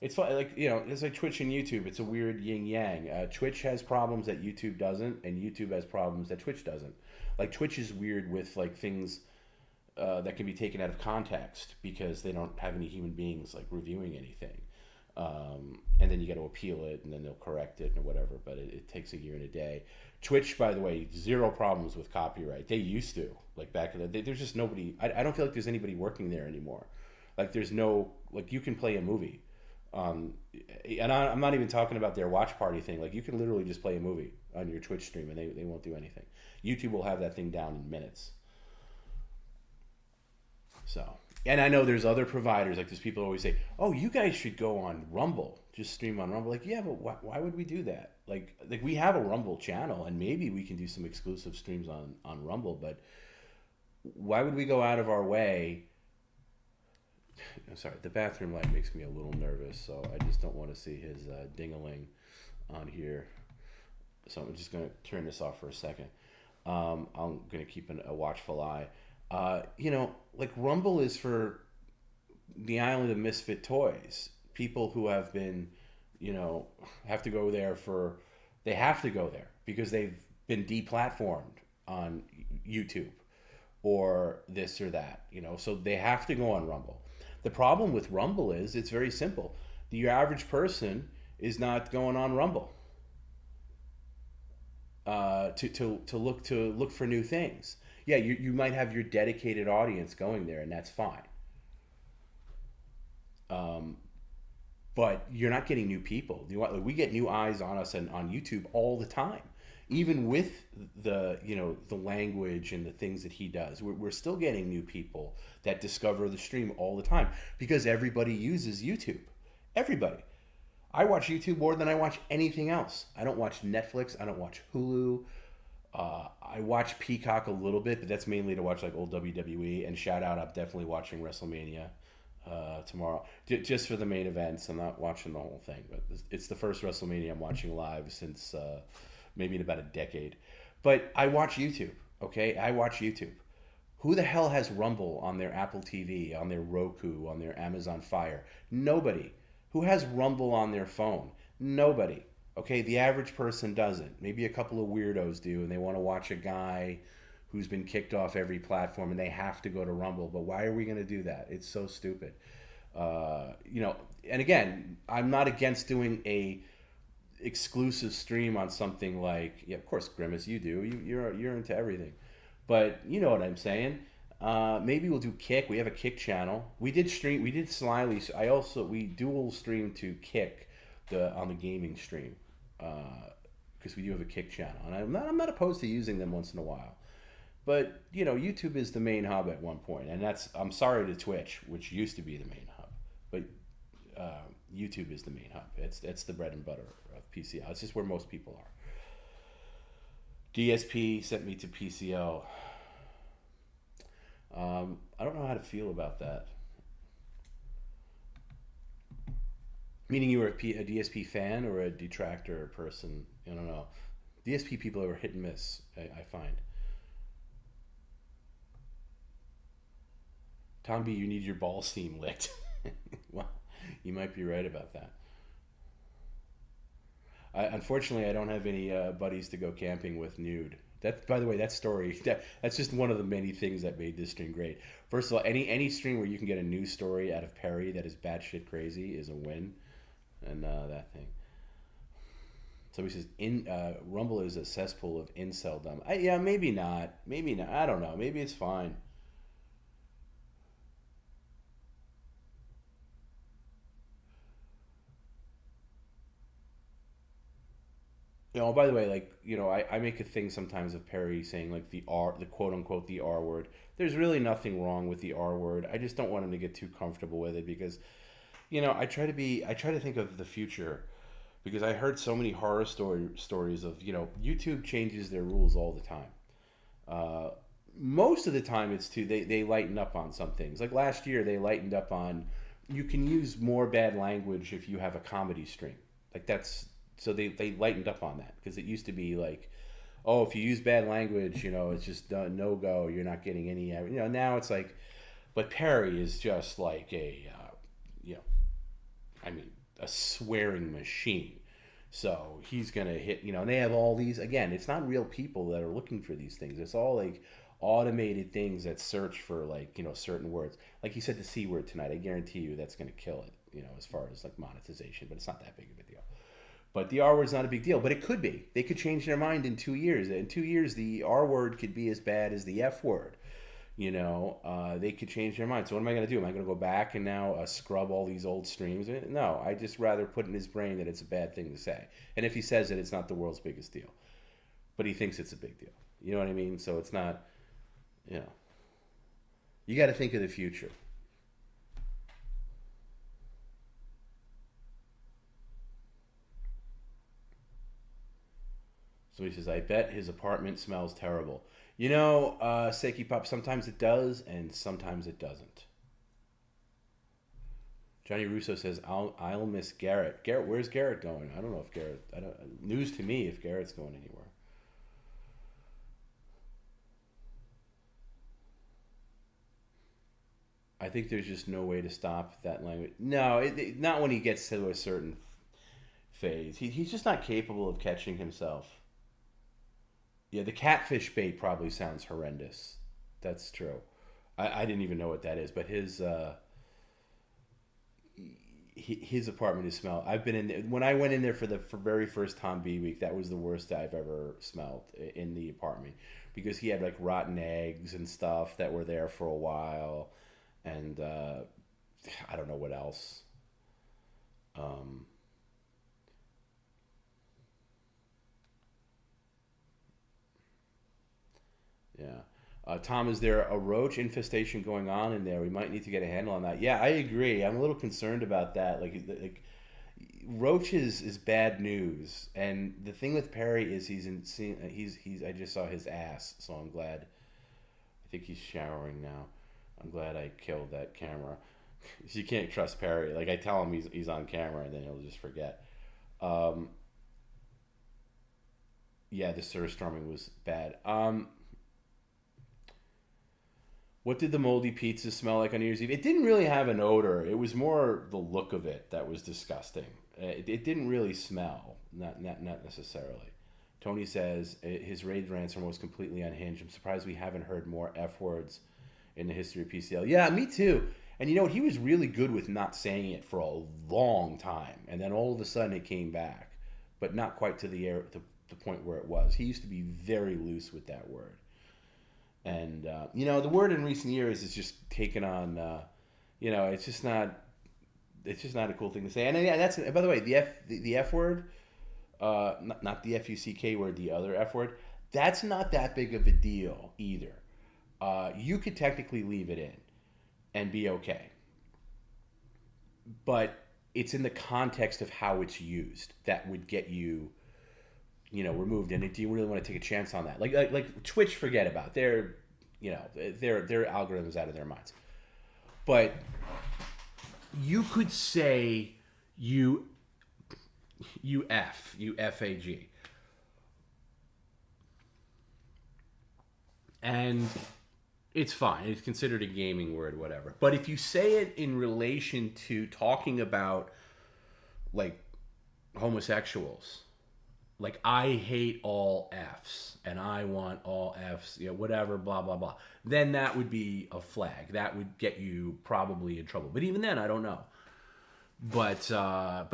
It's fun. Like, it's like Twitch and YouTube. It's a weird yin yang. Twitch has problems that YouTube doesn't, and YouTube has problems that Twitch doesn't. Like, Twitch is weird with like things that can be taken out of context because they don't have any human beings like reviewing anything. And then you got to appeal it, and then they'll correct it or whatever. But it takes a year and a day. Twitch, by the way, zero problems with copyright. They used to, like back in the day. There's just nobody. I don't feel like there's anybody working there anymore. Like, there's no, like, you can play a movie. And I'm not even talking about their watch party thing. Like, you can literally just play a movie on your Twitch stream and they won't do anything. YouTube will have that thing down in minutes. So, and I know there's other providers, like there's people always say, oh, you guys should go on Rumble, just stream on Rumble. Like, yeah, but why would we do that? Like we have a Rumble channel, and maybe we can do some exclusive streams on Rumble, but why would we go out of our way? I'm sorry, the bathroom light makes me a little nervous, so I just don't want to see his ding-a-ling on here. So I'm just going to turn this off for a second. I'm going to keep a watchful eye. Like Rumble is for the island of misfit toys. People who have been, have to go there they have to go there because they've been deplatformed on YouTube or this or that, so they have to go on Rumble. The problem with Rumble is it's very simple. Your average person is not going on Rumble to look for new things. Yeah, you might have your dedicated audience going there, and that's fine. But you're not getting new people. We get new eyes on us and on YouTube all the time. Even with the language and the things that he does, we're still getting new people that discover the stream all the time because everybody uses YouTube. Everybody. I watch YouTube more than I watch anything else. I don't watch Netflix. I don't watch Hulu. I watch Peacock a little bit, but that's mainly to watch like old WWE. And shout out, I'm definitely watching WrestleMania tomorrow just for the main events. I'm not watching the whole thing, but it's the first WrestleMania I'm watching live since maybe in about a decade. But I watch YouTube, okay? I watch YouTube. Who the hell has Rumble on their Apple TV, on their Roku, on their Amazon Fire? Nobody. Who has Rumble on their phone? Nobody. Okay, the average person doesn't. Maybe a couple of weirdos do, and they want to watch a guy who's been kicked off every platform, and they have to go to Rumble. But why are we going to do that? It's so stupid. And again, I'm not against doing a exclusive stream on something like, yeah, of course, Grimace, you do. You're into everything. But you know what I'm saying. Maybe we'll do Kick. We have a Kick channel. We did Slyly. We dual stream to Kick on the gaming stream because we do have a Kick channel, and I'm not opposed to using them once in a while. But YouTube is the main hub at one point, and I'm sorry to Twitch, which used to be the main hub, but YouTube is the main hub. It's the bread and butter of PCL. It's just where most people are. DSP sent me to PCL. I don't know how to feel about that. Meaning you were a DSP fan or a detractor person? I don't know. DSP people are hit and miss, I find. Tom B, you need your ball seam licked. Well, you might be right about that. Unfortunately, I don't have any buddies to go camping with nude. That, by the way, that story, that's just one of the many things that made this stream great. First of all, any stream where you can get a news story out of Perry that is batshit crazy is a win. And that thing. Somebody says, Rumble is a cesspool of inceldom. Yeah, maybe not. Maybe not. I don't know. Maybe it's fine. By the way, I make a thing sometimes of Perry saying the quote unquote the R word. There's really nothing wrong with the R word. I just don't want him to get too comfortable with it because, I try to think of the future, because I heard so many horror stories of, YouTube changes their rules all the time. Most of the time it's they lighten up on some things. Like last year they lightened up on, you can use more bad language if you have a comedy stream. So they lightened up on that, because it used to be if you use bad language, it's just no go. You're not getting any. Now it's but Perry is just a swearing machine. So he's gonna hit. And they have all these. Again, it's not real people that are looking for these things. It's all automated things that search for certain words. Like he said the C word tonight. I guarantee you that's gonna kill it. As far as monetization, but it's not that big of a deal. But the R word's not a big deal, but it could be. They could change their mind in 2 years. In 2 years, the R word could be as bad as the F word. They could change their mind. So what am I going to do? Am I going to go back and now scrub all these old streams? No, I just rather put in his brain that it's a bad thing to say. And if he says it, it's not the world's biggest deal. But he thinks it's a big deal. You know what I mean? So it's not, you got to think of the future. So he says, I bet his apartment smells terrible. Seki Pop, sometimes it does and sometimes it doesn't. Johnny Russo says, I'll miss Garrett. Garrett, where's Garrett going? I don't know if Garrett, news to me if Garrett's going anywhere. I think there's just no way to stop that language. No, not when he gets to a certain phase. He's just not capable of catching himself. Yeah, the catfish bait probably sounds horrendous. That's true. I didn't even know what that is, but his apartment is smelled. I've been in there. When I went in there for the very first Tom B week, that was the worst I've ever smelled in the apartment, because he had rotten eggs and stuff that were there for a while, and I don't know what else. Yeah. Tom, is there a roach infestation going on in there? We might need to get a handle on that. Yeah, I agree. I'm a little concerned about that. Roaches is bad news. And the thing with Perry is I just saw his ass, so I'm glad. I think he's showering now. I'm glad I killed that camera. You can't trust Perry. I tell him he's on camera, and then he'll just forget. Yeah, the surströmming was bad. What did the moldy pizza smell like on New Year's Eve? It didn't really have an odor. It was more the look of it that was disgusting. It didn't really smell, not necessarily. Tony says his raid rants are most completely unhinged. I'm surprised we haven't heard more F words in the history of PCL. Yeah, me too. And he was really good with not saying it for a long time, and then all of a sudden it came back, but not quite to the point where it was. He used to be very loose with that word. And, the word in recent years is just taken on, it's just not a cool thing to say. And yeah, that's, by the way, the F word, not the F-U-C-K word, the other F word, that's not that big of a deal either. You could technically leave it in and be okay. But it's in the context of how it's used that would get you, removed. And do you really want to take a chance on that? Like Twitch, forget about their algorithms out of their minds. But you could say UFAG. And it's fine. It's considered a gaming word, whatever. But if you say it in relation to talking about, like, homosexuals, like, I hate all Fs and I want all Fs, whatever, blah, blah, blah, then that would be a flag. That would get you probably in trouble. But even then, I don't know. But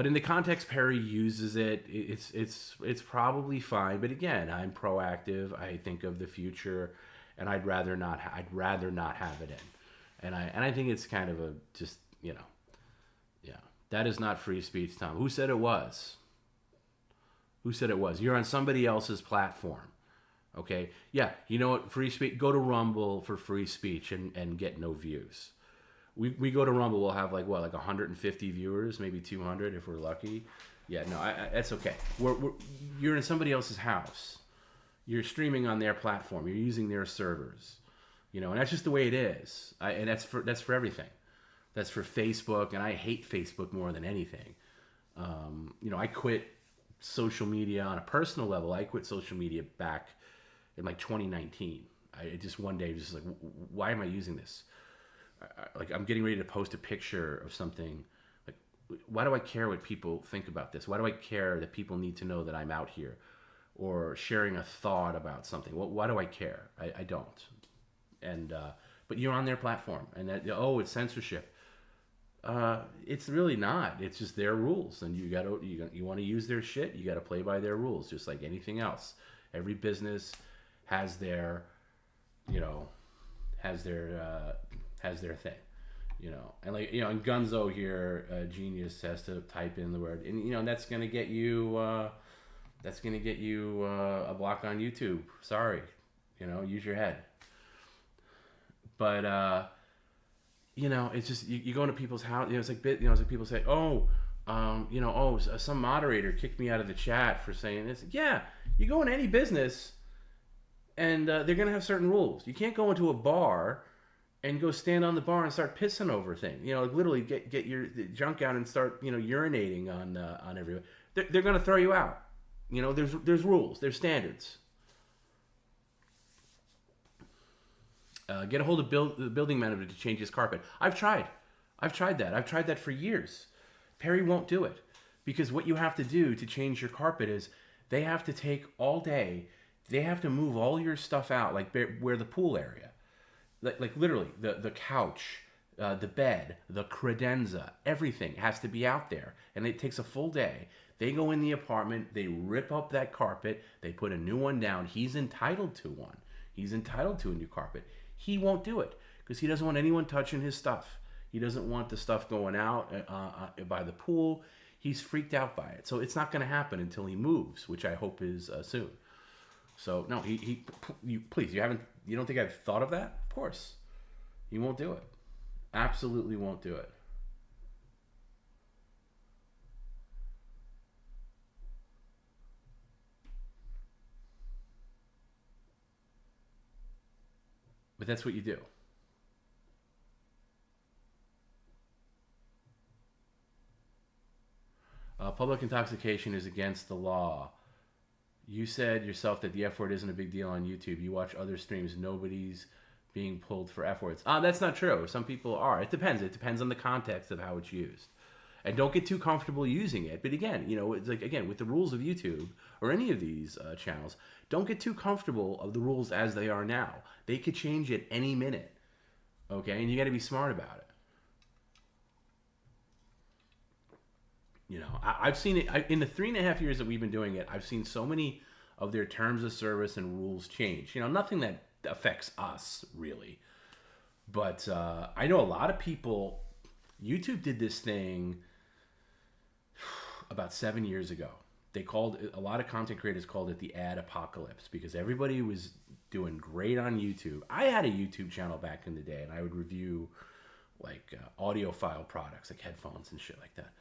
in the context Perry uses it, it's probably fine. But again, I'm proactive. I think of the future, and I'd rather not have it in. And I think it's kind of that is not free speech, Tom. Who said it was? You're on somebody else's platform. Okay? Yeah, you know what? Free speech, go to Rumble for free speech and get no views. We go to Rumble, we'll have like 150 viewers, maybe 200 if we're lucky. Yeah, no, that's okay. You're in somebody else's house. You're streaming on their platform. You're using their servers. And that's just the way it is. And that's for everything. That's for Facebook, and I hate Facebook more than anything. I quit social media on a personal level. I quit social media back in 2019. I just one day was just like, why am I using this? I'm getting ready to post a picture of something. Like, why do I care what people think about this? Why do I care that people need to know that I'm out here? Or sharing a thought about something. Why do I care? I don't. And but you're on their platform, and it's censorship. It's really not. It's just their rules, and you want to use their shit. You got to play by their rules, just like anything else. Every business has their thing, and and Gunzo here, Genius has to type in the word, and that's gonna get you a block on YouTube. Sorry, use your head. But it's just you go into people's house. It's like people say, some moderator kicked me out of the chat for saying this. Yeah, you go in any business, and they're gonna have certain rules. You can't go into a bar and go stand on the bar and start pissing over things. Literally get your junk out and start urinating on everyone. They're gonna throw you out. There's rules. There's standards. Get a hold of the building manager to change his carpet. I've tried that. I've tried that for years. Perry won't do it because what you have to do to change your carpet is they have to take all day. They have to move all your stuff out, like where the pool area, like literally the couch, the bed, the credenza, everything has to be out there, and it takes a full day. They go in the apartment, they rip up that carpet, they put a new one down. He's entitled to one. He's entitled to a new carpet. He won't do it because he doesn't want anyone touching his stuff. He doesn't want the stuff going out by the pool. He's freaked out by it. So it's not going to happen until he moves, which I hope is soon. So no, please, you don't think I've thought of that? Of course. He won't do it. Absolutely won't do it. But that's what you do. Public intoxication is against the law. You said yourself that the F word isn't a big deal on YouTube. You watch other streams, nobody's being pulled for F words. That's not true. Some people are. It depends. It depends on the context of how it's used. And don't get too comfortable using it. But again, it's like, again, with the rules of YouTube or any of these channels, don't get too comfortable of the rules as they are now. They could change it any minute. Okay? And you got to be smart about it. I've seen it in the 3.5 years that we've been doing it. I've seen so many of their terms of service and rules change. Nothing that affects us really, but I know a lot of people. YouTube did this thing about 7 years ago, a lot of content creators called it the ad apocalypse because everybody was doing great on YouTube. I had a YouTube channel back in the day, and I would review like audiophile products like headphones and shit like that.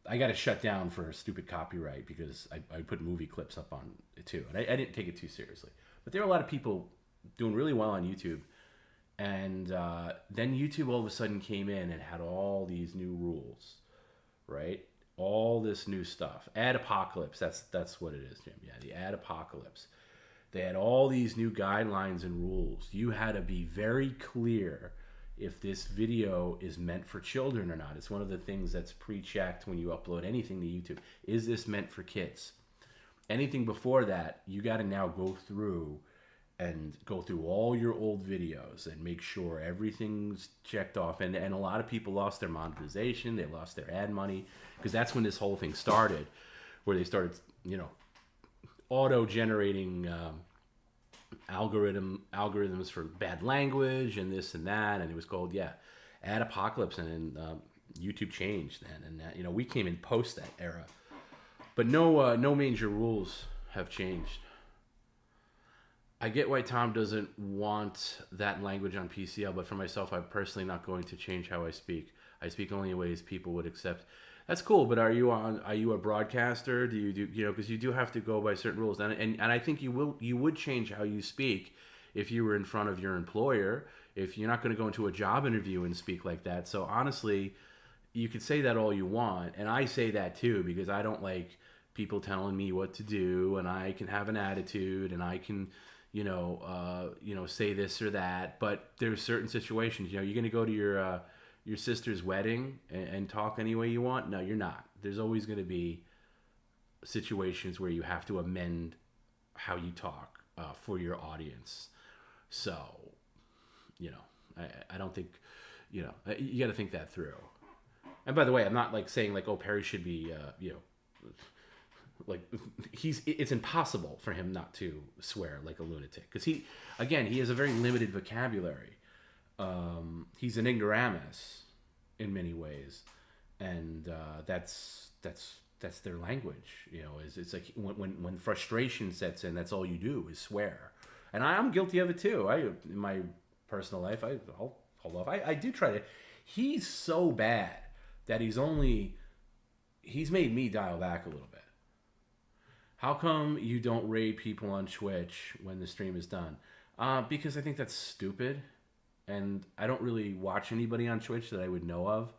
I got it shut down for stupid copyright because I put movie clips up on it too, and I didn't take it too seriously. But there were a lot of people doing really well on YouTube, and then YouTube all of a sudden came in and had all these new rules, right? All this new stuff. Ad apocalypse. That's what it is, Jim. Yeah, the ad apocalypse. They had all these new guidelines and rules. You had to be very clear if this video is meant for children or not. It's one of the things that's pre-checked when you upload anything to YouTube. Is this meant for kids? Anything before that, you got to now go through all your old videos and make sure everything's checked off. And a lot of people lost their monetization. They lost their ad money because that's when this whole thing started, where they started, auto-generating algorithms for bad language and this and that, and it was called ad apocalypse, and then YouTube changed then, and we came in post that era, but no major rules have changed. I get why Tom doesn't want that language on PCL, but for myself, I'm personally not going to change how I speak. I speak only in ways people would accept. That's cool, but are you a broadcaster? Do you because you do have to go by certain rules, and I think you would change how you speak if you were in front of your employer. If you're not going to go into a job interview and speak like that. So honestly, you could say that all you want, and I say that too because I don't like people telling me what to do, and I can have an attitude, and I can say this or that. But there's certain situations. You're going to go to your sister's wedding and talk any way you want? No, you're not. There's always going to be situations where you have to amend how you talk for your audience. So, I don't think, you got to think that through. And by the way, I'm not like saying like, oh, Perry should be, like it's impossible for him not to swear like a lunatic because he has a very limited vocabulary. He's an ignoramus in many ways, and that's their language. It's like when frustration sets in, that's all you do is swear, and I'm guilty of it too. In my personal life, I'll hold off. I do try to. He's so bad that he's made me dial back a little bit. How come you don't raid people on Twitch when the stream is done? Because I think that's stupid. And I don't really watch anybody on Twitch that I would know of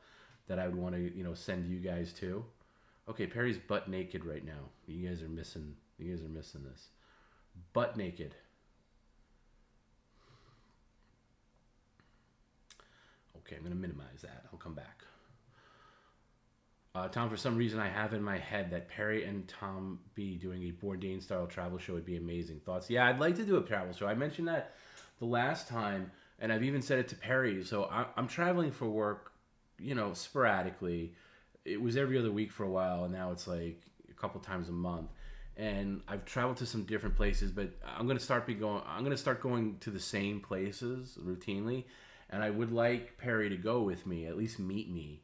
that I would want to, send you guys to. Okay, Perry's butt naked right now. You guys are missing this. Butt naked. Okay, I'm going to minimize that. I'll come back. Tom, for some reason I have in my head that Perry and Tom B doing a Bourdain style travel show would be amazing. Thoughts? Yeah, I'd like to do a travel show. I mentioned that the last time, and I've even said it to Perry. So I'm traveling for work, sporadically. It was every other week for a while, and now it's like a couple times a month. And I've traveled to some different places, but I'm gonna start going to the same places routinely. And I would like Perry to go with me, at least meet me,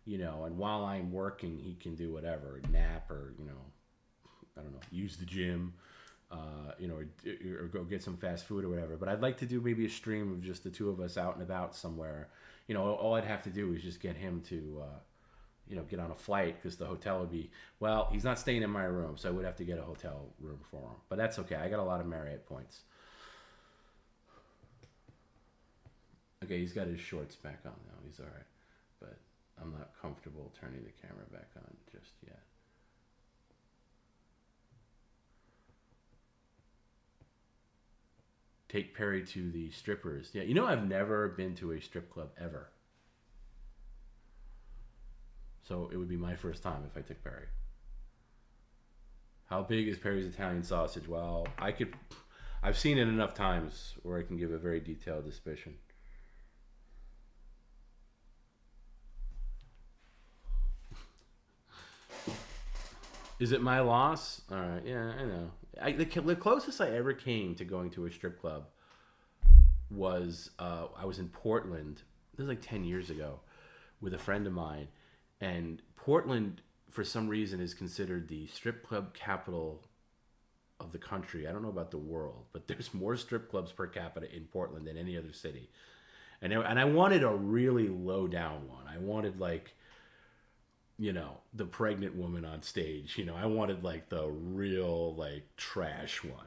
And while I'm working, he can do whatever, nap or I don't know, use the gym. Or go get some fast food or whatever. But I'd like to do maybe a stream of just the two of us out and about somewhere. All I'd have to do is just get him to, get on a flight because the hotel would be, well, he's not staying in my room, so I would have to get a hotel room for him. But that's okay. I got a lot of Marriott points. Okay, he's got his shorts back on now. He's all right. But I'm not comfortable turning the camera back on just yet. Take Perry to the strippers. Yeah, I've never been to a strip club ever. So it would be my first time if I took Perry. How big is Perry's Italian sausage? Well, I've seen it enough times where I can give a very detailed description. Is it my loss? All right, yeah, I know. The closest I ever came to going to a strip club was I was in Portland. This was like 10 years ago with a friend of mine. And Portland for some reason, is considered the strip club capital of the country. I don't know about the world, but there's more strip clubs per capita in Portland than any other city. And I wanted a really low down one. I wanted like, the pregnant woman on stage. I wanted like the real like trash one.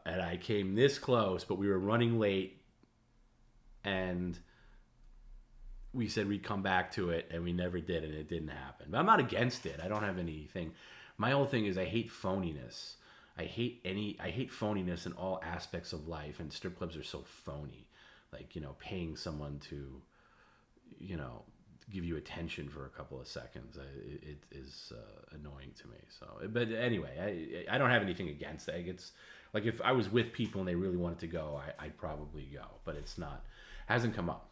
And I came this close, but we were running late, and we said we'd come back to it, and we never did, and it didn't happen. But I'm not against it. I don't have anything. My whole thing is I hate phoniness. I hate phoniness in all aspects of life, and strip clubs are so phony. Like, paying someone to, give you attention for a couple of seconds. It is annoying to me. So, but anyway, I don't have anything against that. It's like if I was with people and they really wanted to go, I'd probably go. But it's not, hasn't come up.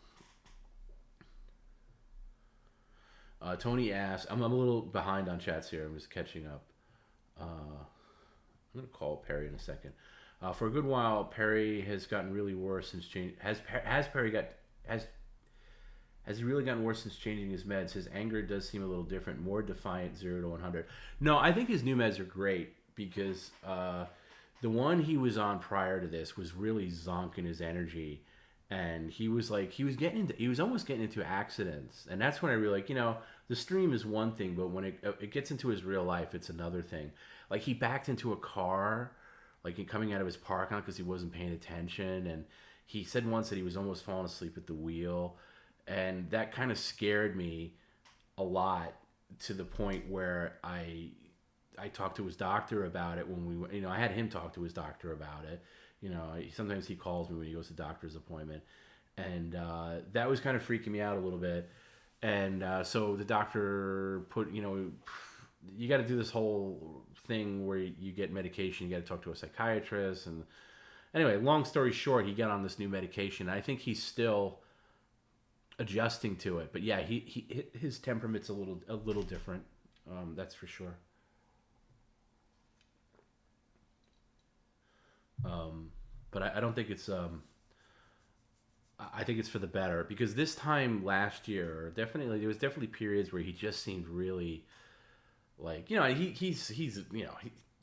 Tony asks, I'm a little behind on chats here. I'm just catching up. I'm gonna call Perry in a second. For a good while, Perry has gotten really worse since change. Has he really gotten worse since changing his meds? His anger does seem a little different, more defiant, 0 to 100. No, I think his new meds are great because the one he was on prior to this was really zonking his energy, and he was almost getting into accidents, and that's when I really the stream is one thing, but when it gets into his real life, it's another thing. Like he backed into a car, like coming out of his parking lot because he wasn't paying attention, and he said once that he was almost falling asleep at the wheel, and that kind of scared me a lot to the point where I talked to his doctor about it when we I had him talk to his doctor about it. Sometimes he calls me when he goes to doctor's appointment, and that was kind of freaking me out a little bit. And so the doctor put, you got to do this whole thing where you get medication, you got to talk to a psychiatrist. And anyway, long story short, he got on this new medication. I think he's still adjusting to it, but yeah, his temperament's a little different. That's for sure. But I don't think it's I think it's for the better, because this time last year, there was definitely periods where he just seemed really like, he's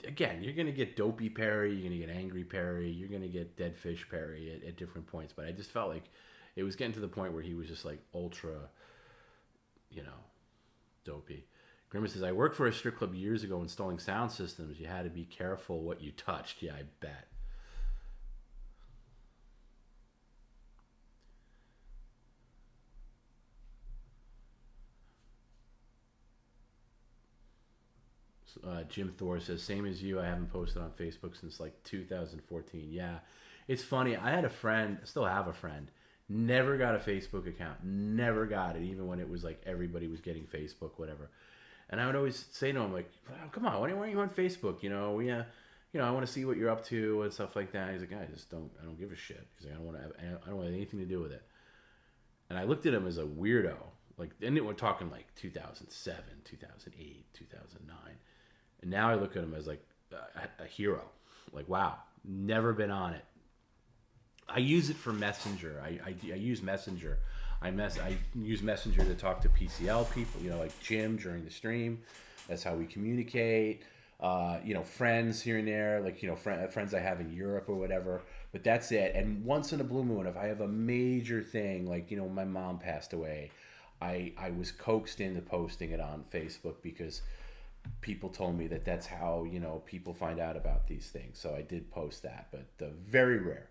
again, you're going to get dopey Perry, you're going to get angry Perry, you're going to get dead fish Perry at different points. But I just felt like it was getting to the point where he was just like ultra, dopey. Grimace says, I worked for a strip club years ago installing sound systems. You had to be careful what you touched. Yeah, I bet. Jim Thor says, same as you, I haven't posted on Facebook since like 2014. Yeah, it's funny. I had a friend, still have a friend, never got a Facebook account, never got it, even when it was like everybody was getting Facebook, whatever. And I would always say to him, like, oh, come on, why aren't you on Facebook? I want to see what you're up to and stuff like that. He's like, I don't give a shit. He's like, I don't want anything to do with it. And I looked at him as a weirdo. Like, and we're talking like 2007, 2008, 2009. And now I look at him as like a hero. Like, wow, never been on it. I use it for Messenger. I use Messenger. I use Messenger to talk to PCL people, like Jim during the stream. That's how we communicate. Friends here and there, like, friends I have in Europe or whatever. But that's it. And once in a blue moon, if I have a major thing, like, my mom passed away, I was coaxed into posting it on Facebook because people told me that that's how, people find out about these things. So I did post that, but very rare.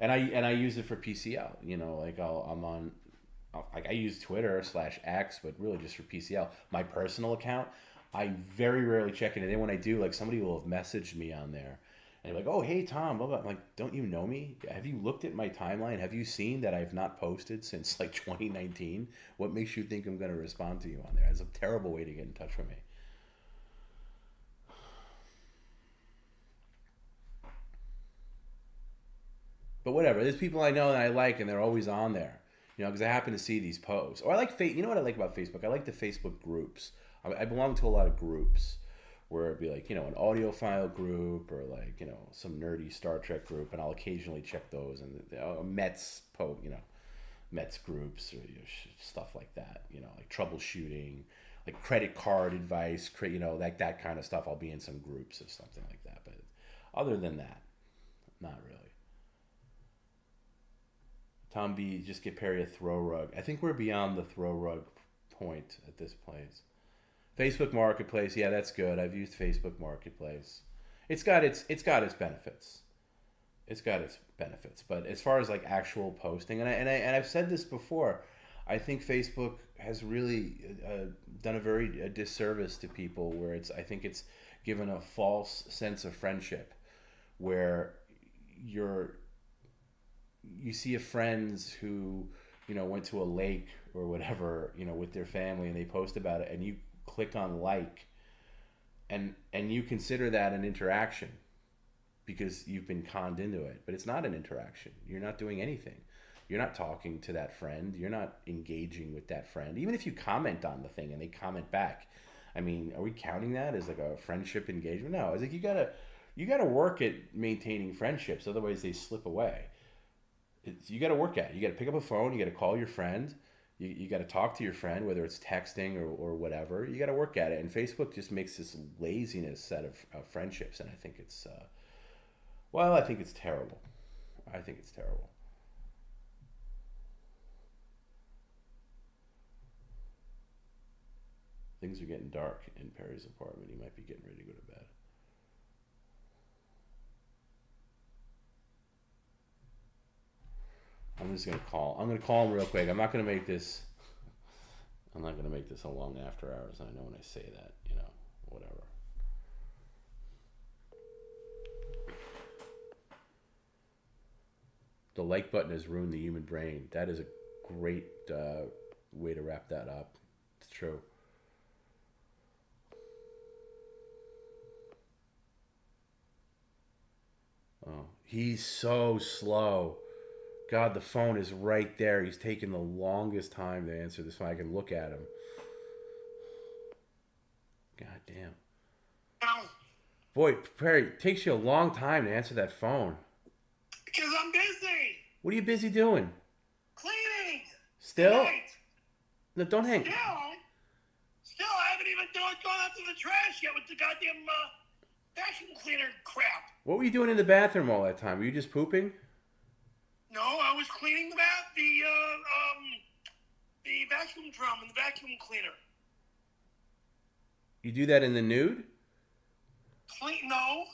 And I use it for PCL, like I use Twitter /X, but really just for PCL. My personal account, I very rarely check it. And then when I do, like, somebody will have messaged me on there and like, oh, hey, Tom, blah, blah. I'm like, don't you know me? Have you looked at my timeline? Have you seen that I've not posted since like 2019? What makes you think I'm going to respond to you on there? It's a terrible way to get in touch with me. But whatever, there's people I know that I like, and they're always on there, because I happen to see these posts. Or I like, you know what I like about Facebook? I like the Facebook groups. I belong to a lot of groups where it'd be like, an audiophile group or like, some nerdy Star Trek group, and I'll occasionally check those, and Mets Mets groups or stuff like that, like troubleshooting. like credit card advice, like that kind of stuff. I'll be in some groups or something like that. But other than that, not really. Tom B, just get Perry a throw rug. I think we're beyond the throw rug point at this place. Facebook Marketplace, yeah, that's good. I've used Facebook Marketplace. It's got its benefits. It's got its benefits, but as far as like actual posting, and I've said this before, I think Facebook has really done a disservice to people where I think it's given a false sense of friendship, where you see a friends who went to a lake or whatever with their family, and they post about it, and you click on like, and you consider that an interaction because you've been conned into it, but it's not an interaction. You're not doing anything. You're not talking to that friend. You're not engaging with that friend. Even if you comment on the thing and they comment back, I mean, are we counting that as like a friendship engagement? No, it's like you gotta work at maintaining friendships, otherwise they slip away. You got to work at it. You got to pick up a phone. You got to call your friend. You got to talk to your friend, whether it's texting or whatever. You got to work at it. And Facebook just makes this laziness set of friendships, and I think it's I think it's terrible. I think it's terrible. Things are getting dark in Perry's apartment. He might be getting ready to go to bed. I'm just gonna call. I'm gonna call him real quick. I'm not gonna make this a long after hours. I know when I say that, whatever. The like button has ruined the human brain. That is a great way to wrap that up. It's true. Oh, he's so slow. God, the phone is right there. He's taking the longest time to answer this phone. I can look at him. God damn. Ow. Boy, Perry, it takes you a long time to answer that phone. Because I'm busy. What are you busy doing? Cleaning. Still? Tonight. No, don't hang. Still, I haven't even gone out to the trash yet with the goddamn vacuum cleaner crap. What were you doing in the bathroom all that time? Were you just pooping? No, I was cleaning the vacuum drum and the vacuum cleaner. You do that in the nude? No.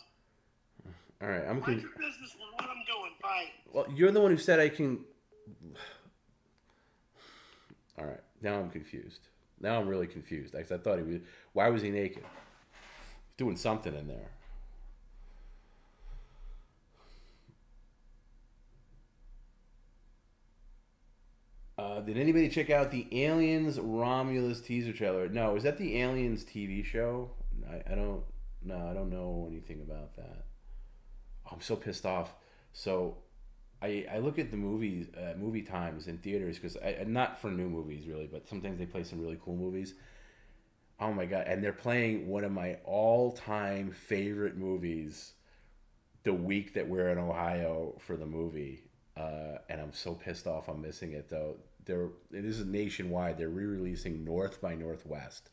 All right, Mind your business with what I'm doing. Bye. Well, you're the one who said I can. All right, now I'm confused. Now I'm really confused. I thought he was. Why was he naked? He's doing something in there. Did anybody check out the Aliens Romulus teaser trailer? No, is that the Aliens TV show? I don't know anything about that. Oh, I'm so pissed off. So I look at the movies, movie times in theaters, because not for new movies really, but sometimes they play some really cool movies. Oh my God, and they're playing one of my all-time favorite movies the week that we're in Ohio for the movie. And I'm so pissed off I'm missing it though. It is nationwide. They're re-releasing North by Northwest,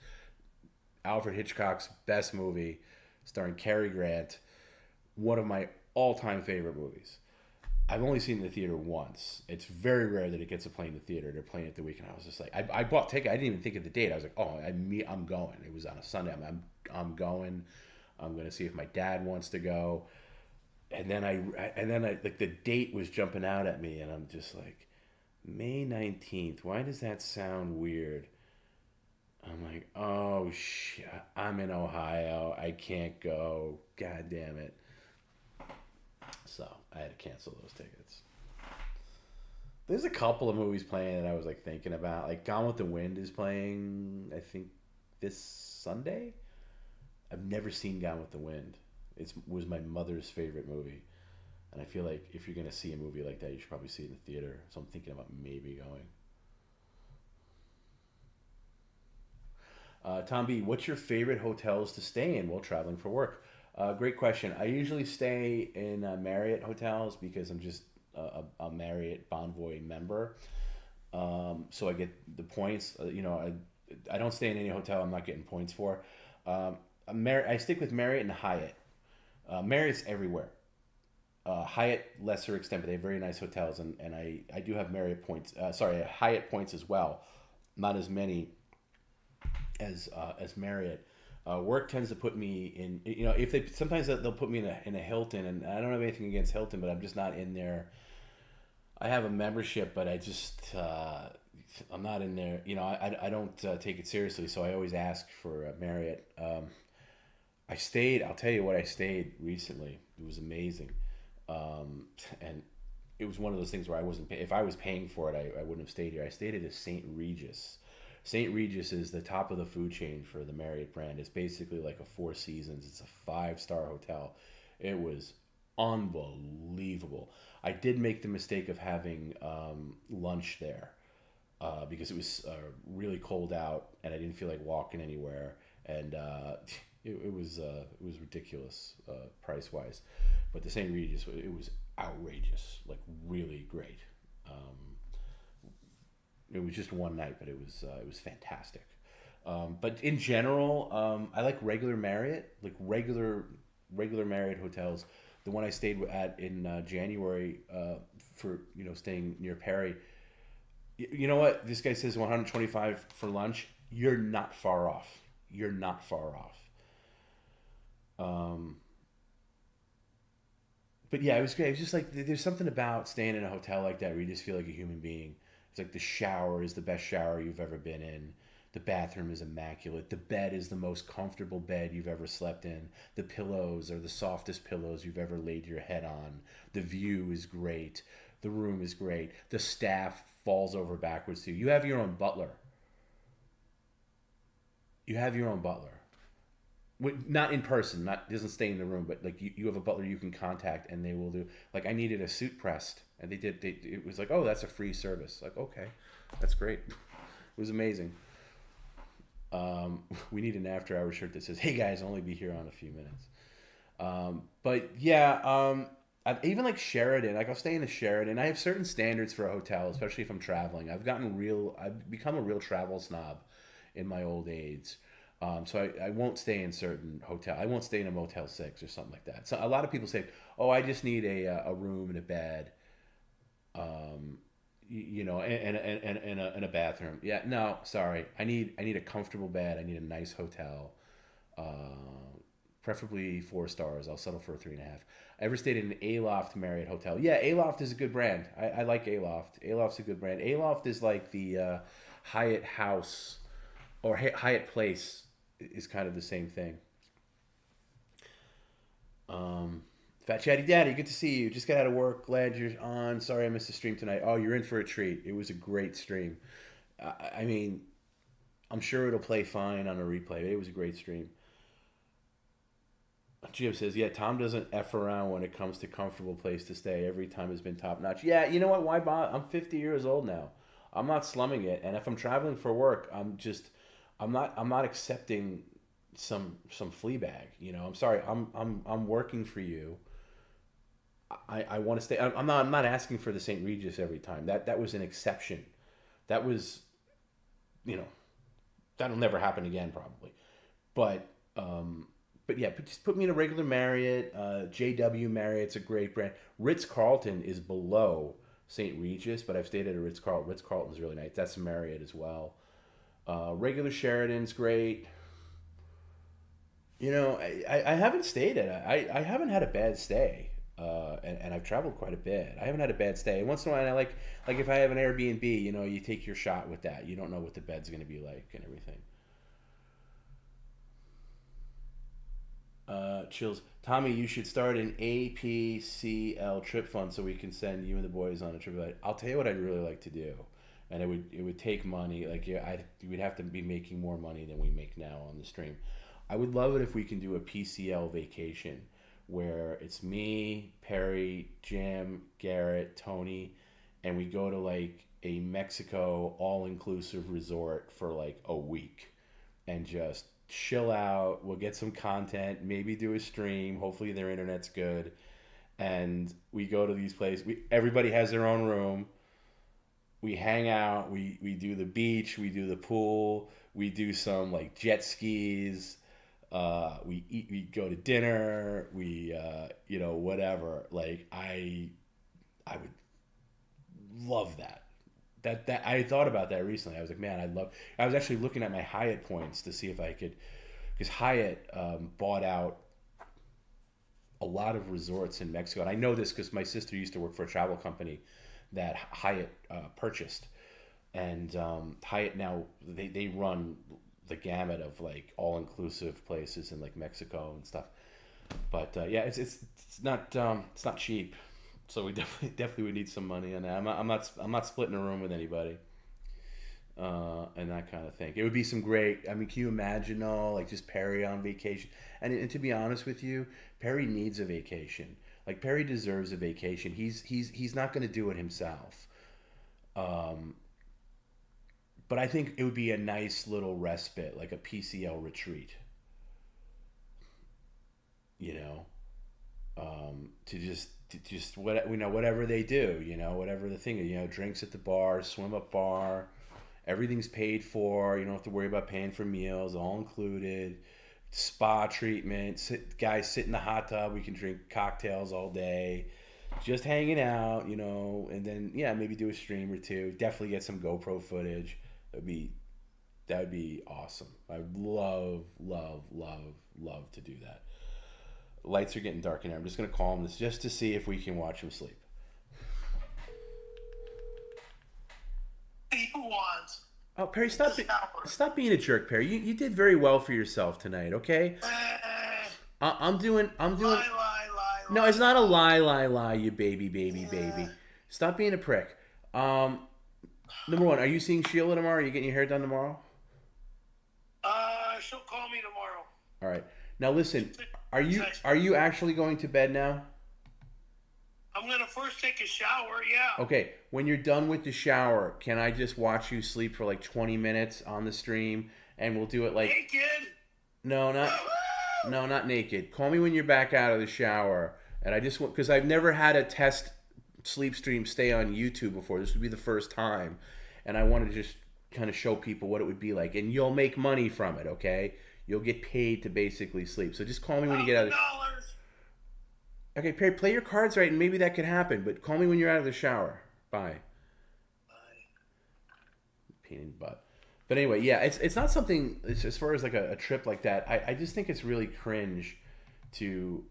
Alfred Hitchcock's best movie, starring Cary Grant. One of my all-time favorite movies. I've only seen it in the theater once. It's very rare that it gets to play in the theater. They're playing it the weekend. I was just like, I bought ticket. I didn't even think of the date. I was like, oh, I'm going. It was on a Sunday. I'm going. I'm going to see if my dad wants to go. And then I like the date was jumping out at me, and I'm just like, May 19th. Why does that sound weird? I'm like, oh shit, I'm in Ohio. I can't go. God damn it. So I had to cancel those tickets. There's a couple of movies playing that I was like thinking about. Like Gone with the Wind is playing, I think, this Sunday. I've never seen Gone with the Wind. It was my mother's favorite movie. And I feel like if you're going to see a movie like that, you should probably see it in the theater. So I'm thinking about maybe going. Tom B, what's your favorite hotels to stay in while traveling for work? Great question. I usually stay in Marriott hotels because I'm just a Marriott Bonvoy member. So I get the points. I don't stay in any hotel I'm not getting points for. I stick with Marriott and Hyatt. Marriott's everywhere. Hyatt, lesser extent, but they have very nice hotels, and I do have Marriott points. Hyatt points as well. Not as many as Marriott. Work tends to put me in. If they sometimes they'll put me in a Hilton, and I don't have anything against Hilton, but I'm just not in there. I have a membership, but I just I'm not in there. I don't take it seriously, so I always ask for Marriott. I stayed. I'll tell you what I stayed recently. It was amazing, and it was one of those things where I wasn't. If I was paying for it, I wouldn't have stayed here. I stayed at a St. Regis. St. Regis is the top of the food chain for the Marriott brand. It's basically like a Four Seasons. It's a 5-star hotel. It was unbelievable. I did make the mistake of having lunch there because it was really cold out and I didn't feel like walking anywhere, and it was ridiculous price wise. But the St. Regis, it was outrageous, like really great. It was just one night, but it was fantastic. But in general, I like regular Marriott, like regular Marriott hotels. The one I stayed at in January for staying near Perry. You know what? This guy says 125 for lunch. You're not far off. You're not far off. But yeah, it was great. It was just like there's something about staying in a hotel like that where you just feel like a human being. It's like the shower is the best shower you've ever been in. The bathroom is immaculate. The bed is the most comfortable bed you've ever slept in. The pillows are the softest pillows you've ever laid your head on. The view is great. The room is great. The staff falls over backwards to you. You have your own butler. You have your own butler. Not in person, doesn't stay in the room, but like you have a butler you can contact and they will do. Like I needed a suit pressed and they did. It was like, oh, that's a free service. Like, okay, that's great. It was amazing. We need an after-hour shirt that says, "Hey guys, I'll only be here on a few minutes." But yeah, even like Sheraton. Like I'll stay in a Sheraton. I have certain standards for a hotel, especially if I'm traveling. I've become a real travel snob in my old age. So I won't stay in certain hotel. I won't stay in a Motel 6 or something like that. So a lot of people say, "Oh, I just need a room and a bed." And a bathroom. Yeah, no, sorry. I need a comfortable bed. I need a nice hotel, preferably 4 stars. I'll settle for a 3.5. I ever stayed in an Aloft Marriott hotel? Yeah, Aloft is a good brand. I like Aloft. Aloft's a good brand. Aloft is like the Hyatt House or Hyatt Place is kind of the same thing. Fat Chatty Daddy, good to see you. Just got out of work. Glad you're on. Sorry I missed the stream tonight. Oh, you're in for a treat. It was a great stream. I mean, I'm sure it'll play fine on a replay, but it was a great stream. Jim says, yeah, Tom doesn't F around when it comes to comfortable place to stay. Every time has been top notch. Yeah, you know what? Why bother? I'm 50 years old now. I'm not slumming it. And if I'm traveling for work, I'm not accepting some flea bag. I'm sorry. I'm working for you. I want to stay. I'm not asking for the St. Regis every time. That was an exception. That was, that'll never happen again probably. But yeah, just put me in a regular Marriott. JW Marriott's a great brand. Ritz-Carlton is below St. Regis, but I've stayed at a Ritz-Carlton. Ritz-Carlton's really nice. That's a Marriott as well. Regular Sheraton's great. I haven't stayed at I haven't had a bad stay. And I've traveled quite a bit. I haven't had a bad stay. Once in a while, I like if I have an Airbnb, you take your shot with that. You don't know what the bed's going to be like and everything. Chills. Tommy, you should start an APCL trip fund so we can send you and the boys on a trip. I'll tell you what I'd really like to do, and it would take money. Like we'd have to be making more money than we make now on the stream. I would love it if we can do a PCL vacation where it's me, Perry, Jim, Garrett, Tony, and we go to like a Mexico all-inclusive resort for like a week and just chill out. We'll get some content, maybe do a stream. Hopefully their internet's good. And we go to these places. Everybody has their own room. we hang out, we do the beach, we do the pool, we do some like jet skis, we go to dinner, we whatever. Like I would love that. That I thought about that recently. I was like, man, I was actually looking at my Hyatt points to see if I could, because Hyatt bought out a lot of resorts in Mexico, and I know this because my sister used to work for a travel company that Hyatt purchased, and Hyatt now they run the gamut of like all inclusive places in like Mexico and stuff. But yeah, it's not cheap. So we definitely would need some money on that. I'm not splitting a room with anybody, and that kind of thing. It would be some great. I mean, can you imagine like just Perry on vacation? And to be honest with you, Perry needs a vacation. Like Perry deserves a vacation. He's not going to do it himself. But I think it would be a nice little respite, like a PCL retreat. You know, to just whatever they do, whatever the thing is, drinks at the bar, swim up bar, everything's paid for. You don't have to worry about paying for meals, all included. Spa treatment, guys sit in the hot tub. We can drink cocktails all day, just hanging out, and then maybe do a stream or two. Definitely get some GoPro footage. That would be awesome. I would love to do that. Lights are getting dark in here. I'm just going to call him just to see if we can watch him sleep. He wants. Oh, Perry, stop being a jerk, Perry. You did very well for yourself tonight, okay? I'm doing. Lie. No, it's not a lie, you baby. Stop being a prick. Number one, are you seeing Sheila tomorrow? Are you getting your hair done tomorrow? She'll call me tomorrow. All right. Now listen, are you actually going to bed now? I'm gonna first take a shower. Yeah. Okay. When you're done with the shower, can I just watch you sleep for like 20 minutes on the stream, and we'll do it like naked? No, not naked. Call me when you're back out of the shower, and I just want, because I've never had a test sleep stream stay on YouTube before. This would be the first time, and I want to just kind of show people what it would be like, and you'll make money from it. Okay. You'll get paid to basically sleep. So just call me when you get out of the shower. Okay, Perry, play your cards right, and maybe that could happen. But call me when you're out of the shower. Bye. Pain in the butt. But anyway, yeah, it's not something, as far as like a trip like that, I just think it's really cringe to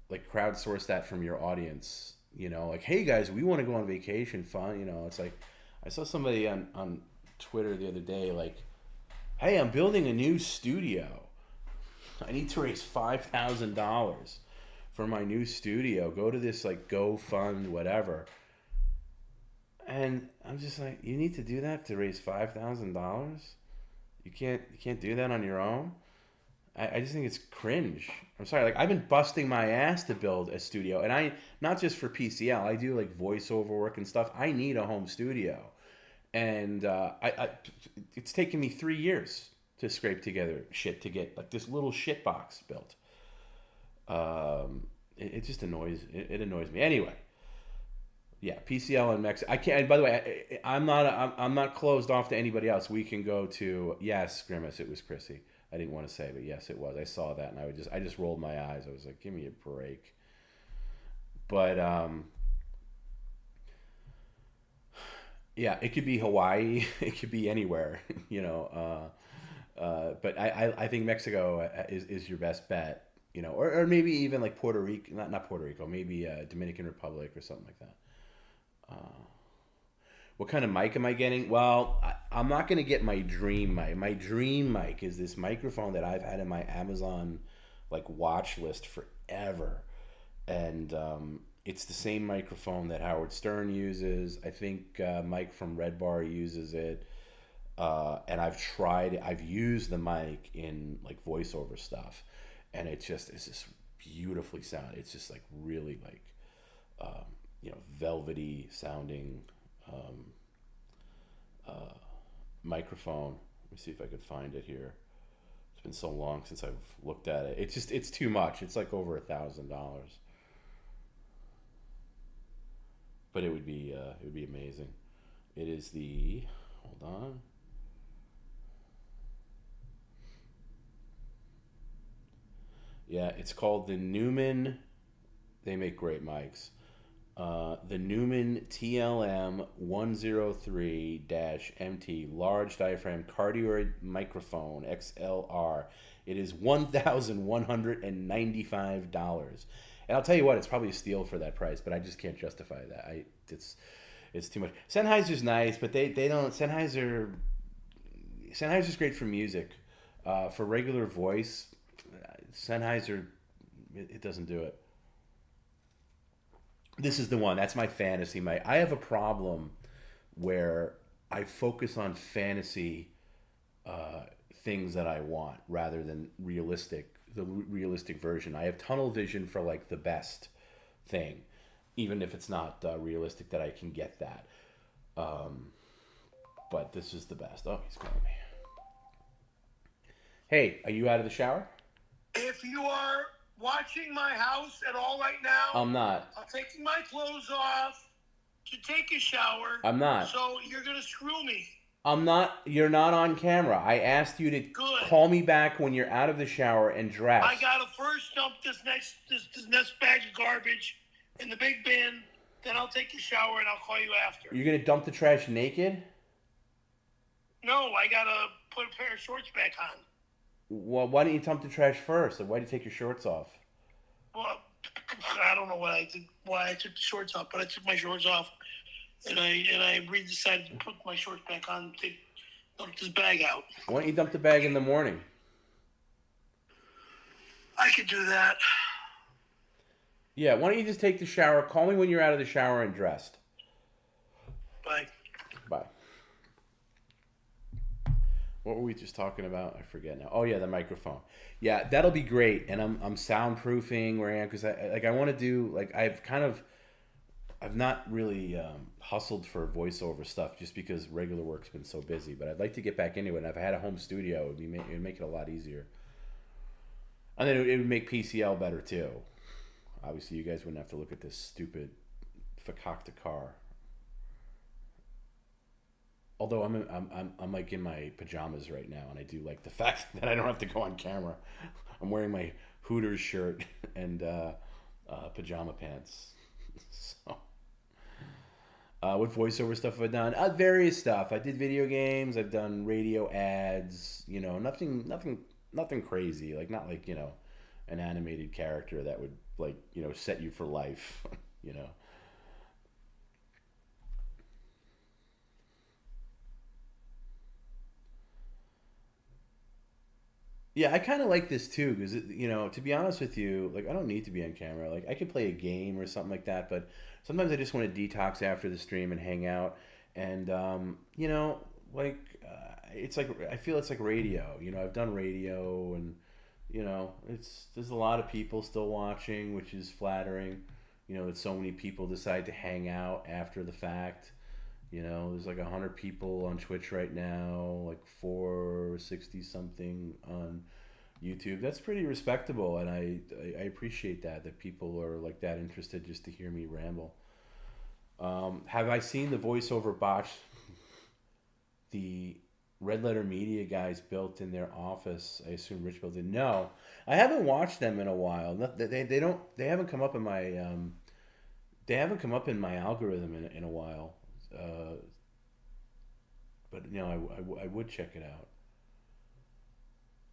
like crowdsource that from your audience. Like, hey guys, we want to go on vacation, fun. It's like, I saw somebody on Twitter the other day, like, hey, I'm building a new studio. I need to raise $5,000 for my new studio. Go to this like GoFund, whatever. And I'm just like, you need to do that to raise $5,000? You can't do that on your own? I just think it's cringe. I'm sorry, like I've been busting my ass to build a studio, and I not just for PCL, I do like voiceover work and stuff. I need a home studio. And it's taken me 3 years to scrape together shit to get like this little shit box built. It just annoys me. Anyway, yeah, PCL in Mexico. I can't. And by the way, I'm not closed off to anybody else. We can go to, yes, Grimace. It was Chrissy. I didn't want to say, but yes, it was. I saw that, and I just rolled my eyes. I was like, give me a break. But yeah, it could be Hawaii. It could be anywhere, but I think Mexico is your best bet, or maybe even like Puerto Rico, not Puerto Rico, maybe Dominican Republic or something like that. What kind of mic am I getting? Well, I'm not going to get my dream mic. My dream mic is this microphone that I've had in my Amazon like watch list forever, and it's the same microphone that Howard Stern uses. I think Mike from Red Bar uses it. And I've used the mic in like voiceover stuff, and it's just beautifully sound. It's just like really like, velvety sounding microphone. Let me see if I could find it here. It's been so long since I've looked at it. It's too much. It's like over $1,000. But it would be amazing. It is the, hold on. Yeah, it's called the Newman. They make great mics. The Newman TLM 103-MT large diaphragm cardioid microphone XLR. It is $1,195. And I'll tell you what, it's probably a steal for that price, but I just can't justify that. It's too much. Sennheiser's nice, but they don't. Sennheiser's great for music. For regular voice, Sennheiser, it doesn't do it. This is the one. That's my fantasy mic. I have a problem where I focus on fantasy things that I want rather than the realistic version. I have tunnel vision for like the best thing, even if it's not realistic that I can get that. But this is the best. Oh, he's calling me. Hey, are you out of the shower? If you are watching my house at all right now, I'm not. I'm taking my clothes off to take a shower. I'm not. So you're going to screw me. I'm not. You're not on camera. I asked you to call me back when you're out of the shower and dress. I got to first dump this next bag of garbage in the big bin. Then I'll take a shower and I'll call you after. You're going to dump the trash naked? No, I got to put a pair of shorts back on. Well, why didn't you dump the trash first? Why did you take your shorts off? Well, I don't know why I took the shorts off, but I took my shorts off, and I decided to put my shorts back on to dump this bag out. Why don't you dump the bag in the morning? I could do that. Yeah, why don't you just take the shower? Call me when you're out of the shower and dressed. Bye. Bye. What were we just talking about? I forget now. Oh yeah, the microphone. Yeah, that'll be great. And I'm soundproofing where I am because I want to do like I've not really hustled for voiceover stuff just because regular work's been so busy. But I'd like to get back into it. And if I had a home studio, it would make it a lot easier. And then it would make PCL better too. Obviously, you guys wouldn't have to look at this stupid fakakta car. Although I'm like in my pajamas right now, and I do like the fact that I don't have to go on camera. I'm wearing my Hooters shirt and pajama pants. So, what voiceover stuff have I done? Various stuff. I did video games. I've done radio ads. You know, nothing crazy. Like not like an animated character that would like set you for life. You know. Yeah, I kind of like this too because to be honest with you, like I don't need to be on camera. Like I could play a game or something like that, but sometimes I just want to detox after the stream and hang out. And it's like I feel it's like radio. I've done radio, and there's a lot of people still watching, which is flattering. That so many people decide to hang out after the fact. There's like 100 people on Twitch right now, like 460 something on YouTube. That's pretty respectable, and I appreciate that people are like that interested just to hear me ramble. Have I seen the voiceover botch the Red Letter Media guys built in their office? I assume Rich built it. No, I haven't watched them in a while. They haven't come up in my algorithm in a while. But I would check it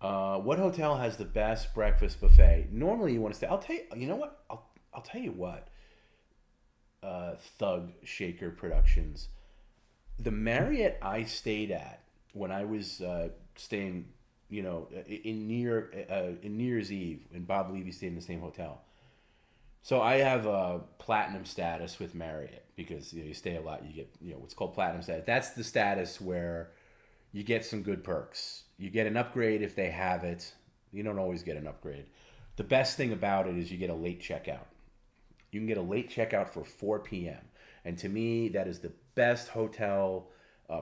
out. What hotel has the best breakfast buffet? Normally you want to stay. I'll tell you. You know what? I'll tell you what. Thug Shaker Productions. The Marriott I stayed at when I was staying, in New Year's Eve, when Bob Levy stayed in the same hotel. So I have a platinum status with Marriott because you stay a lot. You get what's called platinum status. That's the status where you get some good perks. You get an upgrade if they have it. You don't always get an upgrade. The best thing about it is you get a late checkout. You can get a late checkout for 4 p.m. And to me, that is the best hotel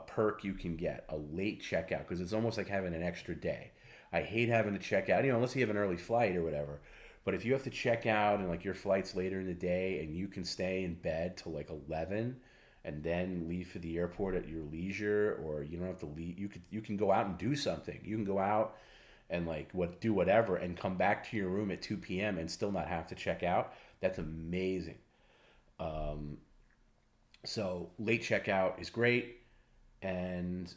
perk you can get, a late checkout, because it's almost like having an extra day. I hate having to check out, unless you have an early flight or whatever. But if you have to check out and like your flight's later in the day and you can stay in bed till like 11 and then leave for the airport at your leisure, or you don't have to leave. You can go out and do something. You can go out and like do whatever and come back to your room at 2 p.m. and still not have to check out. That's amazing. So late checkout is great, and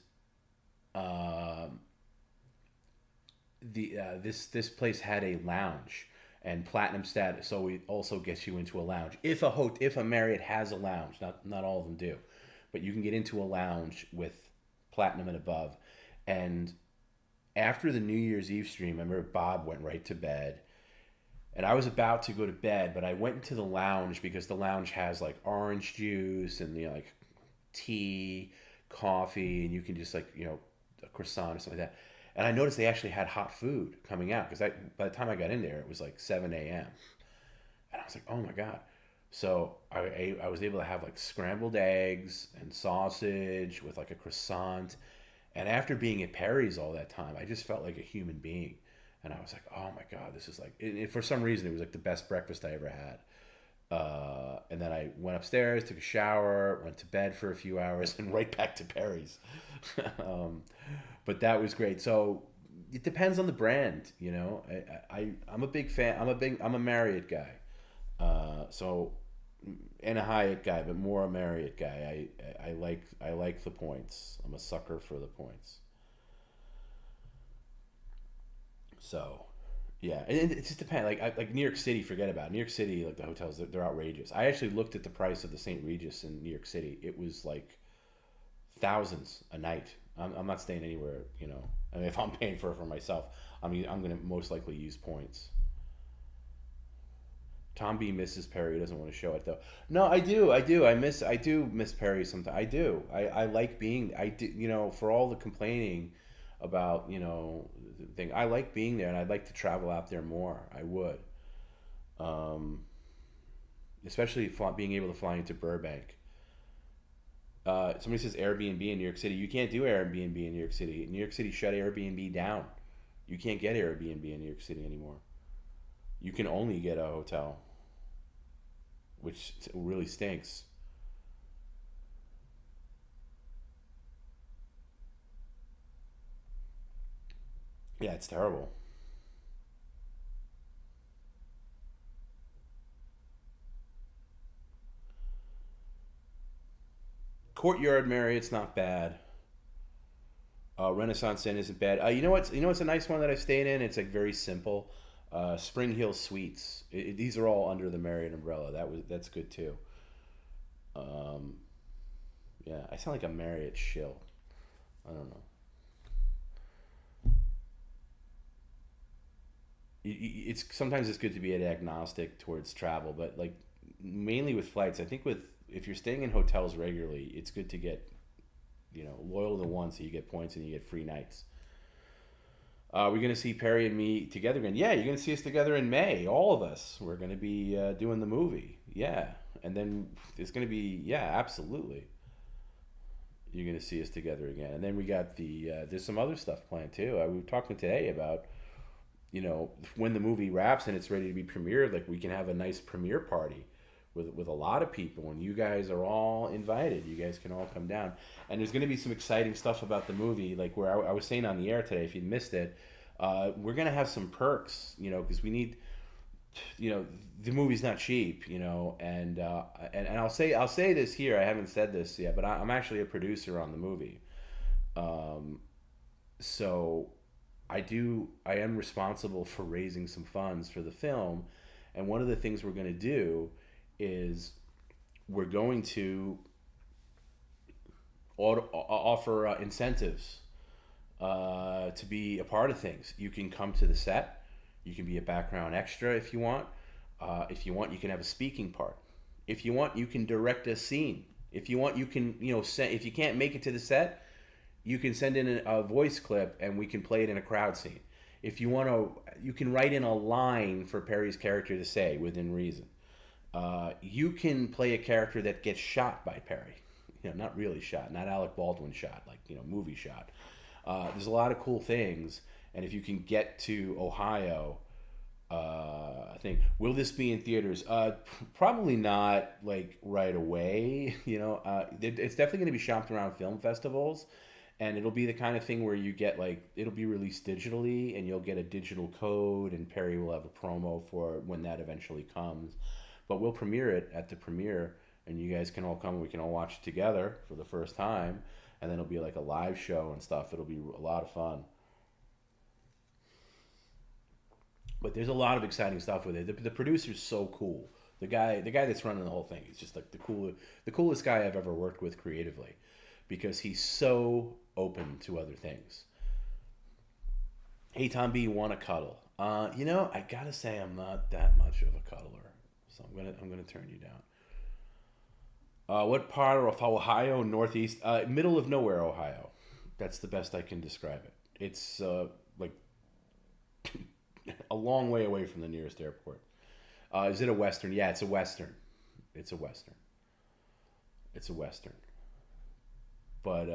this place had a lounge and platinum status, so it also gets you into a lounge. If a Marriott has a lounge, not all of them do, but you can get into a lounge with platinum and above. And after the New Year's Eve stream, I remember Bob went right to bed, and I was about to go to bed, but I went into the lounge because the lounge has like orange juice and like tea, coffee, and you can just like a croissant or something like that. And I noticed they actually had hot food coming out because by the time I got in there, it was like 7 a.m. And I was like, oh my God. So I was able to have like scrambled eggs and sausage with like a croissant. And after being at Perry's all that time, I just felt like a human being. And I was like, oh my God, this is like, for some reason, it was like the best breakfast I ever had. And then I went upstairs, took a shower, went to bed for a few hours, and right back to Perry's. But that was great. So it depends on the brand, I'm a big fan. I'm a Marriott guy. And a Hyatt guy, but more a Marriott guy. I like the points. I'm a sucker for the points. So, yeah, and it just depends. Like New York City, forget about it. New York City. Like the hotels, they're outrageous. I actually looked at the price of the St. Regis in New York City. It was like thousands a night. I'm not staying anywhere. I mean, if I'm paying for it for myself, I'm going to most likely use points. Tom B misses Perry. He doesn't want to show it though. No, I do. I do miss Perry sometimes. I do. I like being. I do. For all the complaining about the thing, I like being there, and I'd like to travel out there more. I would. Especially being able to fly into Burbank. Somebody says Airbnb in New York City. You can't do Airbnb in New York City. New York City shut Airbnb down. You can't get Airbnb in New York City anymore. You can only get a hotel, which really stinks. Yeah, it's terrible. Courtyard Marriott's not bad. Renaissance Inn isn't bad. You know what's a nice one that I've stayed in? It's like very simple. Spring Hill Suites. These are all under the Marriott umbrella. That's good too. Yeah, I sound like a Marriott shill. I don't know. It's sometimes it's good to be an agnostic towards travel, but like mainly with flights, I think if you're staying in hotels regularly, it's good to get loyal to one, so you get points and you get free nights. We're going to see Perry and me together again. Yeah, you're going to see us together in May. All of us. We're going to be doing the movie. Yeah. And then it's going to be, yeah, absolutely. You're going to see us together again. And then we got there's some other stuff planned too. We were talking today about, when the movie wraps and it's ready to be premiered, like we can have a nice premiere party with a lot of people, and you guys are all invited. You guys can all come down, and there's going to be some exciting stuff about the movie, like where I was saying on the air today, if you missed it, we're going to have some perks, because we need, the movie's not cheap, and I'll say this here, I haven't said this yet, but I'm actually a producer on the movie, so I am responsible for raising some funds for the film, and one of the things we're going to do is we're going to offer incentives to be a part of things. You can come to the set. You can be a background extra if you want. If you want, you can have a speaking part. If you want, you can direct a scene. If you want, you can, if you can't make it to the set, you can send in a voice clip and we can play it in a crowd scene. If you want to, you can write in a line for Perry's character to say within reason. You can play a character that gets shot by Perry. Not really shot, not Alec Baldwin shot, like, movie shot. There's a lot of cool things. And if you can get to Ohio, I think, will this be in theaters? Probably not like right away. It's definitely going to be shopped around film festivals, and it'll be the kind of thing where you get like it'll be released digitally, and you'll get a digital code, and Perry will have a promo for it when that eventually comes. But we'll premiere it at the premiere, and you guys can all come. We can all watch it together for the first time, and then it'll be like a live show and stuff. It'll be a lot of fun. But there's a lot of exciting stuff with it. The producer's so cool. The guy that's running the whole thing is just like the coolest guy I've ever worked with creatively, because he's so open to other things. Hey Tom B, want to cuddle? I gotta say I'm not that much of a cuddler, so I'm gonna turn you down. What part of Ohio? Northeast, middle of nowhere, Ohio. That's the best I can describe it. It's like a long way away from the nearest airport. Is it a Western? Yeah, it's a Western. It's a Western. It's a Western. But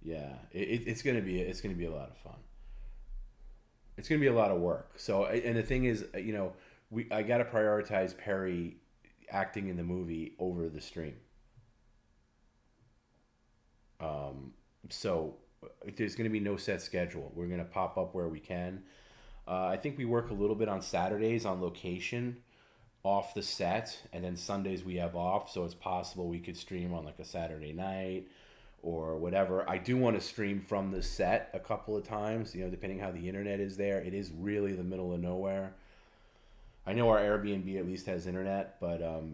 yeah, it's gonna be a lot of fun. It's gonna be a lot of work. So, and the thing is, I gotta prioritize Perry acting in the movie over the stream. So there's gonna be no set schedule. We're gonna pop up where we can. I think we work a little bit on Saturdays on location, off the set, and then Sundays we have off, so it's possible we could stream on like a Saturday night or whatever. I do want to stream from the set a couple of times, depending how the internet is there. It is really the middle of nowhere. I know our Airbnb at least has internet, but but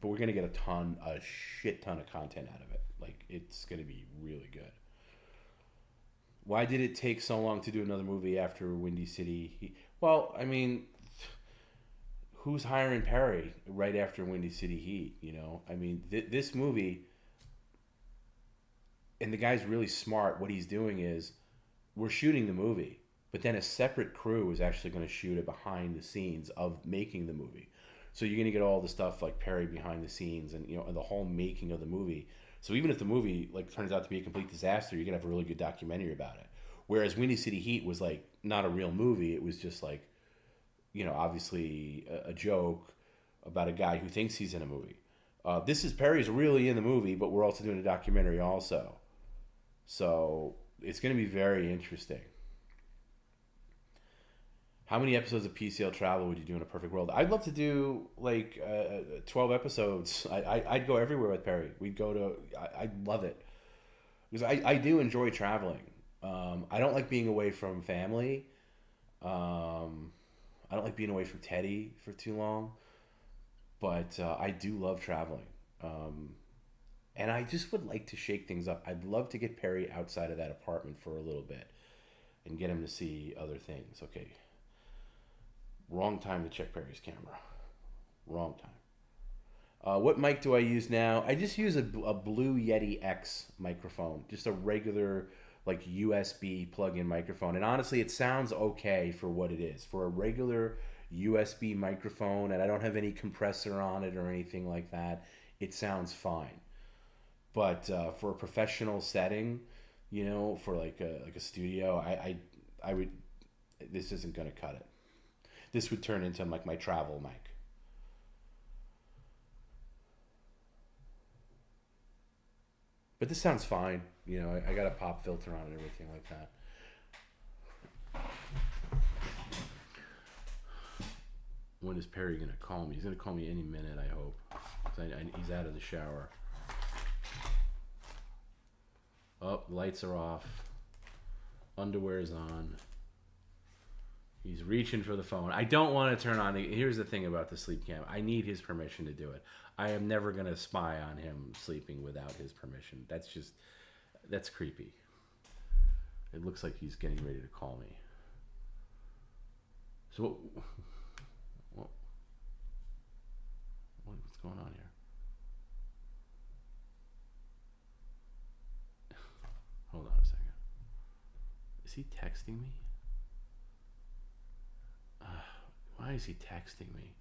we're gonna get a shit ton of content out of it. Like, it's gonna be really good. Why did it take so long to do another movie after Windy City? Well, I mean, who's hiring Perry right after Windy City Heat? I mean, this movie, and the guy's really smart. What he's doing is, we're shooting the movie, but then a separate crew is actually going to shoot it behind the scenes of making the movie. So you're going to get all the stuff like Perry behind the scenes, and and the whole making of the movie. So even if the movie turns out to be a complete disaster, you're gonna have a really good documentary about it. Whereas Windy City Heat was not a real movie; it was just obviously a joke about a guy who thinks he's in a movie. This is Perry's really in the movie, but we're also doing a documentary also. So it's gonna be very interesting. How many episodes of PCL Travel would you do in a perfect world? I'd love to do 12 episodes. I'd go everywhere with Perry. I'd love it. Because I do enjoy traveling. I don't like being away from family. I don't like being away from Teddy for too long. But I do love traveling. And I just would like to shake things up. I'd love to get Perry outside of that apartment for a little bit and get him to see other things. Okay. Wrong time to check Perry's camera. Wrong time. What mic do I use now? I just use a Blue Yeti X microphone. Just a regular USB plug-in microphone. And honestly, it sounds okay for what it is. For a regular USB microphone, and I don't have any compressor on it or anything like that, it sounds fine. But for a professional setting, for like a studio, I would. This isn't going to cut it. This would turn into my travel mic. But this sounds fine. I got a pop filter on it and everything like that. When is Perry going to call me? He's going to call me any minute, I hope. He's out of the shower. Oh, lights are off. Underwear's on. He's reaching for the phone. I don't want to turn on. Here's the thing about the sleep cam. I need his permission to do it. I am never going to spy on him sleeping without his permission. That's creepy. It looks like he's getting ready to call me. So, what's going on here? Hold on a second. Is he texting me? Why is he texting me?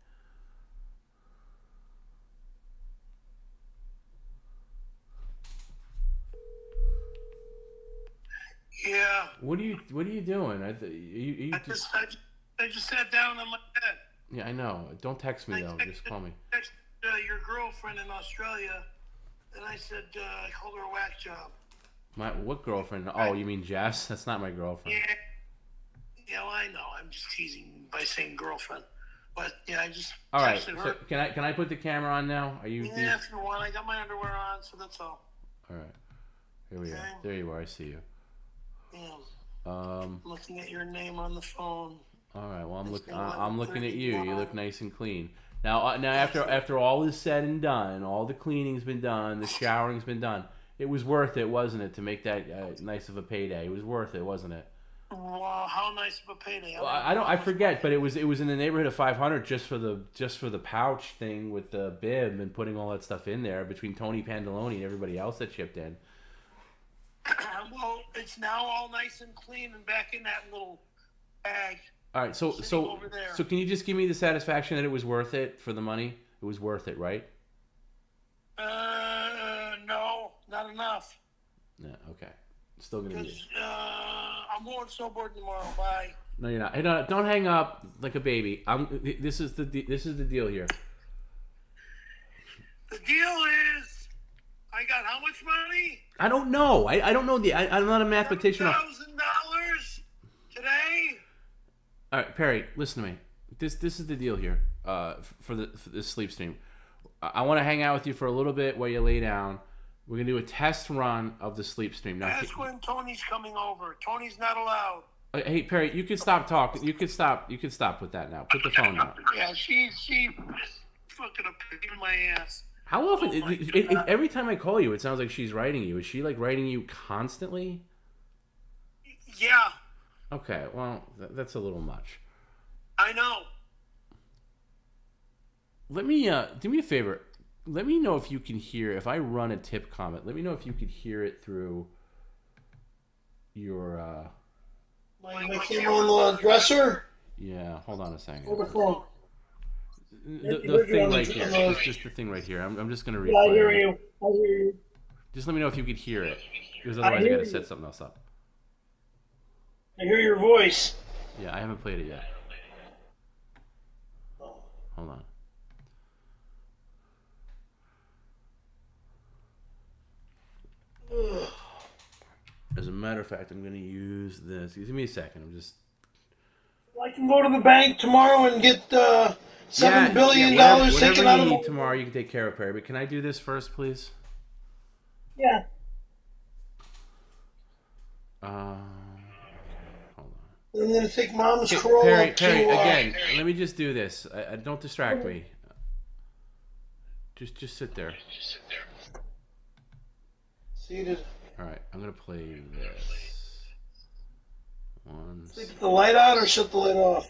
Yeah. What are you doing? You I just sat down on my bed. Yeah, I know. Don't text me though. Just call me. Text your girlfriend in Australia, and I said I called her a whack job. What girlfriend? Oh, you mean Jess? That's not my girlfriend. Yeah. Yeah, well, I know. I'm just teasing by saying girlfriend. But yeah, I just All right. texted So her. can I put the camera on now? Are you? Yeah, if you want. I got my underwear on, so that's all. All right. Here we are. There you are. I see you. Yeah. Looking at your name on the phone. All right. Well, I'm looking at you. You look nice and clean. Now after all is said and done, all the cleaning's been done, the showering's been done. It was worth it, wasn't it, to make that nice of a payday? It was worth it, wasn't it? Well, how nice of a payday? Well, I forget, but it was in the neighborhood of 500 just for the pouch thing with the bib and putting all that stuff in there between Tony Pandoloni and everybody else that chipped in. Well, it's now all nice and clean and back in that little bag. All right, so can you just give me the satisfaction that it was worth it for the money? It was worth it, right? No, not enough. Yeah, okay. Still gonna be. I'm going snowboarding tomorrow. Bye. No, you're not. Hey, no, don't hang up like a baby. This is the deal here. The deal is, I got how much money? I don't know. I don't know I'm not a mathematician. $1,000 today. All right, Perry, listen to me. This is the deal here. For this sleep stream, I want to hang out with you for a little bit while you lay down. We're gonna do a test run of the sleep stream. Now, that's when Tony's coming over. Tony's not allowed. Hey Perry, you can stop talking. You can stop with that now. Put the phone down. Yeah, she fucking a pig in my ass. How often? Every time I call you, it sounds like she's writing you. Is she like writing you constantly? Yeah. Okay, well that's a little much. I know. Let me do me a favor. Let me know if you can hear. If I run a tip comment, let me know if you could hear it through your. My camera on the dresser. Yeah, hold on a second. Hold the phone. The thing right here. Just the thing right here. I'm just gonna replay. Yeah, I hear you. Just let me know if you could hear it, because otherwise I gotta set something else up. I hear your voice. Yeah, I haven't played it yet. Hold on. As a matter of fact, I'm going to use this. Give me a second. I can go to the bank tomorrow and get $7 billion taken out of me. Tomorrow you can take care of, Perry. But can I do this first, please? Yeah. Hold on. I'm going to take Mom's Corolla. Perry, again, let me just do this. Don't distract me. Just sit there. Seated. All right, I'm gonna play this. Sleep the light on or shut the light off?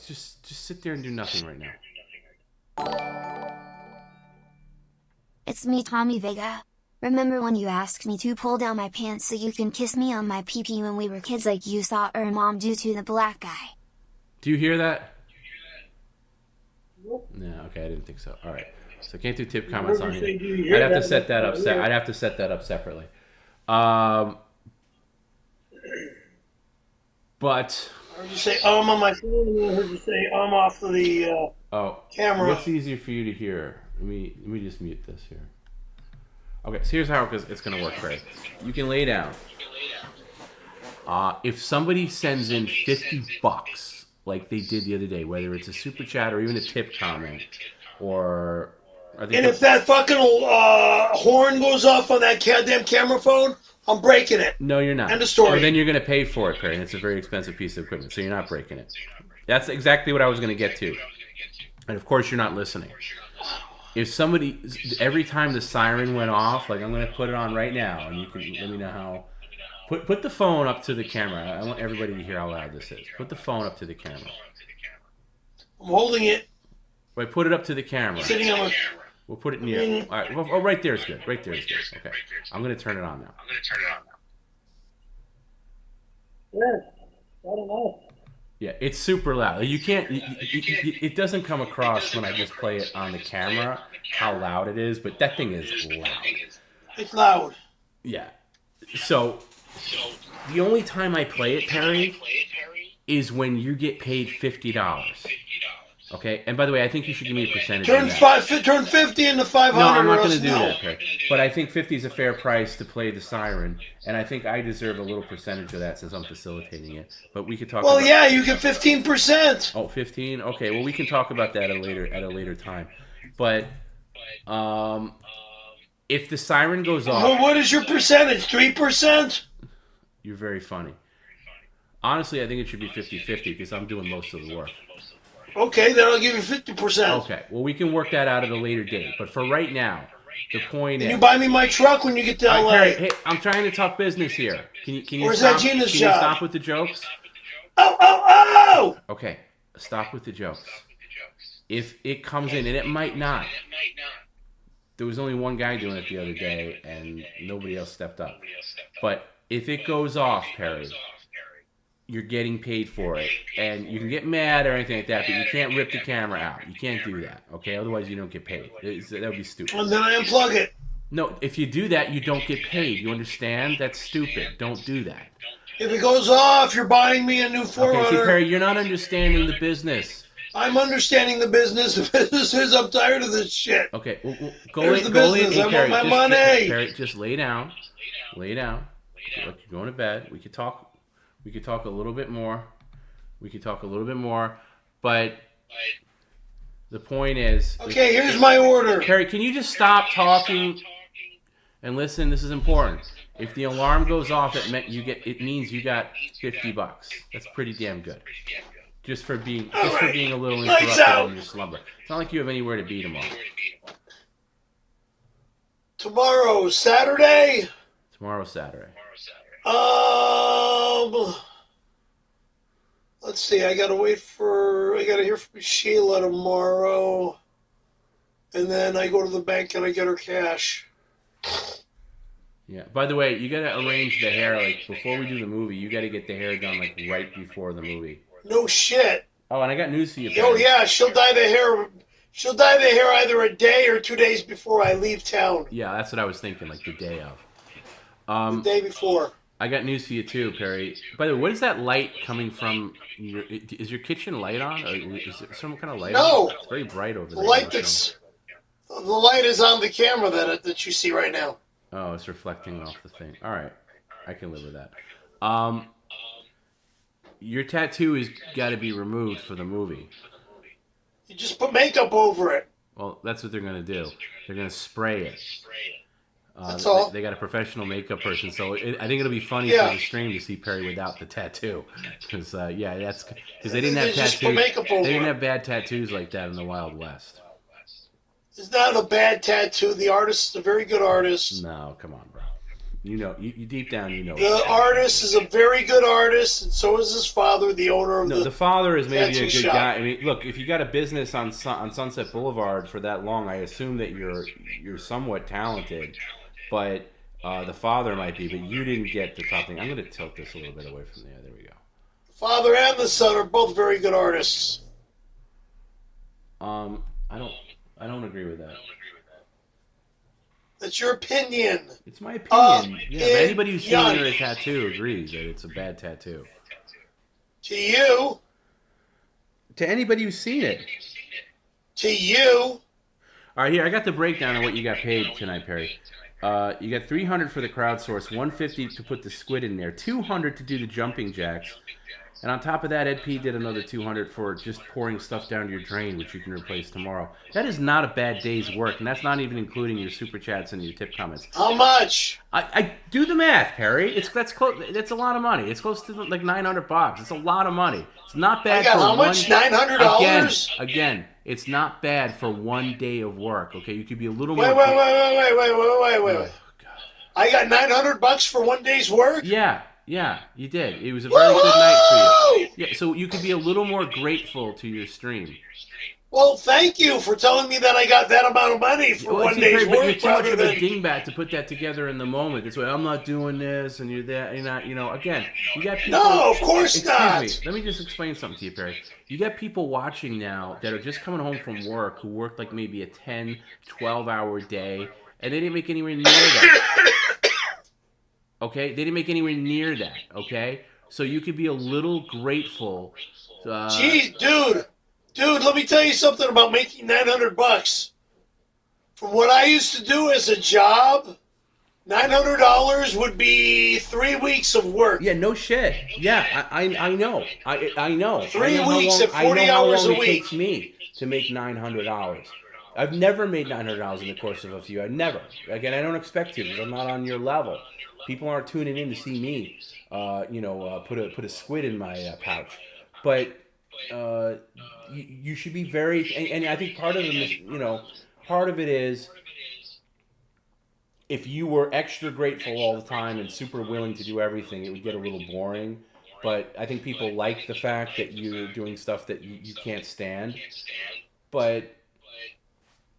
Just sit there and do nothing right now. It's me, Tommy Vega. Remember when you asked me to pull down my pants so you can kiss me on my pee-pee when we were kids like you saw your mom do to the black guy? Do you hear that? Nope. No, okay, I didn't think so. All right. So I can't do tip comments on you. I'd have to set that up. I'd have to set that up separately. But I heard you say on my phone, and I heard you say off of the camera. What's easier for you to hear? Let me just mute this here. Okay, so here's how it's going to work, Craig. You can lay down. If somebody sends in $50, like they did the other day, whether it's a super chat or even a tip comment, or if that fucking horn goes off on that goddamn camera phone, I'm breaking it. No, you're not. End of story. Or then you're going to pay for it, Perry, and it's a very expensive piece of equipment, so you're not breaking it. That's exactly what I was going to get to. And of course, you're not listening. If somebody, every time the siren went off, like I'm going to put it on right now, and you can let me know how. Put the phone up to the camera. I want everybody to hear how loud this is. Put the phone up to the camera. I'm holding it. Wait, put it up to the camera. Sitting on my... We'll put it near. All right. Oh, right there is good. Right there is good. Okay. I'm going to turn it on now. Yeah. I don't know. Yeah, it's super loud. You can't. It doesn't come across when I just play it on the camera how loud it is, but that thing is loud. It's loud. Yeah. So The only time I play it, Perry, is when you get paid $50. Okay, and by the way, I think you should give me a percentage. Turn of that. turn 50 into 500. No, I'm not going to do that, Perry. But I think 50 is a fair price to play the siren, and I think I deserve a little percentage of that since I'm facilitating it. But we could talk. Well, about... yeah, you get 15%. Oh, 15? Okay, well, we can talk about that at a later time. But if the siren goes off... Well, what is your percentage? 3%? You're very funny. Honestly, I think it should be 50-50 because I'm doing most of the work. Okay, then I'll give you 50%. Okay, well, we can work that out at a later date. But for right now, the point is... Can you buy me my truck when you get to LA? Perry, hey, I'm trying to talk business here. Can you Where's stop? that Gina's Can job? you stop with the jokes? Oh! Okay, stop with the jokes. If it comes in, and it might not. There was only one guy doing it the other day, and nobody else stepped up. But if it goes off, Perry, you're getting paid for it. And you can get mad or anything like that, but you can't rip the camera out. You can't do that, okay? Otherwise, you don't get paid. That would be stupid. And then I unplug it. No, if you do that, you don't get paid. You understand? That's stupid. Don't do that. If it goes off, you're buying me a new 400. Okay, see, Perry, you're not understanding the business. I'm understanding the business. The business is I'm tired of this shit. Okay, well, go There's in. the Go business. in. Hey, I want my money. Perry, just lay down. Lay down. Look, you're going to bed. We could talk. We could talk a little bit more. But the point is... Okay, here's my order. Perry, can you just stop talking and listen? This is important. If the alarm goes off, it means you got $50. That's pretty damn good. Just for being a little interrupted in your slumber. It's not like you have anywhere to be tomorrow. Tomorrow, Saturday? Tomorrow's Saturday. Let's see. I gotta hear from Sheila tomorrow, and then I go to the bank and I get her cash. Yeah. By the way, you gotta arrange the hair like before we do the movie. You gotta get the hair done like right before the movie. No shit. Oh, and I got news for you. Oh yeah, she'll dye the hair. She'll dye the hair either a day or 2 days before I leave town. Yeah, that's what I was thinking, like the day of. The day before. I got news for you too, Perry. By the way, what is that light coming from? Is your kitchen light on? Or is there some kind of light on? No. It's very bright over there. The light is on the camera that you see right now. Oh, it's reflecting off the thing. All right, I can live with that. Your tattoo has got to be removed for the movie. You just put makeup over it. Well, that's what they're going to do. They're going to spray it. That's all. They got a professional makeup person, so I think it'll be funny for the stream to see Perry without the tattoo, because they didn't have tattoos. They didn't have bad tattoos like that in the Wild West. It's not a bad tattoo. The artist is a very good artist. No, come on, bro. You know, you deep down, you know. The artist is a very good artist, and so is his father, the owner of the father is maybe a good shop. guy. I mean, look, if you got a business on Sunset Boulevard for that long, I assume that you're somewhat talented. But the father might be, but you didn't get the top thing. I'm going to tilt this a little bit away from there. There we go. The father and the son are both very good artists. I don't agree with that. That's your opinion. It's my opinion. But anybody who's seen a tattoo agrees that it's a bad tattoo. To you. To anybody who's seen it. To you. All right, here I got the breakdown of what you got paid tonight, Perry. You got $300 for the crowdsource, $150 to put the squid in there, $200 to do the jumping jacks, and on top of that, Ed P did another $200 for just pouring stuff down your drain, which you can replace tomorrow. That is not a bad day's work, and that's not even including your super chats and your tip comments. How much? I do the math, Perry. That's close. That's a lot of money. It's close to like $900. It's a lot of money. It's not bad. I got how much? $900. Again. It's not bad for 1 day of work, okay? You could be a little more... Wait. Oh, I got $900 for 1 day's work? Yeah, you did. It was a very good night for you. Yeah, so you could be a little more grateful to your stream. Well, thank you for telling me that I got that amount of money for 1 day's work. But you're too much of a dingbat to put that together in the moment. It's like, I'm not doing this, and you're that, you're not, again, you got people... No, of course not. Excuse me, let me just explain something to you, Perry. You got people watching now that are just coming home from work who worked like maybe a 10, 12-hour day, and they didn't make anywhere near that. Okay, they didn't make anywhere near that. Okay, so you could be a little grateful. Gee, dude, let me tell you something about making $900. From what I used to do as a job, $900 would be 3 weeks of work. Yeah, no shit. Yeah, I know. I know. 3 I know weeks how at long, 40 I know how hours long a it week. takes me to make $900. I've never made $900 in the course of a few. I never. Again, I don't expect to because I'm not on your level. People aren't tuning in to see me, put a squid in my pouch. But you should be very, and I think part of it is if you were extra grateful all the time and super willing to do everything, it would get a little boring. But I think people like the fact that you're doing stuff that you can't stand. But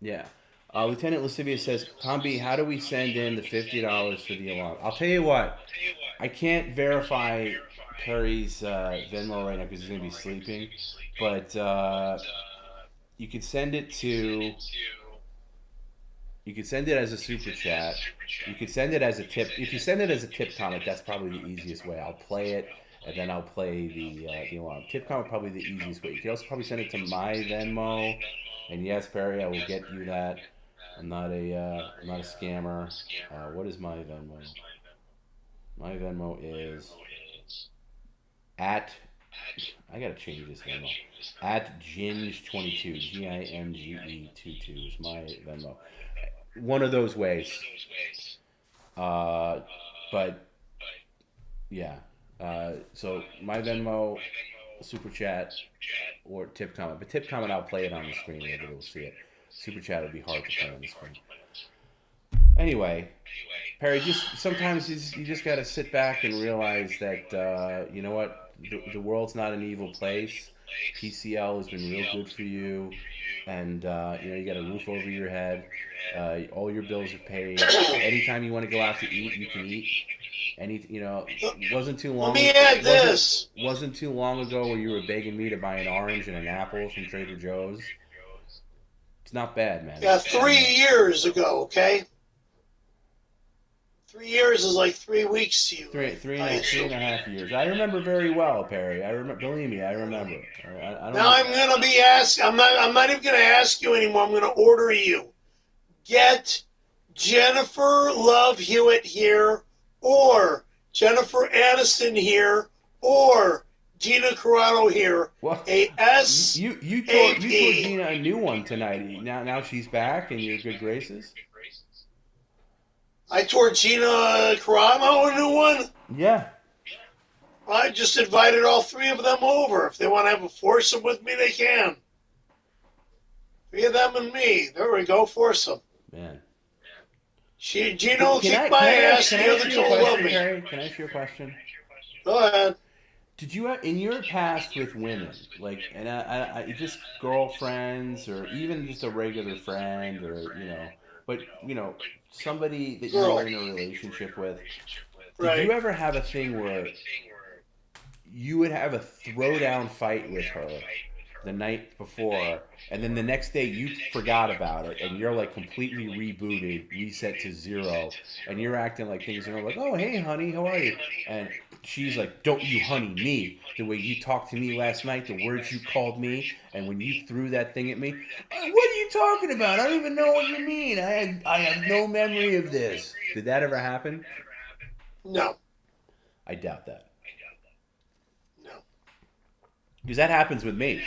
yeah. Lieutenant Lascivia says, Tom B, how do we send in the $50 for the alarm? I'll tell you what. I can't verify Perry's Venmo right now because he's going to be sleeping. But you could send it to... You could send it as a super chat. You could send it as a tip. If you send it as a tip comment, that's probably the easiest way. I'll play it, and then I'll play the alarm. Tip comment probably the easiest way. You can also probably send it to my Venmo. And yes, Perry, I will get you that. I'm not a scammer. What is my Venmo? My Venmo is at. I gotta change this Venmo. At Ginge22, Ginge22 is my Venmo. One of those ways. But yeah. So my Venmo, super chat, or tip comment. But tip comment, I'll play it on the screen. Everybody will see it. Super chat would be hard to play on the screen. Anyway, Perry, sometimes you just got to sit back and realize that you know what, the world's not an evil place. PCL has been real good for you, and you got a roof over your head. All your bills are paid. Anytime you want to go out to eat, you can eat. Wasn't too long. Let me add this. Wasn't too long ago where you were begging me to buy an orange and an apple from Trader Joe's. It's not bad, man. Yeah, 3 years ago, okay? 3 years is like 3 weeks to you. Three and a half years. I remember very well, Perry. I remember. Believe me, I remember. I'm gonna be asked. I'm not even gonna ask you anymore. I'm gonna order you. Get Jennifer Love Hewitt here, or Jennifer Aniston here, or Gina Carano here. Well, You told Gina a new one tonight. Now she's back in your good graces. I tore Gina Carano a new one. Yeah. I just invited all three of them over. If they want to have a foursome with me, they can. 3 of them and me. There we go, foursome. Man. Gina will kick my ass. The other two will love me. Can I ask you a question? Go ahead. Did you in your past with women, just girlfriends, or even just a regular friend, or somebody that you were in a relationship with? Did you ever have a thing where you would have a throwdown fight with her the night before, and then the next day you forgot about it, and you're like completely rebooted, reset to 0, and you're acting like things are like, oh, hey, honey, how are you? And she's like, don't you honey me, the way you talked to me last night, the words you called me, and when you threw that thing at me, what are you talking about? I don't even know what you mean. I have no memory of this. Did that ever happen? No. I doubt that. No. Because that happens with me.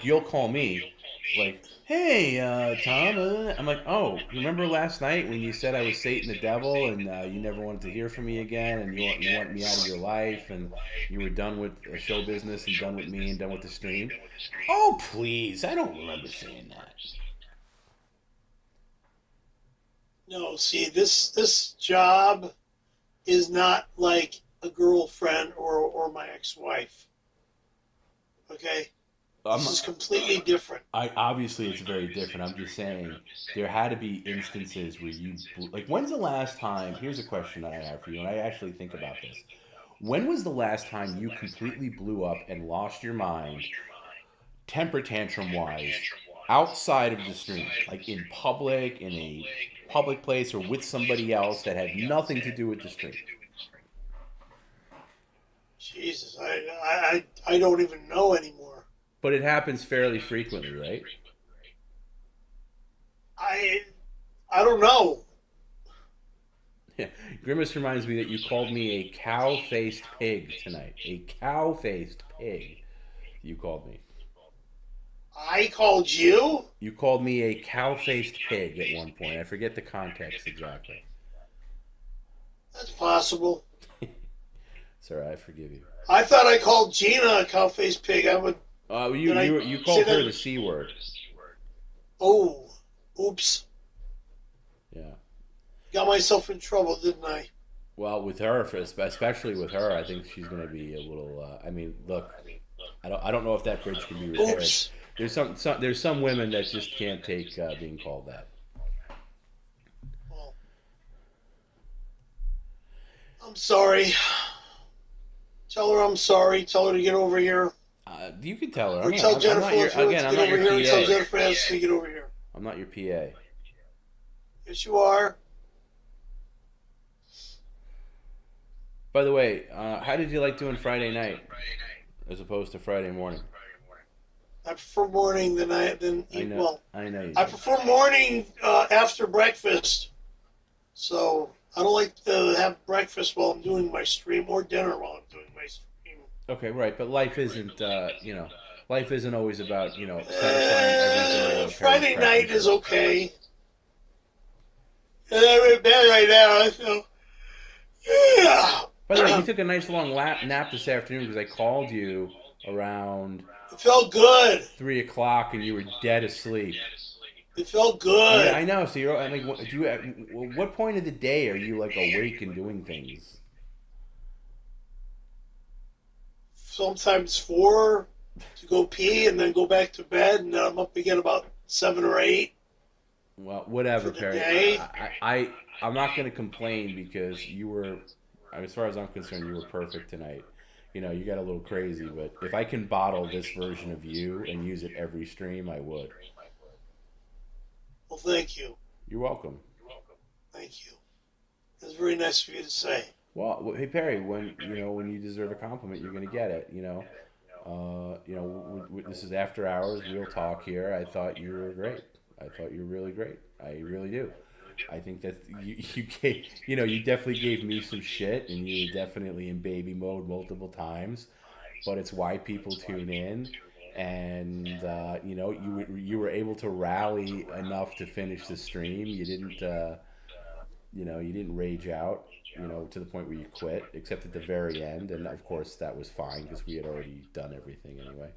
You'll call me, like, hey, Tom. I'm like, oh, remember last night when you said I was Satan the devil, and you never wanted to hear from me again, and you want me out of your life, and you were done with show business and done with me and done with the stream? Oh, please, I don't remember saying that. No, see, this job is not like a girlfriend or my ex-wife. Okay? This is completely different. Obviously, it's very different. I'm just saying, there had to be instances where you... Like, when's the last time... Here's a question I have for you, and I actually think about this. When was the last time you completely blew up and lost your mind, temper tantrum-wise, outside of the stream? Like, in public, in a public place or with somebody else that had nothing to do with the stream. Jesus, I don't even know anymore. But it happens fairly frequently, right? I don't know. Yeah. Grimace reminds me that you called me a cow-faced pig tonight. A cow-faced pig. You called me. I called you? You called me a cow-faced pig at one point. I forget the context exactly. That's possible. Sorry, I forgive you. I thought I called Gina a cow-faced pig. You called her the C word. Oh, oops. Yeah. Got myself in trouble, didn't I? Well, with her, especially with her, I think she's going to be a little. I mean, look, I don't know if that bridge can be repaired. Oops. There's some women that just can't take being called that. Well, I'm sorry. Tell her I'm sorry. Tell her to get over here. You can tell her. Or tell Jennifer I'm not your PA. Tell Jennifer to get over here. I'm not your PA. Yes, you are. By the way, how did you like doing Friday night as opposed to Friday morning? I prefer morning than evening. Well, I know. I prefer morning after breakfast. So I don't like to have breakfast while I'm doing my stream or dinner while I'm doing my stream. Okay, right, but life isn't life isn't always about satisfying every single Friday night is okay. And I'm in bed right now, so yeah. By the way, you took a nice long nap this afternoon because I called you around. It felt good. 3 o'clock and you were dead asleep. It felt good. Yeah, I know. So you're like, what point of the day are you like awake and doing things? Sometimes 4 to go pee and then go back to bed, and then I'm up again about 7 or 8. Well, whatever, Perry. I'm not going to complain because you were, as far as I'm concerned, you were perfect tonight. You got a little crazy, but if I can bottle this version of you and use it every stream, I would. Well, thank you. You're welcome. Thank you. It's very nice of you to say. Well, hey Perry, when you deserve a compliment, you're going to get it. This is after hours. We'll talk here. I thought you were great. I thought you were really great. I really do. I think that you definitely gave me some shit, and you were definitely in baby mode multiple times. But it's why people tune in, and you were able to rally enough to finish the stream. You didn't you didn't rage out, to the point where you quit, except at the very end, and of course that was fine because we had already done everything anyway.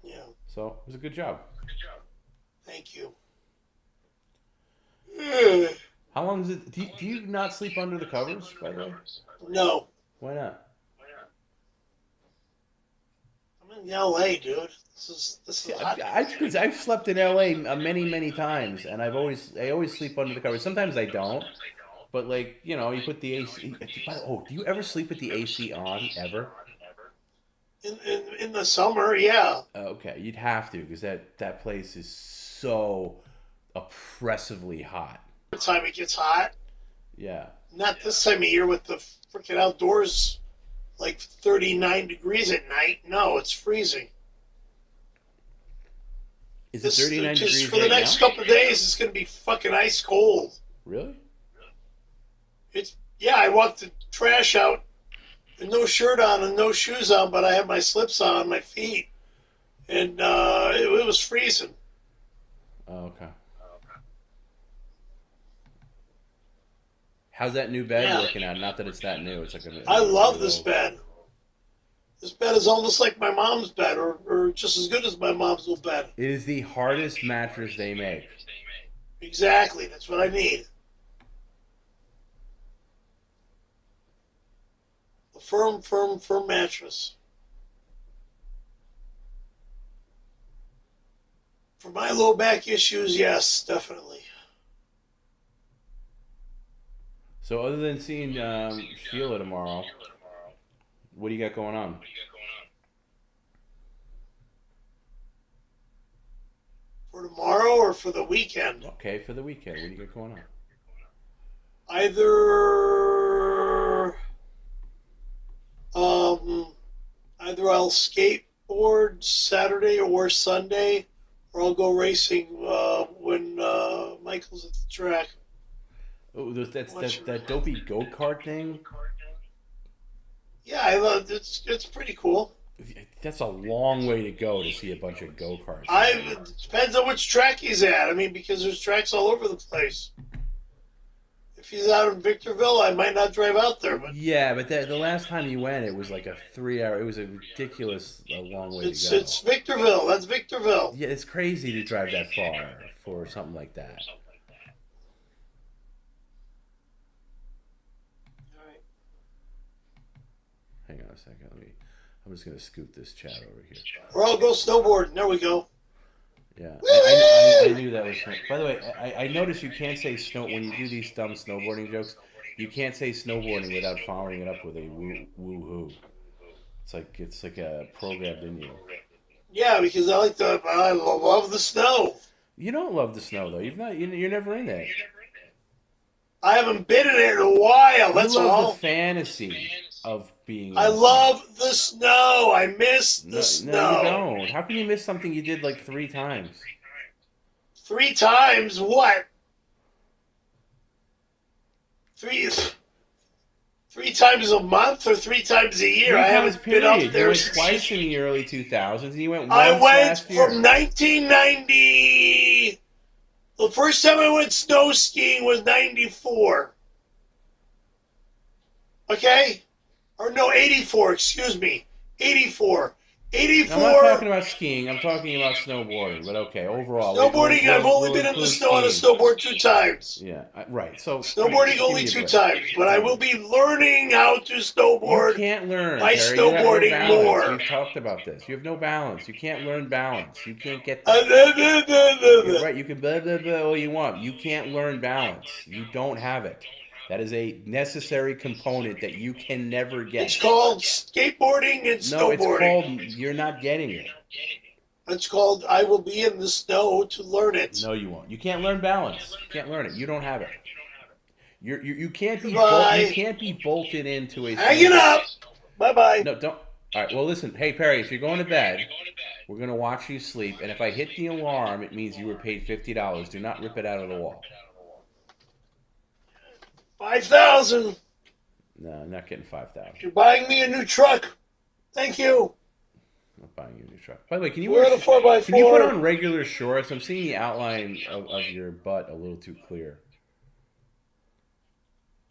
Yeah. So it was a good job. Thank you. How long is it? Do you not sleep under the covers, by the way? No. Why not? I'm in LA, dude. This is hot. I've slept in LA many times, and I always sleep under the covers. Sometimes I don't, but you put the AC. Oh, do you ever sleep with the AC on ever? In the summer, yeah. Okay, you'd have to because that place is so oppressively hot. The time it gets hot. Yeah. Not this time of year with the freaking outdoors, like 39 degrees at night. No, it's freezing. Is it 39 degrees for the next couple of days, it's going to be fucking ice cold. Really? I walked the trash out with no shirt on and no shoes on, but I had my slips on my feet, and it was freezing. Oh, okay. How's that new bed working out? Not that it's that new. It's I love this bed. This bed is almost like my mom's bed, or just as good as my mom's old bed. It is the hardest mattress they make. Exactly. That's what I need. A firm mattress. For my low back issues, yes, definitely. So other than seeing Sheila tomorrow, what do you got going on? For tomorrow or for the weekend? Okay, for the weekend. What do you got going on? either I'll skateboard Saturday or Sunday, or I'll go racing when Michael's at the track. Oh, that's that dopey go-kart thing? Yeah, I love it's pretty cool. That's a long way to go to see a bunch of go-karts. It depends on which track he's at. I mean, because there's tracks all over the place. If he's out in Victorville, I might not drive out there. But yeah, but the last time you went, it was like a 3-hour. It was a ridiculous long way to go. It's Victorville. That's Victorville. Yeah, it's crazy to drive that far for something like that. All right. Hang on a second. I'm just gonna scoot this chat over here. Or I'll go snowboarding. There we go. Yeah, I knew that was. By the way, I noticed you can't say snow when you do these dumb snowboarding jokes. You can't say snowboarding without following it up with a woo-hoo. It's like a programmed in you. Yeah, because I love the snow. You don't love the snow though. You're never in it. I haven't been in it in a while. That's you love all. the fantasy of being. I love the snow. I miss the snow. No, you don't. How can you miss something you did like 3 times? 3 times what? Three times a month or 3 times a year? 3 I times haven't been up period. there You went since twice in the early 2000s, and you went once I went last year. from 1990. The first time I went snow skiing was 94. Okay? Or no, 84, excuse me. 84. 84. I'm not talking about skiing. I'm talking about snowboarding. But okay, overall. Snowboarding, I've only been in the snow on a snowboard 2 times. Yeah, right. So Snowboarding only 2 times, but I will be learning how to snowboard. You can't learn by Terry. snowboarding you have no balance. more. We've talked about this. You have no balance. You can't learn balance. You can't get. You're Right. You can blah blah blah all you want. You can't learn balance. You don't have it. That is a necessary component that you can never get. It's called skateboarding and snowboarding. No, it's called you're not getting it. It's called I will be in the snow to learn it. No, you won't. You can't learn balance. You can't learn it. You don't have it. You can't be you can't be bolted into a. Hanging up. Bye bye. No, don't. All right. Well, listen. Hey, Perry, if you're going to bed, we're going to watch you sleep. And if I hit the alarm, it means you were paid $50. Do not rip it out of the wall. 5,000. No, I'm not getting 5,000. You're buying me a new truck. Thank you. I'm not buying you a new truck. By the way, can you We're wear at a 4x4. Can you put on regular shorts? I'm seeing the outline of your butt a little too clear.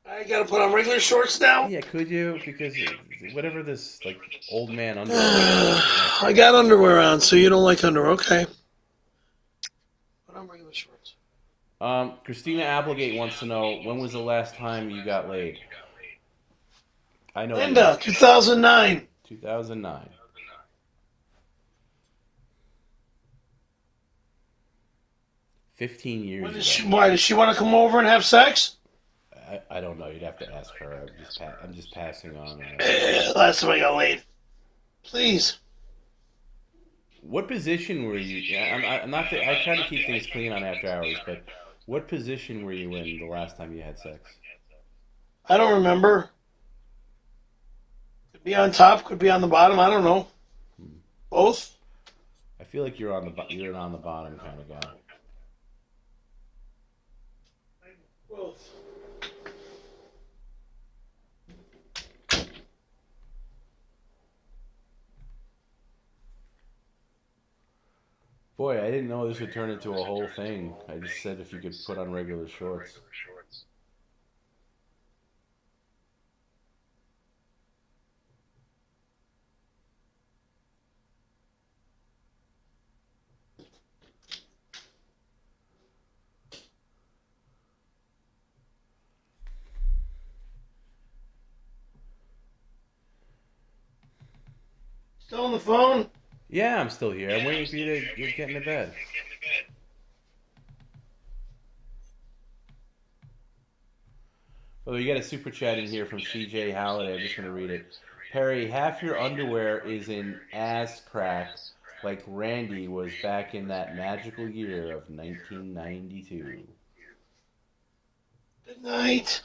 I gotta put on regular shorts now. Yeah, could you? Because whatever this like old man underwear. I got underwear on, so you don't like underwear. Okay. Put on regular shorts. Christina Applegate wants to know, when was the last time you got laid? I know. Linda, 2009. 2009. 15 years. Why does she want to come over and have sex? I don't know. You'd have to ask her. I'm just passing on. Last time I got laid. Please. What position were you? I'm not. I try to keep things clean on after hours, but what position were you in the last time you had sex? I don't remember. Could be on top, could be on the bottom. I don't know. Both. I feel like you're an on the bottom kind of guy. Both. Boy, I didn't know this would turn into a whole thing. I just said if you could put on regular shorts. Still on the phone? Yeah, I'm still here. I'm waiting for you to get into bed. Oh, you got a super chat in here from CJ Halliday. I'm just going to read it. Perry, half your underwear is in ass crack like Randy was back in that magical year of 1992. Good night.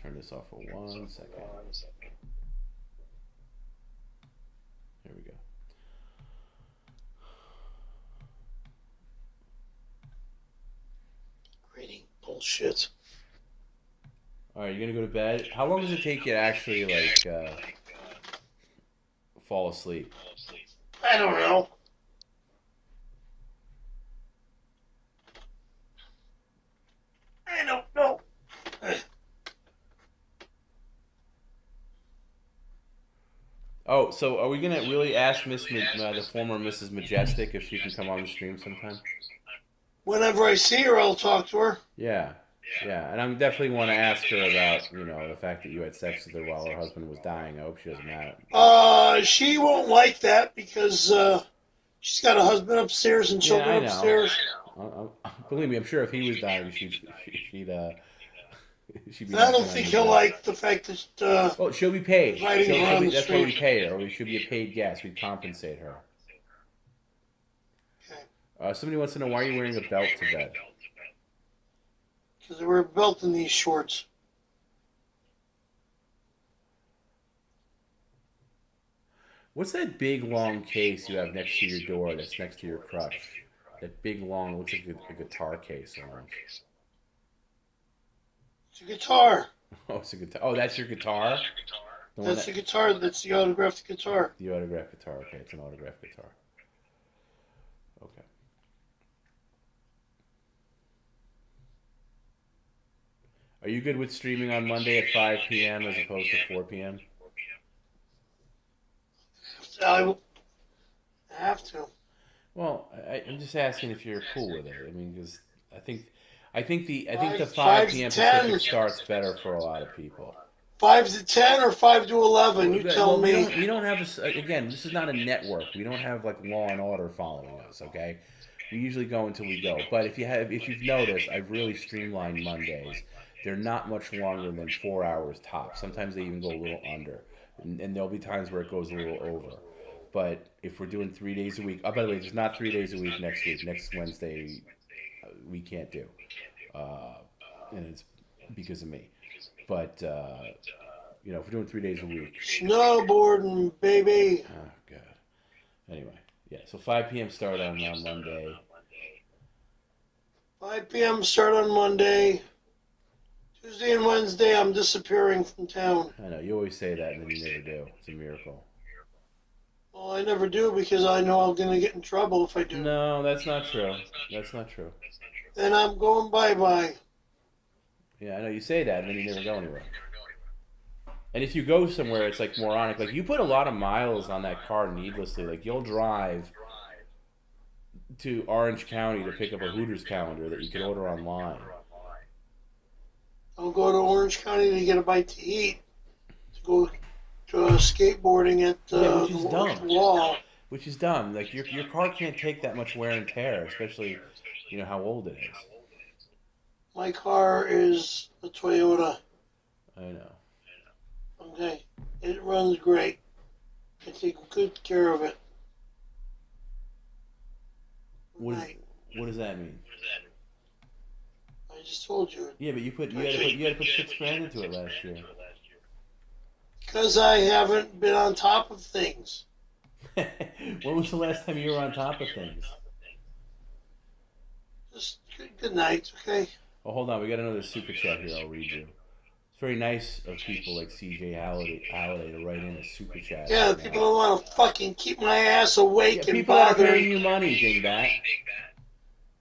turn this off for 1 second. There we go. Reading bullshit. All right, you're gonna go to bed. How long does it take you to actually fall asleep? I don't know. I don't know. Oh, so are we gonna really ask the former Mrs. Majestic if she can come on the stream sometime? Whenever I see her, I'll talk to her. Yeah, yeah, and I definitely want to ask her about the fact that you had sex with her while her husband was dying. I hope she doesn't matter. She won't like that because she's got a husband upstairs and children I know. upstairs. Believe me, I'm sure if he was dying, she'd be. I don't think he'll like the fact that. Well, she'll be paid. That's why we street. pay her. Or we should be a paid guest. We compensate her. Okay. Somebody wants to know why you're wearing a belt to bed. Because they wear a belt in these shorts. What's that big long case you have next to your door that's next to your crutch? That big long, looks like a guitar case almost. It's a guitar. Oh, it's a guitar. Oh, that's your guitar? That's the guitar. That's the autographed guitar. The autographed guitar. Okay, it's an autographed guitar. Okay. Are you good with streaming on Monday at 5 p.m. as opposed to 4 p.m.? I have to. Well, I'm just asking if you're cool with it. I mean, because I think the 5 5 p.m. to 10. Pacific starts better for a lot of people. 5 to 10 or 5 to 11? You tell me. We don't have again. This is not a network. We don't have like Law and Order following us. Okay, we usually go until we go. But if you've noticed, I've really streamlined Mondays. They're not much longer than 4 hours tops. Sometimes they even go a little under, and there'll be times where it goes a little over. But if we're doing 3 days a week, oh, by the way, there's not 3 days a week next week. Next Wednesday, we can't do, and it's because of me. But if we're doing 3 days a week, Snowboarding, baby. Oh God. Anyway, yeah. So 5 p.m. start on Monday. 5 p.m. start on Monday. Tuesday and Wednesday, I'm disappearing from town. I know you always say that, and then you never do. It's a miracle. Well, I never do because I know I'm going to get in trouble if I do. No, that's not true. That's not true. Then I'm going bye-bye. Yeah, I know you say that, and then you never go anywhere. And if you go somewhere, it's like moronic. Like you put a lot of miles on that car needlessly. Like you'll drive to Orange County to pick up a Hooters calendar that you can order online. I'll go to Orange County to get a bite to eat. To go to skateboarding at Which is the dumb. wall. Which is dumb. Like your car can't take that much wear and tear, especially how old it is. My car is a Toyota. I know. Okay, it runs great. I take good care of it. What does that mean? I just told you. Yeah, but you had to put $6,000 into it last year. Because I haven't been on top of things. When was the last time you were on top of things? Just good night, okay? Oh, hold on. We got another super chat here. I'll read you. It's very nice of people like CJ Halliday to write in a super chat. Yeah, right people now. don't want to fucking keep my ass awake and people are bothering. paying you money, dingbat.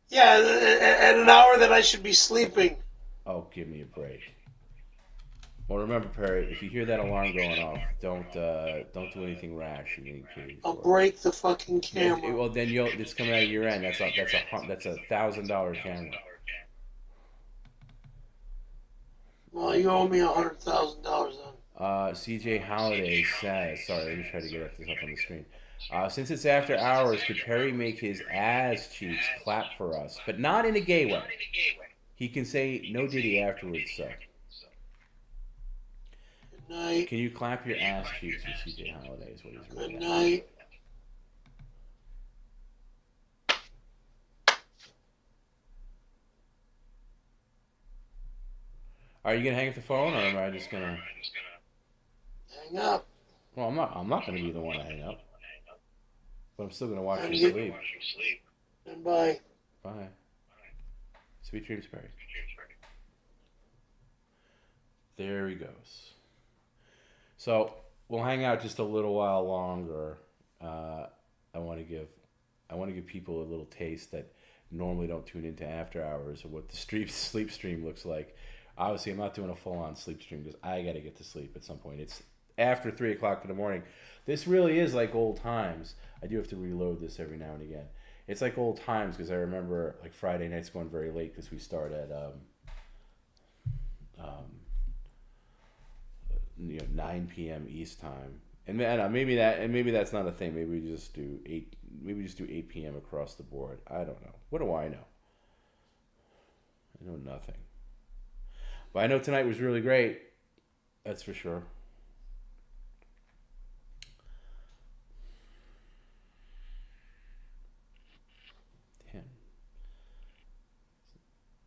Yeah, at an hour that I should be sleeping. Oh, give me a break. Well, remember, Perry, if you hear that alarm going off, don't do anything rash. You're getting paid. I'll break the fucking camera. Well, then it's coming out of your end. That's a $1,000 camera. Well, you owe me $100,000 then. CJ Halliday says, sorry, let me try to get this up on the screen. Since it's after hours, could Perry make his ass cheeks clap for us, but not in a gay way? He can say no diddy afterwards, so. Good night. Can you clap your ass cheeks for CJ Halliday is what he's really Good night. Are you gonna hang up the phone, or am I just gonna? Hang up. Well, I'm not. I'm not gonna be the one to hang up, but I'm still gonna watch Time you to get- sleep. And bye. Bye. Sweet dreams, Barry. There he goes. So we'll hang out just a little while longer. I want to give people a little taste that normally don't tune into after hours of what the sleep stream looks like. Obviously, I'm not doing a full-on sleep stream because I got to get to sleep at some point. It's after 3 o'clock in the morning. This really is like old times. I do have to reload this every now and again. It's like old times because I remember like Friday nights going very late because we start at 9 p.m. East time, and maybe that's not a thing. Maybe we just do 8. Maybe we just do 8 p.m. across the board. I don't know. What do I know? I know nothing. But I know tonight was really great. That's for sure. Damn.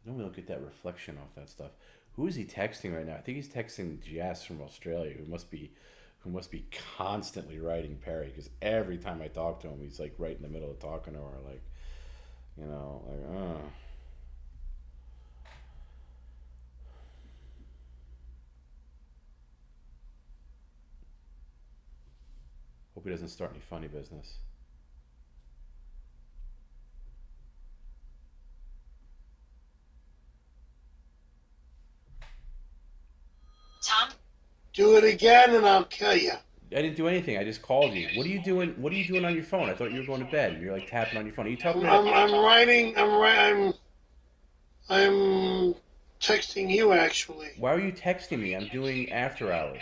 Normally don't get that reflection off that stuff. Who is he texting right now? I think he's texting Jess from Australia, who must be constantly writing Perry, because every time I talk to him, he's like right in the middle of talking to her, like, Hope he doesn't start any funny business. Tom? Do it again and I'll kill you. I didn't do anything. I just called you. What are you doing? What are you doing on your phone? I thought you were going to bed. You're like tapping on your phone. Are you talking about? I'm texting you actually. Why are you texting me? I'm doing after hours.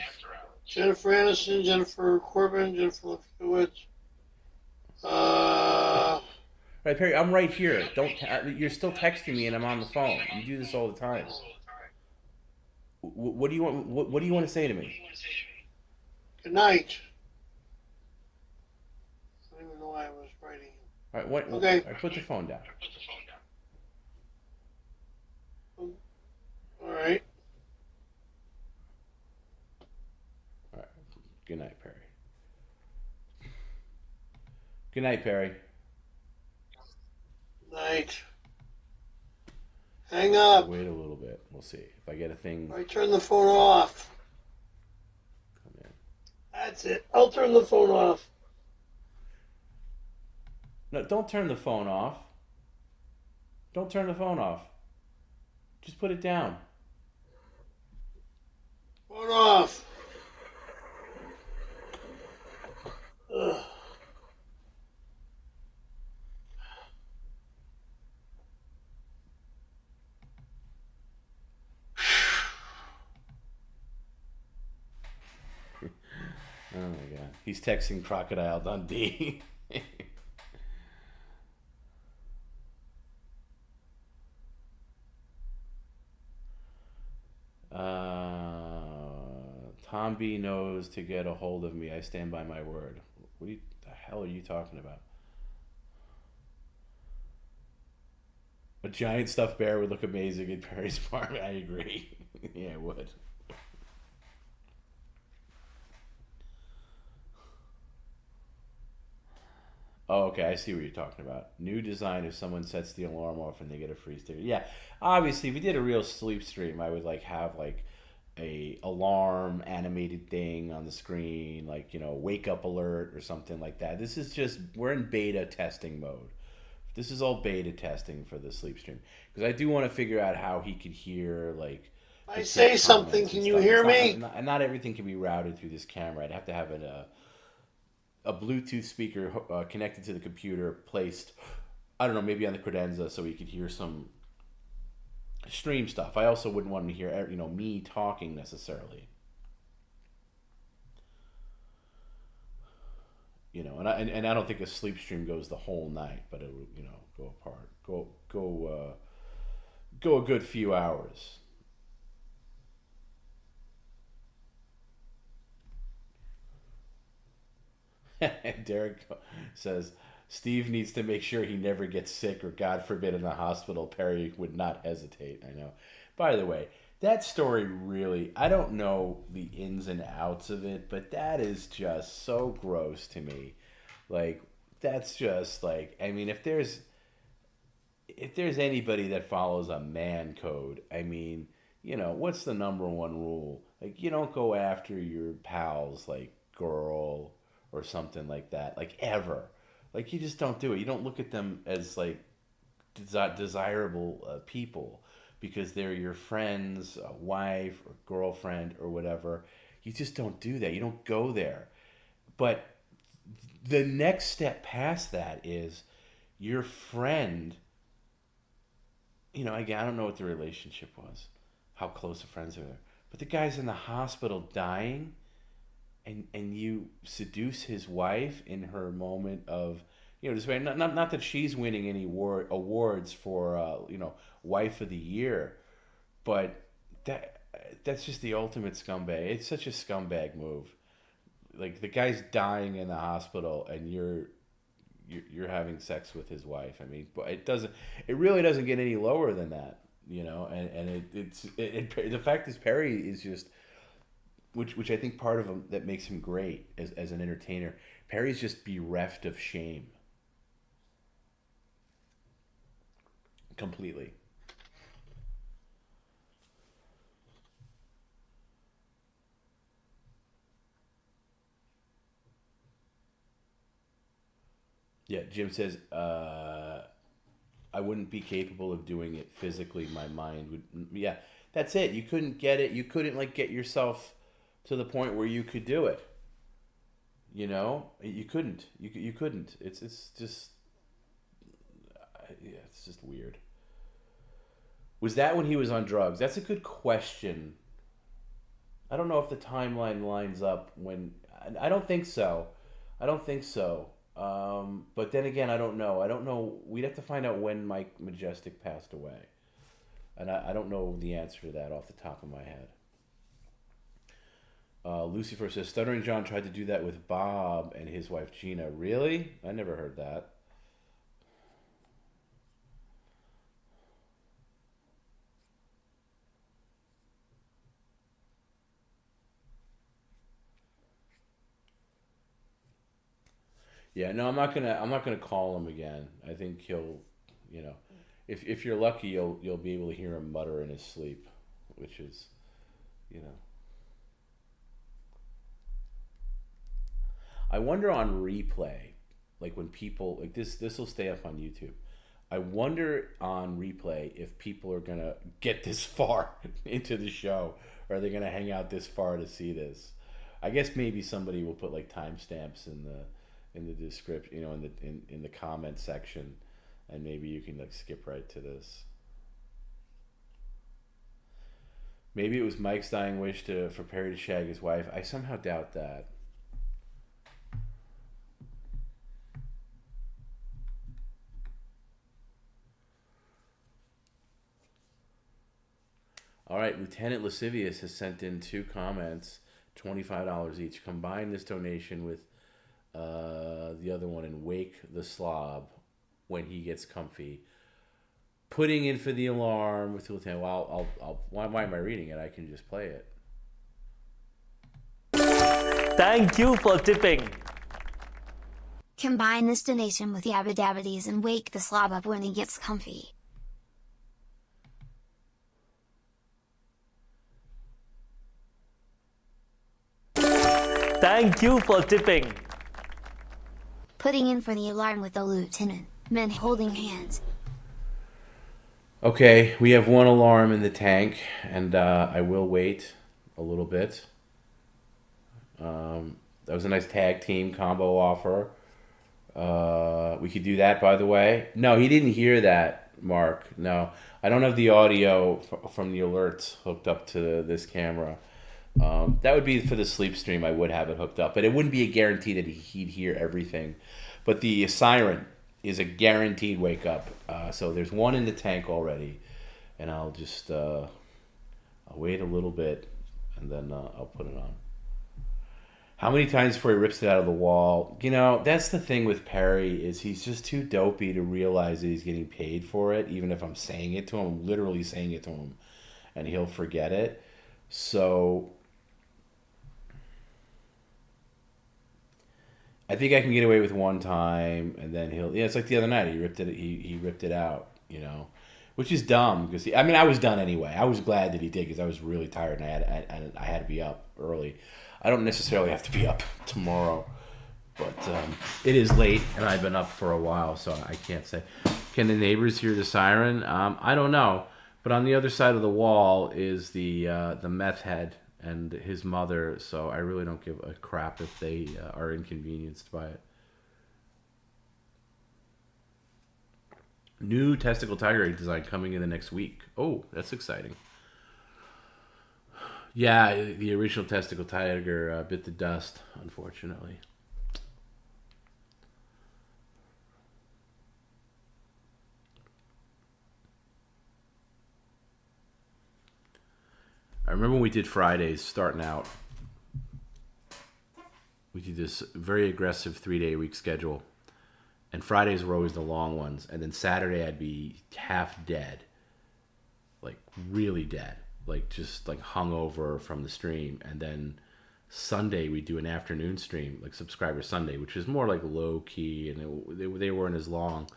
Jennifer Aniston, Jennifer Corbin, Jennifer Lefkowitz. Right, Perry. I'm right here. You're still texting me, and I'm on the phone. You do this all the time. What do you want? What do you want to say to me? Good night. I don't even know why I was writing. All right, what? Okay. All right, put the phone down. All right. All right. Good night, Perry. Good night, Perry. Night. Hang up. Wait a little bit. We'll see if I get a thing. I turn the phone off. Come in. That's it. I'll turn the phone off. No, don't turn the phone off. Don't turn the phone off. Just put it down. Phone off. Ugh. Oh my god. He's texting Crocodile Dundee. Tom B knows to get a hold of me. I stand by my word. What the hell are you talking about? A giant stuffed bear would look amazing in Perry's farm. I agree. Yeah, it would. Oh, okay. I see what you're talking about. New design if someone sets the alarm off and they get a free sticker. Yeah, obviously, if we did a real sleep stream, I would have a alarm animated thing on the screen, wake up alert or something like that. This is just, we're in beta testing mode. This is all beta testing for the sleep stream, because I do want to figure out how he could hear If I say something, can you hear me? Not everything can be routed through this camera. I'd have to have a Bluetooth speaker connected to the computer, placed, I don't know, maybe on the credenza, so he could hear some stream stuff. I also wouldn't want him to hear, me talking necessarily. And I don't think a sleep stream goes the whole night, but it would, go apart, go a good few hours. Derek says Steve needs to make sure he never gets sick or, God forbid, in the hospital. Perry would not hesitate. I know. By the way, That story really, I don't know the ins and outs of it, but that is just so gross to me. Like, that's just like, I mean, if there's anybody that follows a man code, I mean, what's the number one rule? Like, you don't go after your pals, like, girl or something like that, like, ever. Like, you just don't do it. You don't look at them as, like, desirable people because they're your friend's wife or girlfriend or whatever. You just don't do that. You don't go there. But the next step past that is your friend. Again, I don't know what the relationship was, how close the friends are there. But the guy's in the hospital dying, and you seduce his wife in her moment of, not that she's winning any awards for, wife of the year, but that's just the ultimate scumbag. It's such a scumbag move. Like, the guy's dying in the hospital, and you're having sex with his wife. I mean, but it really doesn't get any lower than that, and the fact is Perry is just, which I think part of him that makes him great as an entertainer. Perry's just bereft of shame. Completely. Yeah, Jim says, I wouldn't be capable of doing it physically. My mind would, yeah, that's it. You couldn't get it. You couldn't, like, get yourself to the point where you could do it. You couldn't. You couldn't. It's just, yeah, it's just weird. Was that when he was on drugs? That's a good question. I don't know if the timeline lines up when. I don't think so. I don't think so. But then again, I don't know. I don't know. We'd have to find out when Mike Majestic passed away. And I don't know the answer to that off the top of my head. Lucifer says, Stuttering John tried to do that with Bob and his wife Gina. Really? I never heard that. Yeah, no, I'm not gonna call him again. I think he'll, if you're lucky, you'll be able to hear him mutter in his sleep, which is, I wonder on replay, like when people like this will stay up on YouTube. I wonder on replay if people are gonna get this far into the show, or are they gonna hang out this far to see this? I guess maybe somebody will put like timestamps in the description, in the comment section, and maybe you can like skip right to this. Maybe it was Mike's dying wish for Perry to shag his wife. I somehow doubt that. All right, Lieutenant Lascivious has sent in 2 comments, $25 each. Combine this donation with the other one and wake the slob when he gets comfy. Putting in for the alarm with the lieutenant. Well, why am I reading it? I can just play it. Thank you for tipping. Combine this donation with Yabba Dabbities and wake the slob up when he gets comfy. Thank you for tipping. Putting in for the alarm with the lieutenant. Men holding hands. Okay, we have 1 alarm in the tank, and I will wait a little bit. That was a nice tag team combo offer. We could do that, by the way. No, he didn't hear that, Mark. No, I don't have the audio from the alerts hooked up to this camera. That would be for the sleep stream. I would have it hooked up, but it wouldn't be a guarantee that he'd hear everything. But the siren is a guaranteed wake up. So there's 1 in the tank already, and I'll just I'll wait a little bit, and then I'll put it on. How many times before he rips it out of the wall? That's the thing with Perry, is he's just too dopey to realize that he's getting paid for it, even if I'm saying it to him. I'm literally saying it to him. and he'll forget it. So I think I can get away with one time, and then he'll. Yeah, it's like the other night. He ripped it. He ripped it out. You know, which is dumb because I was done anyway. I was glad that he did because I was really tired and I had to be up early. I don't necessarily have to be up tomorrow, but it is late and I've been up for a while, so I can't say. Can the neighbors hear the siren? I don't know, but on the other side of the wall is the meth head and his mother, so I really don't give a crap if they are inconvenienced by it. New testicle tiger egg design coming in the next week. Oh, that's exciting. Yeah, the original testicle tiger bit the dust, unfortunately. I remember when we did Fridays starting out. We did this very aggressive 3-day week schedule. And Fridays were always the long ones. And then Saturday I'd be half dead. Like really dead. Like just like hungover from the stream. And then Sunday we do an afternoon stream, like Subscriber Sunday, which is more like low key, and they weren't as long.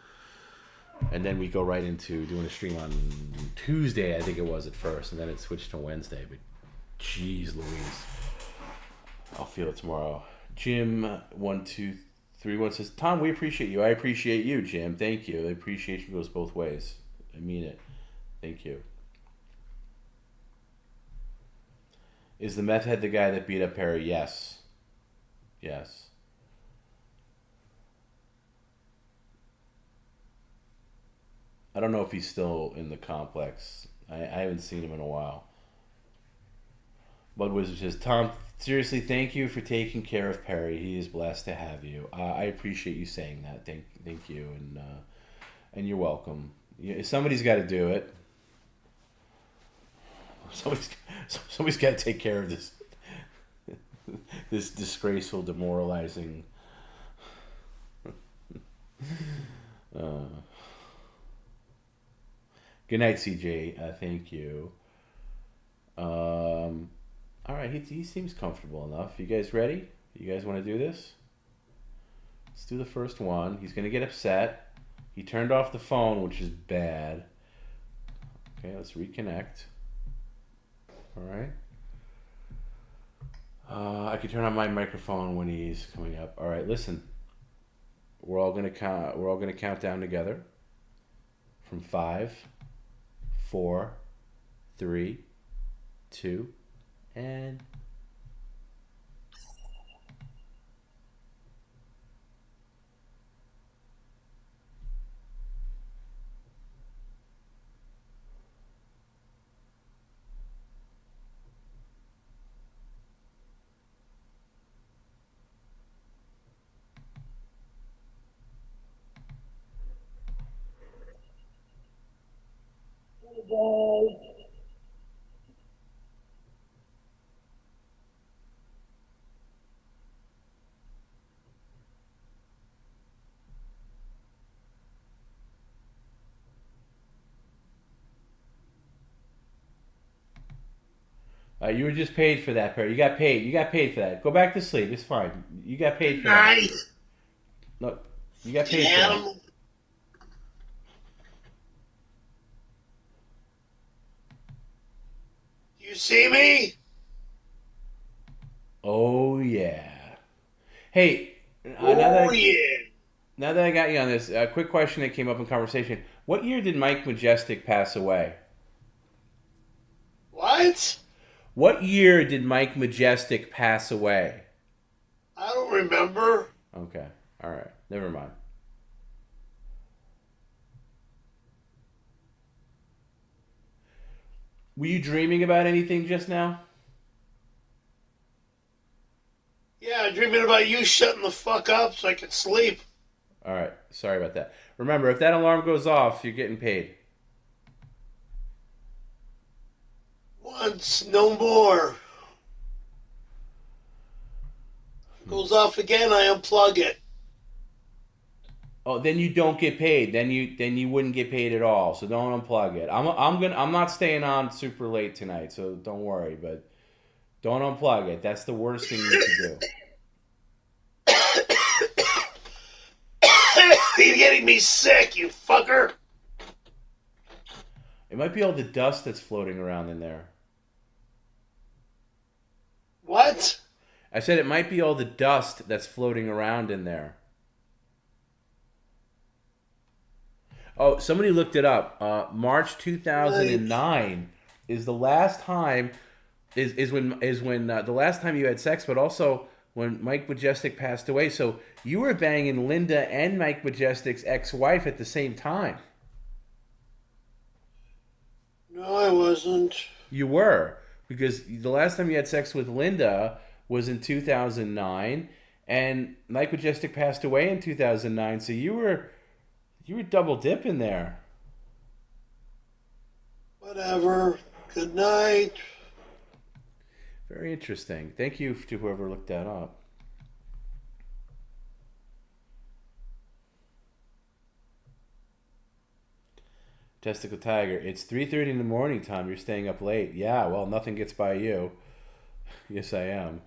And then we go right into doing a stream on Tuesday, I think it was at first, and then it switched to Wednesday. But jeez Louise, I'll feel it tomorrow. Jim 1231 says, Tom, we appreciate you. I appreciate you, Jim. Thank you. The appreciation goes both ways. I mean it. Thank you. Is the meth head the guy that beat up Perry? Yes. Yes. I don't know if he's still in the complex. I haven't seen him in a while. Bud Wizard says, Tom, seriously, thank you for taking care of Perry. He is blessed to have you. I appreciate you saying that. Thank you, and you're welcome. Somebody's got to do it. Somebody's got to take care of this disgraceful, demoralizing. Good night, CJ. Thank you. All right, he seems comfortable enough. You guys ready? You guys want to do this? Let's do the first one. He's going to get upset. He turned off the phone, which is bad. Okay, let's reconnect. All right. I can turn on my microphone when he's coming up. All right, listen. We're all going to count down together. From 5, 4, 3, 2, and... you were just paid for that, Perry. You got paid. You got paid for that. Go back to sleep. It's fine. You got paid for that. Nice. Look, you got paid for that. You see me? Oh, yeah. Hey, Yeah. now that I got you on this, a quick question that came up in conversation. What year did Mike Majestic pass away? What? What year did Mike Majestic pass away? I don't remember. Okay. All right. Never mind. Were you dreaming about anything just now? Yeah, I'm dreaming about you shutting the fuck up so I can sleep. All right. Sorry about that. Remember, if that alarm goes off, you're getting paid. Once, no more. Goes off again, I unplug it. Oh, then you don't get paid. Then you wouldn't get paid at all. So don't unplug it. I'm not staying on super late tonight. So don't worry. But don't unplug it. That's the worst thing you could do. You're getting me sick, you fucker. It might be all the dust that's floating around in there. What? I said it might be all the dust that's floating around in there. Oh, somebody looked it up. March 2009 is the last time is when the last time you had sex, but also when Mike Majestic passed away. So you were banging Linda and Mike Majestic's ex-wife at the same time. No, I wasn't. You were, because the last time you had sex with Linda was in 2009, and Mike Majestic passed away in 2009. So you were double dipping there. Whatever. Good night. Very interesting. Thank you to whoever looked that up. Testicle Tiger, it's 3:30 in the morning, Tom. You're staying up late. Yeah, well, nothing gets by you. Yes, I am.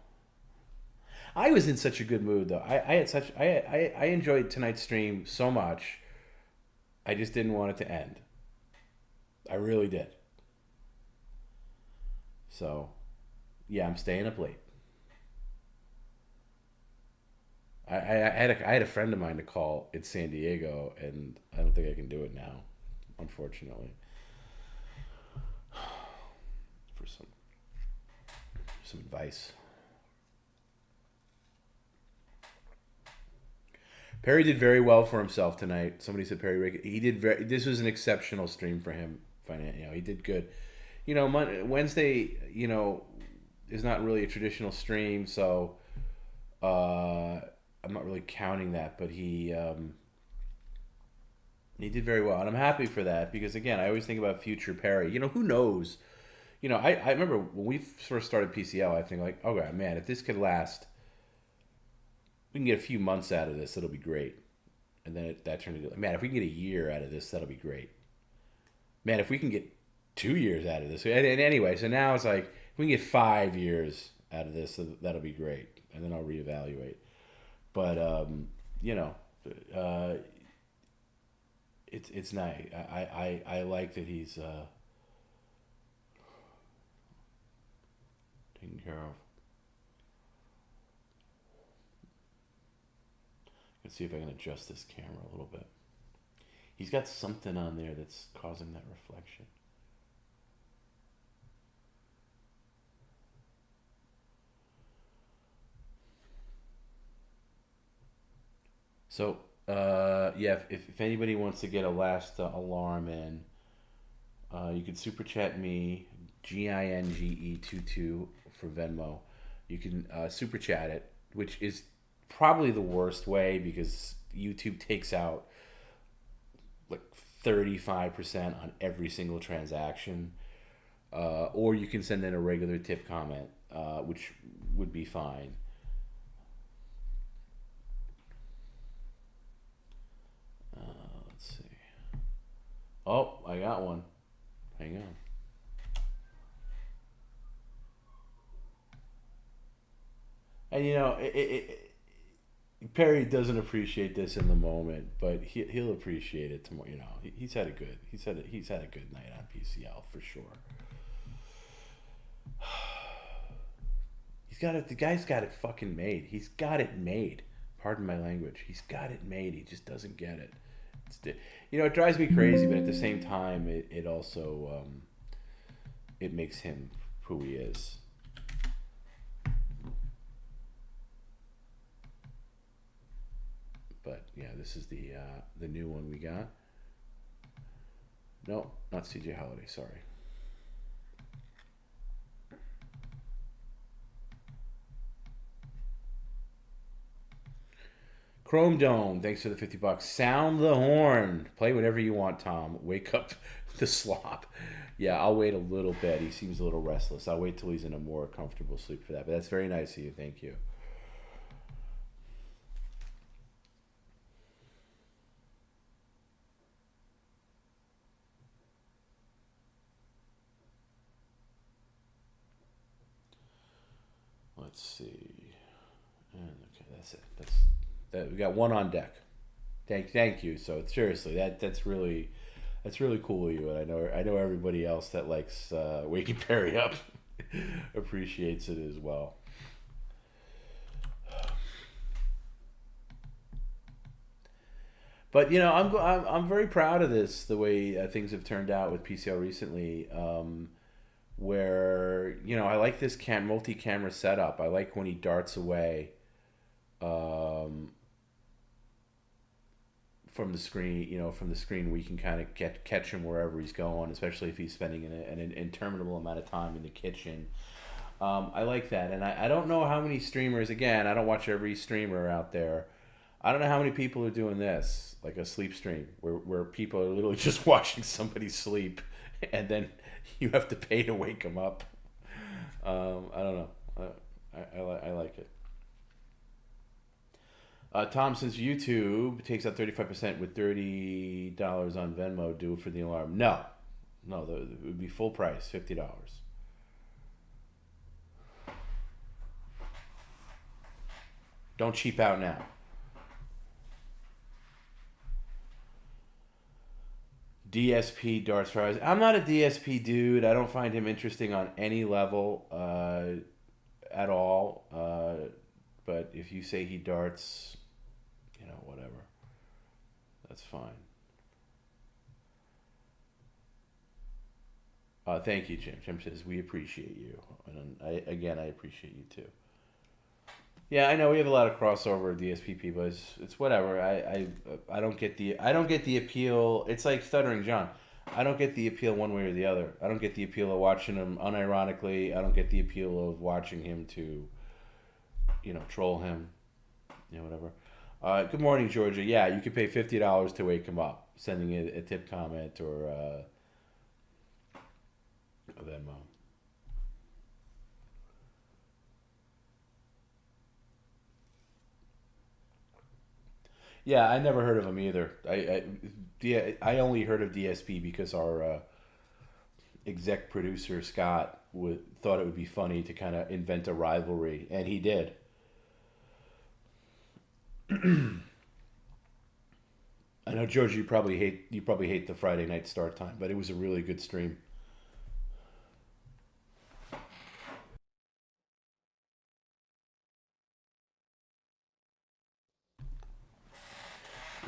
I was in such a good mood, though. I enjoyed tonight's stream so much. I just didn't want it to end. I really did. So, yeah, I'm staying up late. I had a friend of mine to call in San Diego, and I don't think I can do it now, unfortunately. For some advice. Perry did very well for himself tonight. Somebody said Perry. He did very. This was an exceptional stream for him. He did good. Wednesday, is not really a traditional stream, so I'm not really counting that. But he did very well, and I'm happy for that because again, I always think about future Perry. Who knows? I remember when we first started PCL, I think like, oh god, man, if this could last. We can get a few months out of this, it'll be great. And then that turned into, man, if we can get a year out of this, that'll be great. Man, if we can get 2 years out of this. And anyway, so now it's like, if we can get 5 years out of this, that'll be great. And then I'll reevaluate. But, it's nice. I like that he's taken care of. Let's see if I can adjust this camera a little bit. He's got something on there that's causing that reflection. So, yeah, if anybody wants to get a last alarm in, you can super chat me, GINGE22 for Venmo. You can super chat it, which is probably the worst way because YouTube takes out like 35% on every single transaction. Or you can send in a regular tip comment, which would be fine. Let's see. Oh, I got one. Hang on. And Perry doesn't appreciate this in the moment, but he'll appreciate it tomorrow. He's had a good night on PCL for sure. The guy's got it fucking made. He's got it made. Pardon my language. He's got it made. He just doesn't get it. It drives me crazy, but at the same time, it also it makes him who he is. But yeah, this is the new one we got. No, not CJ Holiday. Sorry. Chrome Dome, thanks for the $50. Sound the horn. Play whatever you want, Tom. Wake up the slop. Yeah, I'll wait a little bit. He seems a little restless. I'll wait till he's in a more comfortable sleep for that. But that's very nice of you. Thank you. Let's see. And okay, that's it. That. We got one on deck. Thank you. So seriously, that's really cool of you, and I know everybody else that likes waking Perry up appreciates it as well. But I'm very proud of this, the way things have turned out with PCL recently. Where I like this multi-camera setup. I like when he darts away from the screen, we can kind of catch him wherever he's going, especially if he's spending an interminable amount of time in the kitchen. I like that, and I don't know how many streamers. Again, I don't watch every streamer out there. I don't know how many people are doing this, like a sleep stream, where people are literally just watching somebody sleep, and then you have to pay to wake them up. I don't know. I like it. Tom, since YouTube takes out 35% with $30 on Venmo, do it for the alarm. No, it would be full price, $50. Don't cheap out now. DSP darts fries. I'm not a DSP dude. I don't find him interesting on any level at all. But if you say he darts, whatever. That's fine. Thank you, Jim. Jim says, we appreciate you. And I appreciate you too. Yeah, I know we have a lot of crossover DSP people. It's whatever. I don't get the appeal. It's like Stuttering John. I don't get the appeal one way or the other. I don't get the appeal of watching him unironically. I don't get the appeal of watching him to, troll him. Whatever. Good morning, Georgia. Yeah, you could pay $50 to wake him up, sending a tip comment or a Venmo. Yeah, I never heard of him either. I only heard of DSP because our exec producer Scott thought it would be funny to kind of invent a rivalry, and he did. I know, George, you probably hate the Friday night start time, but it was a really good stream.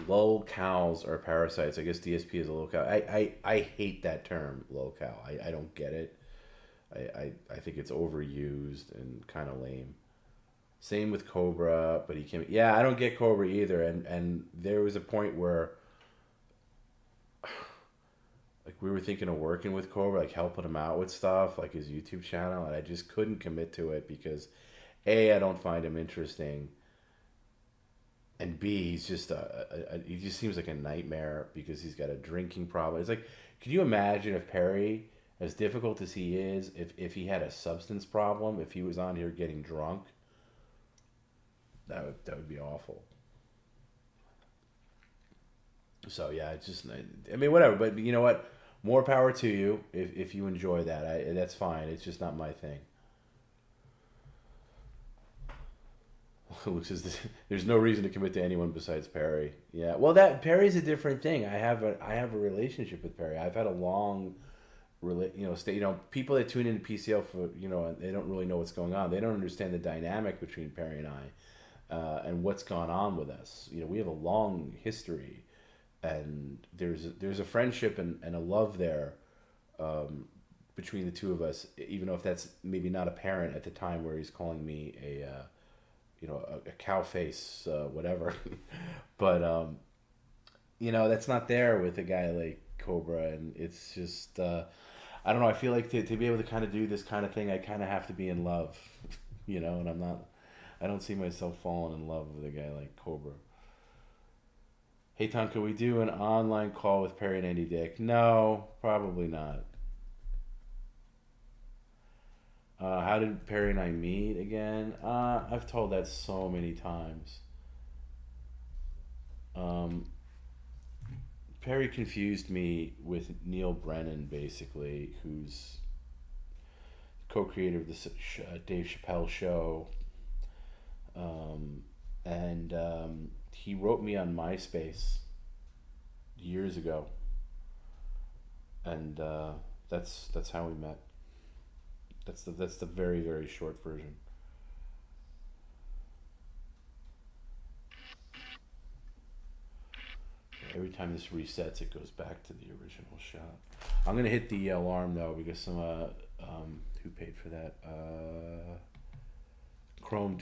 Lolcows are parasites. I guess DSP is a lolcow. I hate that term, lolcow. I don't get it. I think it's overused and kind of lame. Same with Cobra, but he can't. Yeah, I don't get Cobra either. And there was a point where, like, we were thinking of working with Cobra, like helping him out with stuff, like his YouTube channel, and I just couldn't commit to it because, A, I don't find him interesting, and B, he's just he just seems like a nightmare because he's got a drinking problem. It's like, could you imagine if Perry, as difficult as he is, if he had a substance problem, if he was on here getting drunk? That would be awful. So yeah, it's just, I mean, whatever. But you know what? More power to you if you enjoy that. That's fine. It's just not my thing. Luke says there's no reason to commit to anyone besides Perry. Yeah, well, that Perry's a different thing. I have a relationship with Perry. I've had a long, people that tune into PCL for they don't really know what's going on. They don't understand the dynamic between Perry and I, and what's gone on with us. We have a long history, and there's a friendship and a love there between the two of us. Even though if that's maybe not apparent at the time where he's calling me a cow face, whatever. But, that's not there with a guy like Cobra. And it's just, I don't know. I feel like to be able to kind of do this kind of thing, I kind of have to be in love, and I don't see myself falling in love with a guy like Cobra. Hey, Tom, can we do an online call with Perry and Andy Dick? No, probably not. How did Perry and I meet again? I've told that so many times. Perry confused me with Neil Brennan, basically, who's co-creator of the Dave Chappelle show, and he wrote me on MySpace years ago, and that's how we met. That's the very, very short version. Every time this resets, it goes back to the original shot. I'm gonna hit the alarm though because some who paid for that? Chrome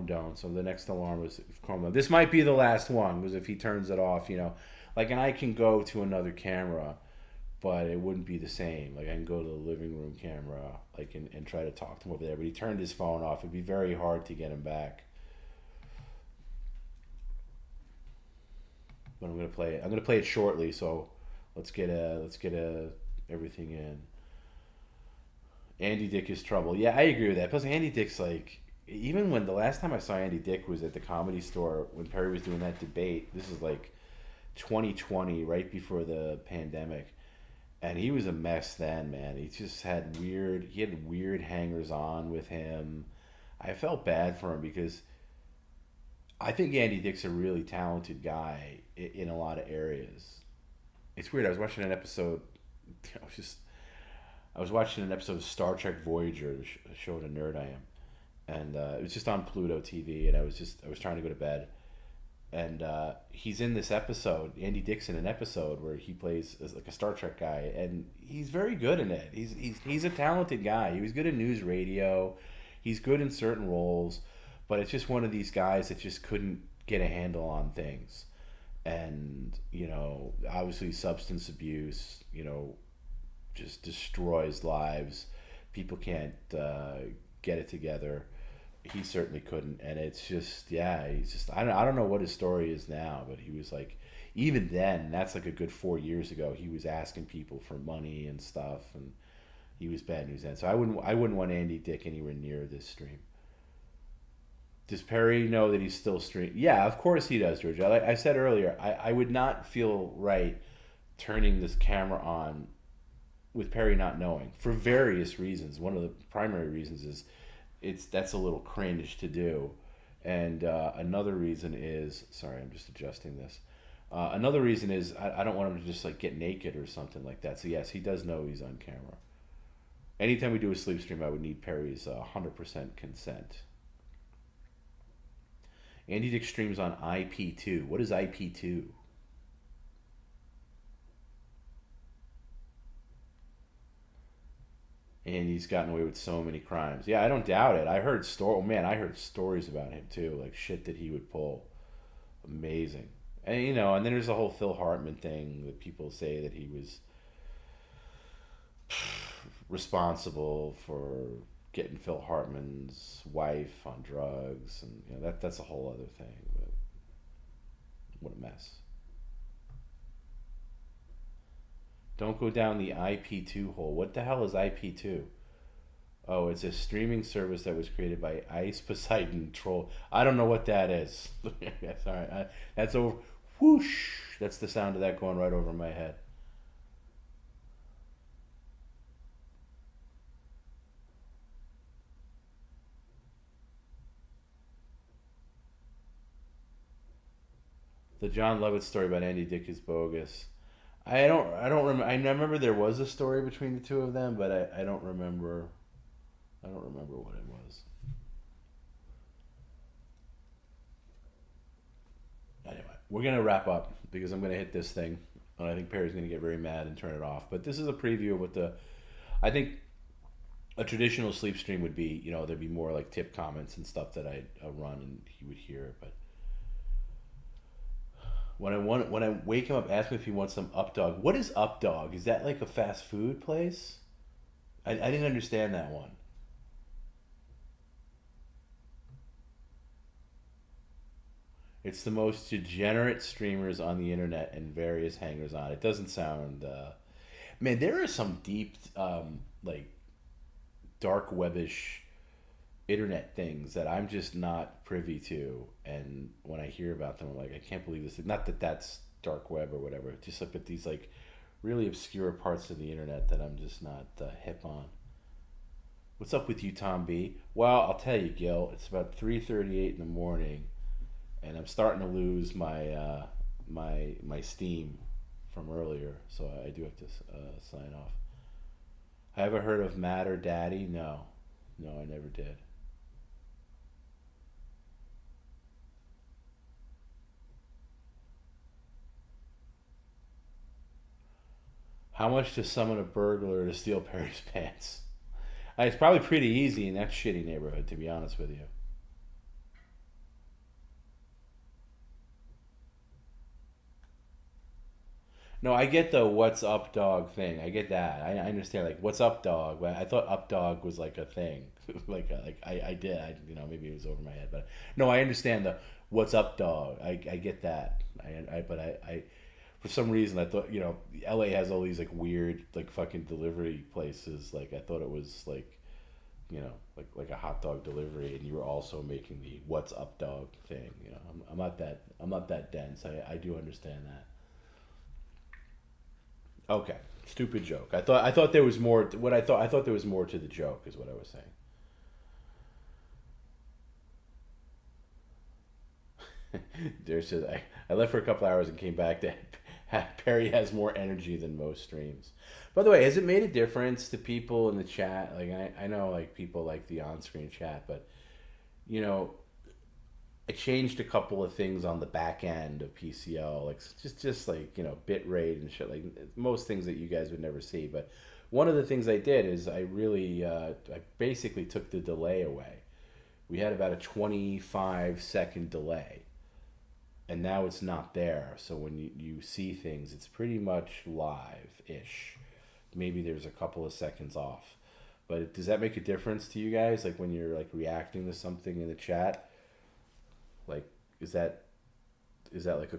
don't. So the next alarm was Chrome don't. This might be the last one because if he turns it off, like, and I can go to another camera, but it wouldn't be the same. Like I can go to the living room camera, like and try to talk to him over there. But he turned his phone off. It'd be very hard to get him back. But I'm gonna play it. I'm gonna play it shortly. So let's get everything in. Andy Dick is trouble. Yeah, I agree with that. Plus, Andy Dick's like, even when the last time I saw Andy Dick was at the Comedy Store when Perry was doing that debate. This is like 2020, right before the pandemic, and he was a mess then, man. He just had weird hangers on with him. I felt bad for him because I think Andy Dick's a really talented guy in a lot of areas. It's weird. I was watching an episode. I was watching an episode of Star Trek Voyager, the show what a nerd I am, and it was just on Pluto TV. And I was trying to go to bed, and he's in this episode. Andy Dick's in an episode where he plays as like a Star Trek guy, and he's very good in it. He's a talented guy. He was good in news radio. He's good in certain roles. But it's just one of these guys that just couldn't get a handle on things. And, obviously substance abuse, just destroys lives. People can't get it together. He certainly couldn't. And it's just, he's just, I don't know what his story is now, but he was like, even then, that's like a good 4 years ago, he was asking people for money and stuff. And he was bad news then. So I wouldn't want Andy Dick anywhere near this stream. Does Perry know that he's still streaming? Yeah, of course he does, George. Like I said earlier, I would not feel right turning this camera on with Perry not knowing for various reasons. One of the primary reasons is that's a little cringe to do. And another reason is, sorry, I'm just adjusting this. Another reason is I don't want him to just like get naked or something like that. So yes, he does know he's on camera. Anytime we do a sleep stream, I would need Perry's 100% consent. Andy Dick streams on IP2. What is IP2? And he's gotten away with so many crimes. Yeah, I don't doubt it. I heard stories about him too, like shit that he would pull. Amazing. And and then there's the whole Phil Hartman thing that people say that he was responsible for getting Phil Hartman's wife on drugs, and that's a whole other thing. But what a mess! Don't go down the IP2 hole. What the hell is IP2? Oh, it's a streaming service that was created by Ice Poseidon Troll. I don't know what that is. Sorry, that's over. Whoosh! That's the sound of that going right over my head. The John Lovett story about Andy Dick is bogus. I don't remember. I remember there was a story between the two of them, but I don't remember. I don't remember what it was. Anyway, we're gonna wrap up because I'm gonna hit this thing, and I think Perry's gonna get very mad and turn it off. But this is a preview of what I think a traditional sleep stream would be. There'd be more like tip comments and stuff that I'd run, and he would hear. But when I wake him up, ask him if he wants some Up Dog. What is Up Dog? Is that like a fast food place? I didn't understand that one. It's the most degenerate streamers on the internet and various hangers on. It doesn't sound... man, there are some deep, like, dark webbish internet things that I'm just not privy to. And when I hear about them, I'm like, I can't believe this. Not that that's dark web or whatever. Just like, but these, like, really obscure parts of the internet that I'm just not hip on. What's up with you, Tom B? Well, I'll tell you, Gil. It's about 3:38 in the morning, and I'm starting to lose my my steam from earlier, so I do have to sign off. I ever heard of Matter Daddy? No, I never did. How much to summon a burglar to steal Perry's pants? It's probably pretty easy in that shitty neighborhood, to be honest with you. No, I get the "what's up, dog" thing. I get that. I understand, like, "what's up, dog," but I thought "up, dog" was like a thing. I did. Maybe it was over my head, but no, I understand the "what's up, dog." I get that. But I for some reason I thought, LA has all these like weird like fucking delivery places. Like I thought it was like, like a hot dog delivery, and you were also making the "what's up, dog" thing. I'm not that dense. I do understand that. Okay, stupid joke. I thought there was more. I thought there was more to the joke, is what I was saying. There said I left for a couple hours and came back. To Perry has more energy than most streams. By the way, has it made a difference to people in the chat? Like I know like people like the on-screen chat, but I changed a couple of things on the back end of PCL, like just like bit rate and shit, like most things that you guys would never see. But one of the things I did is I really I basically took the delay away. We had about a 25-second delay, and now it's not there. So when you see things, it's pretty much live-ish. Maybe there's a couple of seconds off, but does that make a difference to you guys? Like when you're like reacting to something in the chat? Like, is that like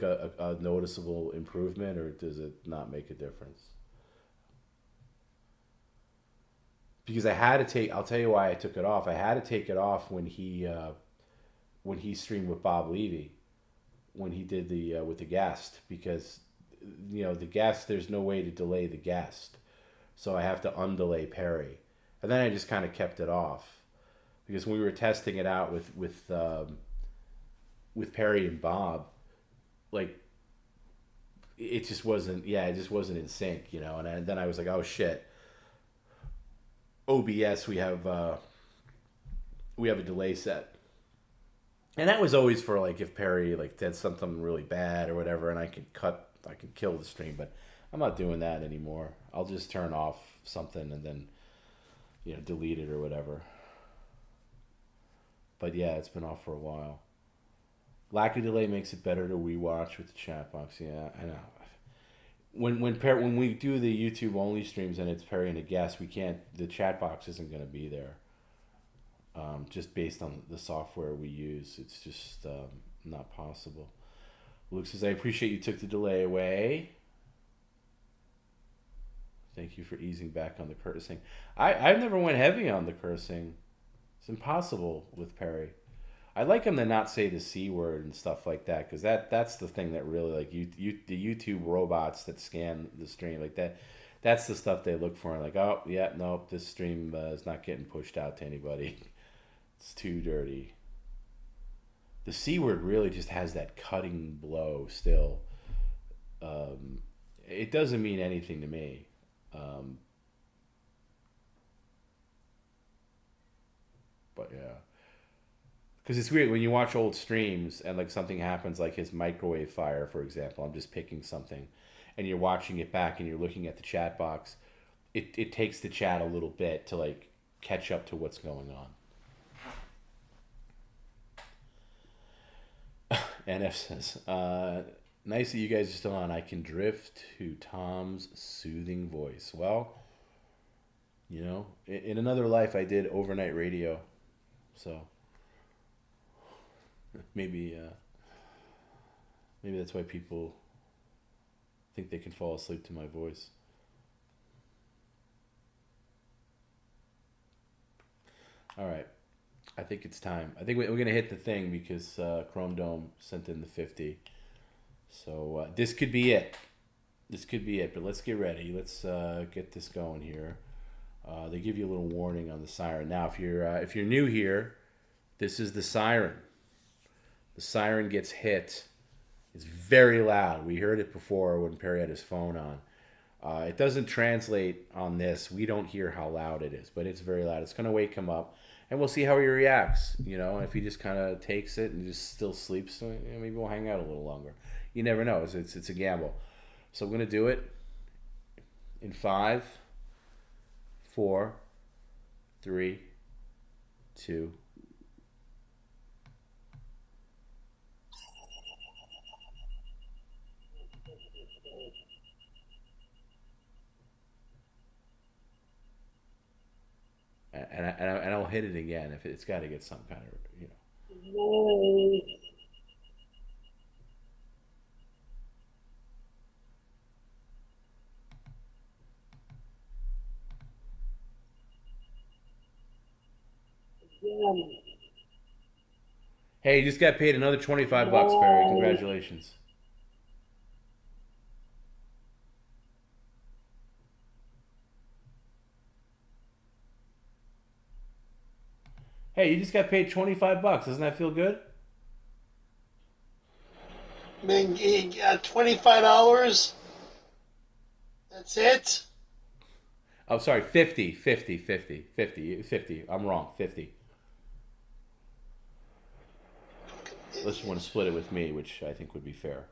a noticeable improvement, or does it not make a difference? Because I'll tell you why I took it off. I had to take it off when he streamed with Bob Levy, when he did the with the guest, because the guest, there's no way to delay the guest, so I have to undelay Perry, and then I just kind of kept it off, because when we were testing it out with Perry and Bob, like it just wasn't in sync, and then I was like, oh shit, OBS, we have a delay set, and that was always for like if Perry like did something really bad or whatever, and I could kill the stream, but I'm not doing that anymore. I'll just turn off something and then delete it or whatever. But yeah, it's been off for a while. Lack of delay makes it better to rewatch with the chat box. Yeah, I know. When we do the YouTube only streams and it's Perry and a guest, the chat box isn't going to be there. Just based on the software we use, it's just not possible. Luke says, I appreciate you took the delay away. Thank you for easing back on the cursing. I never went heavy on the cursing. It's impossible with Perry. I'd like him to not say the C word and stuff like that, because that's the thing that really, like, the YouTube robots that scan the stream, like that's the stuff they look for, and like, oh, yeah, nope, this stream is not getting pushed out to anybody. It's too dirty. The C word really just has that cutting blow still. It doesn't mean anything to me. But yeah. Because it's weird when you watch old streams and like something happens, like his microwave fire, for example. I'm just picking something, and you're watching it back and you're looking at the chat box. It takes the chat a little bit to like catch up to what's going on. NF says, nice that you guys are still on. I can drift to Tom's soothing voice. Well, in another life I did overnight radio, so maybe that's why people think they can fall asleep to my voice. All right, I think it's time. I think we're gonna hit the thing, because Chrome Dome sent in the 50. So this could be it. But let's get ready. Let's get this going here. They give you a little warning on the siren. Now, if you're new here, this is the siren. The siren gets hit. It's very loud. We heard it before when Perry had his phone on. It doesn't translate on this. We don't hear how loud it is, but it's very loud. It's going to wake him up, and we'll see how he reacts. If he just kind of takes it and just still sleeps, maybe we'll hang out a little longer. You never know. It's a gamble. So I'm going to do it in 5, 4, 3, 2. And I'll hit it again if it's got to get some kind of. No. Again. Hey, you just got paid another $25, Perry. Congratulations. Hey, you just got paid $25. Doesn't that feel good? I mean, you got $25. That's it. Oh, sorry, 50. I'm wrong, 50. Unless you want to split it with me, which I think would be fair.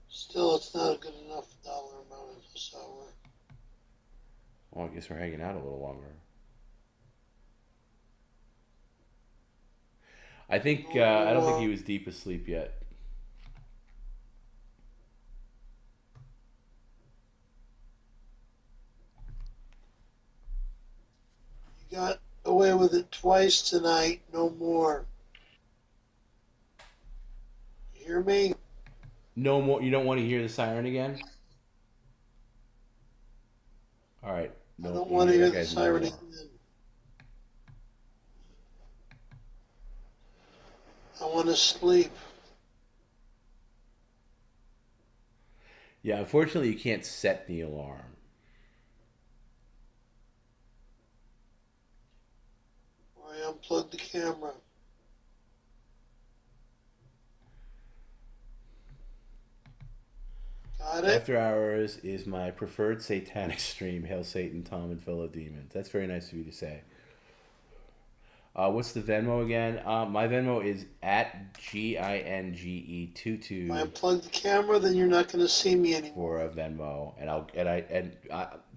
Still, it's not a good enough dollar amount at this hour. Well, I guess we're hanging out a little longer. I think I don't think he was deep asleep yet. You got away with it twice tonight, no more. You hear me? No more. You don't want to hear the siren again? All right. I don't want to hear the siren again. I want to sleep. Yeah, unfortunately, you can't set the alarm. Or I unplug the camera. Got it? After Hours is my preferred satanic stream. Hail Satan, Tom, and fellow demons. That's very nice of you to say. What's the Venmo again? My Venmo is at GINGE22. If I unplug the camera, then you're not going to see me anymore. For a Venmo, and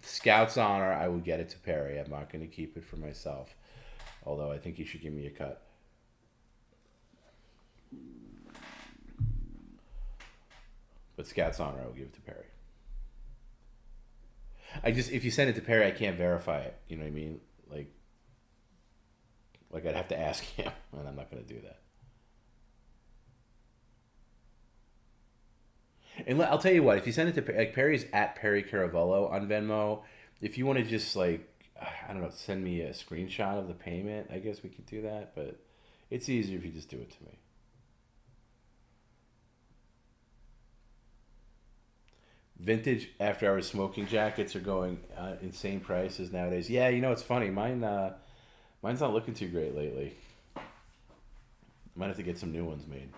Scout's honor, I will get it to Perry. I'm not going to keep it for myself, although I think he should give me a cut. But Scout's honor, I will give it to Perry. If you send it to Perry, I can't verify it. You know what I mean? Like I'd have to ask him, and I'm not going to do that. And I'll tell you what, if you send it to Perry's at Perry Caravello on Venmo, if you want to just I don't know, send me a screenshot of the payment, I guess we could do that. But it's easier if you just do it to me. Vintage After Hours smoking jackets are going insane prices nowadays. Yeah, it's funny. Mine's not looking too great lately. Might have to get some new ones made.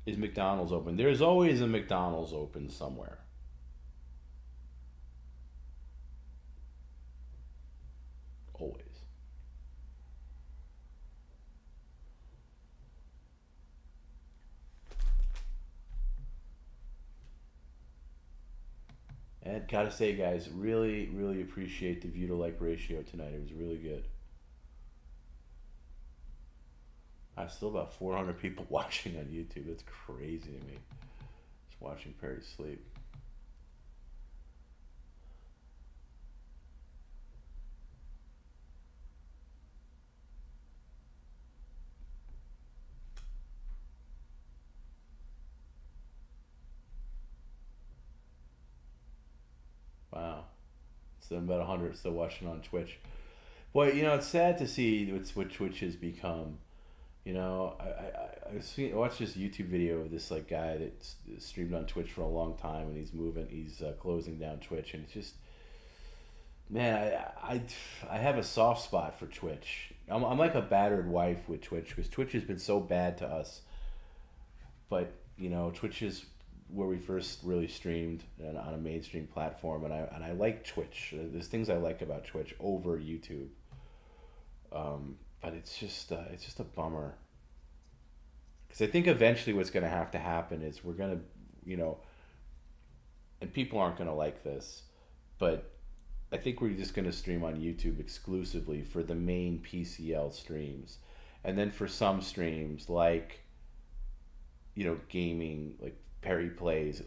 Is McDonald's open? There's always a McDonald's open somewhere. Always. And gotta say, guys, really, really appreciate the view to like ratio tonight. It was really good. I have still about 400 people watching on YouTube. That's crazy to me. Just watching Perry sleep. Wow. So about 100 still watching on Twitch. Boy, it's sad to see what Twitch has become. I watched this YouTube video of this like guy that streamed on Twitch for a long time, and he's closing down Twitch, and it's just, man, I have a soft spot for Twitch. I'm like a battered wife with Twitch because Twitch has been so bad to us. But Twitch is where we first really streamed on a mainstream platform, and I like Twitch. There's things I like about Twitch over YouTube. But it's just a bummer. Because I think eventually what's going to have to happen is we're going to, and people aren't going to like this, but I think we're just going to stream on YouTube exclusively for the main PCL streams. And then for some streams like, gaming, like Perry Plays,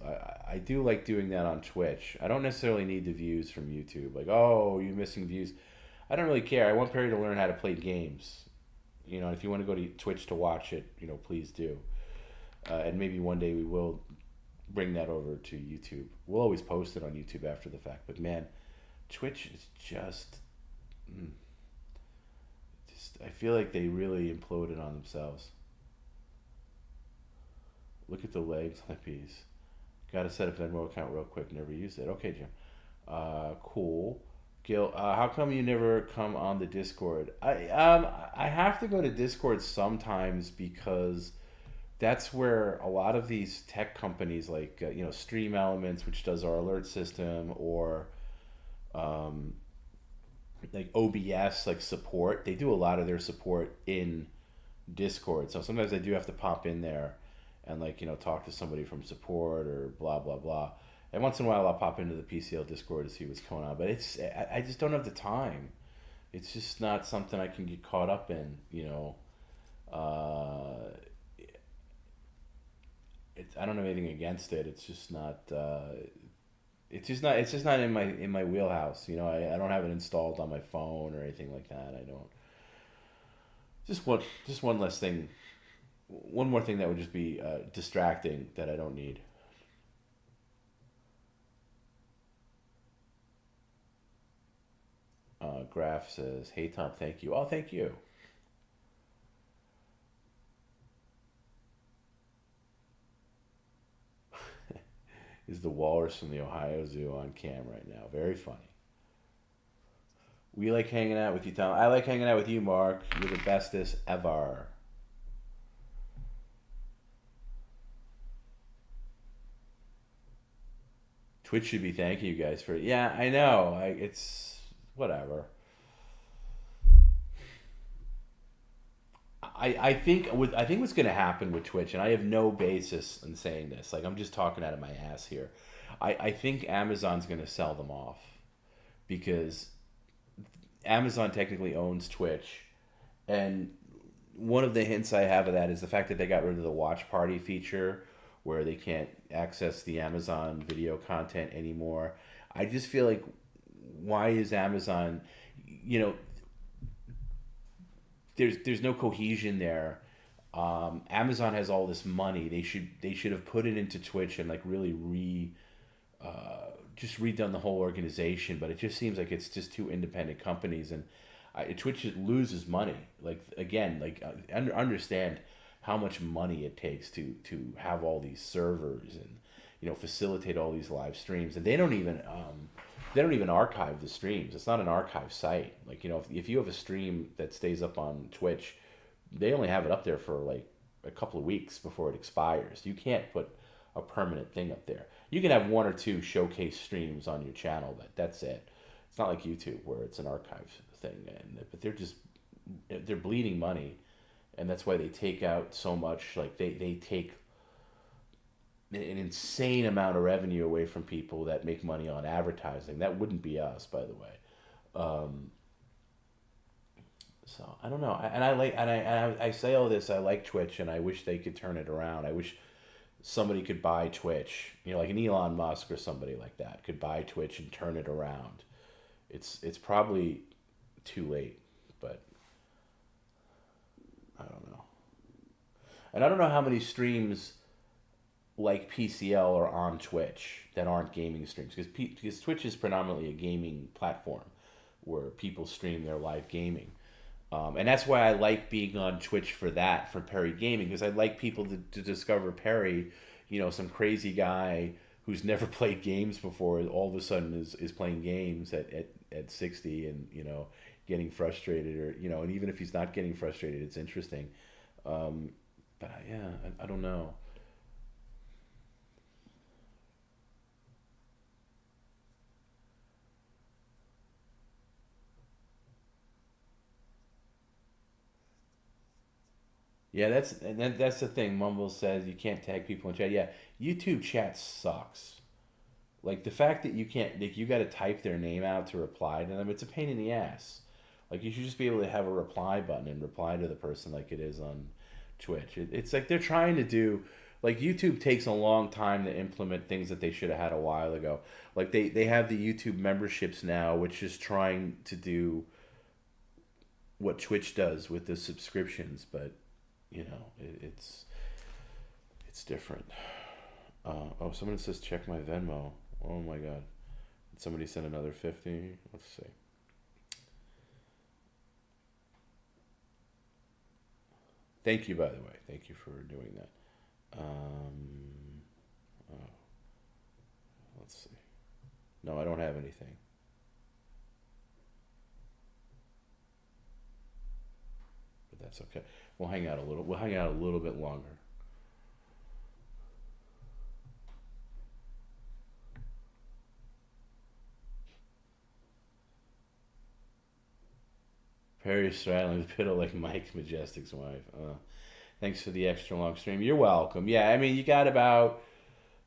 I do like doing that on Twitch. I don't necessarily need the views from YouTube. Like, oh, you're missing views. I don't really care. I want Perry to learn how to play games. If you want to go to Twitch to watch it, please do. And maybe one day we will bring that over to YouTube. We'll always post it on YouTube after the fact. But man, Twitch is just I feel like they really imploded on themselves. Look at the legs on that piece. Got to set up that Venmo account real quick. Never used it. Okay, Jim. Cool. Gil, how come you never come on the Discord? I have to go to Discord sometimes because that's where a lot of these tech companies like Stream Elements, which does our alert system, or like OBS, like support. They do a lot of their support in Discord. So sometimes I do have to pop in there and talk to somebody from support or blah blah blah. And once in a while I'll pop into the PCL Discord to see what's going on. But I just don't have the time. It's just not something I can get caught up in. I don't have anything against it. It's just not. It's just not in my wheelhouse. I don't have it installed on my phone or anything like that. I don't. Just one less thing. One more thing that would just be distracting that I don't need. Graph says, "Hey Tom, thank you." Oh, thank you. Is the walrus from the Ohio Zoo on cam right now? Very funny. We like hanging out with you, Tom. I like hanging out with you, Mark. You're the bestest ever. Twitch should be thanking you guys for it. Yeah, I know. It's whatever. I think what's going to happen with Twitch, and I have no basis in saying this. Like, I'm just talking out of my ass here. I think Amazon's going to sell them off because Amazon technically owns Twitch, and one of the hints I have of that is the fact that they got rid of the watch party feature where they can't access the Amazon video content anymore. I just feel like, why is Amazon, there's no cohesion there. Amazon has all this money. They should have put it into Twitch and really just redone the whole organization. But it just seems like it's just two independent companies, and Twitch loses money. Understand how much money it takes to have all these servers and facilitate all these live streams, and they don't even archive the streams. It's not an archive site. If you have a stream that stays up on Twitch, they only have it up there for like a couple of weeks before it expires. You can't put a permanent thing up there. You can have one or two showcase streams on your channel, but that's it. It's not like YouTube where it's an archive thing, but they're bleeding money, and that's why they take out so much. Like they take an insane amount of revenue away from people that make money on advertising. That wouldn't be us, by the way. So I don't know. I say all this. I like Twitch, and I wish they could turn it around. I wish somebody could buy Twitch, like an Elon Musk or somebody like that could buy Twitch and turn it around. It's probably too late, but I don't know. And I don't know how many streams like PCL are on Twitch that aren't gaming streams, because Twitch is predominantly a gaming platform where people stream their live gaming. And that's why I like being on Twitch for that, for Perry Gaming, because I like people to discover Perry, some crazy guy who's never played games before, all of a sudden is playing games at 60 and, getting frustrated, or, and even if he's not getting frustrated, it's interesting. But yeah, I don't know. Yeah, that's the thing. Mumble says you can't tag people in chat. Yeah, YouTube chat sucks. Like the fact that you can't, like you got to type their name out to reply to them. It's a pain in the ass. Like you should just be able to have a reply button and reply to the person like it is on Twitch. It's like they're trying to do, like YouTube takes a long time to implement things that they should have had a while ago. Like they have the YouTube memberships now, which is trying to do what Twitch does with the subscriptions, but it's different. Oh, someone says check my Venmo. Oh my God, did somebody send another 50? Let's see. Thank you, by the way. Thank you for doing that. Oh, let's see. No, I don't have anything. But that's okay. We'll hang out a little. We'll hang out a little bit longer. Perry straddling the pillow like Mike Majestic's wife. Thanks for the extra long stream. You're welcome. Yeah, I mean, you got about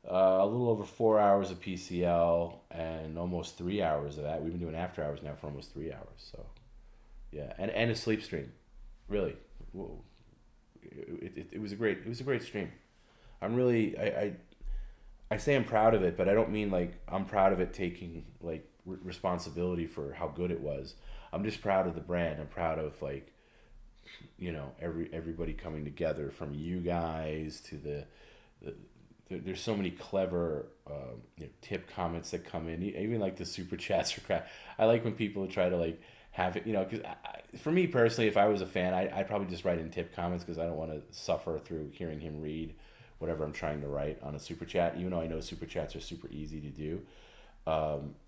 a little over 4 hours of PCL and almost 3 hours of that. We've been doing after hours now for almost 3 hours. So, yeah, and a sleep stream. Really, whoa. It was a great stream. I'm really I say I'm proud of it, but I don't mean like I'm proud of it taking like responsibility for how good it was. I'm just proud of the brand. I'm proud of like, everybody coming together, from you guys to the there's so many clever tip comments that come in, even like the super chats are crap. I like when people try to like have it, because for me personally, if I was a fan, I'd probably just write in tip comments because I don't want to suffer through hearing him read whatever I'm trying to write on a super chat, even though I know super chats are super easy to do.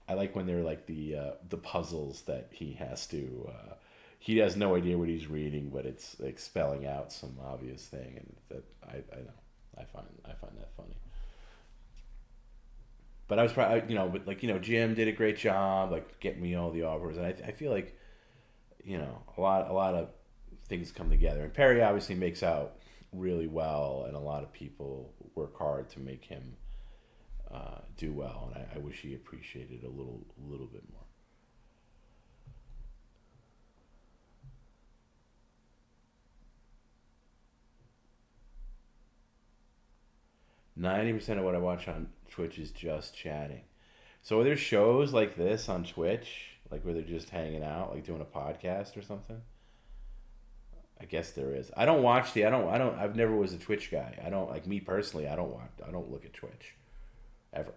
I like when they're like the puzzles that he has to. He has no idea what he's reading, but it's like spelling out some obvious thing, and that I know I find that funny. But I was probably Jim did a great job like getting me all the offers, and I feel like a lot of things come together, and Perry obviously makes out really well, and a lot of people work hard to make him do well, and I wish he appreciated a little bit more. %90 of what I watch on Twitch is just chatting. So are there shows like this on Twitch, like where they're just hanging out, like doing a podcast or something? I guess there is. I don't watch I've never was a Twitch guy. I don't, like me personally, I don't look at Twitch ever.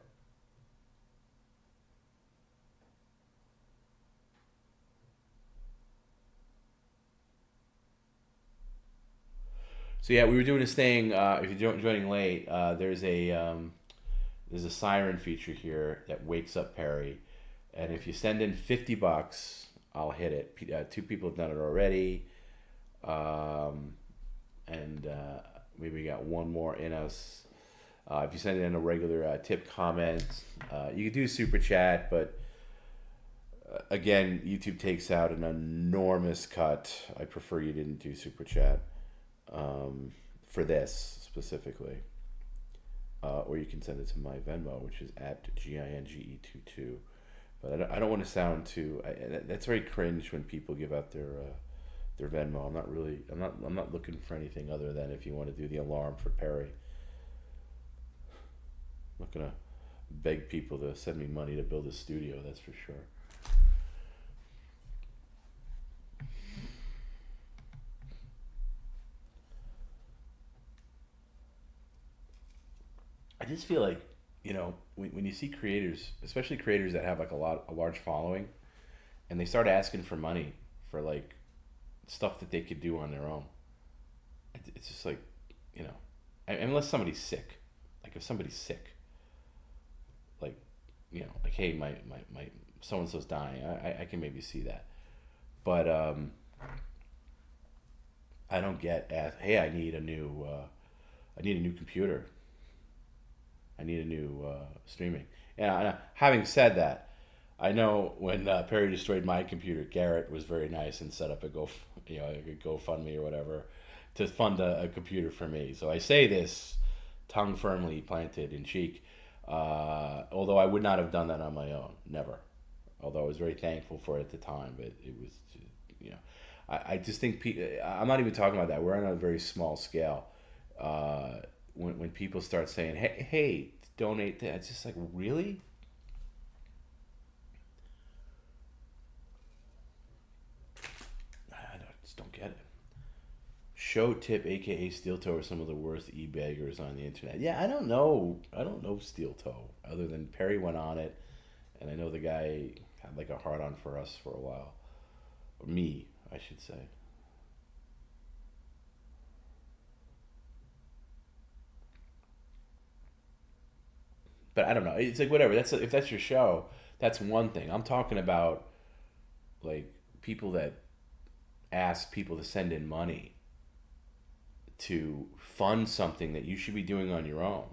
So yeah, we were doing this thing. If you're joining late, there's a siren feature here that wakes up Perry, and if you send in $50, I'll hit it. 2 people have done it already, and maybe we got one more in us. If you send in a regular tip comment, you can do super chat, but again, YouTube takes out an enormous cut. I prefer you didn't do super chat. For this specifically, or you can send it to my Venmo, which is at GINGE22. But I don't want to sound too. That's very cringe when people give out their Venmo. I'm not looking for anything other than if you want to do the alarm for Perry. I'm not gonna beg people to send me money to build a studio. That's for sure. I just feel like, when you see creators, especially creators that have like a large following, and they start asking for money for like stuff that they could do on their own. It's just like, you know, unless somebody's sick. Like if somebody's sick, like, you know, like, hey, my so and so's dying. I can maybe see that, but I don't get hey, I need a new computer. I need a new streaming. And having said that, I know when Perry destroyed my computer, Garrett was very nice and set up a GoFundMe or whatever to fund a computer for me. So I say this tongue firmly planted in cheek, although I would not have done that on my own, never. Although I was very thankful for it at the time, but it was, you know, I just think I'm not even talking about that. We're on a very small scale. When people start saying, hey, donate that, it's just like, really? I just don't get it. Show Tip, aka Steel Toe, are some of the worst e-baggers on the internet. Yeah, I don't know Steel Toe, other than Perry went on it, and I know the guy had like a hard-on for us for a while. Or me, I should say. But I don't know. It's like whatever. If that's your show, that's one thing. I'm talking about like people that ask people to send in money to fund something that you should be doing on your own.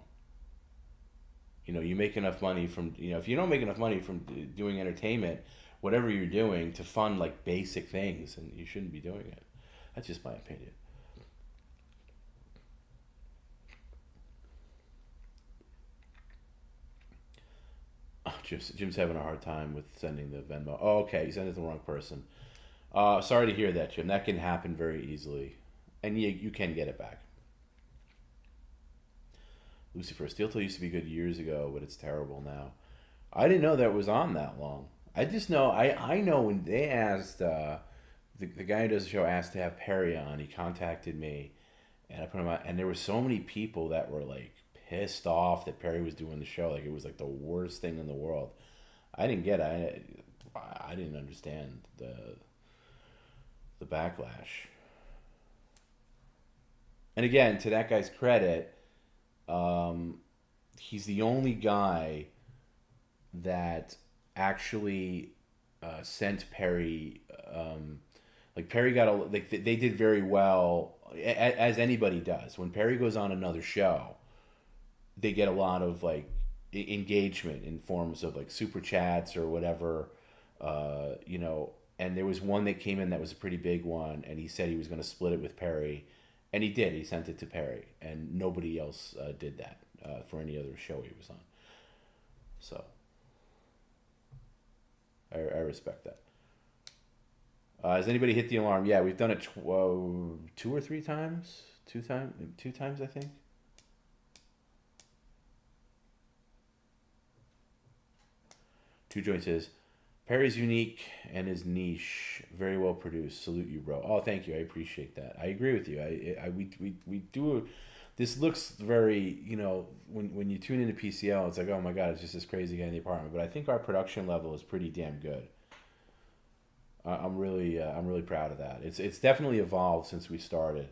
You know, you make enough money from, you know, if you don't make enough money from doing entertainment, whatever you're doing, to fund like basic things, and you shouldn't be doing it. That's just my opinion. Oh, Jim's having a hard time with sending the Venmo. Oh, okay, he sent it to the wrong person. Sorry to hear that, Jim. That can happen very easily. And you can get it back. Lucifer, Steel Toe used to be good years ago, but it's terrible now. I didn't know that it was on that long. I just know, I know when they asked, the guy who does the show asked to have Perry on, he contacted me, and I put him on, and there were so many people that were like pissed off that Perry was doing the show. Like it was like the worst thing in the world. I didn't get it. I didn't understand the backlash. And again, to that guy's credit, he's the only guy that actually sent Perry. Like Perry got they did very well, as anybody does. When Perry goes on another show, they get a lot of like engagement in forms of like super chats or whatever, you know. And there was one that came in that was a pretty big one, and he said he was going to split it with Perry, and he did. He sent it to Perry, and nobody else did that for any other show he was on. So I respect that. Has anybody hit the alarm? Yeah, we've done it 2 or 3 times. 2 times, I think. Two Joints is Perry's unique and his niche, very well produced. Salute you, bro. Oh, thank you. I appreciate that. I agree with you. We do. This looks very, you know, when you tune into PCL, it's like, oh my God, it's just this crazy guy in the apartment. But I think our production level is pretty damn good. I'm really proud of that. It's definitely evolved since we started.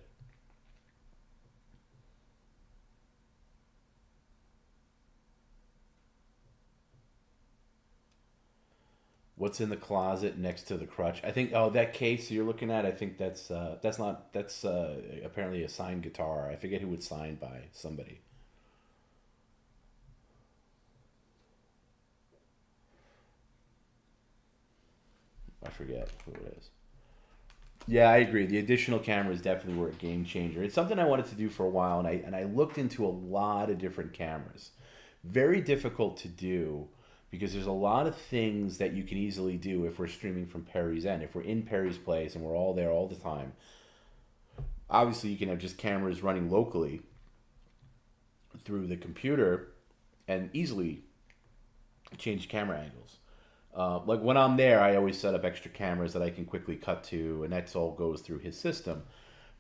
What's in the closet next to the crutch? I think, oh, that case you're looking at, I think that's apparently a signed guitar. I forget who it's signed by, somebody. I forget who it is. Yeah, I agree. The additional cameras definitely were a game changer. It's something I wanted to do for a while, and I looked into a lot of different cameras. Very difficult to do, because there's a lot of things that you can easily do if we're streaming from Perry's end. If we're in Perry's place and we're all there all the time, obviously you can have just cameras running locally through the computer and easily change camera angles. Like when I'm there, I always set up extra cameras that I can quickly cut to, and that's all goes through his system.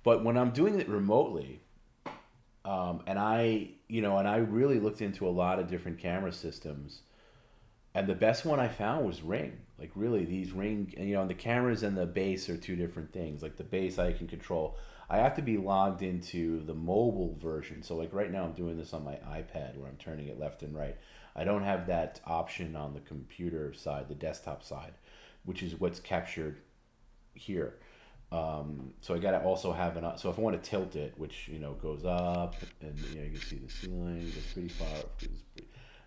But when I'm doing it remotely, and I really looked into a lot of different camera systems. And the best one I found was Ring. Like really, these Ring, and the cameras and the base are two different things. Like the base I can control. I have to be logged into the mobile version. So like right now I'm doing this on my iPad where I'm turning it left and right. I don't have that option on the computer side, the desktop side, which is what's captured here. So I got to also have so if I want to tilt it, which goes up, and you can see the ceiling. It's pretty far.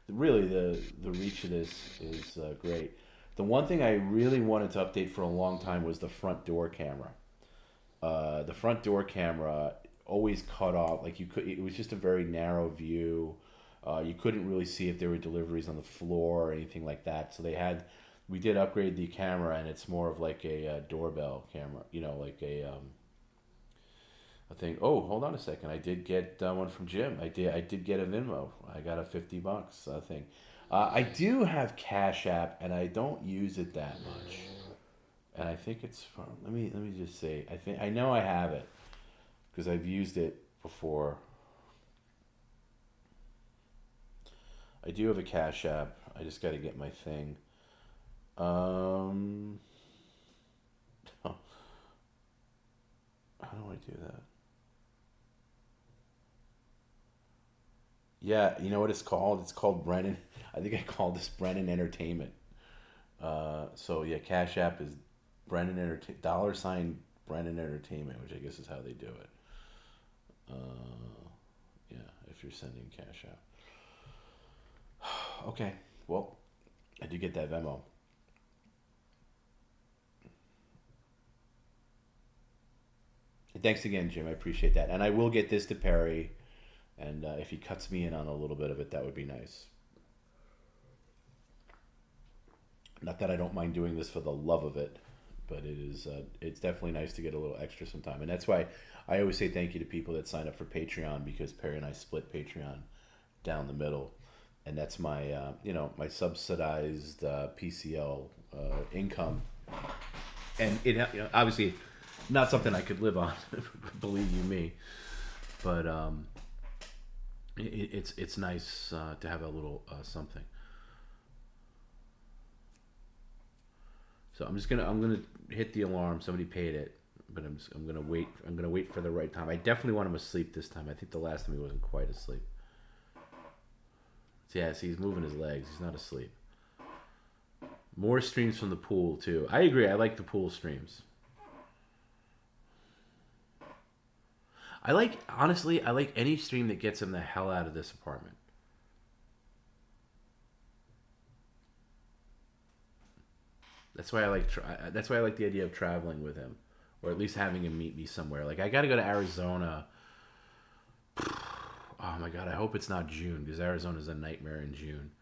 Really, the reach of this is great. The one thing I really wanted to update for a long time was the front door camera. The front door camera always cut off. Like it was just a very narrow view. You couldn't really see if there were deliveries on the floor or anything like that. So we did upgrade the camera, and it's more of like a doorbell camera. Like a thing. Oh, hold on a second. I did get one from Jim. I did get a Venmo. I got a $50 thing. I do have Cash App, and I don't use it that much. And I think it's from. Let me just say. I know I have it because I've used it before. I do have a Cash App. I just got to get my thing. How do I do that? Yeah, you know what it's called? It's called Brennan. I think I called this Brennan Entertainment. So yeah, Cash App is Brennan $, Brennan Entertainment, which I guess is how they do it. Yeah, if you're sending Cash App. Okay, well, I do get that Venmo. Thanks again, Jim. I appreciate that. And I will get this to Perry. And if he cuts me in on a little bit of it, that would be nice. Not that I don't mind doing this for the love of it, but it's definitely nice to get a little extra sometime. And that's why I always say thank you to people that sign up for Patreon, because Perry and I split Patreon down the middle. And that's my, my subsidized PCL income. And it, obviously not something I could live on, believe you me. But it's nice to have a little something. So I'm gonna hit the alarm. Somebody paid it, but I'm gonna wait. I'm gonna wait for the right time. I definitely want him asleep this time. I think the last time he wasn't quite asleep. So yeah, see, he's moving his legs. He's not asleep. More streams from the pool too. I agree. I like the pool streams. Honestly, I like any stream that gets him the hell out of this apartment. That's why I like the idea of traveling with him, or at least having him meet me somewhere. Like I got to go to Arizona. Oh my God, I hope it's not June, because Arizona's a nightmare in June.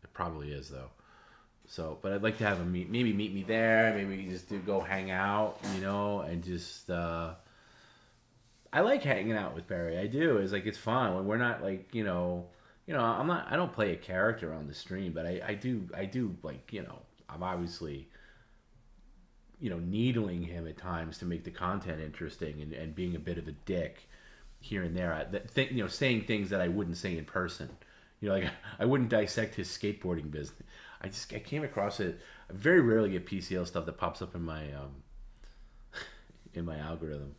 It probably is though. So, but I'd like to have him maybe meet me there. Maybe we just go hang out, and just. I like hanging out with Barry. I do. It's fun when we're not I don't play a character on the stream, but I do I'm obviously, needling him at times to make the content interesting and being a bit of a dick here and there. Saying things that I wouldn't say in person. I wouldn't dissect his skateboarding business. I came across it. I very rarely get PCL stuff that pops up in my algorithm,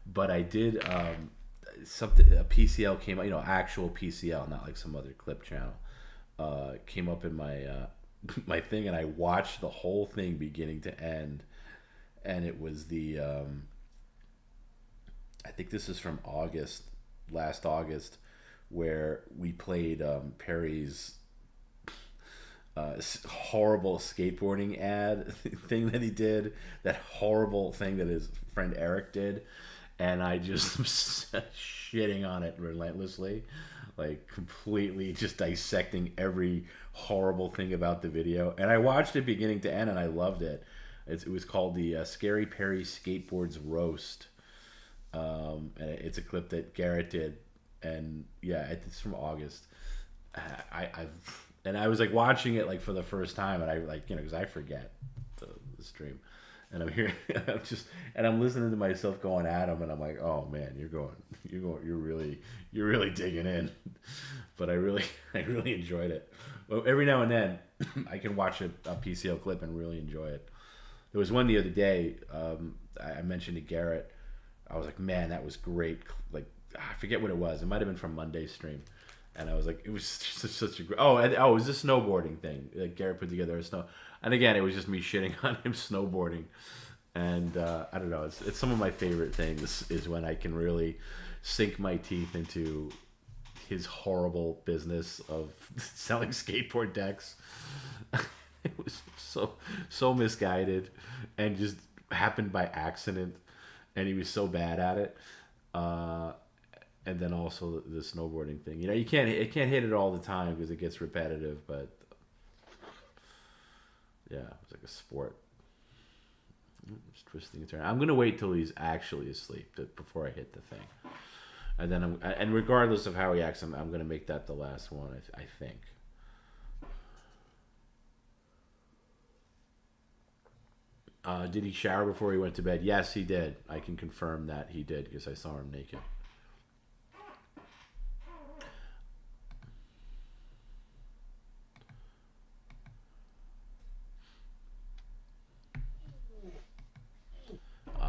but I did a PCL came out, actual PCL, not like some other clip channel, came up in my my thing, and I watched the whole thing beginning to end, and it was the I think this is from last August, where we played Perry's horrible skateboarding ad thing that he did, that horrible thing that his friend Eric did, and I just shitting on it relentlessly, completely just dissecting every horrible thing about the video. And I watched it beginning to end, and I loved it. It was called the Scary Perry Skateboards Roast, and it's a clip that Garrett did, and yeah, it's from August. I was watching it for the first time, and I because I forget the stream, And I'm here, I'm listening to myself going at him, and I'm like, oh man, you're really digging in. But I really enjoyed it. Well, every now and then, I can watch a PCL clip and really enjoy it. There was one the other day. I mentioned to Garrett. I was like, man, that was great. Like, I forget what it was. It might have been from Monday's stream. And I was like, it was such a great... it was a snowboarding thing. Like, Garrett put together a snow... And again, it was just me shitting on him snowboarding. And I don't know. It's some of my favorite things is when I can really sink my teeth into his horrible business of selling skateboard decks. It was so misguided and just happened by accident. And he was so bad at it. And then also the snowboarding thing. You know, it can't hit it all the time because it gets repetitive. But yeah, it's like a sport. Just twisting and turning. I'm gonna wait till he's actually asleep before I hit the thing. And then and regardless of how he acts, I'm gonna make that the last one. I think. Did he shower before he went to bed? Yes, he did. I can confirm that he did because I saw him naked.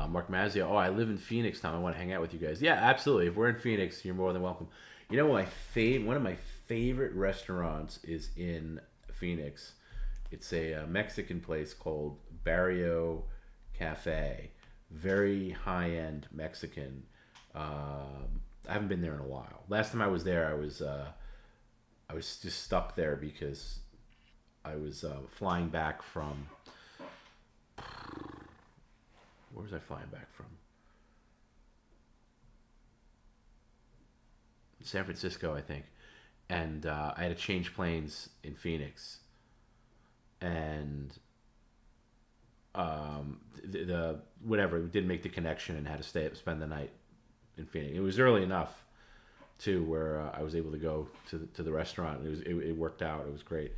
Mark Mazia, I live in Phoenix now. I want to hang out with you guys. Yeah, absolutely. If we're in Phoenix, you're more than welcome. You know, one of my favorite restaurants is in Phoenix. It's a Mexican place called Barrio Cafe. Very high-end Mexican. I haven't been there in a while. Last time I was there, I was just stuck there because I was flying back from... Where was I flying back from? San Francisco, I think. And I had to change planes in Phoenix. And the whatever, we didn't make the connection and had to spend the night in Phoenix. It was early enough, too, where I was able to go to the restaurant. It worked out. It was great.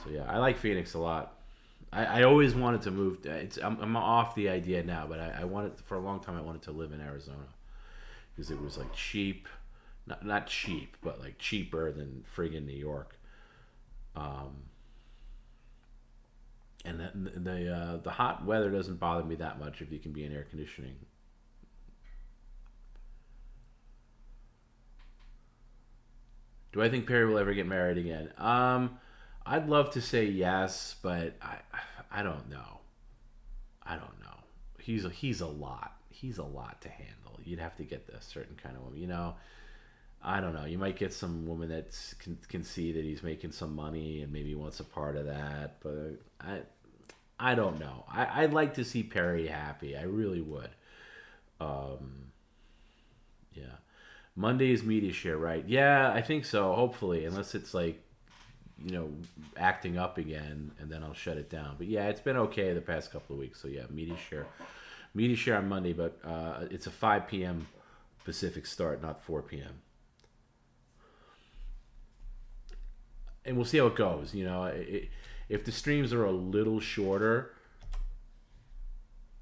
So, yeah, I like Phoenix a lot. I always wanted to move. I'm off the idea now, but I wanted for a long time. I wanted to live in Arizona because it was like cheap, not cheap, but like cheaper than friggin' New York. And the hot weather doesn't bother me that much if you can be in air conditioning. Do I think Perry will ever get married again? I'd love to say yes, but I don't know. He's a lot. He's a lot to handle. You'd have to get a certain kind of woman. You know, I don't know. You might get some woman that can see that he's making some money and maybe wants a part of that. But I don't know. I'd like to see Perry happy. I really would. Yeah. Monday is media share, right? Yeah, I think so. Hopefully, unless it's like, you know, acting up again, and then I'll shut it down. But yeah, it's been okay the past couple of weeks. So yeah, media share on Monday, but it's a 5 p.m. Pacific start, not 4 p.m. And we'll see how it goes. You know, if the streams are a little shorter,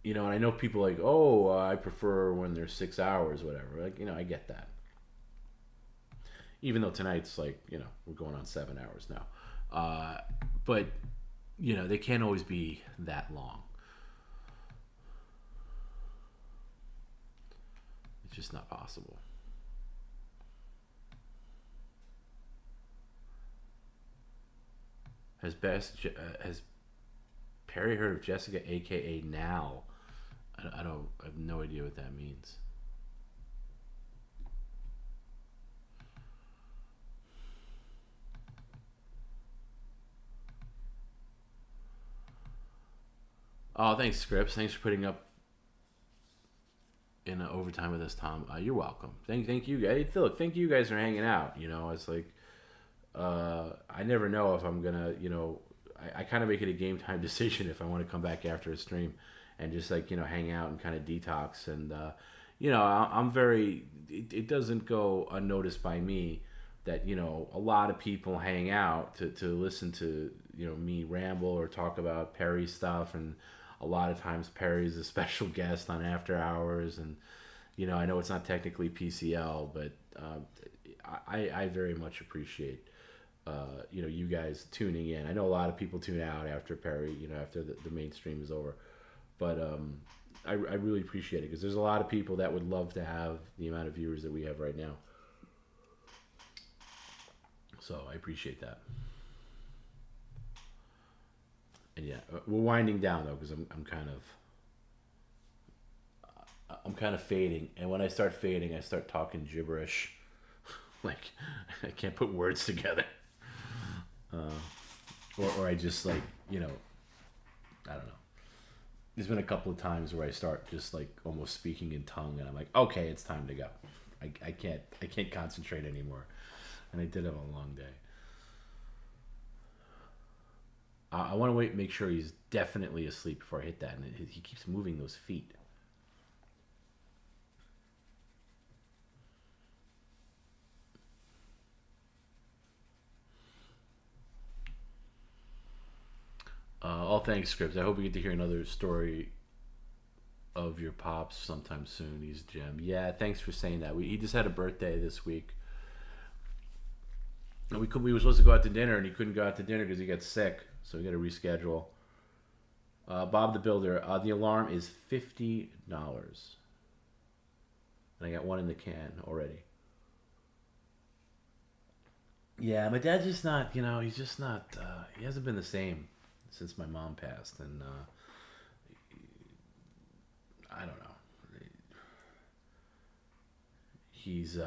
you know, and I know people like, I prefer when they're 6 hours, whatever. Like, you know, I get that. Even though tonight's like, you know, we're going on 7 hours now. But, you know, they can't always be that long. It's just not possible. Has Perry heard of Jessica, aka Nal? I have no idea what that means. Oh, thanks, Scripps. Thanks for putting up in overtime with us, Tom. You're welcome. Thank you guys. Look, thank you guys for hanging out. You know, it's like I never know if I'm gonna, you know, I kind of make it a game time decision if I want to come back after a stream and just like, you know, hang out and kind of detox. And you know, I'm very. It doesn't go unnoticed by me that, you know, a lot of people hang out to listen to, you know, me ramble or talk about Perry stuff, and A lot of times Perry's a special guest on After Hours, and I know it's not technically PCL, but I very much appreciate you guys tuning in. I know a lot of people tune out after Perry, after the mainstream is over, but I really appreciate it, because there's a lot of people that would love to have the amount of viewers that we have right now. So I appreciate that. And yeah, we're winding down though, because I'm kind of fading, and when I start fading, I start talking gibberish, like I can't put words together, or I just I don't know. There's been a couple of times where I start just like almost speaking in tongue, and I'm like, okay, it's time to go. I can't concentrate anymore, and I did have a long day. I want to make sure he's definitely asleep before I hit that, and he keeps moving those feet. All thanks, Scripps. I hope we get to hear another story of your pops sometime soon. He's a gem. Yeah, thanks for saying that. He just had a birthday this week. And we were supposed to go out to dinner, and he couldn't go out to dinner because he got sick. So we got to reschedule. Bob the Builder, the alarm is $50. And I got one in the can already. Yeah, my dad's just not, he's just not, he hasn't been the same since my mom passed. And I don't know. He's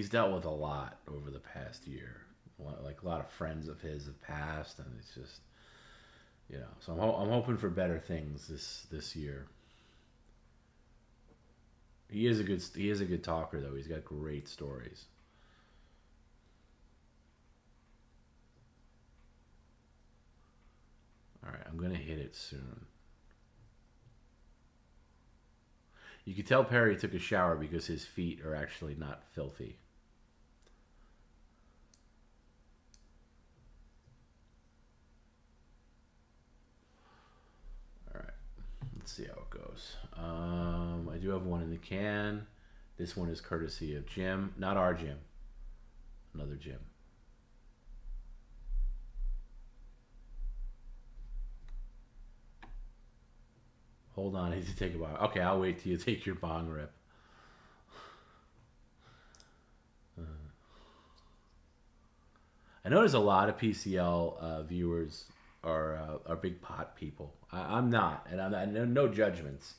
dealt with a lot over the past year. Like a lot of friends of his have passed, and it's just, so I'm hoping for better things this year. He is a good talker though. He's got great stories. All right, I'm gonna hit it soon. You can tell Perry took a shower because his feet are actually not filthy. Let's see how it goes. I do have one in the can. This one is courtesy of Jim. Not our Jim. Another Jim. Hold on, I need to take a bong. Okay, I'll wait till you take your bong rip. I notice a lot of PCL viewers are big pot people. I'm not, and I'm no judgments.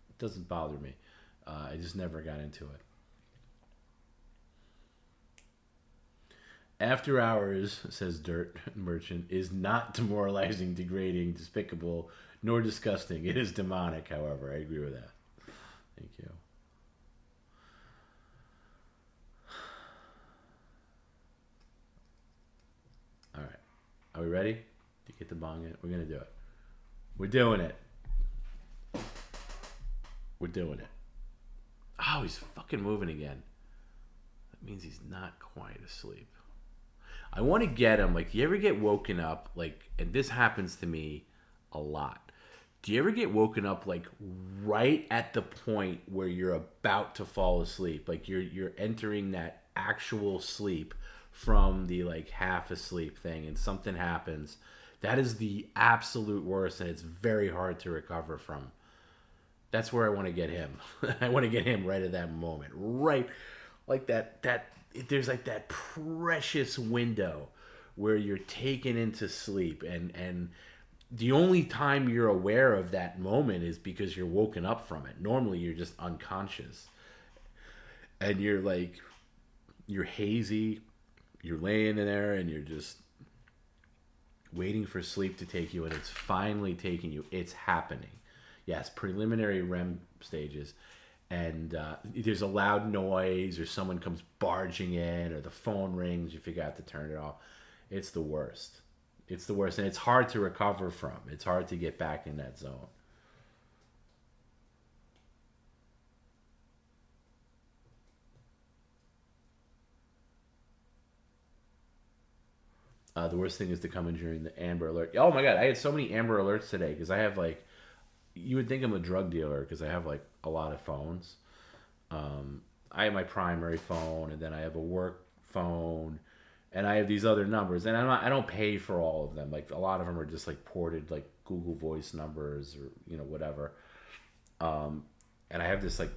It doesn't bother me. I just never got into it. After Hours, says Dirt Merchant, is not demoralizing, degrading, despicable, nor disgusting. It is demonic, however. I agree with that. Thank you. All right. Are we ready to get the bong in? We're going to do it. We're doing it. We're doing it. Oh, he's fucking moving again. That means he's not quite asleep. I want to get him, like, do you ever get woken up, like, and this happens to me a lot. Do you ever get woken up, like, right at the point where you're about to fall asleep? Like, you're entering that actual sleep from the, like, half asleep thing, and something happens. That is the absolute worst, and it's very hard to recover from. That's where I want to get him. I want to get him right at that moment. Right, like that there's like that precious window where you're taken into sleep, and the only time you're aware of that moment is because you're woken up from it. Normally you're just unconscious, and you're hazy, you're laying in there, and you're just waiting for sleep to take you, and it's finally taking you. It's happening. Yes, preliminary REM stages. And there's a loud noise, or someone comes barging in, or the phone rings, you forgot to turn it off. It's the worst. It's the worst, and it's hard to recover from. It's hard to get back in that zone. The worst thing is to come in during the Amber Alert. Oh my God, I had so many Amber Alerts today because I have like you would think I'm a drug dealer because I have like a lot of phones. I have my primary phone, and then I have a work phone, and I have these other numbers, and I don't pay for all of them. Like a lot of them are just like ported, like Google Voice numbers or whatever. And I have this like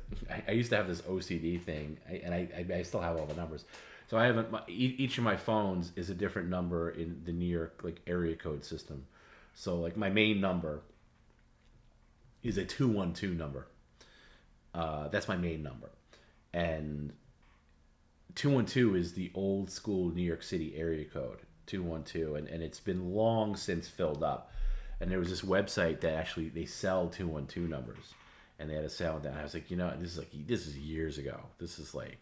I used to have this OCD thing, and I still have all the numbers. So I have each of my phones is a different number in the New York like area code system. So like my main number is a 212 number. That's my main number, and 212 is the old school New York City area code 212, and it's been long since filled up. And there was this website that actually they sell 212 numbers, and they had a sale on that. I was like, this is years ago. This is like,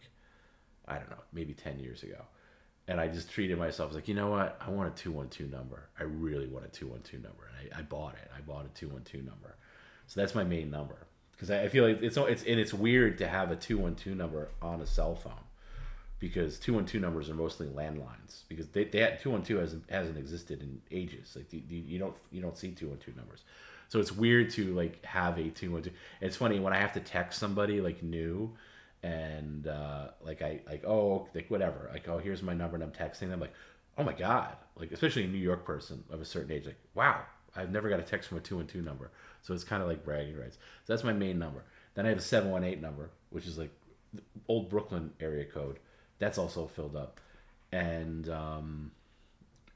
I don't know, maybe 10 years ago. And I just treated myself like, you know what? I want a 212 number. I really want a 212 number. And I bought it. I bought a 212 number. So that's my main number. Because I feel like it's weird to have a 212 number on a cell phone. Because 212 numbers are mostly landlines. Because they 212 hasn't existed in ages. Like you don't see 212 numbers. So it's weird to like have a 212. It's funny when I have to text somebody like new, and whatever, like, oh, here's my number, and I'm texting them, like, oh my god, like especially a New York person of a certain age, like, wow, I've never got a text from a 212 number. So it's kind of like bragging rights. So that's my main number. Then I have a 718 number, which is like the old Brooklyn area code. That's also filled up. And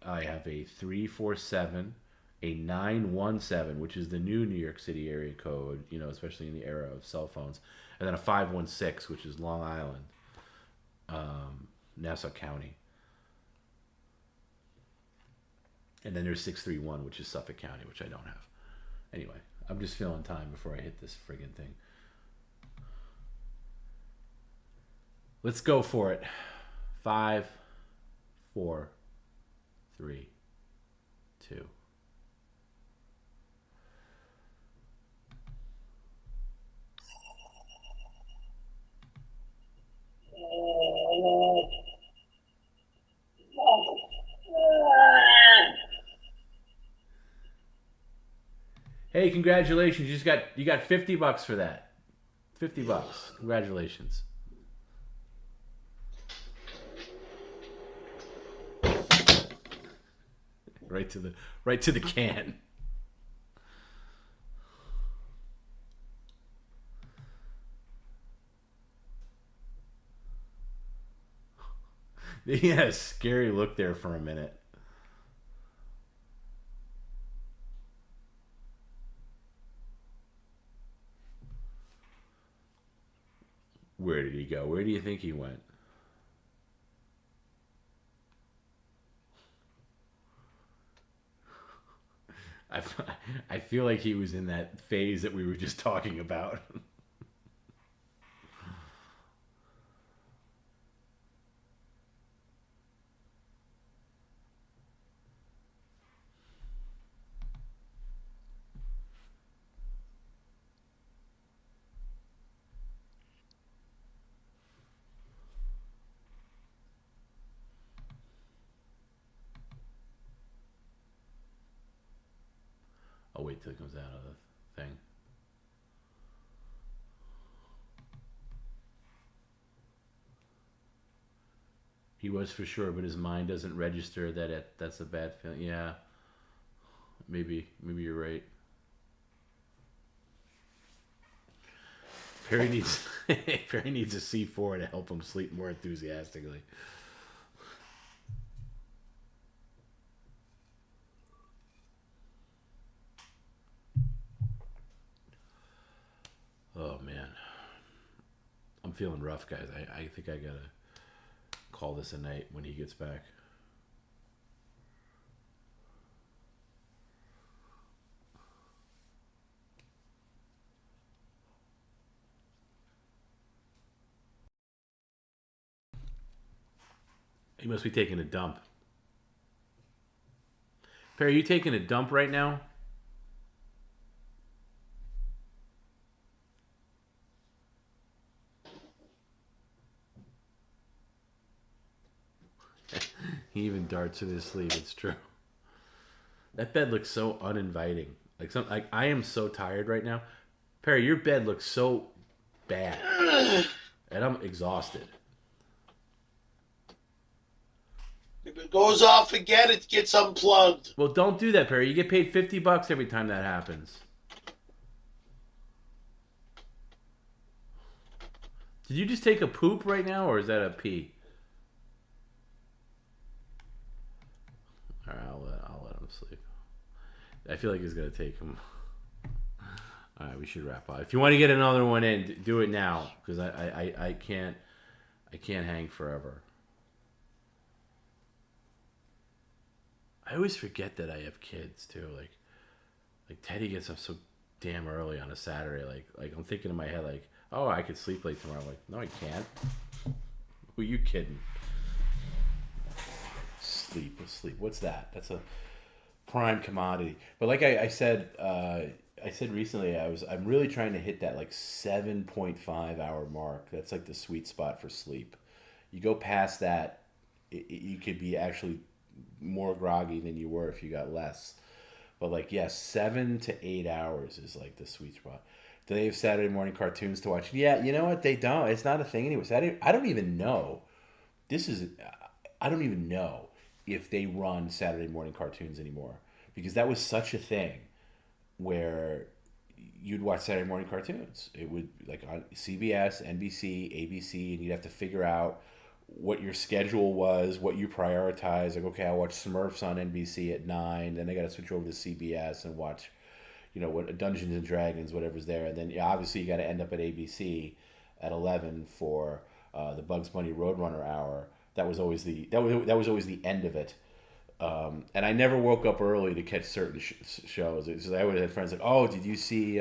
I have a 347, a 917, which is the new New York City area code, especially in the era of cell phones, and then a 516, which is Long Island, Nassau County. And then there's 631, which is Suffolk County, which I don't have. Anyway, I'm just filling time before I hit this friggin' thing. Let's go for it. 5, 4, 3, 2. Hey, congratulations. You got $50 for that. $50. Congratulations. Right to the can. He had a scary look there for a minute. Where did he go? Where do you think he went? I feel like he was in that phase that we were just talking about. I'll wait till it comes out of the thing. He was for sure, but his mind doesn't register that that's a bad feeling. Yeah, maybe you're right. Perry needs a C4 to help him sleep more enthusiastically. Oh man, I'm feeling rough, guys. I think I gotta call this a night when he gets back. He must be taking a dump. Perry, are you taking a dump right now? He even darts in his sleep. It's true. That bed looks so uninviting. Like I am so tired right now. Perry, your bed looks so bad, and I'm exhausted. If it goes off again, it gets unplugged. Well, don't do that, Perry. You get paid $50 every time that happens. Did you just take a poop right now, or is that a pee? All right, I'll let him sleep. I feel like it's gonna take him. All right, we should wrap up. If you want to get another one in, do it now, because I can't hang forever. I always forget that I have kids too. Like Teddy gets up so damn early on a Saturday. Like I'm thinking in my head like, oh, I could sleep late tomorrow. I'm like, no, I can't. Who are you kidding? Sleep. What's that? That's a prime commodity. But like I said recently, I'm really trying to hit that like 7.5 hour mark. That's like the sweet spot for sleep. You go past that, you could be actually more groggy than you were if you got less. But like, yes, 7 to 8 hours is like the sweet spot. Do they have Saturday morning cartoons to watch? Yeah, you know what? They don't. It's not a thing anymore. I don't even know. I don't even know if they run Saturday morning cartoons anymore, because that was such a thing where you'd watch Saturday morning cartoons. It would like on CBS, NBC, ABC, and you'd have to figure out what your schedule was, what you prioritize. Like, okay, I'll watch Smurfs on NBC at 9, then I got to switch over to CBS and watch, what Dungeons and Dragons, whatever's there, and then obviously you got to end up at ABC at 11 for the Bugs Bunny Roadrunner hour. That was always the end of it. And I never woke up early to catch certain shows. I always had friends like, "Oh, did you see,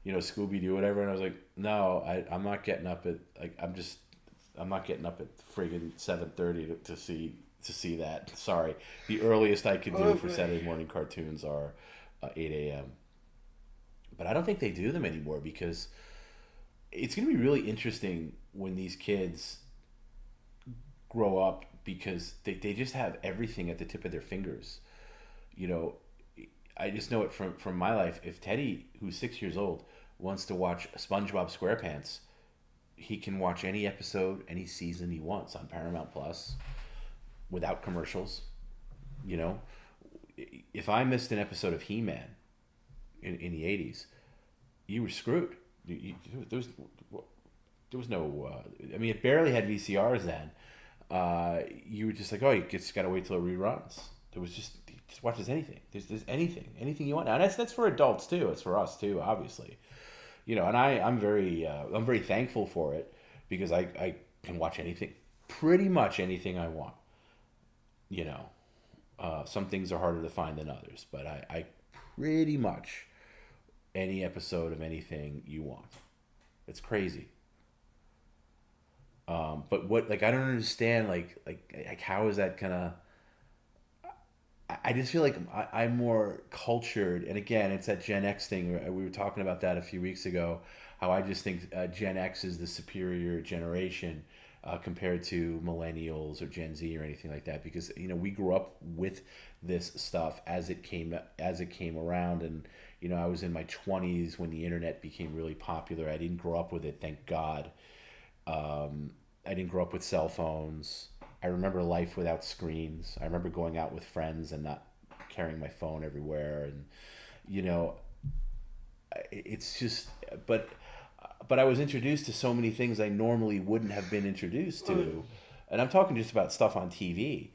Scooby Doo, whatever?" And I was like, "No, I'm not getting up at I'm not getting up at friggin' 7:30 to see that. Sorry, the earliest I could do for Saturday morning cartoons are 8 a.m. But I don't think they do them anymore, because it's going to be really interesting when these kids grow up, because they just have everything at the tip of their fingers. I just know it from my life. If Teddy, who's 6 years old, wants to watch SpongeBob SquarePants, he can watch any episode, any season he wants on Paramount Plus without commercials. If I missed an episode of He-Man in the 80s, you were screwed. There was no... it barely had VCRs then. You were just like, oh, you just got to wait till it reruns. There was just watches anything. There's anything you want. And that's for adults too. It's for us too, obviously. And I'm very thankful for it, because I can watch anything, pretty much anything I want. Some things are harder to find than others, but I pretty much any episode of anything you want. It's crazy. But what, I don't understand, how is that gonna... I just feel like I'm more cultured, and again, it's that Gen X thing. We were talking about that a few weeks ago, how I just think Gen X is the superior generation compared to millennials or Gen Z or anything like that, because we grew up with this stuff as it came around, and I was in my 20s when the internet became really popular. I didn't grow up with it, thank God. I didn't grow up with cell phones. I remember life without screens. I remember going out with friends and not carrying my phone everywhere. And, it's just, but I was introduced to so many things I normally wouldn't have been introduced to. And I'm talking just about stuff on TV,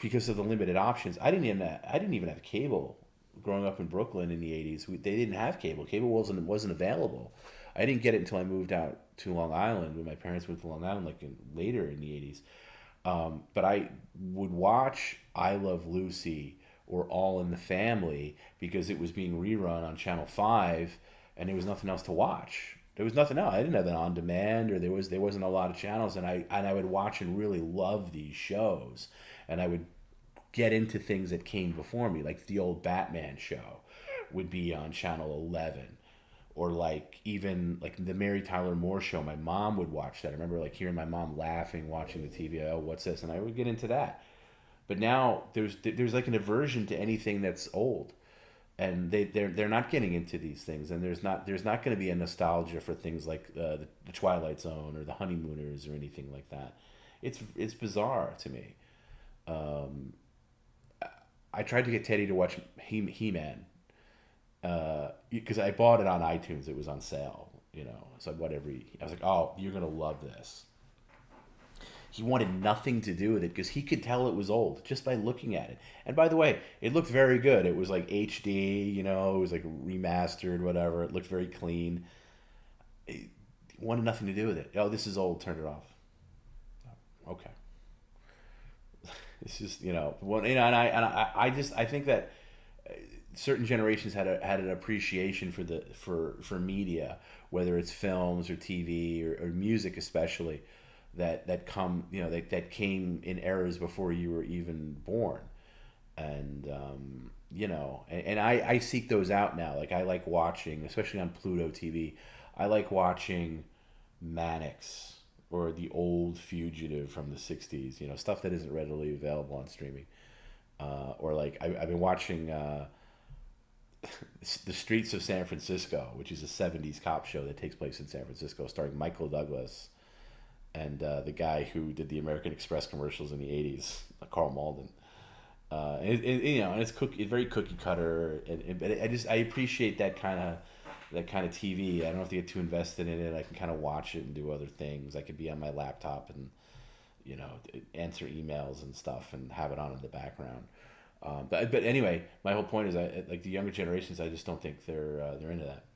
because of the limited options. I didn't even have cable growing up in Brooklyn in the 80s. They didn't have cable. Cable wasn't available. I didn't get it until I moved out to Long Island, when my parents moved to Long Island, later in the 80s. But I would watch I Love Lucy or All in the Family because it was being rerun on Channel 5, and there was nothing else to watch. There was nothing else. I didn't have it on demand, or there wasn't a lot of channels, and I would watch and really love these shows, and I would get into things that came before me, like the old Batman show would be on Channel 11. Or even the Mary Tyler Moore show. My mom would watch that. I remember hearing my mom laughing, watching the TV. Oh, what's this? And I would get into that. But now there's an aversion to anything that's old. and they're not getting into these things, and there's not going to be a nostalgia for things like the Twilight Zone or the Honeymooners or anything like that. It's bizarre to me. I tried to get Teddy to watch He-Man because I bought it on iTunes. It was on sale, So I was like, oh, you're gonna love this. He wanted nothing to do with it because he could tell it was old just by looking at it. And by the way, it looked very good. It was like HD, it was like remastered, whatever. It looked very clean. He wanted nothing to do with it. Oh, this is old. Turn it off. Okay. It's just and I think that certain generations had an appreciation for media, whether it's films or TV or music especially. That came in eras before you were even born, and and I seek those out now. Like I like watching, especially on Pluto TV, I like watching Mannix or the old Fugitive from the '60s. Stuff that isn't readily available on streaming, or like I've been watching The Streets of San Francisco, which is a '70s cop show that takes place in San Francisco, starring Michael Douglas. And the guy who did the American Express commercials in the '80s, Carl Malden, and it's very cookie cutter, but I appreciate that kind of TV. I don't have to get too invested in it. I can kind of watch it and do other things. I could be on my laptop and answer emails and stuff and have it on in the background. But anyway, my whole point is I like the younger generations. I just don't think they're into that,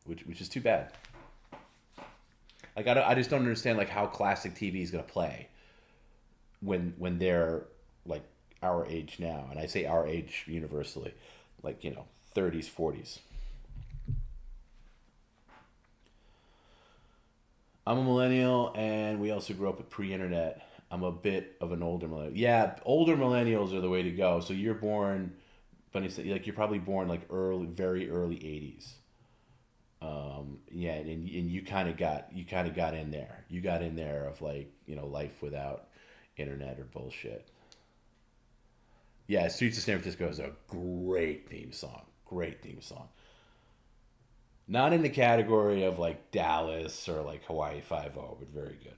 which is too bad. Like I just don't understand like how classic TV is gonna play when they're like our age now, and I say our age universally, like 30s, 40s. I'm a millennial, and we also grew up with pre-internet. I'm a bit of an older millennial. Yeah, older millennials are the way to go. So you're born, but you're probably born like very early '80s. And you kind of got in there. You got in there of like life without internet or bullshit. Yeah, Streets of San Francisco is a great theme song. Great theme song. Not in the category of like Dallas or like Hawaii Five-0, but very good.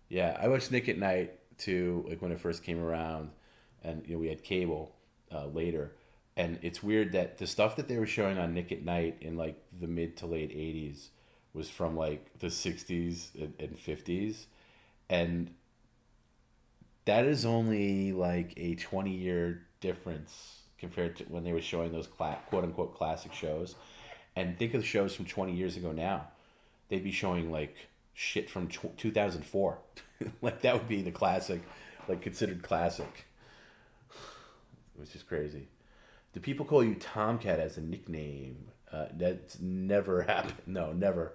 Yeah, I watched Nick at Night too, like when it first came around, and we had cable later, and it's weird that the stuff that they were showing on Nick at Night in like the mid to late '80s was from like the '60s and '50s, and that is only like a 20-year difference compared to when they were showing those quote unquote classic shows. And think of the shows from 20 years ago now, they'd be showing like shit from 2004. Like that would be the classic, like considered classic, which is crazy. Do people call you Tomcat as a nickname? That's never happened. No, never.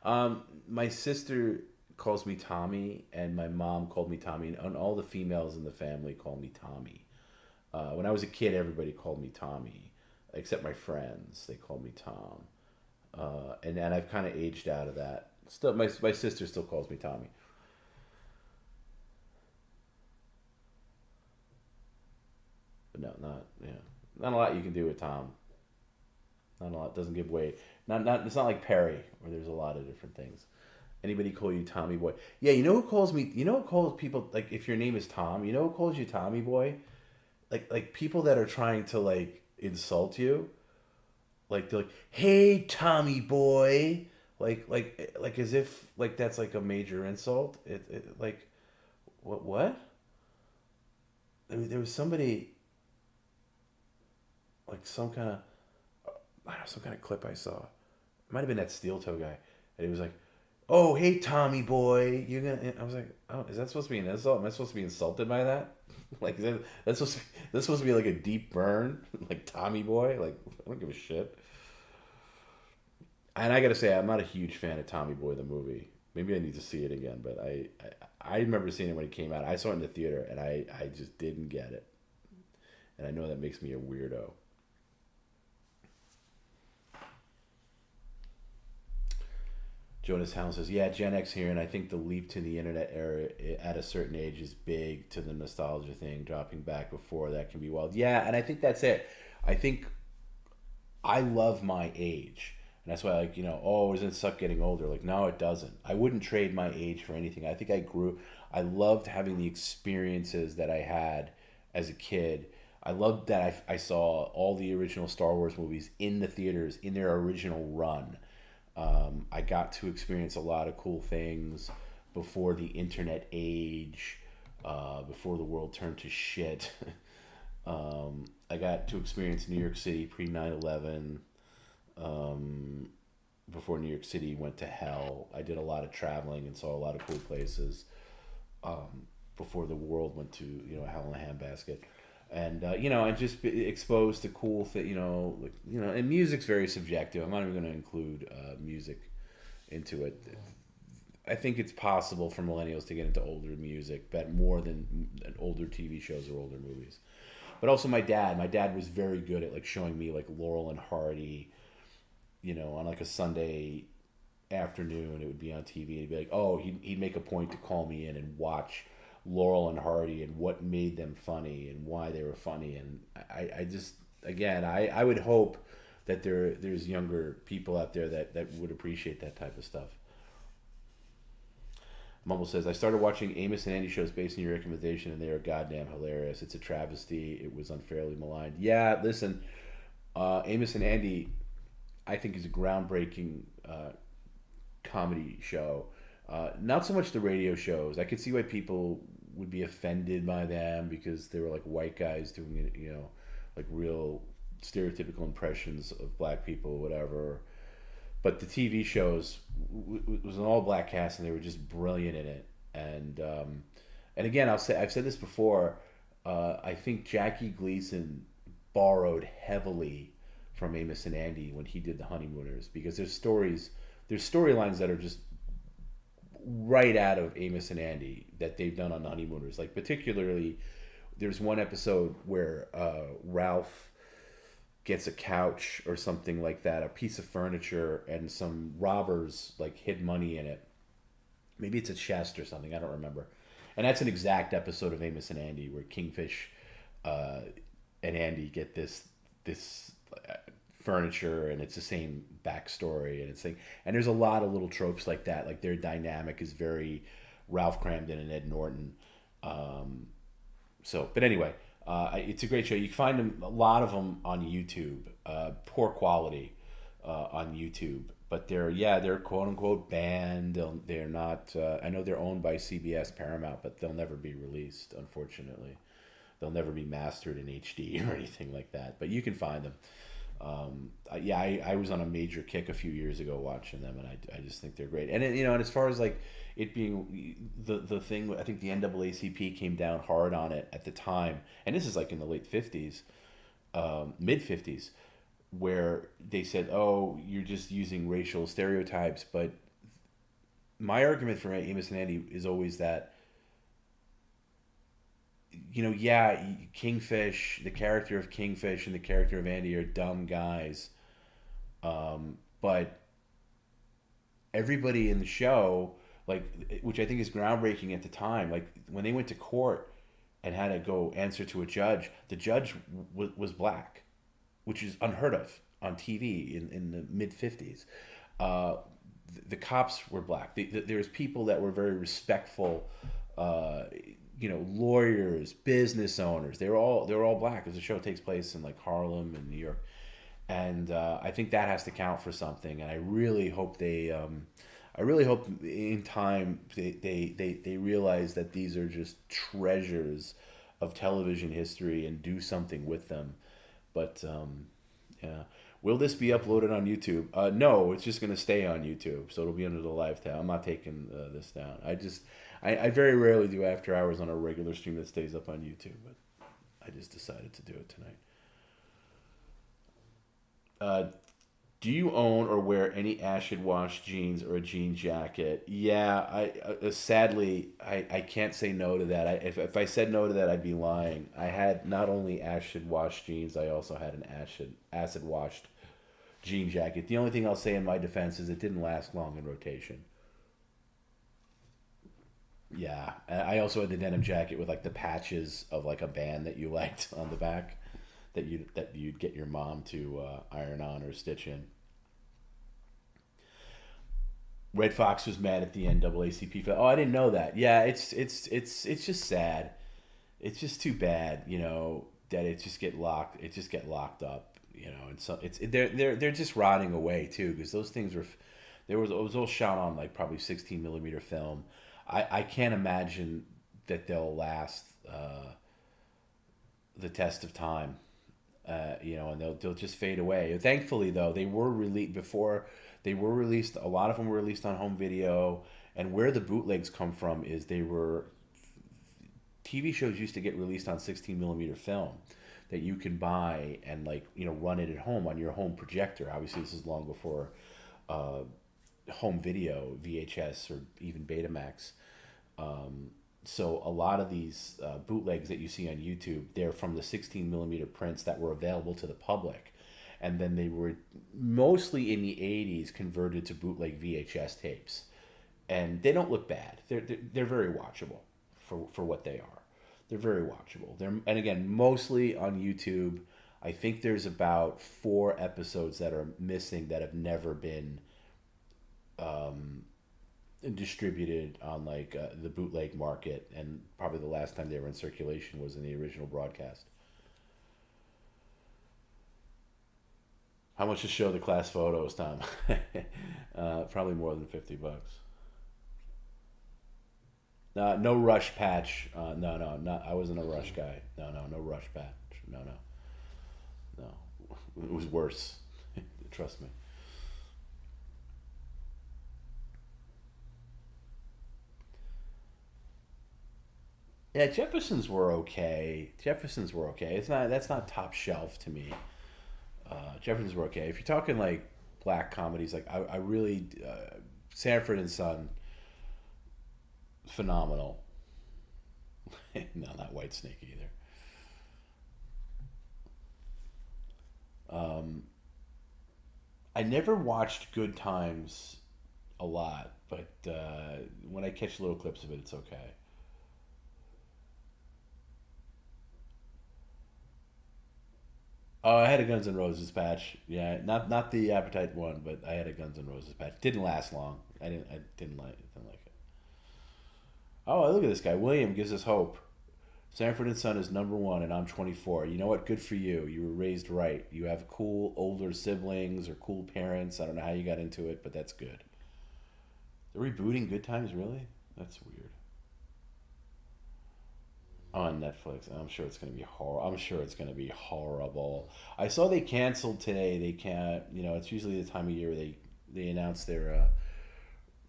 My sister calls me Tommy, and my mom called me Tommy, and all the females in the family call me Tommy. When I was a kid, everybody called me Tommy, except my friends. They called me Tom. And I've kind of aged out of that. Still, my sister still calls me Tommy. But no, not a lot you can do with Tom. Not a lot. Doesn't give way. Not. It's not like Perry, where there's a lot of different things. Anybody call you Tommy Boy? Yeah, you know who calls me? You know who calls people like if your name is Tom? You know who calls you Tommy Boy? Like people that are trying to like insult you. Like they're like, "Hey, Tommy Boy." Like as if like that's like a major insult. It like what? I mean, there was somebody like some kind of clip I saw. It might have been that steel toe guy, and he was like, "Oh, hey, Tommy Boy, you're gonna." And I was like, "Oh, is that supposed to be an insult? Am I supposed to be insulted by that? Like that's supposed to be like a deep burn, like Tommy Boy? Like I don't give a shit." And I gotta say, I'm not a huge fan of Tommy Boy the movie. Maybe I need to see it again, but I remember seeing it when it came out. I saw it in the theater, and I just didn't get it. And I know that makes me a weirdo. Jonas Hound says, yeah, Gen X here, and I think the leap to the internet era at a certain age is big to the nostalgia thing, dropping back before that can be wild. Yeah, and I think that's it. I think I love my age. And that's why, like, oh, doesn't it suck getting older? Like, no, it doesn't. I wouldn't trade my age for anything. I think I loved having the experiences that I had as a kid. I loved that I saw all the original Star Wars movies in the theaters in their original run. I got to experience a lot of cool things before the internet age, before the world turned to shit. I got to experience New York City pre 9/11, before New York City went to hell. I did a lot of traveling and saw a lot of cool places before the world went to hell in a handbasket. And and just be exposed to cool things, and music's very subjective. I'm not even going to include music into it. I think it's possible for millennials to get into older music, but more than older TV shows or older movies. But also my dad was very good at like showing me like Laurel and Hardy, on like a Sunday afternoon. It would be on TV, and he'd be like, oh, he'd make a point to call me in and watch Laurel and Hardy and what made them funny and why they were funny. And I just, again, I would hope that there's younger people out there that would appreciate that type of stuff. Mumble says, I started watching Amos and Andy shows based on your recommendation, and they are goddamn hilarious. It's a travesty. It was unfairly maligned. Yeah, listen, Amos and Andy, I think, is a groundbreaking comedy show. Not so much the radio shows. I could see why people would be offended by them because they were like white guys doing it, like real stereotypical impressions of black people or whatever. But the TV shows was an all black cast, and they were just brilliant in it. And again, I've said this before. I think Jackie Gleason borrowed heavily from Amos and Andy when he did The Honeymooners, because there's storylines that are just right out of Amos and Andy that they've done on The Honeymooners. Like particularly, there's one episode where Ralph gets a couch or something like that, a piece of furniture, and some robbers like hid money in it. Maybe it's a chest or something, I don't remember. And that's an exact episode of Amos and Andy where Kingfish and Andy get this furniture, and it's the same backstory, and there's a lot of little tropes like that. Like their dynamic is very Ralph Cramden and Ed Norton. But anyway, it's a great show. You can find a lot of them on YouTube, poor quality on YouTube, but they're quote unquote banned. They're not. I know they're owned by CBS Paramount, but they'll never be released. Unfortunately, they'll never be mastered in HD or anything like that. But you can find them. I was on a major kick a few years ago watching them, and I just think they're great. And and as far as like it being the thing, I think the NAACP came down hard on it at the time, and this is like in the late 50s, mid 50s, where they said, "Oh, you're just using racial stereotypes." But my argument for Amos and Andy is always that, Kingfish, the character of Kingfish and the character of Andy are dumb guys. But everybody in the show, like, which I think is groundbreaking at the time, like when they went to court and had to go answer to a judge, the judge was black, which is unheard of on TV in the mid 50s. The cops were black. There's people that were very respectful, lawyers, business owners. They're all black, because the show takes place in like Harlem and New York, and I think that has to count for something. And I really hope in time they realize that these are just treasures of television history and do something with them. But yeah. Will this be uploaded on YouTube? No, it's just going to stay on YouTube, so it'll be under the live tab. I'm not taking this down. I very rarely do after hours on a regular stream that stays up on YouTube, but I just decided to do it tonight. Do you own or wear any acid wash jeans or a jean jacket? Yeah, I sadly I can't say no to that. If I said no to that, I'd be lying. I had not only acid wash jeans, I also had an acid washed jean jacket. The only thing I'll say in my defense is it didn't last long in rotation. Yeah, I also had the denim jacket with like the patches of like a band that you liked on the back that you'd get your mom to iron on or stitch in. Red Fox was mad at the NAACP. Oh, I didn't know that. Yeah, it's just sad. It's just too bad, that it just get locked. It just get locked up, and so they're just rotting away too, because those things it was all shot on like probably 16 millimeter film. I can't imagine that they'll last the test of time, and they'll just fade away. Thankfully, though, they were released before. They were released. A lot of them were released on home video, and where the bootlegs come from is TV shows used to get released on 16 millimeter film that you can buy and run it at home on your home projector. Obviously, this is long before home video, VHS, or even Betamax. So a lot of these bootlegs that you see on YouTube, they're from the 16 millimeter prints that were available to the public. And then they were mostly in the 80s converted to bootleg VHS tapes. And they don't look bad. They're very watchable for what they are. They're very watchable. And again, mostly on YouTube. I think there's about 4 episodes that are missing that have never been distributed on the bootleg market. And probably the last time they were in circulation was in the original broadcast. How much to show the class photos, Tom? Probably more than $50. No rush patch. No. I wasn't a rush guy. No rush patch. No. It was worse. Trust me. Yeah, Jeffersons were okay. That's not top shelf to me. Jeffersons were okay. If you're talking like black comedies, like I really Sanford and Son, phenomenal. No, not Whitesnake either. I never watched Good Times a lot, but when I catch little clips of it, it's okay. Oh, I had a Guns N' Roses patch. Yeah, not the Appetite one, but I had a Guns N' Roses patch. Didn't last long. I didn't like it. Oh, look at this guy. William gives us hope. Sanford and Son is #1, and I'm 24. You know what? Good for you. You were raised right. You have cool older siblings or cool parents. I don't know how you got into it, but that's good. They're rebooting Good Times, really? That's weird. On Netflix. I'm sure it's going to be horrible. I saw they canceled today. They can't. It's usually the time of year where they announce their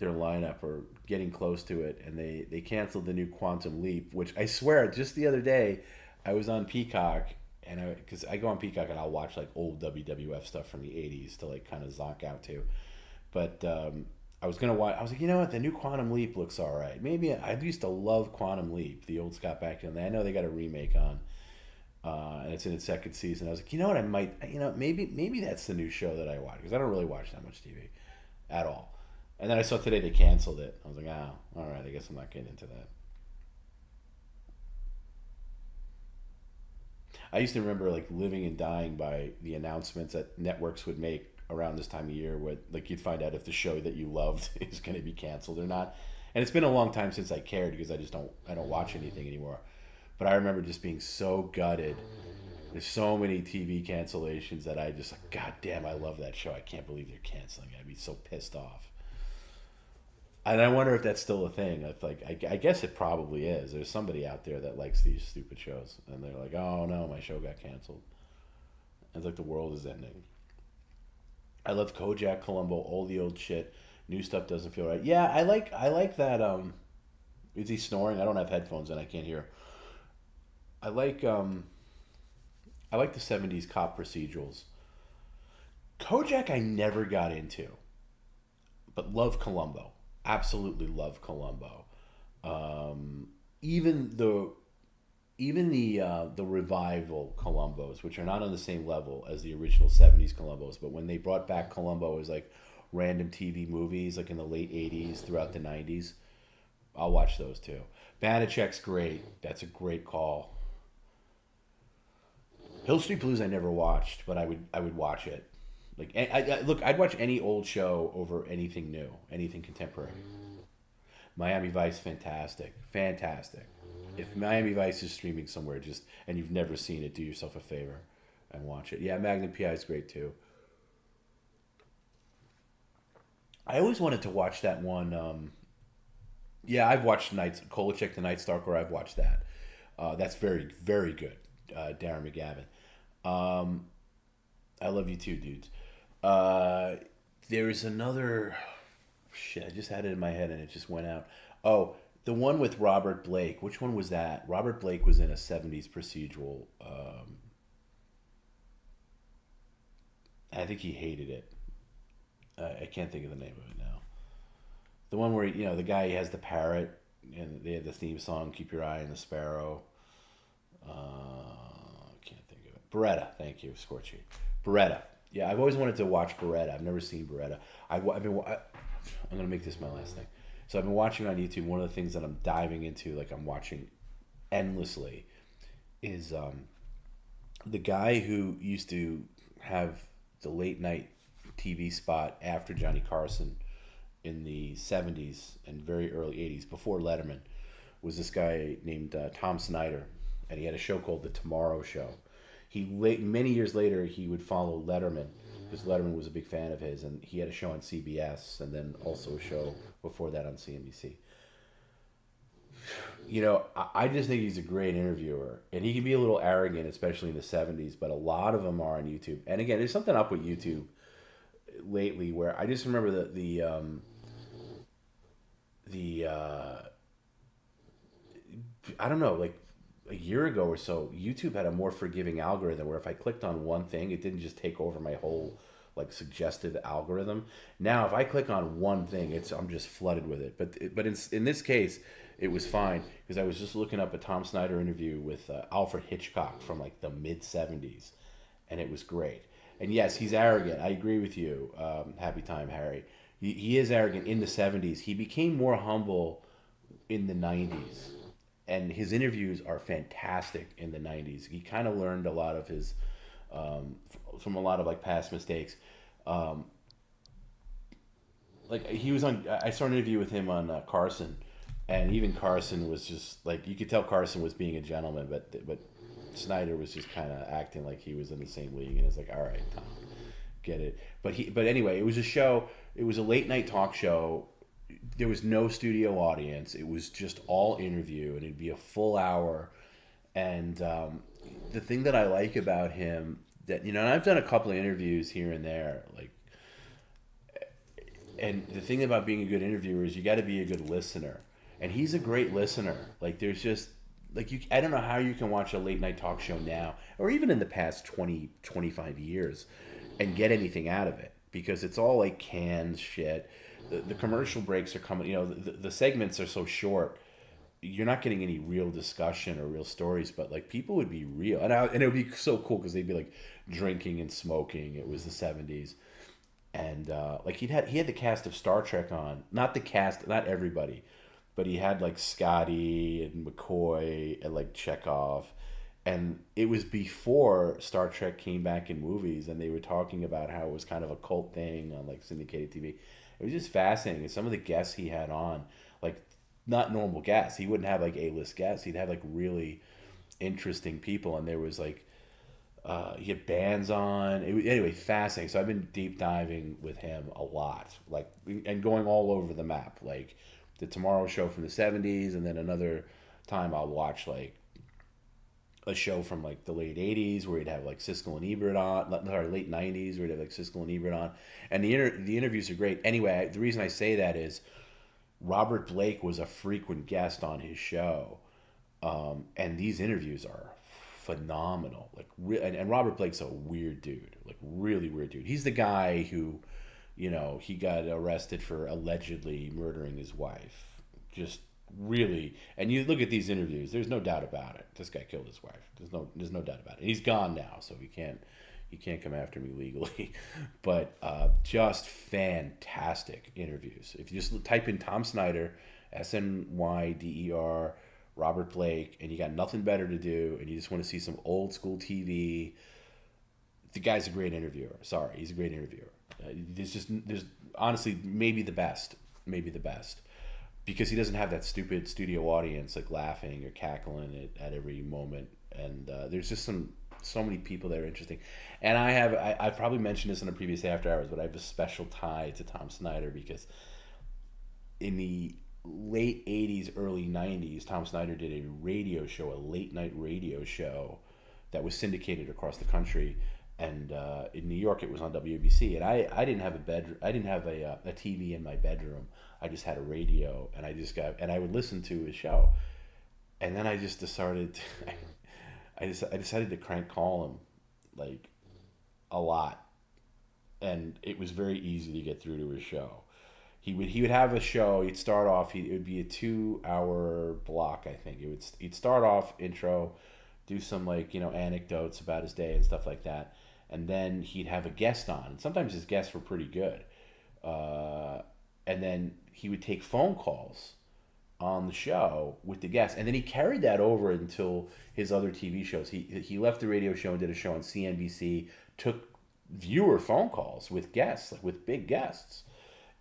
lineup or getting close to it, and they canceled the new Quantum Leap, which I swear just the other day I was on Peacock, and because I go on Peacock and I'll watch like old WWF stuff from the 80s to like kind of zonk out to, but I was gonna watch. I was like, you know what? The new Quantum Leap looks all right. Maybe I used to love Quantum Leap, the old Scott Bakula. I know they got a remake on, and it's in its 2nd season. I was like, you know what? I might, maybe that's the new show that I watch, because I don't really watch that much TV at all. And then I saw today they canceled it. I was like, oh, all right. I guess I'm not getting into that. I used to remember like living and dying by the announcements that networks would make around this time of year, where like you'd find out if the show that you loved is going to be canceled or not. And it's been a long time since I cared, because I don't watch anything anymore. But I remember just being so gutted. There's so many TV cancellations that I just like, God damn, I love that show. I can't believe they're canceling it. I'd be so pissed off. And I wonder if that's still a thing. If I guess it probably is. There's somebody out there that likes these stupid shows, and they're like, oh no, my show got canceled. It's like the world is ending. I love Kojak, Columbo, all the old shit. New stuff doesn't feel right. Yeah, I like that. Is he snoring? I don't have headphones and I can't hear. I like the 70s cop procedurals. Kojak I never got into, but love Columbo. Absolutely love Columbo. Even the even the revival Columbos, which are not on the same level as the original '70s Columbos, but when they brought back Columbo as like random TV movies, like in the late '80s throughout the '90s, I'll watch those too. Banachek's great. That's a great call. Hill Street Blues I never watched, but I would watch it. Like look, I'd watch any old show over anything new, anything contemporary. Miami Vice, fantastic, fantastic. If Miami Vice is streaming somewhere, just and you've never seen it, do yourself a favor and watch it. Yeah, Magnum PI is great too. I always wanted to watch that one. Yeah, I've watched Kolachek the Night Stalker. I've watched that. That's very, very good. Darren McGavin. I love you too, dudes. There is another. Shit, I just had it in my head and it just went out. Oh, the one with Robert Blake. Which one was that? Robert Blake was in a '70s procedural. I think he hated it. I can't think of the name of it now. The one where the guy has the parrot and they had the theme song "Keep Your Eye on the Sparrow." Can't think of it. Beretta, thank you, Scorchy. Beretta. Yeah, I've always wanted to watch Beretta. I've never seen Beretta. I'm gonna make this my last thing. So I've been watching on YouTube. One of the things that I'm diving into, like I'm watching endlessly, is the guy who used to have the late night TV spot after Johnny Carson in the '70s and very early '80s, before Letterman, was this guy named Tom Snyder, and he had a show called The Tomorrow Show. Many years later, he would follow Letterman because Letterman was a big fan of his, and he had a show on CBS and then also a show before that on CNBC. I just think he's a great interviewer, and he can be a little arrogant, especially in the '70s, but a lot of them are on YouTube. And again, there's something up with YouTube lately where I just remember I don't know, like a year ago or so, YouTube had a more forgiving algorithm where if I clicked on one thing, it didn't just take over my whole like suggestive algorithm. Now, if I click on one thing, I'm just flooded with it. But in this case, it was fine because I was just looking up a Tom Snyder interview with Alfred Hitchcock from like the mid '70s, and it was great. And yes, he's arrogant. I agree with you. Happy time, Harry. He is arrogant in the '70s. He became more humble in the '90s. And his interviews are fantastic in the '90s. He kind of learned a lot of his, from a lot of like past mistakes. Like he was on, I saw an interview with him on Carson, and even Carson was just like, you could tell Carson was being a gentleman, but Snyder was just kind of acting like he was in the same league, and it's like, all right, Tom, get it. But anyway, it was a show. It was a late night talk show. There was no studio audience. It was just all interview, and it'd be a full hour. And the thing that I like about him, that and I've done a couple of interviews here and there, like, and the thing about being a good interviewer is you got to be a good listener. And he's a great listener. Like, there's just like I don't know how you can watch a late night talk show now, or even in the past 20, 25 years, and get anything out of it, because it's all like canned shit. The commercial breaks are coming. The segments are so short. You're not getting any real discussion or real stories. But like people would be real, and it would be so cool because they'd be like drinking and smoking. It was the '70s, and like he had the cast of Star Trek on. Not the cast, not everybody, but he had like Scotty and McCoy and like Chekhov. And it was before Star Trek came back in movies, and they were talking about how it was kind of a cult thing on like syndicated TV. It was just fascinating. And some of the guests he had on, like not normal guests. He wouldn't have like A-list guests. He'd have like really interesting people. And there was like, he had bands on. Anyway, fascinating. So I've been deep diving with him a lot, like, and going all over the map. Like the Tomorrow Show from the '70s, and then another time I'll watch like a show from like the late '80s where he'd have like Siskel and Ebert on, or late '90s where he'd have like Siskel and Ebert on, and the interviews are great. Anyway, the reason I say that is Robert Blake was a frequent guest on his show, and these interviews are phenomenal. Like, and Robert Blake's a weird dude, like really weird dude. He's the guy who, he got arrested for allegedly murdering his wife. Just really, and you look at these interviews, there's no doubt about it. This guy killed his wife. There's no doubt about it. And he's gone now, so he can't come after me legally. But just fantastic interviews. If you just type in Tom Snyder, SNYDER, Robert Blake, and you got nothing better to do, and you just want to see some old school TV, the guy's a great interviewer. Sorry, he's a great interviewer. There's honestly maybe the best, because he doesn't have that stupid studio audience like laughing or cackling at every moment, and there's just so many people that are interesting. And I've probably mentioned this in a previous After Hours, but I have a special tie to Tom Snyder because in the late 80s, early 90s, Tom Snyder did a radio show, a late night radio show that was syndicated across the country. And in New York, it was on WBC. And I didn't have a TV in my bedroom. I just had a radio, and I would listen to his show. And then I just decided, I decided to crank call him, like, a lot. And it was very easy to get through to his show. He would have a show. He'd start off. It would be a 2-hour block, I think. He'd start off intro, do some anecdotes about his day and stuff like that, and then he'd have a guest on. And sometimes his guests were pretty good, and then he would take phone calls on the show with the guests, and then he carried that over until his other TV shows. He left the radio show and did a show on CNBC, took viewer phone calls with guests, like with big guests,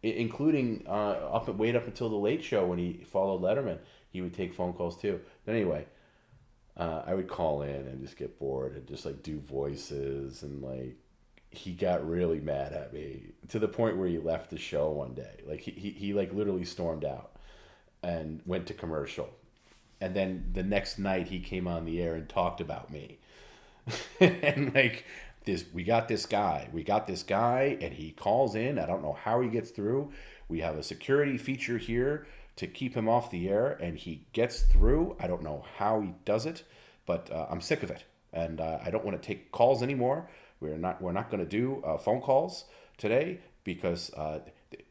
including up until the Late Show when he followed Letterman. He would take phone calls too. But anyway, I would call in and just get bored and just do voices, and he got really mad at me to the point where he left the show one day. He literally stormed out and went to commercial, and then the next night he came on the air and talked about me. And we got this guy, and he calls in. I don't know how he gets through. We have a security feature here to keep him off the air, and he gets through. I don't know how he does it, but I'm sick of it, and I don't want to take calls anymore. We're not going to do phone calls today because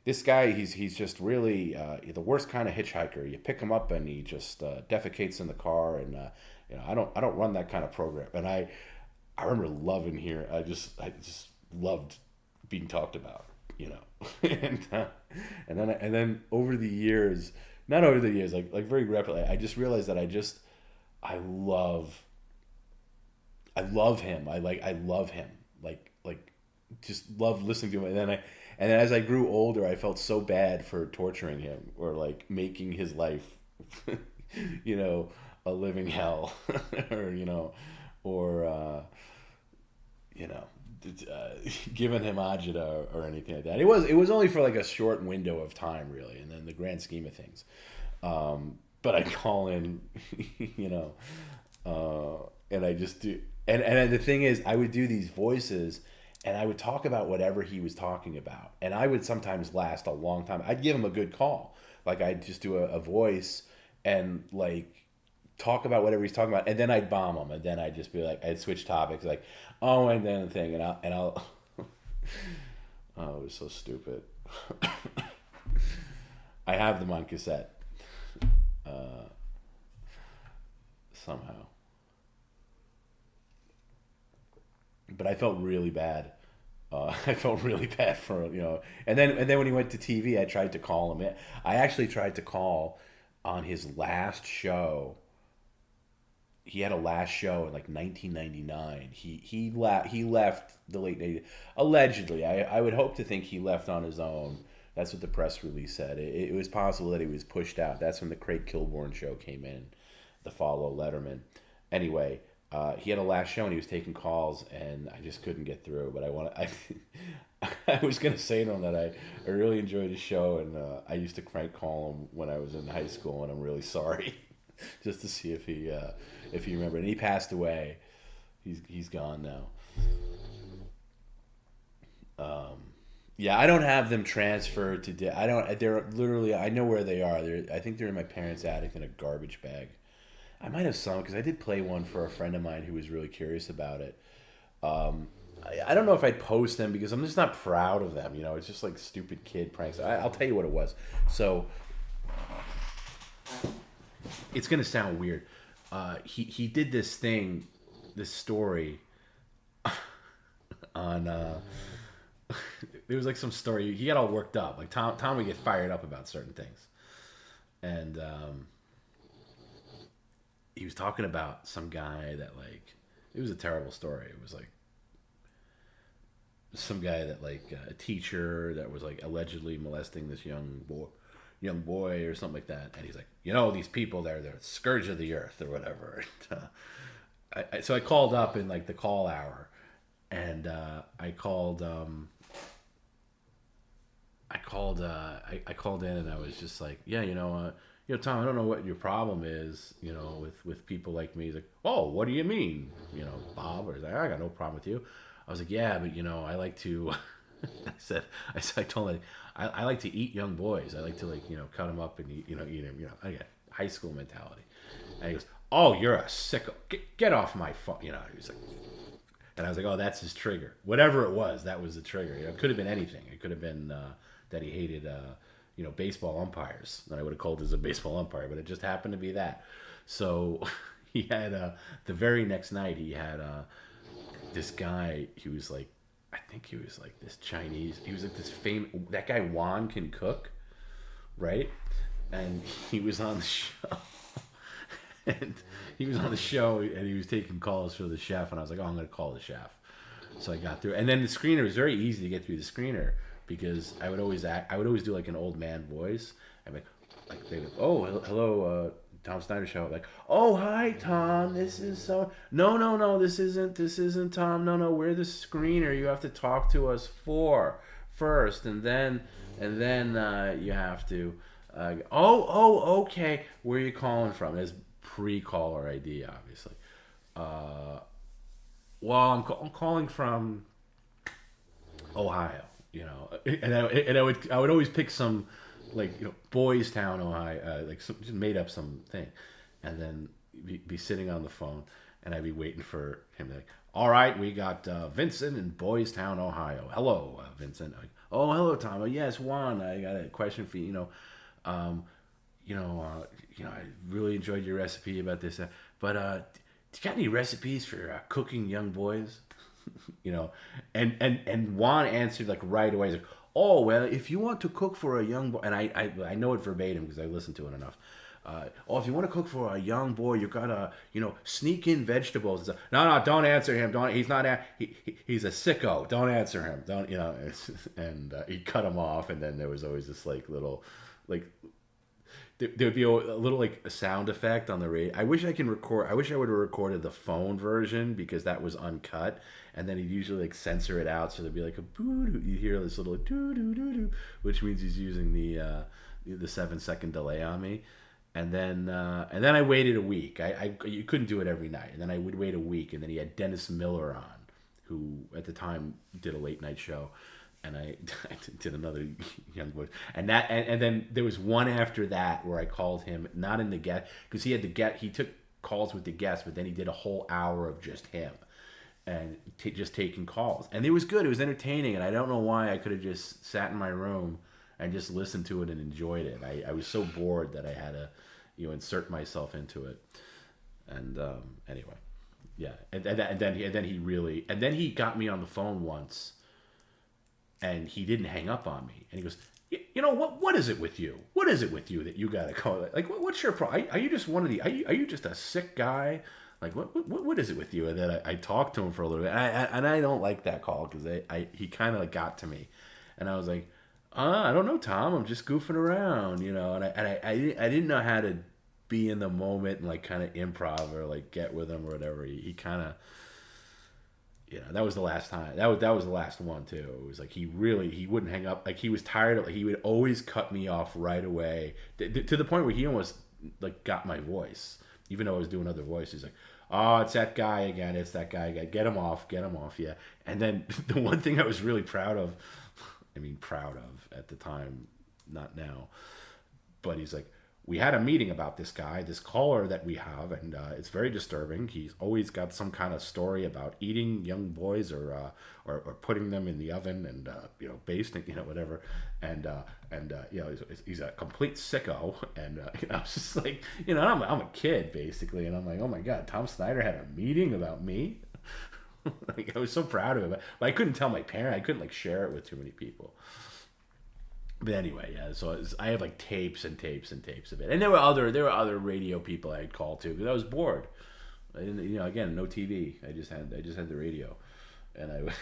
this guy, he's just really the worst kind of hitchhiker. You pick him up and he just defecates in the car, and I don't run that kind of program. And I remember loving here. I just loved being talked about, and then over the years, not over the years, like very rapidly, I just realized that I love him. I love him. Just love listening to him. And then as I grew older, I felt so bad for torturing him or making his life, a living hell, or giving him agita or anything like that. It was only for a short window of time, really, and then the grand scheme of things. But I'd call in, and I just do. And the thing is, I would do these voices, and I would talk about whatever he was talking about, and I would sometimes last a long time. I'd give him a good call, I'd just do a voice and talk about whatever he's talking about, and then I'd bomb him, and then I'd just be I'd switch topics, and then the thing, and I'll oh, it was so stupid. I have them on cassette, somehow, but I felt really bad. I felt really bad for and then when he went to TV, I tried to call him. I actually tried to call on his last show. He had a last show in 1999. He left the late 80s. Allegedly, I would hope to think he left on his own. That's what the press release said. It was possible that he was pushed out. That's when the Craig Kilborn show came in, the follow Letterman. Anyway, he had a last show and he was taking calls, and I just couldn't get through. But I was gonna say to him that I really enjoyed his show, and I used to crank call him when I was in high school, and I'm really sorry, just to see if he remembered. And he passed away. He's gone now. Yeah, I don't have them transferred to. They're literally. I know where they are. I think they're in my parents' attic in a garbage bag. I might have some because I did play one for a friend of mine who was really curious about it. I don't know if I'd post them because I'm just not proud of them. It's just stupid kid pranks. I'll tell you what it was. So it's gonna sound weird. He did this story on. There was like some story. He got all worked up. Like Tom would get fired up about certain things, and he was talking about some guy that like it was a terrible story. It was like some guy that like a teacher that was like allegedly molesting this young boy or something like that, and he's like, these people they're the scourge of the earth or whatever. And, so I called up in like the call hour, and I called in, and I was just like, Tom, I don't know what your problem is, with people like me. He's like, oh, what do you mean, Bob? Or he's like, I got no problem with you. I was like, yeah, but I like to. I told him I like to eat young boys. I like to cut them up and eat them. I got high school mentality. And he goes, oh, you're a sicko. Get off my phone. He was like, and I was like, oh, that's his trigger. Whatever it was, that was the trigger. It could have been anything. It could have been that he hated, baseball umpires. Then I would have called as a baseball umpire, but it just happened to be that. So he had the very next night he had this guy. He was like, I think he was like this Chinese. He was like this famous. That guy Juan can cook, right? And he was on the show. And he was on the show, and he was taking calls for the chef. And I was like, oh, I'm going to call the chef. So I got through. And then the screener was very easy to get through the screener because I would always do like an old man voice. I'm like they would, oh, hello, Tom Snyder show. Like, oh, hi, Tom. This is so. No. This isn't Tom. No. We're the screener. You have to talk to us first, and then you have to. Okay. Where are you calling from? There's pre-caller ID, obviously. Well, I'm calling from Ohio. And I would always pick some. Like Boys Town, Ohio, just made up something, and then be sitting on the phone, and I'd be waiting for him to like, all right, we got Vincent in Boys Town, Ohio. Hello, Vincent. Like, oh, hello, Tom. Oh, yes, Juan. I got a question for you. I really enjoyed your recipe about this, but do you got any recipes for cooking young boys? And Juan answered like right away. He's like, oh, well, if you want to cook for a young boy, and I know it verbatim because I listened to it enough. If you want to cook for a young boy, you gotta, sneak in vegetables. No, don't answer him. He's not. He's a sicko. Don't answer him. Don't, And he cut him off, and then there was always this like little, like. There would be a little like a sound effect on the radio. I wish I would have recorded the phone version because that was uncut, and then he'd usually like censor it out, so there'd be like a boo. You hear this little doo doo doo doo, which means he's using the 7-second delay on me, and then I waited a week. You couldn't do it every night, and then I would wait a week, and then he had Dennis Miller on, who at the time did a late night show. And I did another young boy, and then there was one after that where I called him not in the guest because he took calls with the guests, but then he did a whole hour of just him and just taking calls, and it was good. It was entertaining, and I don't know why I could have just sat in my room and just listened to it and enjoyed it. I was so bored that I had to insert myself into it, and anyway, yeah, and then he got me on the phone once. And he didn't hang up on me. And he goes, what is it with you? What is it with you that you got to call? Like, what's your problem? Are you just one of the? Are you just a sick guy? Like, what is it with you? And then I talked to him for a little bit, and I don't like that call because he kind of like got to me, and I was like, I don't know, Tom. I'm just goofing around, And I didn't know how to be in the moment and like kind of improv or like get with him or whatever. He kind of. That was the last time. That was the last one too. It was like he wouldn't hang up. Like he was tired of. He would always cut me off right away to the point where he almost like got my voice, even though I was doing other voices. He's like, oh, it's that guy again. It's that guy again. Get him off. Yeah. And then the one thing I was really proud of at the time, not now, but he's like, we had a meeting about this guy, this caller that we have, and it's very disturbing. He's always got some kind of story about eating young boys or putting them in the oven and basting, whatever, and he's a complete sicko, and it's just like, I'm a kid basically, and I'm like, oh my god, Tom Snyder had a meeting about me. Like, I was so proud of it, but I couldn't tell my parent. I couldn't share it with too many people. But anyway, yeah. So I have tapes and tapes and tapes of it, and there were other radio people I'd call too because I was bored. I didn't, again, no TV. I just had the radio, and I would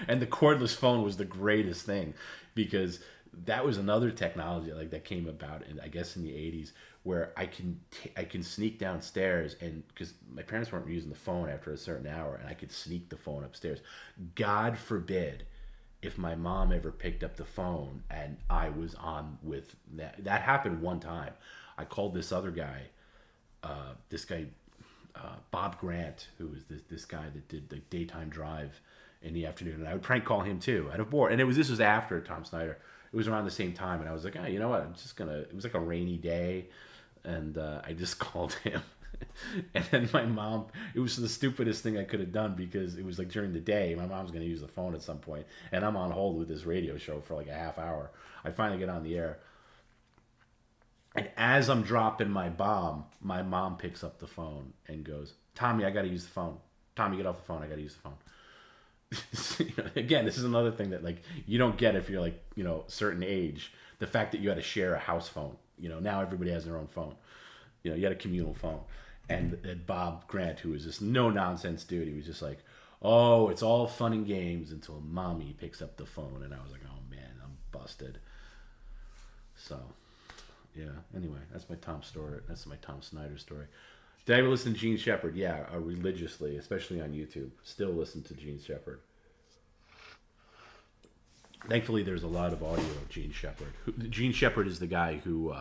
and the cordless phone was the greatest thing because that was another technology that came about in, I guess, in the 80s where I can sneak downstairs, and because my parents weren't using the phone after a certain hour, and I could sneak the phone upstairs. God forbid if my mom ever picked up the phone and I was on with that. That happened one time. I called this other guy, Bob Grant, who was this guy that did the daytime drive in the afternoon, and I would prank call him too out of bored. And this was after Tom Snyder. It was around the same time, and I was like, you know what? It was like a rainy day, and I just called him. And then my mom, it was the stupidest thing I could have done because it was during the day. My mom's going to use the phone at some point, and I'm on hold with this radio show for a half hour. I finally get on the air, and as I'm dropping my bomb, my mom picks up the phone and goes, "Tommy, I got to use the phone. Tommy, get off the phone. I got to use the phone." Again, this is another thing that you don't get if you're certain age. The fact that you had to share a house phone. Now everybody has their own phone. You had a communal phone. And Bob Grant, who was this no-nonsense dude, he was just like, oh, it's all fun and games until mommy picks up the phone. And I was like, oh, man, I'm busted. So, yeah. Anyway, that's my Tom story. That's my Tom Snyder story. Did I ever listen to Gene Shepard? Yeah, religiously, especially on YouTube. Still listen to Gene Shepard. Thankfully, there's a lot of audio of Gene Shepard. Gene Shepard is the guy who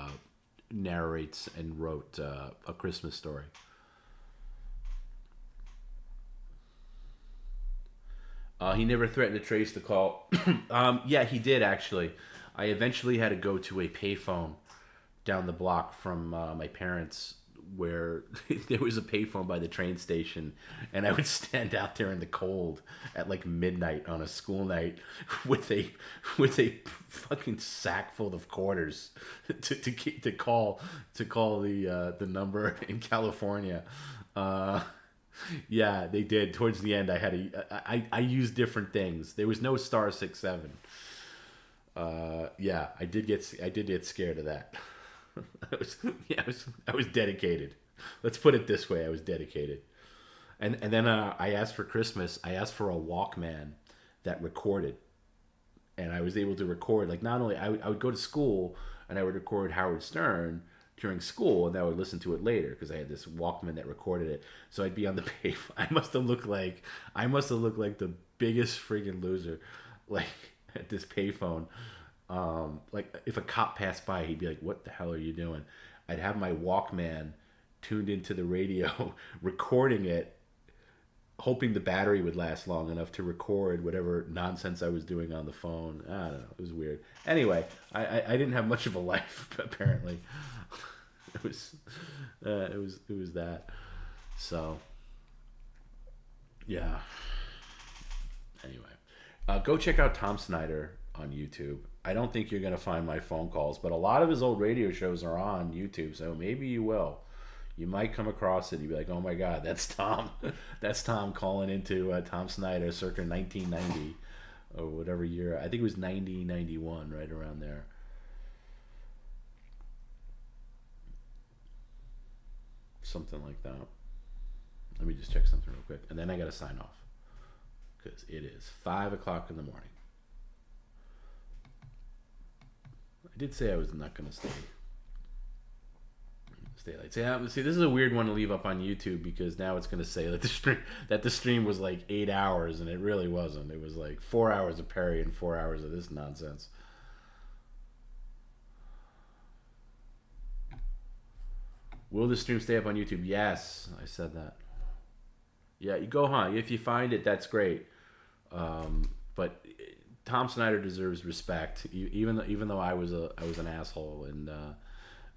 narrates and wrote A Christmas Story. He never threatened to trace the call. Yeah, he did actually. I eventually had to go to a payphone down the block from my parents, where there was a payphone by the train station, and I would stand out there in the cold at midnight on a school night with a fucking sack full of quarters to call the number in California. Yeah, they did. Towards the end, I used different things. There was no star 67. Yeah, I did get scared of that. I was dedicated. Let's put it this way: I was dedicated. And then I asked for Christmas. I asked for a Walkman that recorded, and I was able to record. Not only I would go to school and I would record Howard Stern during school, and I would listen to it later because I had this Walkman that recorded it. So I'd be on the pay. I must have looked like the biggest friggin' loser, at this payphone. If a cop passed by, he'd be like, "What the hell are you doing?" I'd have my Walkman tuned into the radio, recording it, hoping the battery would last long enough to record whatever nonsense I was doing on the phone. I don't know. It was weird. Anyway, I didn't have much of a life, apparently. It was that. So, yeah. Anyway, go check out Tom Snyder on YouTube. I don't think you're going to find my phone calls, but a lot of his old radio shows are on YouTube, so maybe you will. You might come across it. You'd be like, oh my God, that's Tom. That's Tom calling into Tom Snyder circa 1990 or whatever year. I think it was 90, 91, right around there. Something like that. Let me just check something real quick, and then I got to sign off because it is 5 o'clock in the morning. I did say I was not going to stay late. See, this is a weird one to leave up on YouTube because now it's going to say that the stream was 8 hours, and it really wasn't. It was 4 hours of Perry and 4 hours of this nonsense. Will the stream stay up on YouTube? Yes, I said that. Yeah, you go, huh? If you find it, that's great. But Tom Snyder deserves respect, even though I was an asshole, and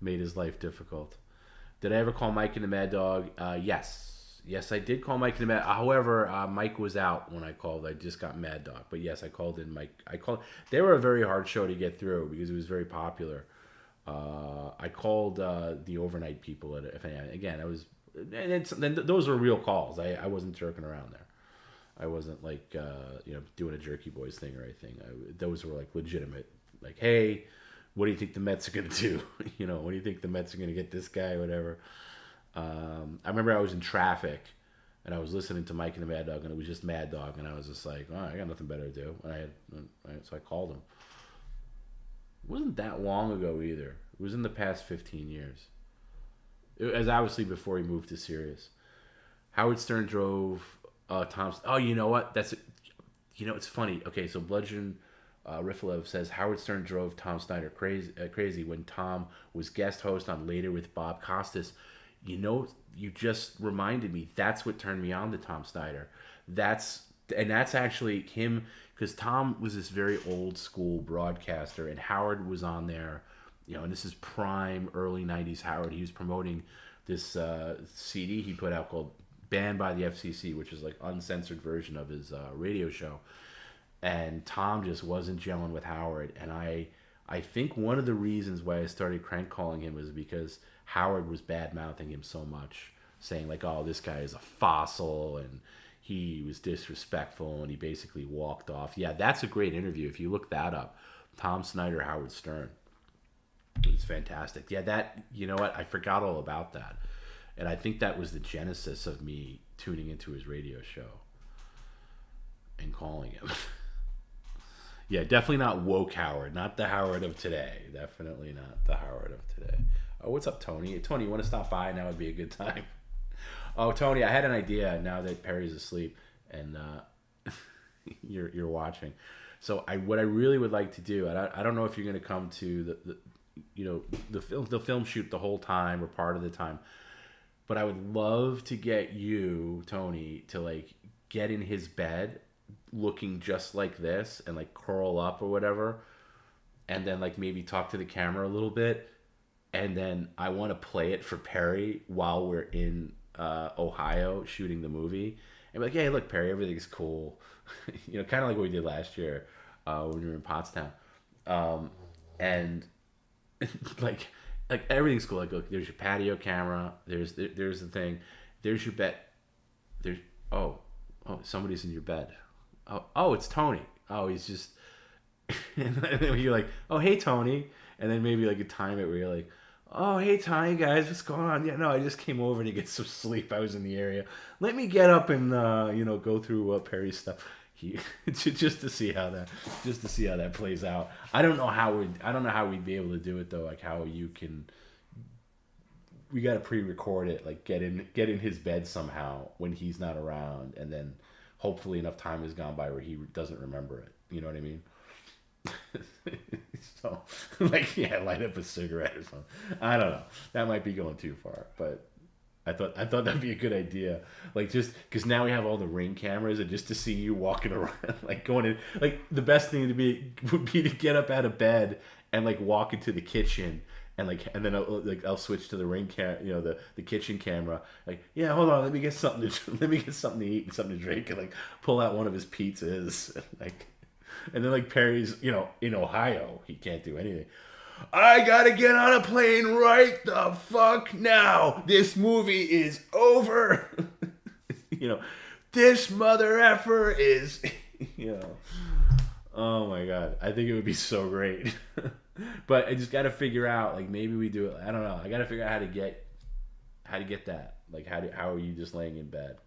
made his life difficult. Did I ever call Mike and the Mad Dog? Yes, I did call Mike and the Mad. However, Mike was out when I called. I just got Mad Dog, but yes, I called in Mike. They were a very hard show to get through because it was very popular. I called the overnight people at again. Those were real calls. I wasn't jerking around there. I wasn't like doing a Jerky Boys thing or anything. Those were like legitimate. Like, hey, what do you think the Mets are gonna do? What do you think the Mets are gonna get this guy? Whatever. I remember I was in traffic and I was listening to Mike and the Mad Dog, and it was just Mad Dog, and I was just like, oh, I got nothing better to do. So I called him. It wasn't that long ago either. It was in the past 15 years. It was obviously before he moved to Sirius. Howard Stern drove Tom. Oh, you know what? It's funny. Okay, so Bludgeon Rifflev says Howard Stern drove Tom Snyder crazy when Tom was guest host on Later with Bob Costas. You just reminded me. That's what turned me on to Tom Snyder. That's actually him, because Tom was this very old school broadcaster, and Howard was on there. And this is prime early 90s Howard. He was promoting this CD he put out called Banned by the FCC, which is like uncensored version of his radio show. And Tom just wasn't gelling with Howard. And I think one of the reasons why I started crank calling him was because Howard was bad-mouthing him so much, saying like, oh, this guy is a fossil, and he was disrespectful, and he basically walked off. Yeah, that's a great interview. If you look that up, Tom Snyder, Howard Stern. It's fantastic. Yeah, that, you know what? I forgot all about that. And I think that was the genesis of me tuning into his radio show and calling him. Yeah, definitely not woke Howard. Not the Howard of today. Definitely not the Howard of today. Oh, what's up, Tony? Tony, you want to stop by? Now would be a good time. Oh, Tony, I had an idea now that Perry's asleep and you're watching. So what I really would like to do, I don't know if you're going to come to the film shoot the whole time or part of the time, but I would love to get you, Tony, to like get in his bed looking just like this and like curl up or whatever, and then like maybe talk to the camera a little bit, and then I want to play it for Perry while we're in Ohio shooting the movie, and be like, hey, look, Perry, everything's cool. Kind of like what we did last year when we were in Pottstown, and like everything's cool. Like, look, there's your patio camera. There's the thing. There's your bed. There's oh somebody's in your bed. Oh, it's Tony. Oh, he's just. And then you're like, oh, hey, Tony. And then maybe like you time it where you're like, oh, hey, Tony, guys, what's going on? Yeah, no, I just came over to get some sleep. I was in the area. Let me get up and go through Perry's stuff. Just to see how that plays out. I don't know how we'd be able to do it though. Like how you can. We got to pre-record it. Like get in his bed somehow when he's not around, and then hopefully enough time has gone by where he doesn't remember it. You know what I mean? So, light up a cigarette or something. I don't know. That might be going too far, but I thought that'd be a good idea. Like, just because now we have all the Ring cameras, and just to see you walking around, like going in, like the best thing would be to get up out of bed and like walk into the kitchen. And then I'll switch to the Ring the kitchen camera. Like, yeah, hold on, let me get something to eat and something to drink, and like pull out one of his pizzas, and then like Perry's, in Ohio, he can't do anything. I gotta get on a plane right the fuck now. This movie is over. This mother effer is, Oh my god, I think it would be so great. But I just got to figure out, like, maybe we do it. I don't know. I got to figure out how to get that. Like, how are you just laying in bed?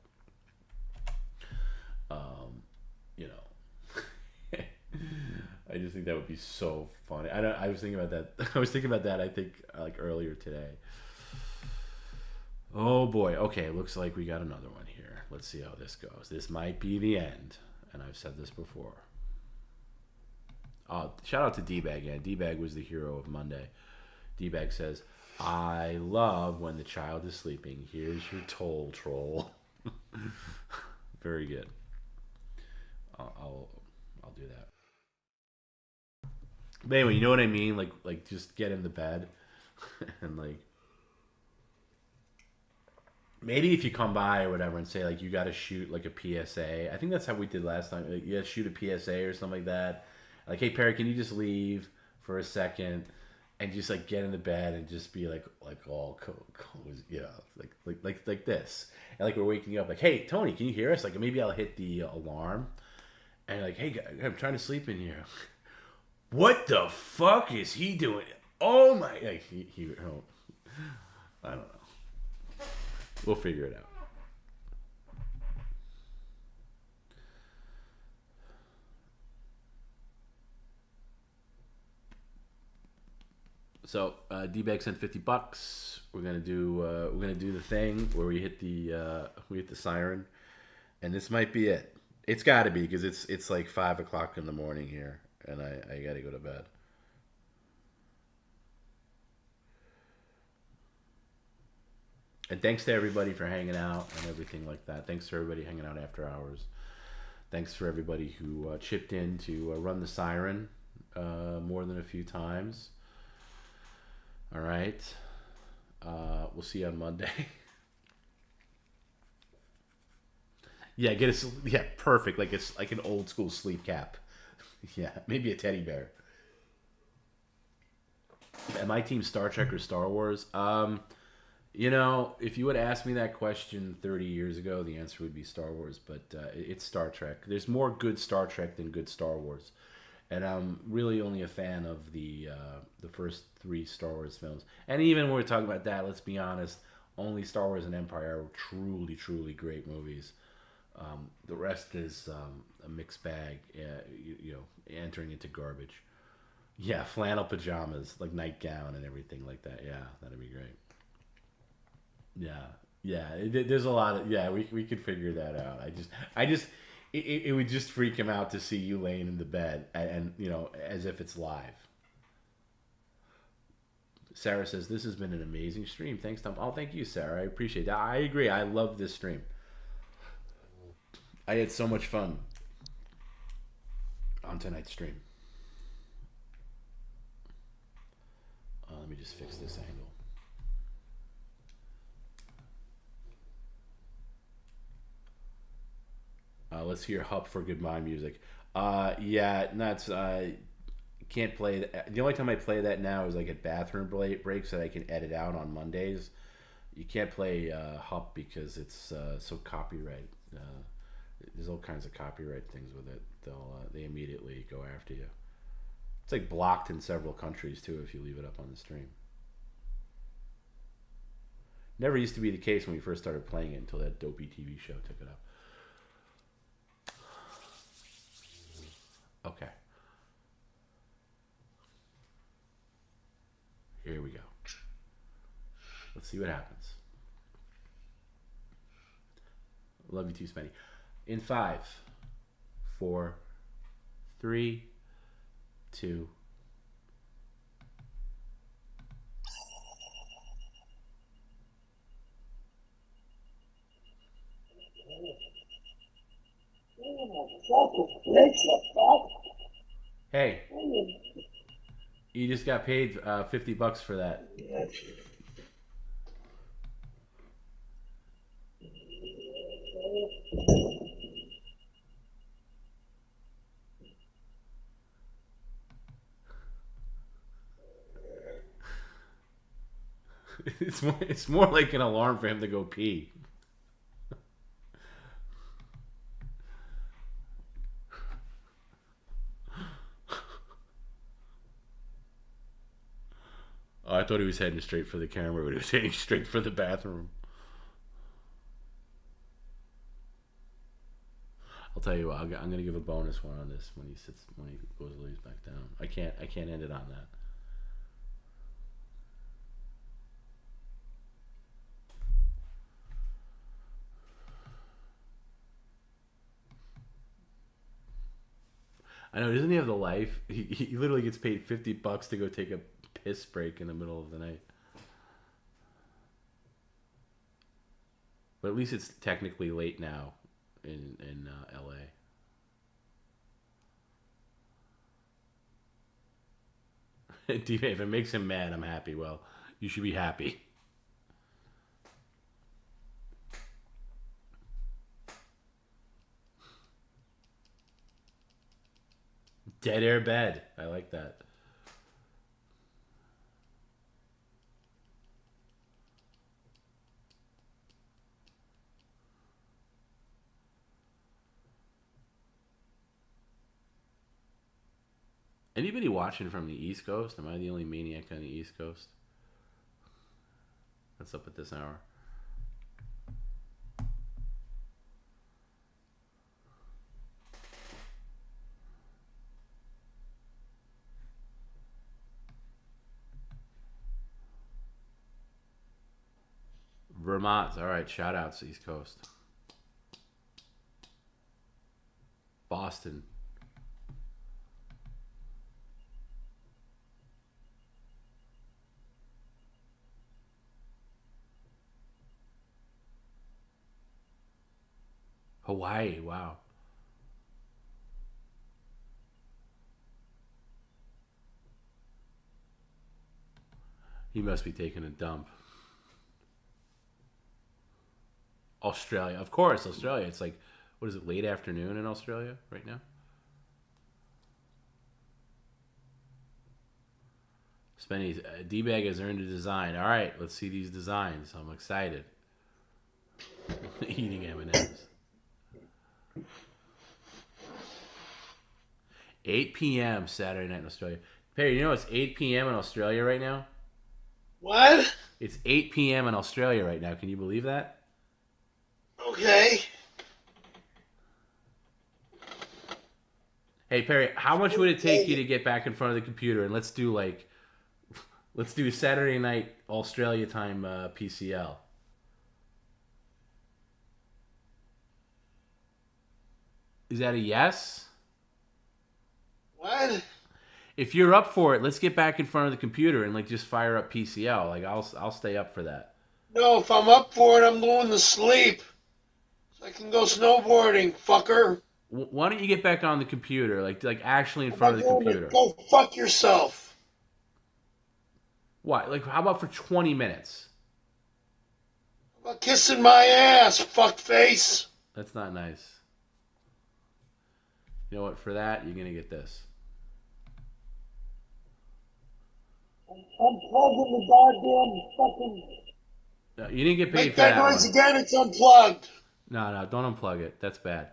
I just think that would be so funny. I was thinking about that. I think like earlier today. Oh boy. Okay, looks like we got another one here. Let's see how this goes. This might be the end, and I've said this before. Shout out to D-Bag, yeah. D-Bag was the hero of Monday. D-Bag says, I love when the child is sleeping. Here's your toll, troll. Very good. I'll do that. But anyway, you know what I mean? Like just get in the bed. And like, maybe if you come by or whatever and say like you got to shoot like a PSA. I think that's how we did last time. Like, you got to shoot a PSA or something like that. Like, hey Perry, can you just leave for a second and just like get in the bed and just be like all cozy, you know, like this. And like we're waking you up, like, hey Tony, can you hear us? Like maybe I'll hit the alarm and like, hey, I'm trying to sleep in here. What the fuck is he doing? Oh my! Like oh, I don't know. We'll figure it out. So D-Bag sent $50. We're gonna do the thing where we hit the siren, and this might be it. It's got to be because it's like 5 o'clock in the morning here, and I got to go to bed. And thanks to everybody for hanging out and everything like that. Thanks to everybody hanging out after hours. Thanks for everybody who chipped in to run the siren more than a few times. All right. We'll see you on Monday. Yeah, perfect. Like it's like an old school sleep cap. Yeah, maybe a teddy bear. Am I team Star Trek or Star Wars? You know, if you would ask me that question 30 years ago, the answer would be Star Wars, but it's Star Trek. There's more good Star Trek than good Star Wars. And I'm really only a fan of the first 3 Star Wars films. And even when we're talking about that, let's be honest, only Star Wars and Empire are truly, truly great movies. The rest is a mixed bag, you know, entering into garbage. Yeah, flannel pajamas, like nightgown and everything like that. Yeah, that'd be great. Yeah. There's a lot of we could figure that out. It would just freak him out to see you laying in the bed and you know, as if it's live. Sarah says this has been an amazing stream. Thanks, Tom. Oh, thank you, Sarah. I appreciate that. I agree. I love this stream. I had so much fun on tonight's stream. Let me just fix this angle. Let's hear Hup for Goodbye music. Yeah, that's can't play that. The only time I play that now is like at bathroom breaks that I can edit out on Mondays. You can't play Hup because it's so copyright. There's all kinds of copyright things with it. They immediately go after you. It's like blocked in several countries too if you leave it up on the stream. Never used to be the case when we first started playing it until that dopey TV show took it up. Okay. Here we go. Let's see what happens. Love you too, Spenny. In 5, 4, 3, 2. Hey, you just got paid $50 for that. It's more like an alarm for him to go pee. Oh, I thought he was heading straight for the camera, but he was heading straight for the bathroom. I'll tell you what, I'm gonna give a bonus one on this when he lays back down. I can't end it on that. I know, doesn't he have the life? He literally gets paid $50 to go take a piss break in the middle of the night. But at least it's technically late now in LA. If it makes him mad, I'm happy. Well, You should be happy. Dead air bed. I like that. Anybody watching from the East Coast? Am I the only maniac on the East Coast? What's up at this hour? Vermont. All right, shout outs East Coast. Boston. Hawaii, wow. He must be taking a dump. Australia, of course, Australia. It's like, what is it, late afternoon in Australia right now? Spenny's D-Bag has earned a design. All right, let's see these designs. I'm excited. Eating M&Ms. 8 p.m. Saturday night in Australia. Perry, you know it's 8 p.m. in Australia right now? What? It's 8 p.m. in Australia right now. Can you believe that? Okay. Hey, Perry, how much would it take you to get back in front of the computer? And let's do Saturday night Australia time PCL. Is that a yes? What? If you're up for it, let's get back in front of the computer and just fire up PCL. I'll stay up for that. No, if I'm up for it, I'm going to sleep. So I can go snowboarding, fucker. Why don't you get back on the computer, like actually in front of the computer? Go fuck yourself. Why? How about for 20 minutes? How about kissing my ass, fuckface? That's not nice. You know what? For that, you're gonna get this. Unplugging the goddamn fucking... No, you didn't get paid Make for that that noise one. again, it's unplugged. No, don't unplug it. That's bad.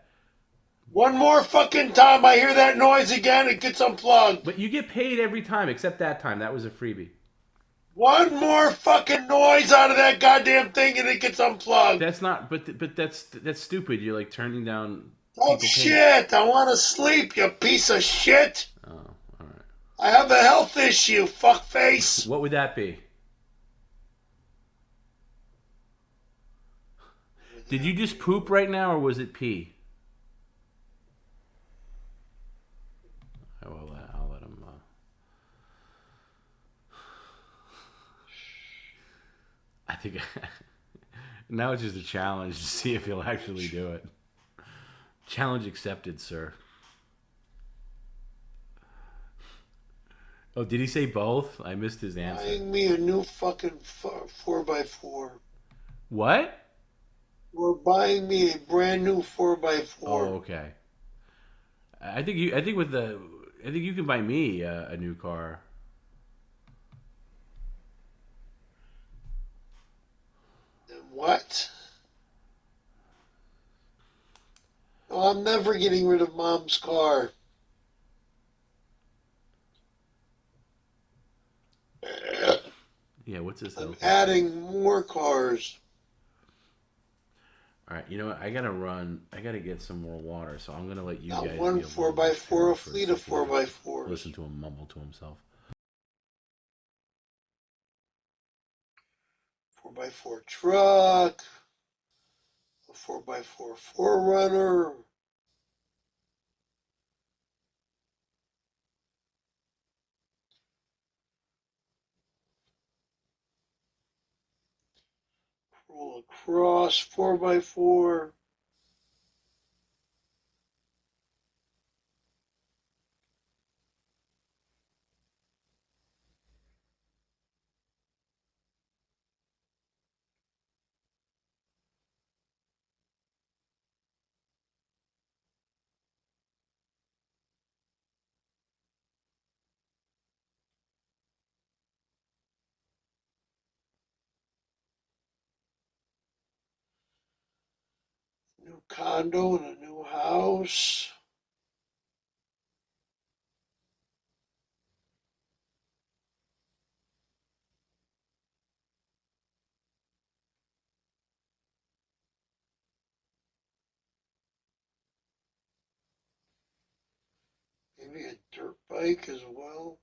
One more fucking time I hear that noise again, it gets unplugged. But you get paid every time, except that time. That was a freebie. One more fucking noise out of that goddamn thing and it gets unplugged. That's not. But that's stupid. You're turning down. Oh shit! I want to sleep, you piece of shit. Oh, all right. I have a health issue, fuckface. What would that be? Did you just poop right now, or was it pee? I'll let him. I think now it's just a challenge to see if he'll actually do it. Challenge accepted, sir. Oh, did he say both? I missed his answer. Buying me a new fucking 4x4. What? We're buying me a brand new 4x4. Oh, okay. I think you can buy me a new car. What? Oh, I'm never getting rid of Mom's car. Yeah, what's this? I'm adding more cars. All right, you know what? I gotta run. I gotta get some more water, so I'm gonna let you Not guys. one be 4x4, a fleet of 4x4s. Listen to him mumble to himself. 4x4 truck, a 4x4 4Runner. Roll across 4x4. condo and a new house. Maybe a dirt bike as well.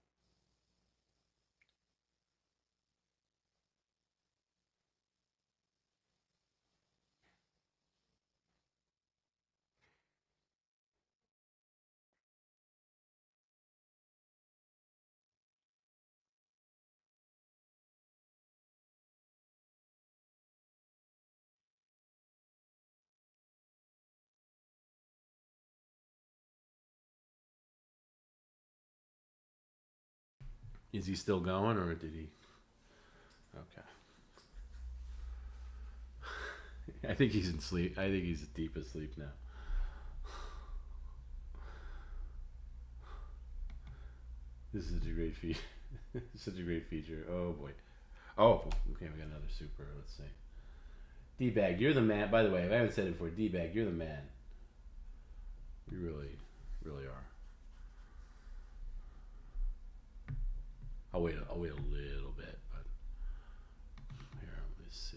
Is he still going, or did he? Okay. I think he's in sleep. I think he's deep asleep now. This is such a great feature. Such a great feature. Oh boy. Oh, okay. We got another super. Let's see. D-Bag, you're the man. By the way, if I haven't said it before, D-Bag, you're the man. You really, really are. I'll wait a little bit, but here, let's see.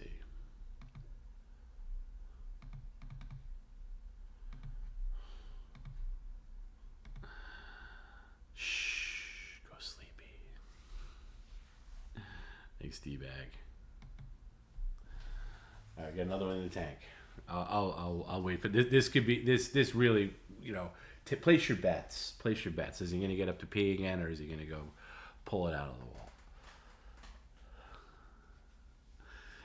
Shh, go sleepy. Thanks, D-Bag. All right, got another one in the tank. I'll wait for this. This could be this really, you know, place your bets. Place your bets. Is he going to get up to pee again, or is he going to go pull it out of the wall?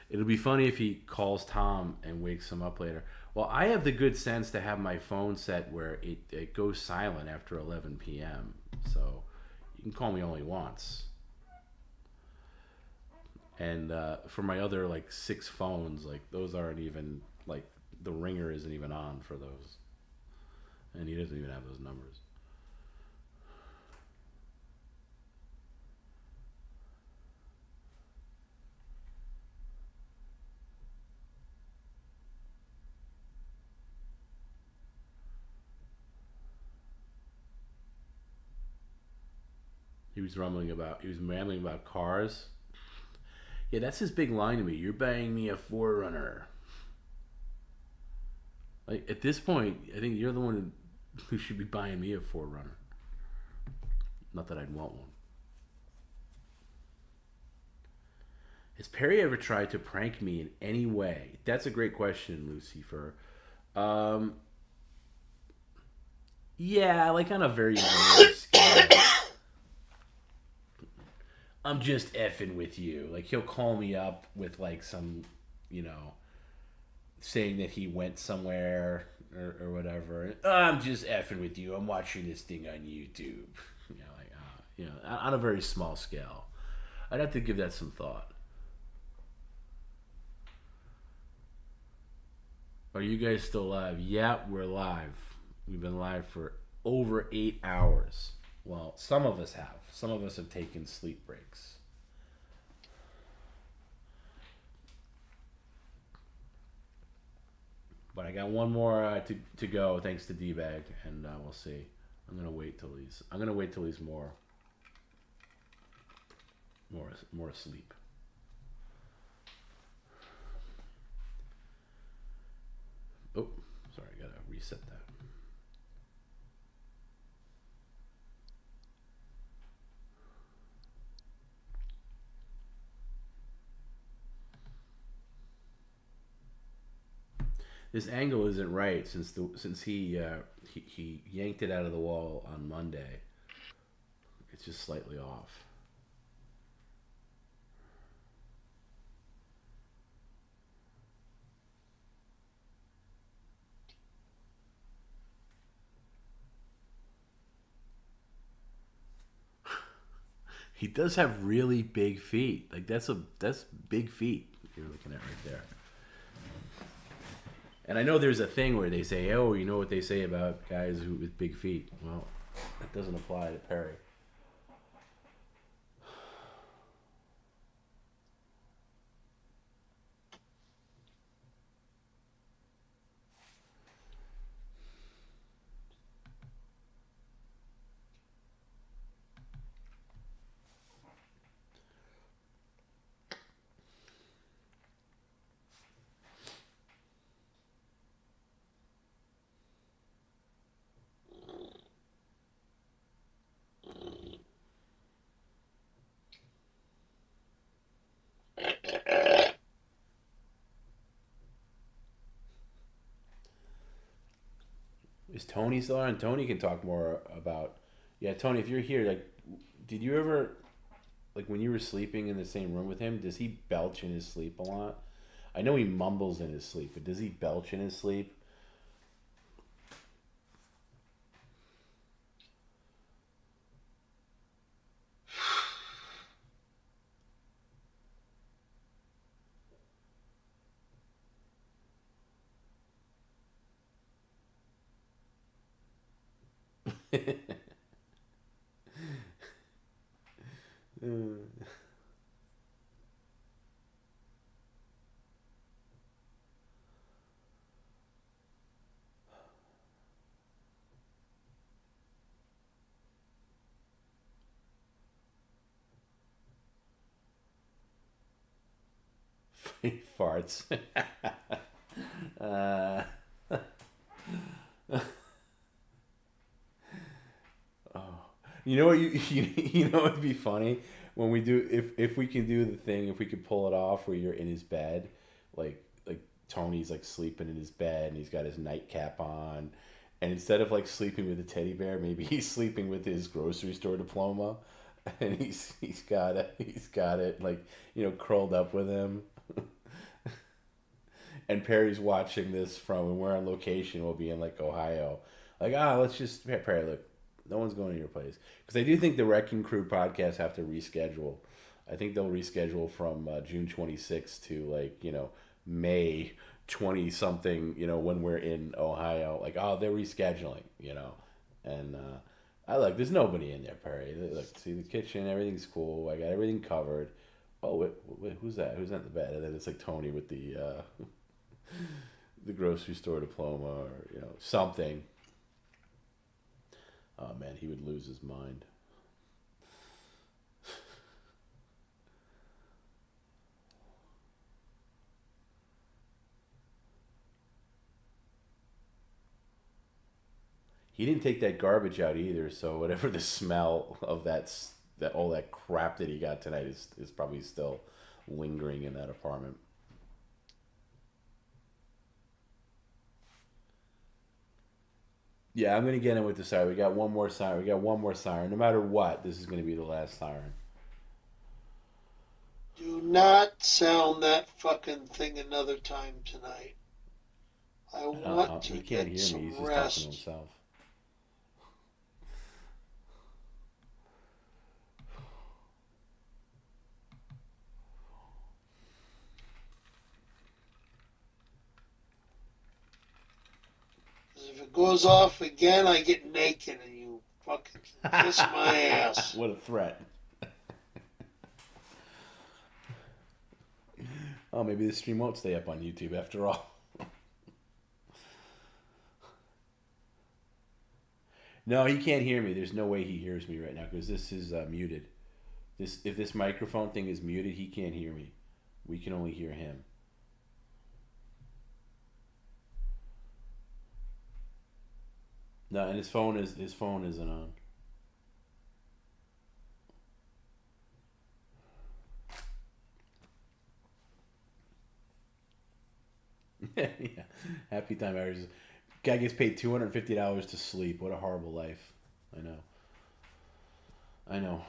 It'll be funny if he calls Tom and wakes him up later. Well, I have the good sense to have my phone set where it goes silent after 11 p.m. So you can call me only once. And for my other like 6 phones, like those aren't even, like the ringer isn't even on for those. And he doesn't even have those numbers. He was rambling about cars. Yeah, that's his big line to me. You're buying me a 4Runner. Like at this point, I think you're the one who should be buying me a 4Runner. Not that I'd want one. Has Perry ever tried to prank me in any way? That's a great question, Lucifer. Yeah, like on a very minor scale. I'm just effing with you. Like he'll call me up with like some, you know, saying that he went somewhere or whatever. I'm just effing with you. I'm watching this thing on YouTube. You know, on a very small scale. I'd have to give that some thought. Are you guys still live? Yeah, we're live. We've been live for over 8 hours. Well, some of us have. Some of us have taken sleep breaks. But I got one more to go, thanks to D-Bag, and we'll see. I'm gonna wait till he's more asleep. Oh, sorry, I gotta reset that. This angle isn't right since he yanked it out of the wall on Monday. It's just slightly off. He does have really big feet. Like that's big feet you're looking at right there. And I know there's a thing where they say, oh, you know what they say about guys with big feet. Well, that doesn't apply to Perry. Is Tony still on? Tony can talk more about. Yeah, Tony, if you're here, like, did you ever, like, when you were sleeping in the same room with him, does he belch in his sleep a lot? I know he mumbles in his sleep, but does he belch in his sleep? He farts. uh, oh, you know what you know what'd be funny when we do if we can do the thing, if we could pull it off where you're in his bed, like Tony's like sleeping in his bed and he's got his nightcap on, and instead of like sleeping with a teddy bear, maybe he's sleeping with his grocery store diploma, and he's got it like, you know, curled up with him. And Perry's watching this from, and we're on location. We'll be in like Ohio. Like, let's just, Perry, look, no one's going to your place. Because I do think the Wrecking Crew podcast have to reschedule. I think they'll reschedule from June 26th to, like, you know, May 20 something, you know, when we're in Ohio. Like, they're rescheduling, you know. And there's nobody in there, Perry. Look, see the kitchen, everything's cool. I got everything covered. Oh, wait, who's that? Who's at the bed? And then it's like Tony with the the grocery store diploma, or, you know, something. Oh man, he would lose his mind. He didn't take that garbage out either, so whatever the smell of that all that crap that he got tonight is probably still lingering in that apartment. Yeah, I'm going to get in with the siren. We got one more siren. No matter what, this is going to be the last siren. Do not sound that fucking thing another time tonight. I want to he can't get hear some me. He's just rest. talking to himself. If it goes off again, I get naked and you fucking kiss my ass. What a threat. Oh, maybe the stream won't stay up on YouTube after all. No, he can't hear me. There's no way he hears me right now because this is muted. If this microphone thing is muted, he can't hear me. We can only hear him. No, and his phone isn't on. Yeah, happy time hours. Guy gets paid $250 to sleep. What a horrible life. I know.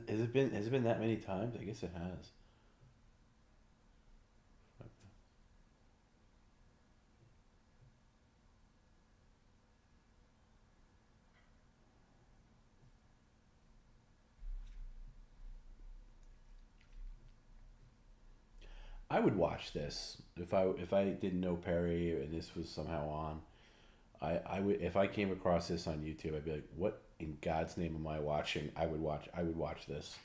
Has it been that many times? I guess it has. I would watch this if I didn't know Perry and this was somehow on. I would, if I came across this on YouTube, I'd be like, "What in God's name am I watching?" I would watch this.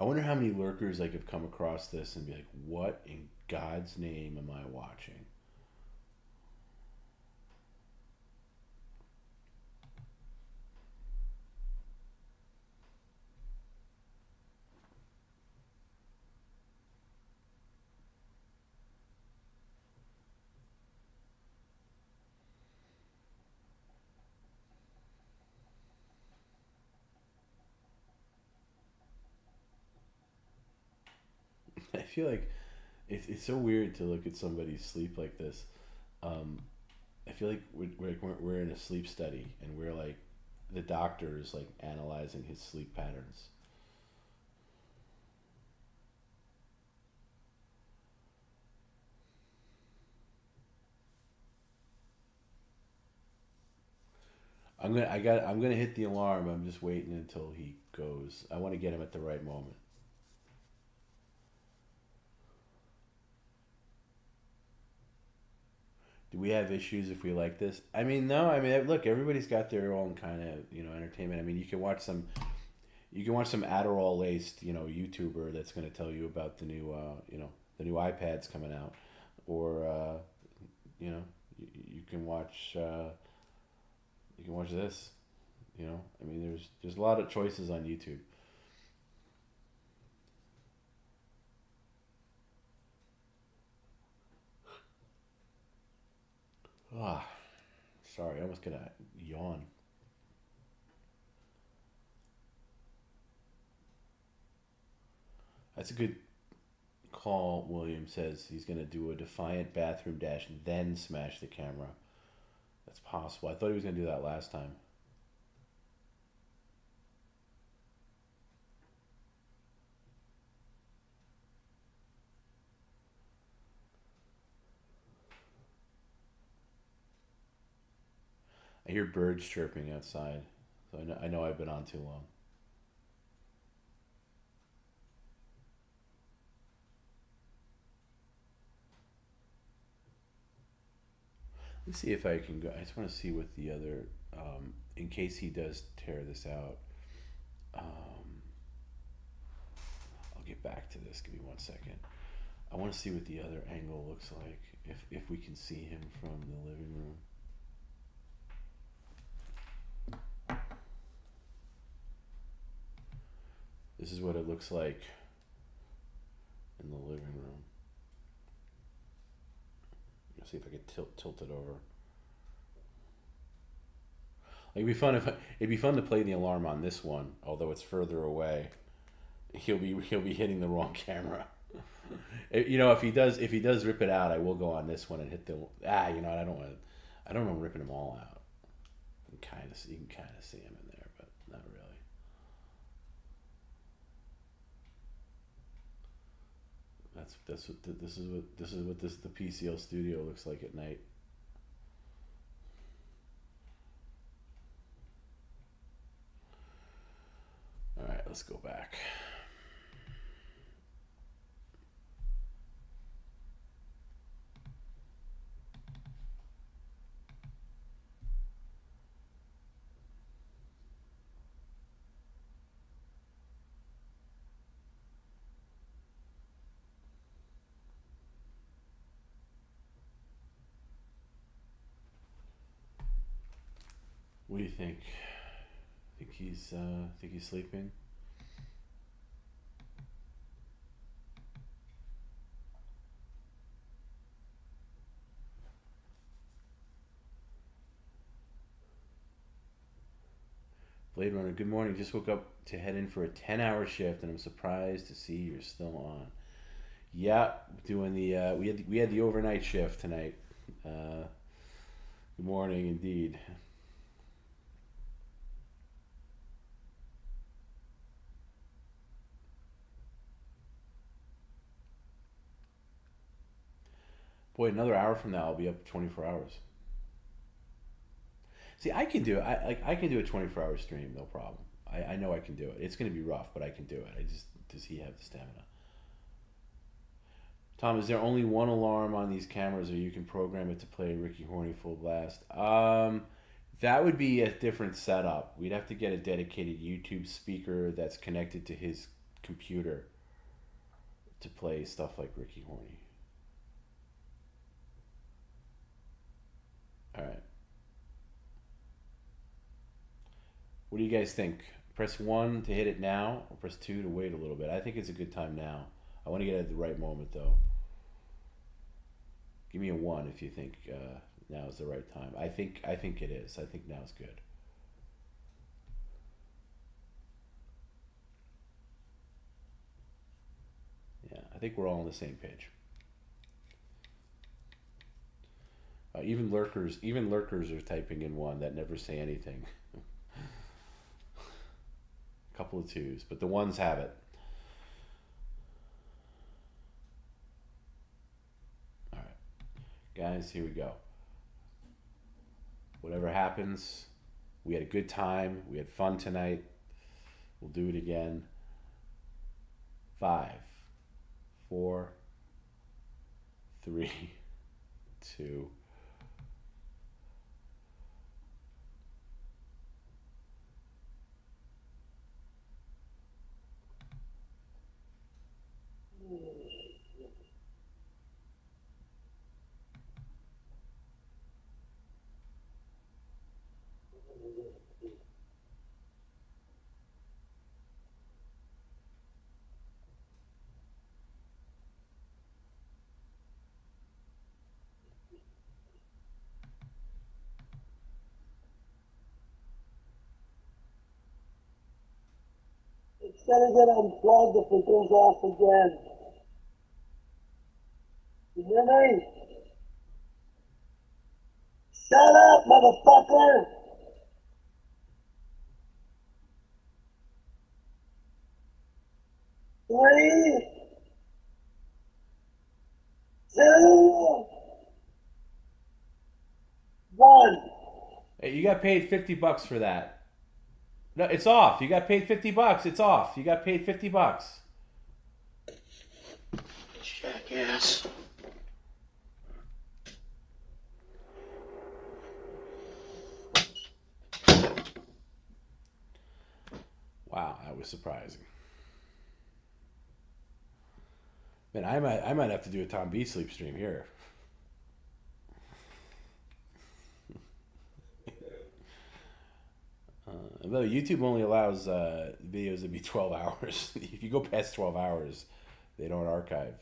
I wonder how many lurkers like have come across this and be like, "What in God's name am I watching?" I feel like it's so weird to look at somebody's sleep like this. Um, I feel like we're in a sleep study and we're like the doctor is like analyzing his sleep patterns. I'm gonna hit the alarm. I'm just waiting until he goes. I want to get him at the right moment. Do we have issues if we like this? I mean, no. I mean, look, everybody's got their own kind of entertainment. I mean, you can watch some Adderall laced YouTuber that's going to tell you about the new the new iPads coming out, or you can watch this. I mean, there's a lot of choices on YouTube. Ah, sorry, I almost gonna yawn. That's a good call. William says he's gonna do a defiant bathroom dash, then smash the camera. That's possible. I thought he was gonna do that last time. I hear birds chirping outside, so I know I've been on too long. Let's see if I can go. I just want to see what the other, in case he does tear this out. I'll get back to this. Give me 1 second. I want to see what the other angle looks like. If we can see him from the living room. This is what it looks like in the living room. Let's see if I can tilt it over. Like, it'd be fun to play the alarm on this one, although it's further away. He'll be hitting the wrong camera. If he does rip it out, I will go on this one and hit the I don't want ripping them all out. You can kind of see him in there, but not really. This is what the PCL studio looks like at night. All right, let's go back. What do you think? Think he's sleeping? Blade Runner, good morning. Just woke up to head in for a 10-hour shift, and I'm surprised to see you're still on. Yeah, doing the we had the overnight shift tonight. Good morning, indeed. Boy, another hour from now, I'll be up 24 hours. See, I can do it. I can do a 24-hour stream, no problem. I know I can do it. It's going to be rough, but I can do it. Does he have the stamina? Tom, is there only one alarm on these cameras, or you can program it to play Ricky Horny full blast? That would be a different setup. We'd have to get a dedicated YouTube speaker that's connected to his computer to play stuff like Ricky Horny. All right. What do you guys think? Press 1 to hit it now, or press 2 to wait a little bit? I think it's a good time now. I want to get it at the right moment, though. Give me a 1 if you think now is the right time. I think it is. I think now is good. Yeah, I think we're all on the same page. Even lurkers are typing in 1 that never say anything. A couple of 2s, but the 1s have it. All right, guys, here we go. Whatever happens, we had a good time. We had fun tonight. We'll do it again. 5, 4, 3, 2. It's gonna get unplugged if it goes off again. You hear me? Shut up, motherfucker! Three, 2, 1. Hey, you got paid $50 for that. No, it's off. You got paid $50. It's off. You got paid $50. Jackass. Wow, that was surprising. Man, I might have to do a Tom B sleep stream here. Although YouTube only allows videos to be 12 hours. If you go past 12 hours, they don't archive.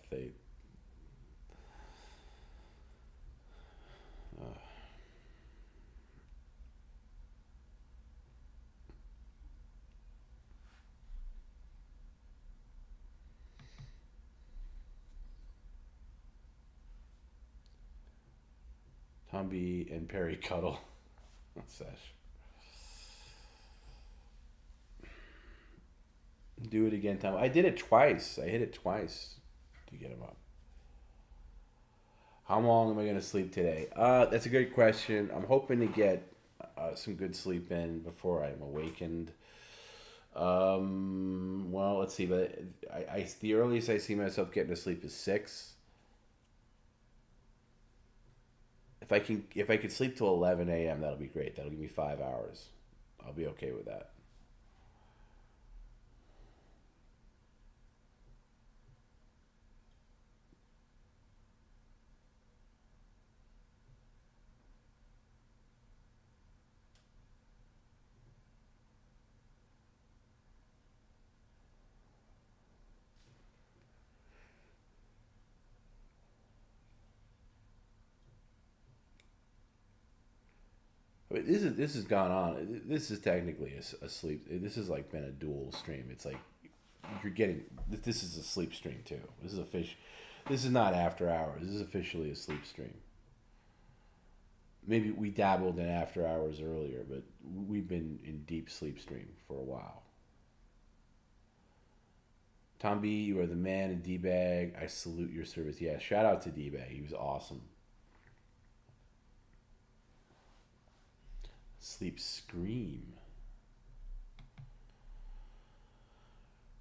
Tom B and Perry cuddle. Sesh. Do it again, Tom. I did it twice. I hit it twice to get him up. How long am I going to sleep today? That's a great question. I'm hoping to get some good sleep in before I'm awakened. Well, let's see. But the earliest I see myself getting to sleep is 6. If I could sleep till 11 a.m., that'll be great. That'll give me 5 hours. I'll be okay with that. I mean, this has gone on. This is technically a sleep. This has like been a dual stream. It's like you're getting. This is a sleep stream too. This is a fish. This is not after hours. This is officially a sleep stream. Maybe we dabbled in after hours earlier, but we've been in deep sleep stream for a while. Tom B, you are the man, and D-Bag, I salute your service. Yeah, shout out to D-Bag. He was awesome. Sleep Scream.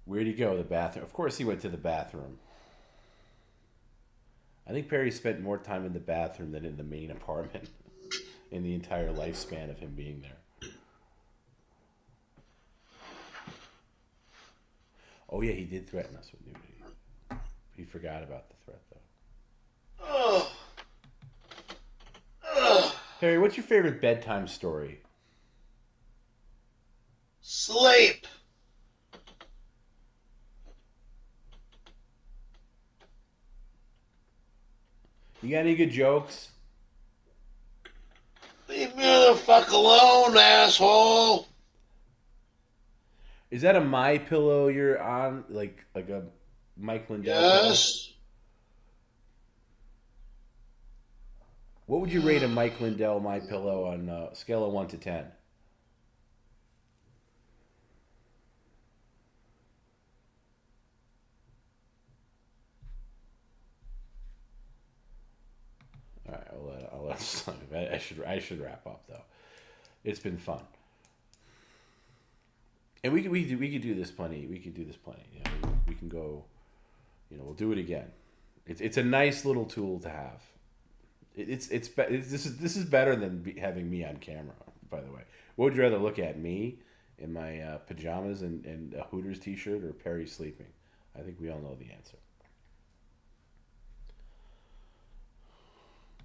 Where'd he go? The bathroom. Of course he went to the bathroom. I think Perry spent more time in the bathroom than in the main apartment in the entire lifespan of him being there. Oh yeah, he did threaten us with nudity. He forgot about the threat though. Oh. Ugh. Perry, what's your favorite bedtime story? Sleep. You got any good jokes? Leave me the fuck alone, asshole. Is that a My Pillow you're on, like a Mike Lindell pillow? Yes. What would you rate a Mike Lindell My Pillow on a scale of 1 to 10? All right, I'll let slide. I should wrap up though. It's been fun, and we could do this plenty. We could do this plenty. You know, we can go. You know, we'll do it again. It's a nice little tool to have. This is better than having me on camera. By the way, what would you rather look at, me in my pajamas and a Hooters t-shirt, or Perry sleeping? I think we all know the answer.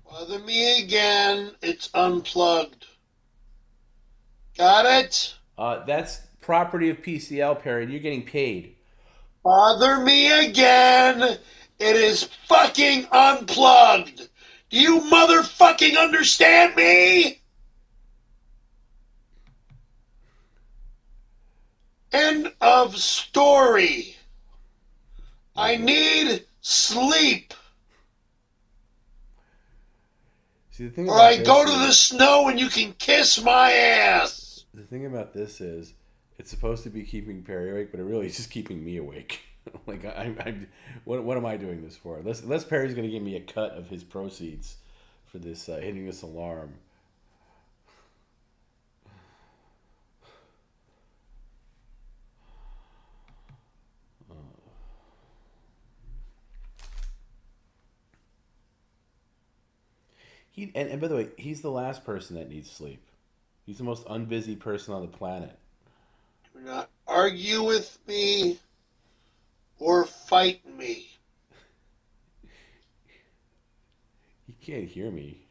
Bother me again. It's unplugged. Got it? That's property of PCL, Perry, and you're getting paid. Bother me again. It is fucking unplugged. Do you motherfucking understand me? End of story. I need sleep. See, the thing Or about I this go to is- the snow and you can kiss my ass. The thing about this is, it's supposed to be keeping Perry awake, but it really is just keeping me awake. Like what am I doing this for? Unless Perry's going to give me a cut of his proceeds for this hitting this alarm. And by the way, he's the last person that needs sleep. He's the most unbusy person on the planet. Do not argue with me or fight me. He can't hear me.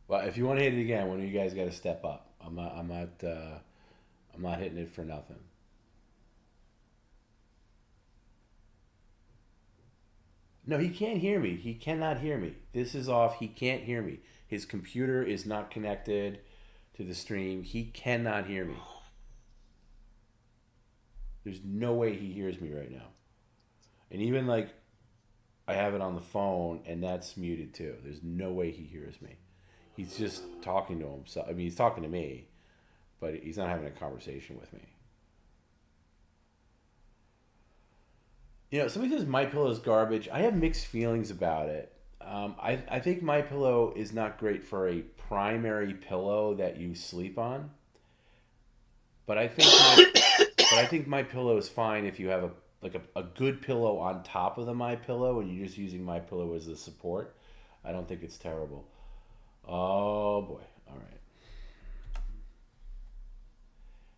Well, if you want to hit it again, one of you guys got to step up. I'm not hitting it for nothing. No, he can't hear me. He cannot hear me. This is off. He can't hear me. His computer is not connected to the stream. He cannot hear me. There's no way he hears me right now. And even like I have it on the phone and that's muted too. There's no way he hears me. He's just talking to himself. I mean, he's talking to me, but he's not having a conversation with me. You know, somebody says My Pillow is garbage. I have mixed feelings about it. I think My Pillow is not great for a primary pillow that you sleep on. But I think My Pillow is fine if you have a good pillow on top of the My Pillow and you're just using My Pillow as a support. I don't think it's terrible. Oh boy! All right.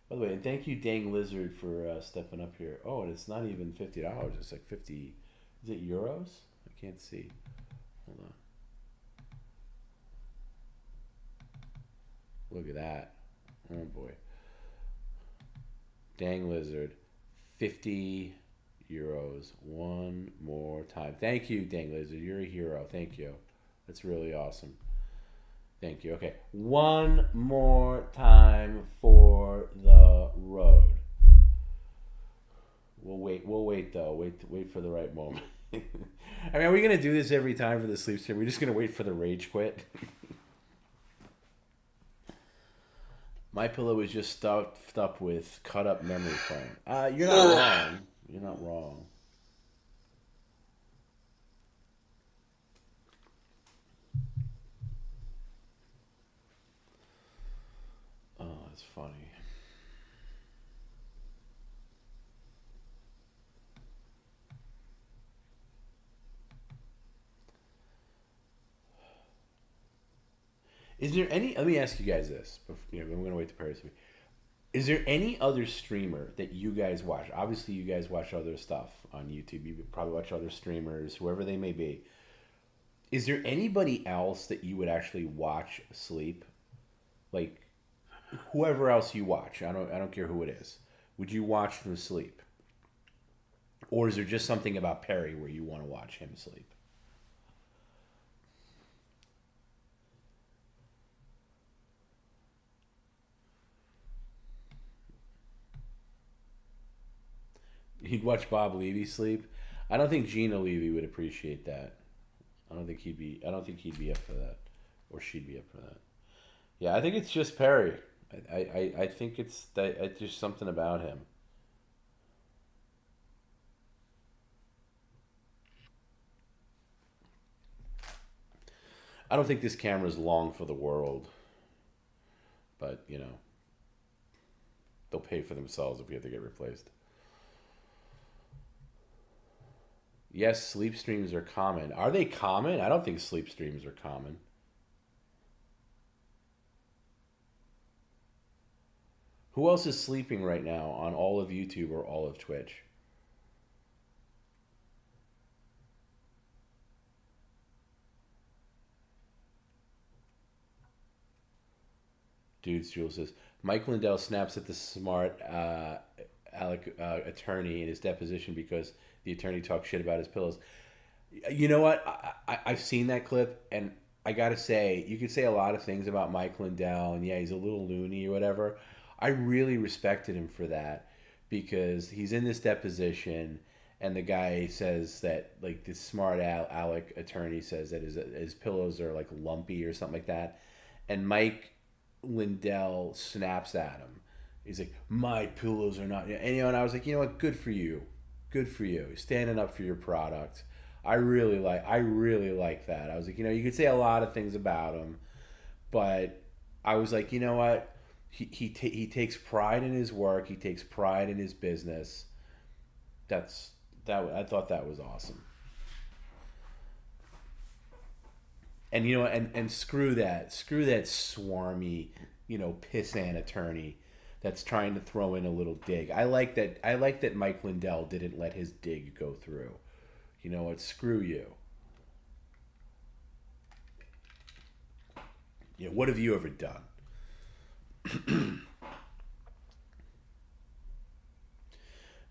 By the way, and thank you, Dang Lizard, for stepping up here. Oh, and it's not even $50. It's like 50. Is it euros? I can't see. Hold on. Look at that. Oh boy. Dang Lizard, 50 euros. One more time. Thank you, Dang Lizard. You're a hero. Thank you. That's really awesome. Thank you. Okay, one more time for the road. We'll wait though. Wait for the right moment. I mean, are we gonna do this every time for the sleep stream? We're just gonna wait for the rage quit. My Pillow is just stuffed up with cut up memory foam. You're not wrong. You're not wrong. That's funny. Is there any? Let me ask you guys this. I'm going to wait to Perry to speak. Is there any other streamer that you guys watch? Obviously, you guys watch other stuff on YouTube. You probably watch other streamers, whoever they may be. Is there anybody else that you would actually watch sleep? Like whoever else you watch, I don't care who it is. Would you watch them sleep? Or is there just something about Perry where you want to watch him sleep? You'd watch Bob Levy sleep? I don't think Gina Levy would appreciate that. I don't think he'd be up for that. Or she'd be up for that. Yeah, I think it's just Perry. I think it's just something about him. I don't think this camera's long for the world. But, they'll pay for themselves if we have to get replaced. Yes, sleep streams are common. Are they common? I don't think sleep streams are common. Who else is sleeping right now on all of YouTube or all of Twitch? Dudes, Jules says, Mike Lindell snaps at the smart Alec attorney in his deposition because the attorney talks shit about his pillows. You know what? I've seen that clip, and I gotta say, you could say a lot of things about Mike Lindell, and yeah, he's a little loony or whatever. I really respected him for that because he's in this deposition, and the guy says that, like, this smart Alec attorney says that his pillows are like lumpy or something like that, and Mike Lindell snaps at him. He's like, my pillows are not, and I was like, you know what, good for you, standing up for your product. I really like that. I was like, you could say a lot of things about him, but I was like, you know what, he takes pride in his work, he takes pride in his business. I thought that was awesome. And and screw that swarmy, pissant attorney that's trying to throw in a little dig. I like that Mike Lindell didn't let his dig go through. You know what? Screw you. What have you ever done?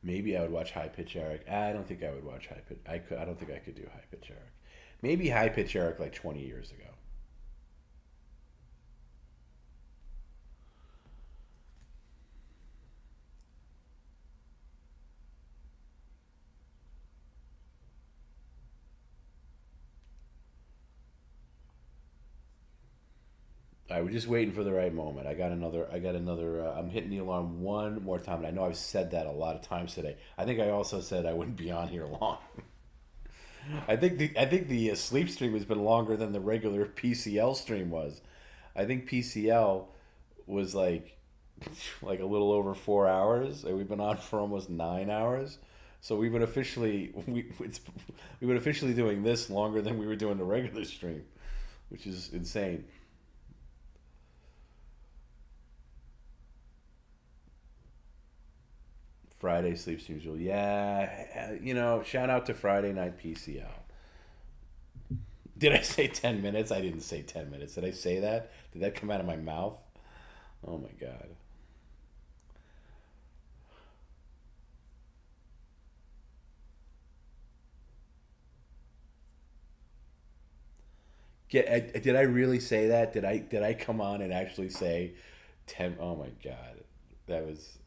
Maybe I would watch High Pitch Eric. I don't think I would watch High Pitch. I don't think I could do High Pitch Eric. Maybe High Pitch Eric like 20 years ago. All right, we're just waiting for the right moment. I got another. I'm hitting the alarm one more time, and I know I've said that a lot of times today. I think I also said I wouldn't be on here long. I think the sleep stream has been longer than the regular PCL stream was. I think PCL was like a little over 4 hours, and we've been on for almost 9 hours. So we've been officially doing this longer than we were doing the regular stream, which is insane. Friday sleep streams. Yeah, shout out to Friday Night PCL. Did I say 10 minutes? I didn't say 10 minutes. Did I say that? Did that come out of my mouth? Oh my God. Did I really say that? Did I come on and actually say 10? Oh my God. That was,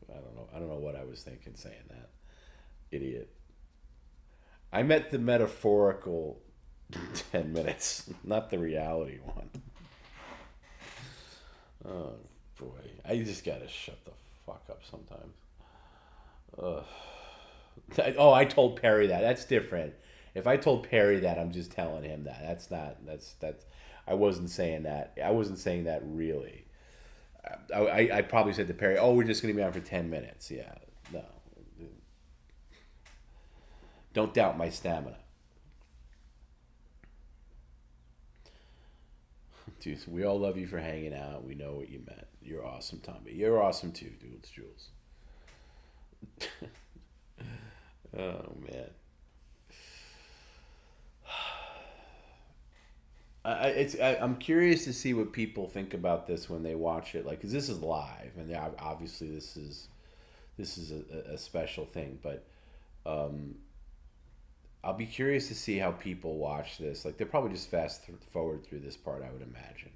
I don't know what I was thinking saying that. Idiot. I meant the metaphorical 10 minutes, not the reality one. Oh boy. I just gotta shut the fuck up sometimes. I told Perry that. That's different. If I told Perry that, I'm just telling him that. That's I wasn't saying that. I wasn't saying that really. I probably said to Perry, "Oh, we're just going to be on for 10 minutes." Yeah, no. Don't doubt my stamina. Dude, we all love you for hanging out. We know what you meant. You're awesome, Tommy. You're awesome too, dude. It's Jules. Oh man. I'm curious to see what people think about this when they watch it. Like, 'cause this is live, and obviously this is a special thing. But I'll be curious to see how people watch this. Like, they'll probably just fast forward through this part, I would imagine.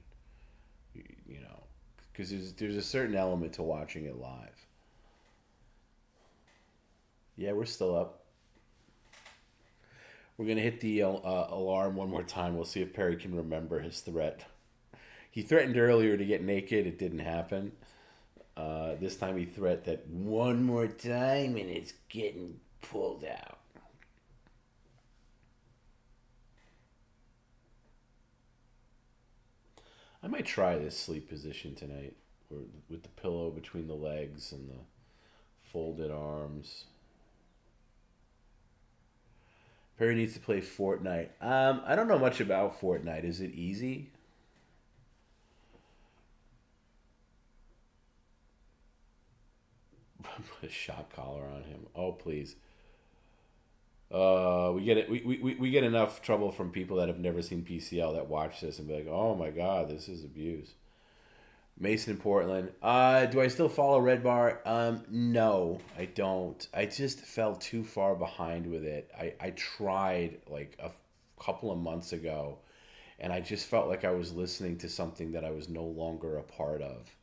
You know, because there's a certain element to watching it live. Yeah, we're still up. We're gonna hit the alarm one more time. We'll see if Perry can remember his threat. He threatened earlier to get naked. It didn't happen. This time he threatened that one more time and it's getting pulled out. I might try this sleep position tonight, with the pillow between the legs and the folded arms. Perry needs to play Fortnite. I don't know much about Fortnite. Is it easy? Put a shock collar on him. Oh, please. We get it. We get enough trouble from people that have never seen PCL that watch this and be like, "Oh my God, this is abuse." Mason in Portland. Do I still follow Red Bar? No, I don't. I just fell too far behind with it. I tried like a couple of months ago, and I just felt like I was listening to something that I was no longer a part of.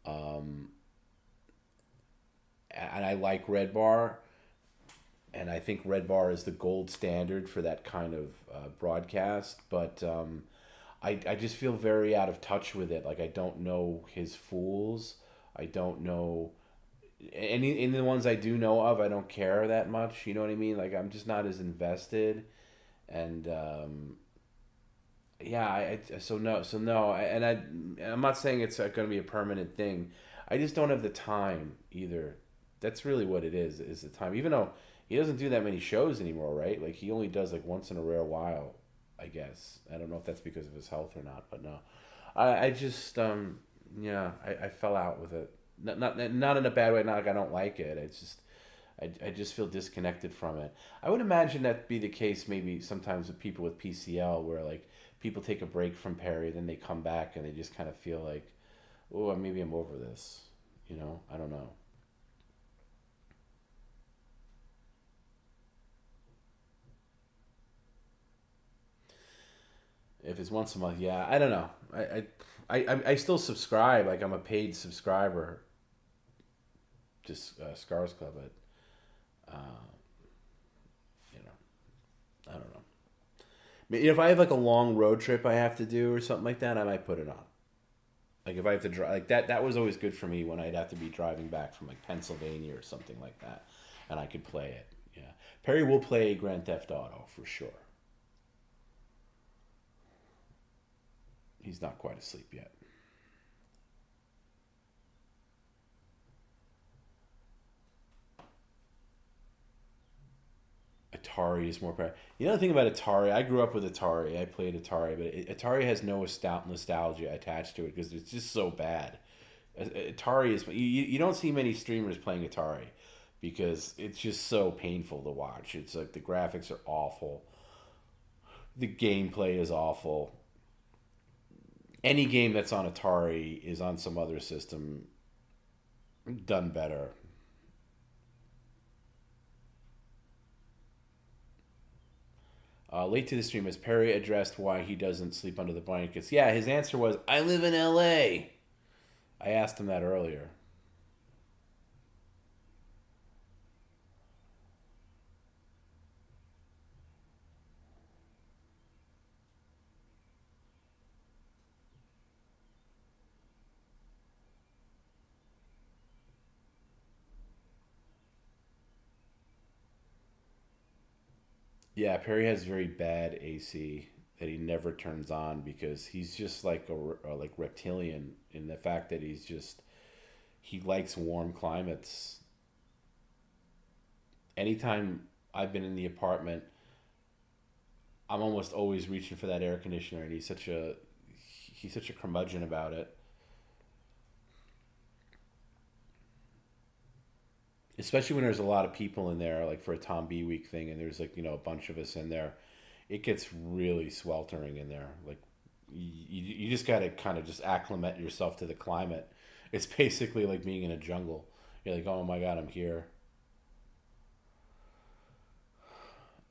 And I like Red Bar, and I think Red Bar is the gold standard for that kind of broadcast, but I just feel very out of touch with it. Like, I don't know his fools. I don't know any in the ones I do know of. I don't care that much. You know what I mean? Like, I'm just not as invested. And yeah, so no. And I'm not saying it's going to be a permanent thing. I just don't have the time either. That's really what it is the time. Even though he doesn't do that many shows anymore, right? Like, he only does like once in a rare while, I guess. I don't know if that's because of his health or not, but no. I just yeah, I fell out with it. Not in a bad way. Not like I don't like it. It's just I just feel disconnected from it. I would imagine that'd be the case maybe sometimes with people with PCL, where like people take a break from Perry, then they come back and they just kind of feel like, oh, maybe I'm over this. You know, I don't know. If it's once a month, yeah, I don't know. I still subscribe. Like, I'm a paid subscriber. Just Scars Club, but you know, I don't know. If I have like a long road trip I have to do or something like that, I might put it on. Like, if I have to drive, like that was always good for me when I'd have to be driving back from like Pennsylvania or something like that, and I could play it. Yeah, Perry will play Grand Theft Auto for sure. He's not quite asleep yet. Atari is more practical. You know the thing about Atari, I grew up with Atari. I played Atari, but Atari has no nostalgia attached to it because it's just so bad. Atari is you don't see many streamers playing Atari because it's just so painful to watch. It's like the graphics are awful. The gameplay is awful. Any game that's on Atari is on some other system done better. Late to the stream, as Perry addressed why he doesn't sleep under the blankets. Yeah, his answer was, I live in LA. I asked him that earlier. Yeah, Perry has very bad AC that he never turns on because he's just like a like reptilian in the fact that he likes warm climates. Anytime I've been in the apartment, I'm almost always reaching for that air conditioner, and he's such a he's such a curmudgeon about it. Especially when there's a lot of people in there, like for a Tom B Week thing, and there's like, you know, a bunch of us in there. It gets really sweltering in there. Like you just got to kind of just acclimate yourself to the climate. It's basically like being in a jungle. You're like, oh my God, I'm here.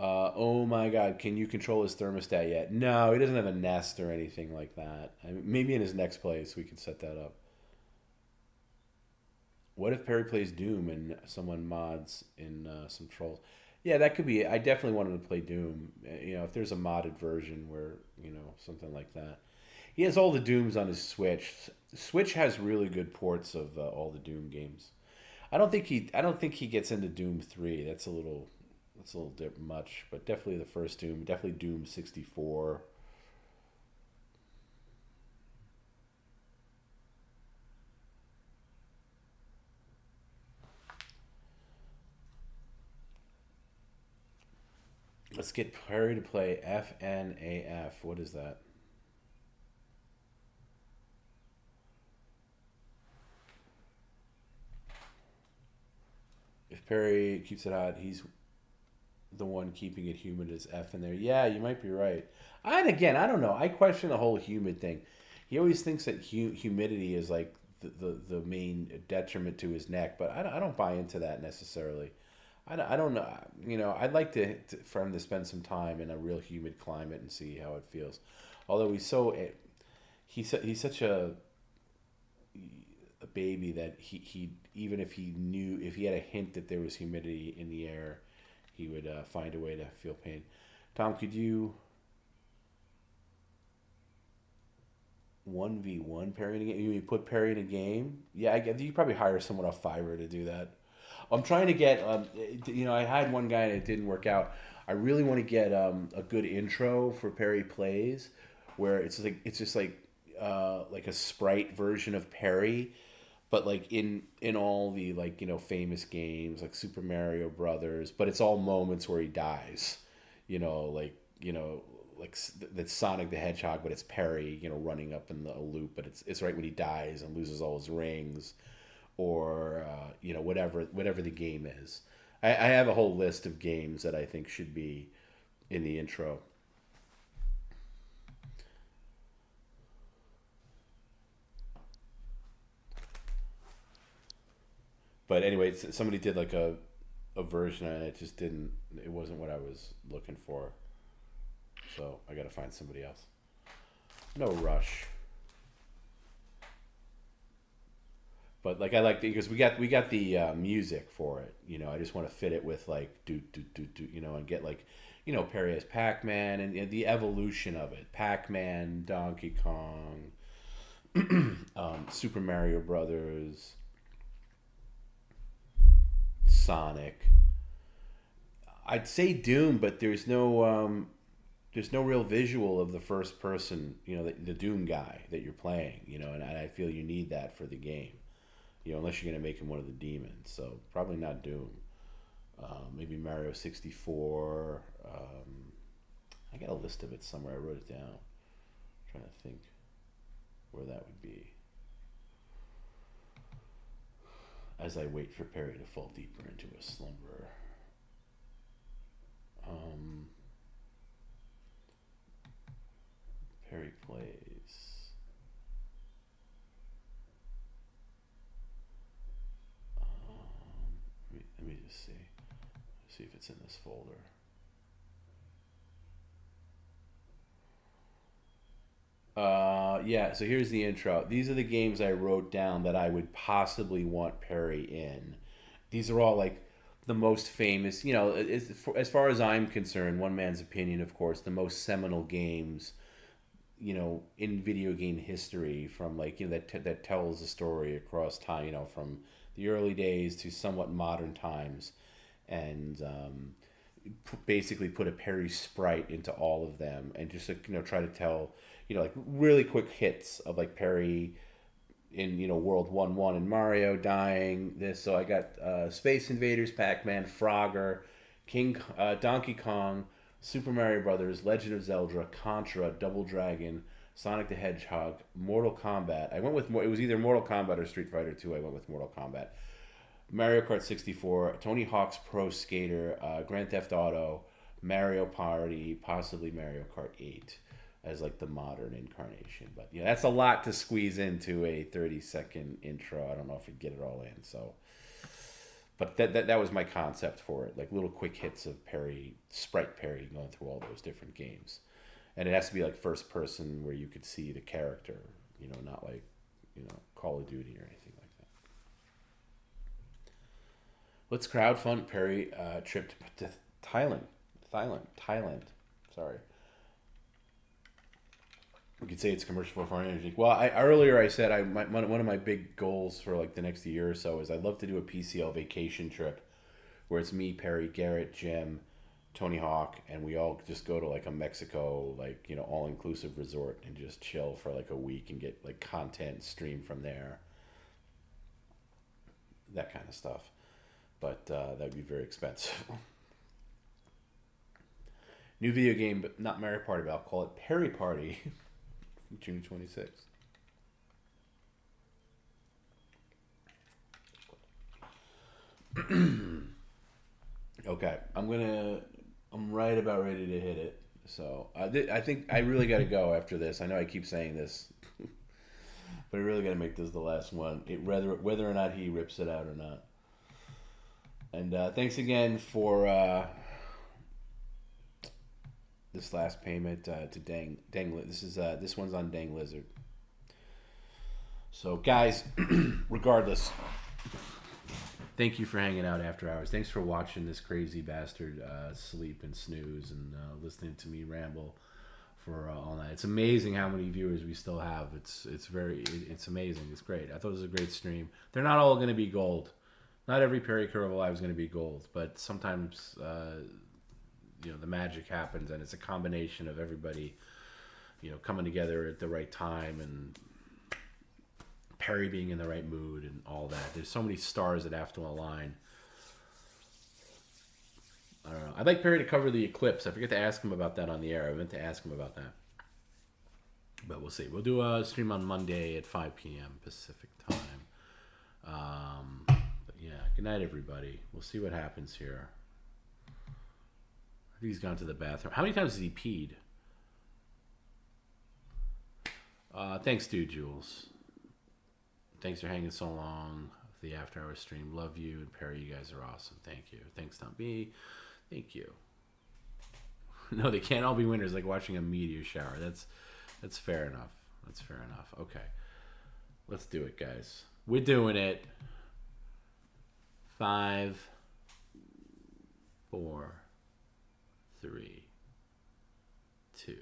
Oh my God, can you control his thermostat yet? No, he doesn't have a Nest or anything like that. I mean, maybe in his next place we can set that up. What if Perry plays Doom and someone mods in some trolls? Yeah, that could be. I definitely wanted to play Doom. You know, if there's a modded version where, you know, something like that. He has all the Dooms on his Switch. Switch has really good ports of all the Doom games. I don't think he gets into Doom 3. That's a little much, but definitely the first Doom. Definitely Doom 64. Let's get Perry to play FNAF. What is that? If Perry keeps it hot, he's the one keeping it humid as F in there. Yeah, you might be right. And again, I don't know. I question the whole humid thing. He always thinks that humidity is like the main detriment to his neck, but I don't buy into that necessarily. I don't know. You know, I'd like for him to spend some time in a real humid climate and see how it feels. Although he's such a baby that he even if he had a hint that there was humidity in the air, he would find a way to feel pain. Tom, could you 1v1 Perry in a game? You mean put Perry in a game? Yeah, you probably hire someone off Fiverr to do that. I'm trying to get, you know, I had one guy and it didn't work out. I really want to get a good intro for Perry Plays, where it's just like a sprite version of Perry, but like in all the, like, you know, famous games like Super Mario Brothers, but it's all moments where he dies, you know, like that's Sonic the Hedgehog, but it's Perry, you know, running up in the loop, but it's right when he dies and loses all his rings, or you know, whatever the game is. I have a whole list of games that I think should be in the intro. But anyway, somebody did like a version and it wasn't what I was looking for. So I got to find somebody else. No rush. But like I like because we got the music for it. You know, I just want to fit it with like do you know, and get like, you know, Perry as Pac-Man and the evolution of it. Pac-Man, Donkey Kong, Super Mario Brothers, Sonic. I'd say Doom, but there's no real visual of the first person, you know, the Doom guy that you're playing, you know, and I feel you need that for the game. You know, unless you're going to make him one of the demons. So probably not Doom. Maybe Mario 64. I got a list of it somewhere. I wrote it down. I'm trying to think where that would be. As I wait for Perry to fall deeper into a slumber. Perry Plays. Let me just see if it's in this folder. Yeah, so here's the intro. These are the games I wrote down that I would possibly want Perry in. These are all like the most famous, you know, as far as I'm concerned, one man's opinion, of course, the most seminal games, you know, in video game history, from like, you know, that tells the story across time, you know, from the early days to somewhat modern times, and basically put a Perry sprite into all of them, and just, you know, try to tell, you know, like really quick hits of like Perry in, you know, World 1-1 and Mario dying. This, so I got Space Invaders, Pac-Man, Frogger, Donkey Kong, Super Mario Brothers, Legend of Zelda, Contra, Double Dragon, Sonic the Hedgehog, Mortal Kombat. I went with it was either Mortal Kombat or Street Fighter 2. I went with Mortal Kombat. Mario Kart 64, Tony Hawk's Pro Skater, Grand Theft Auto, Mario Party, possibly Mario Kart 8 as like the modern incarnation. But yeah, that's a lot to squeeze into a 30-second intro. I don't know if we'd get it all in. So, but that was my concept for it, like little quick hits of Sprite Perry going through all those different games. And it has to be like first person where you could see the character, not like, Call of Duty or anything like that. Let's crowdfund Perry trip to Thailand. Sorry. We could say it's commercial for foreign energy. Well, earlier I said one of my big goals for like the next year or so is I'd love to do a PCL vacation trip where it's me, Perry, Garrett, Jim, Tony Hawk, and we all just go to like a Mexico, like, all-inclusive resort and just chill for like a week and get like content streamed from there. That kind of stuff. But that'd be very expensive. New video game, but not Mario Party, but I'll call it Perry Party. June 26th. Okay, I'm right about ready to hit it. So I think I really got to go after this. I know I keep saying this, but I really got to make this the last one. Whether or not he rips it out or not. And thanks again for this last payment to Dang. This one's on Dang Lizard. So guys, regardless, thank you for hanging out after hours. Thanks for watching this crazy bastard sleep and snooze and listening to me ramble for all night. It's amazing how many viewers we still have. It's amazing. It's great. I thought it was a great stream. They're not all going to be gold. Not every Perry Curve Live is going to be gold, but sometimes the magic happens, and it's a combination of everybody coming together at the right time and Perry being in the right mood and all that. There's so many stars that have to align. I don't know. I'd like Perry to cover the eclipse. I forget to ask him about that on the air. I meant to ask him about that. But we'll see. We'll do a stream on Monday at 5 p.m. Pacific time. But yeah, good night, everybody. We'll see what happens here. I think he's gone to the bathroom. How many times has he peed? Thanks, dude, Jules. Thanks for hanging so long for the after hour stream. Love you, and Perry, you guys are awesome. Thank you. Thanks, not me. Thank you. No, they can't all be winners like watching a meteor shower. That's fair enough. That's fair enough. Okay. Let's do it, guys. We're doing it. 5, 4, 3, 2.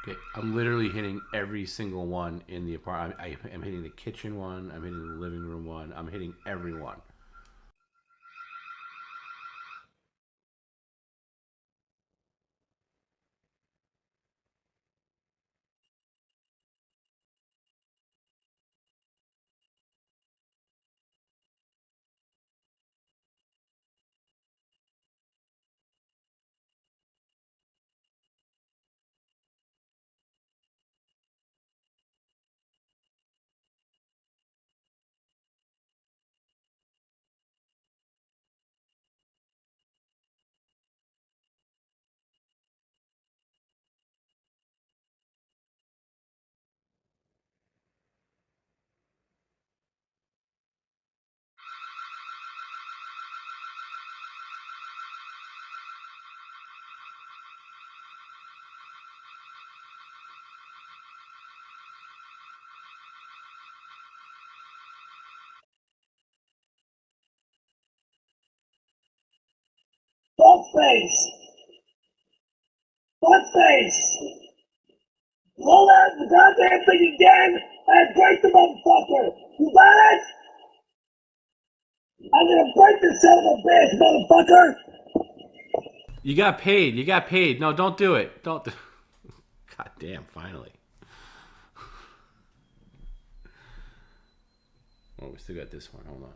Okay, I'm literally hitting every single one in the apartment. I am hitting the kitchen one. I'm hitting the living room one. I'm hitting every one. Fuckface! Fuckface! Pull out the goddamn thing again and break the motherfucker! You got it? I'm gonna break the son of a bitch, motherfucker! You got paid. You got paid. No, don't do it. Don't. God damn! Finally. Oh, we still got this one. Hold on.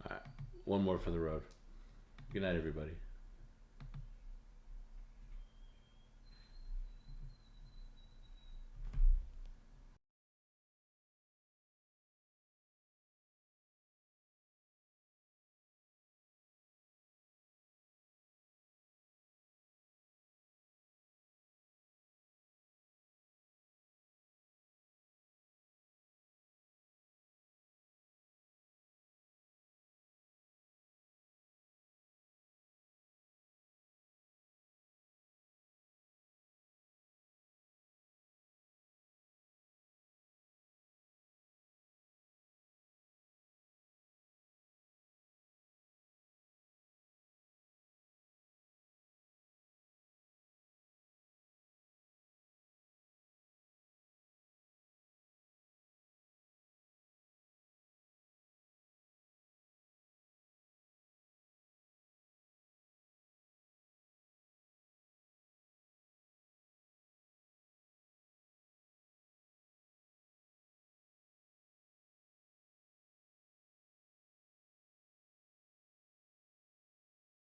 All right. One more for the road. Good night, everybody.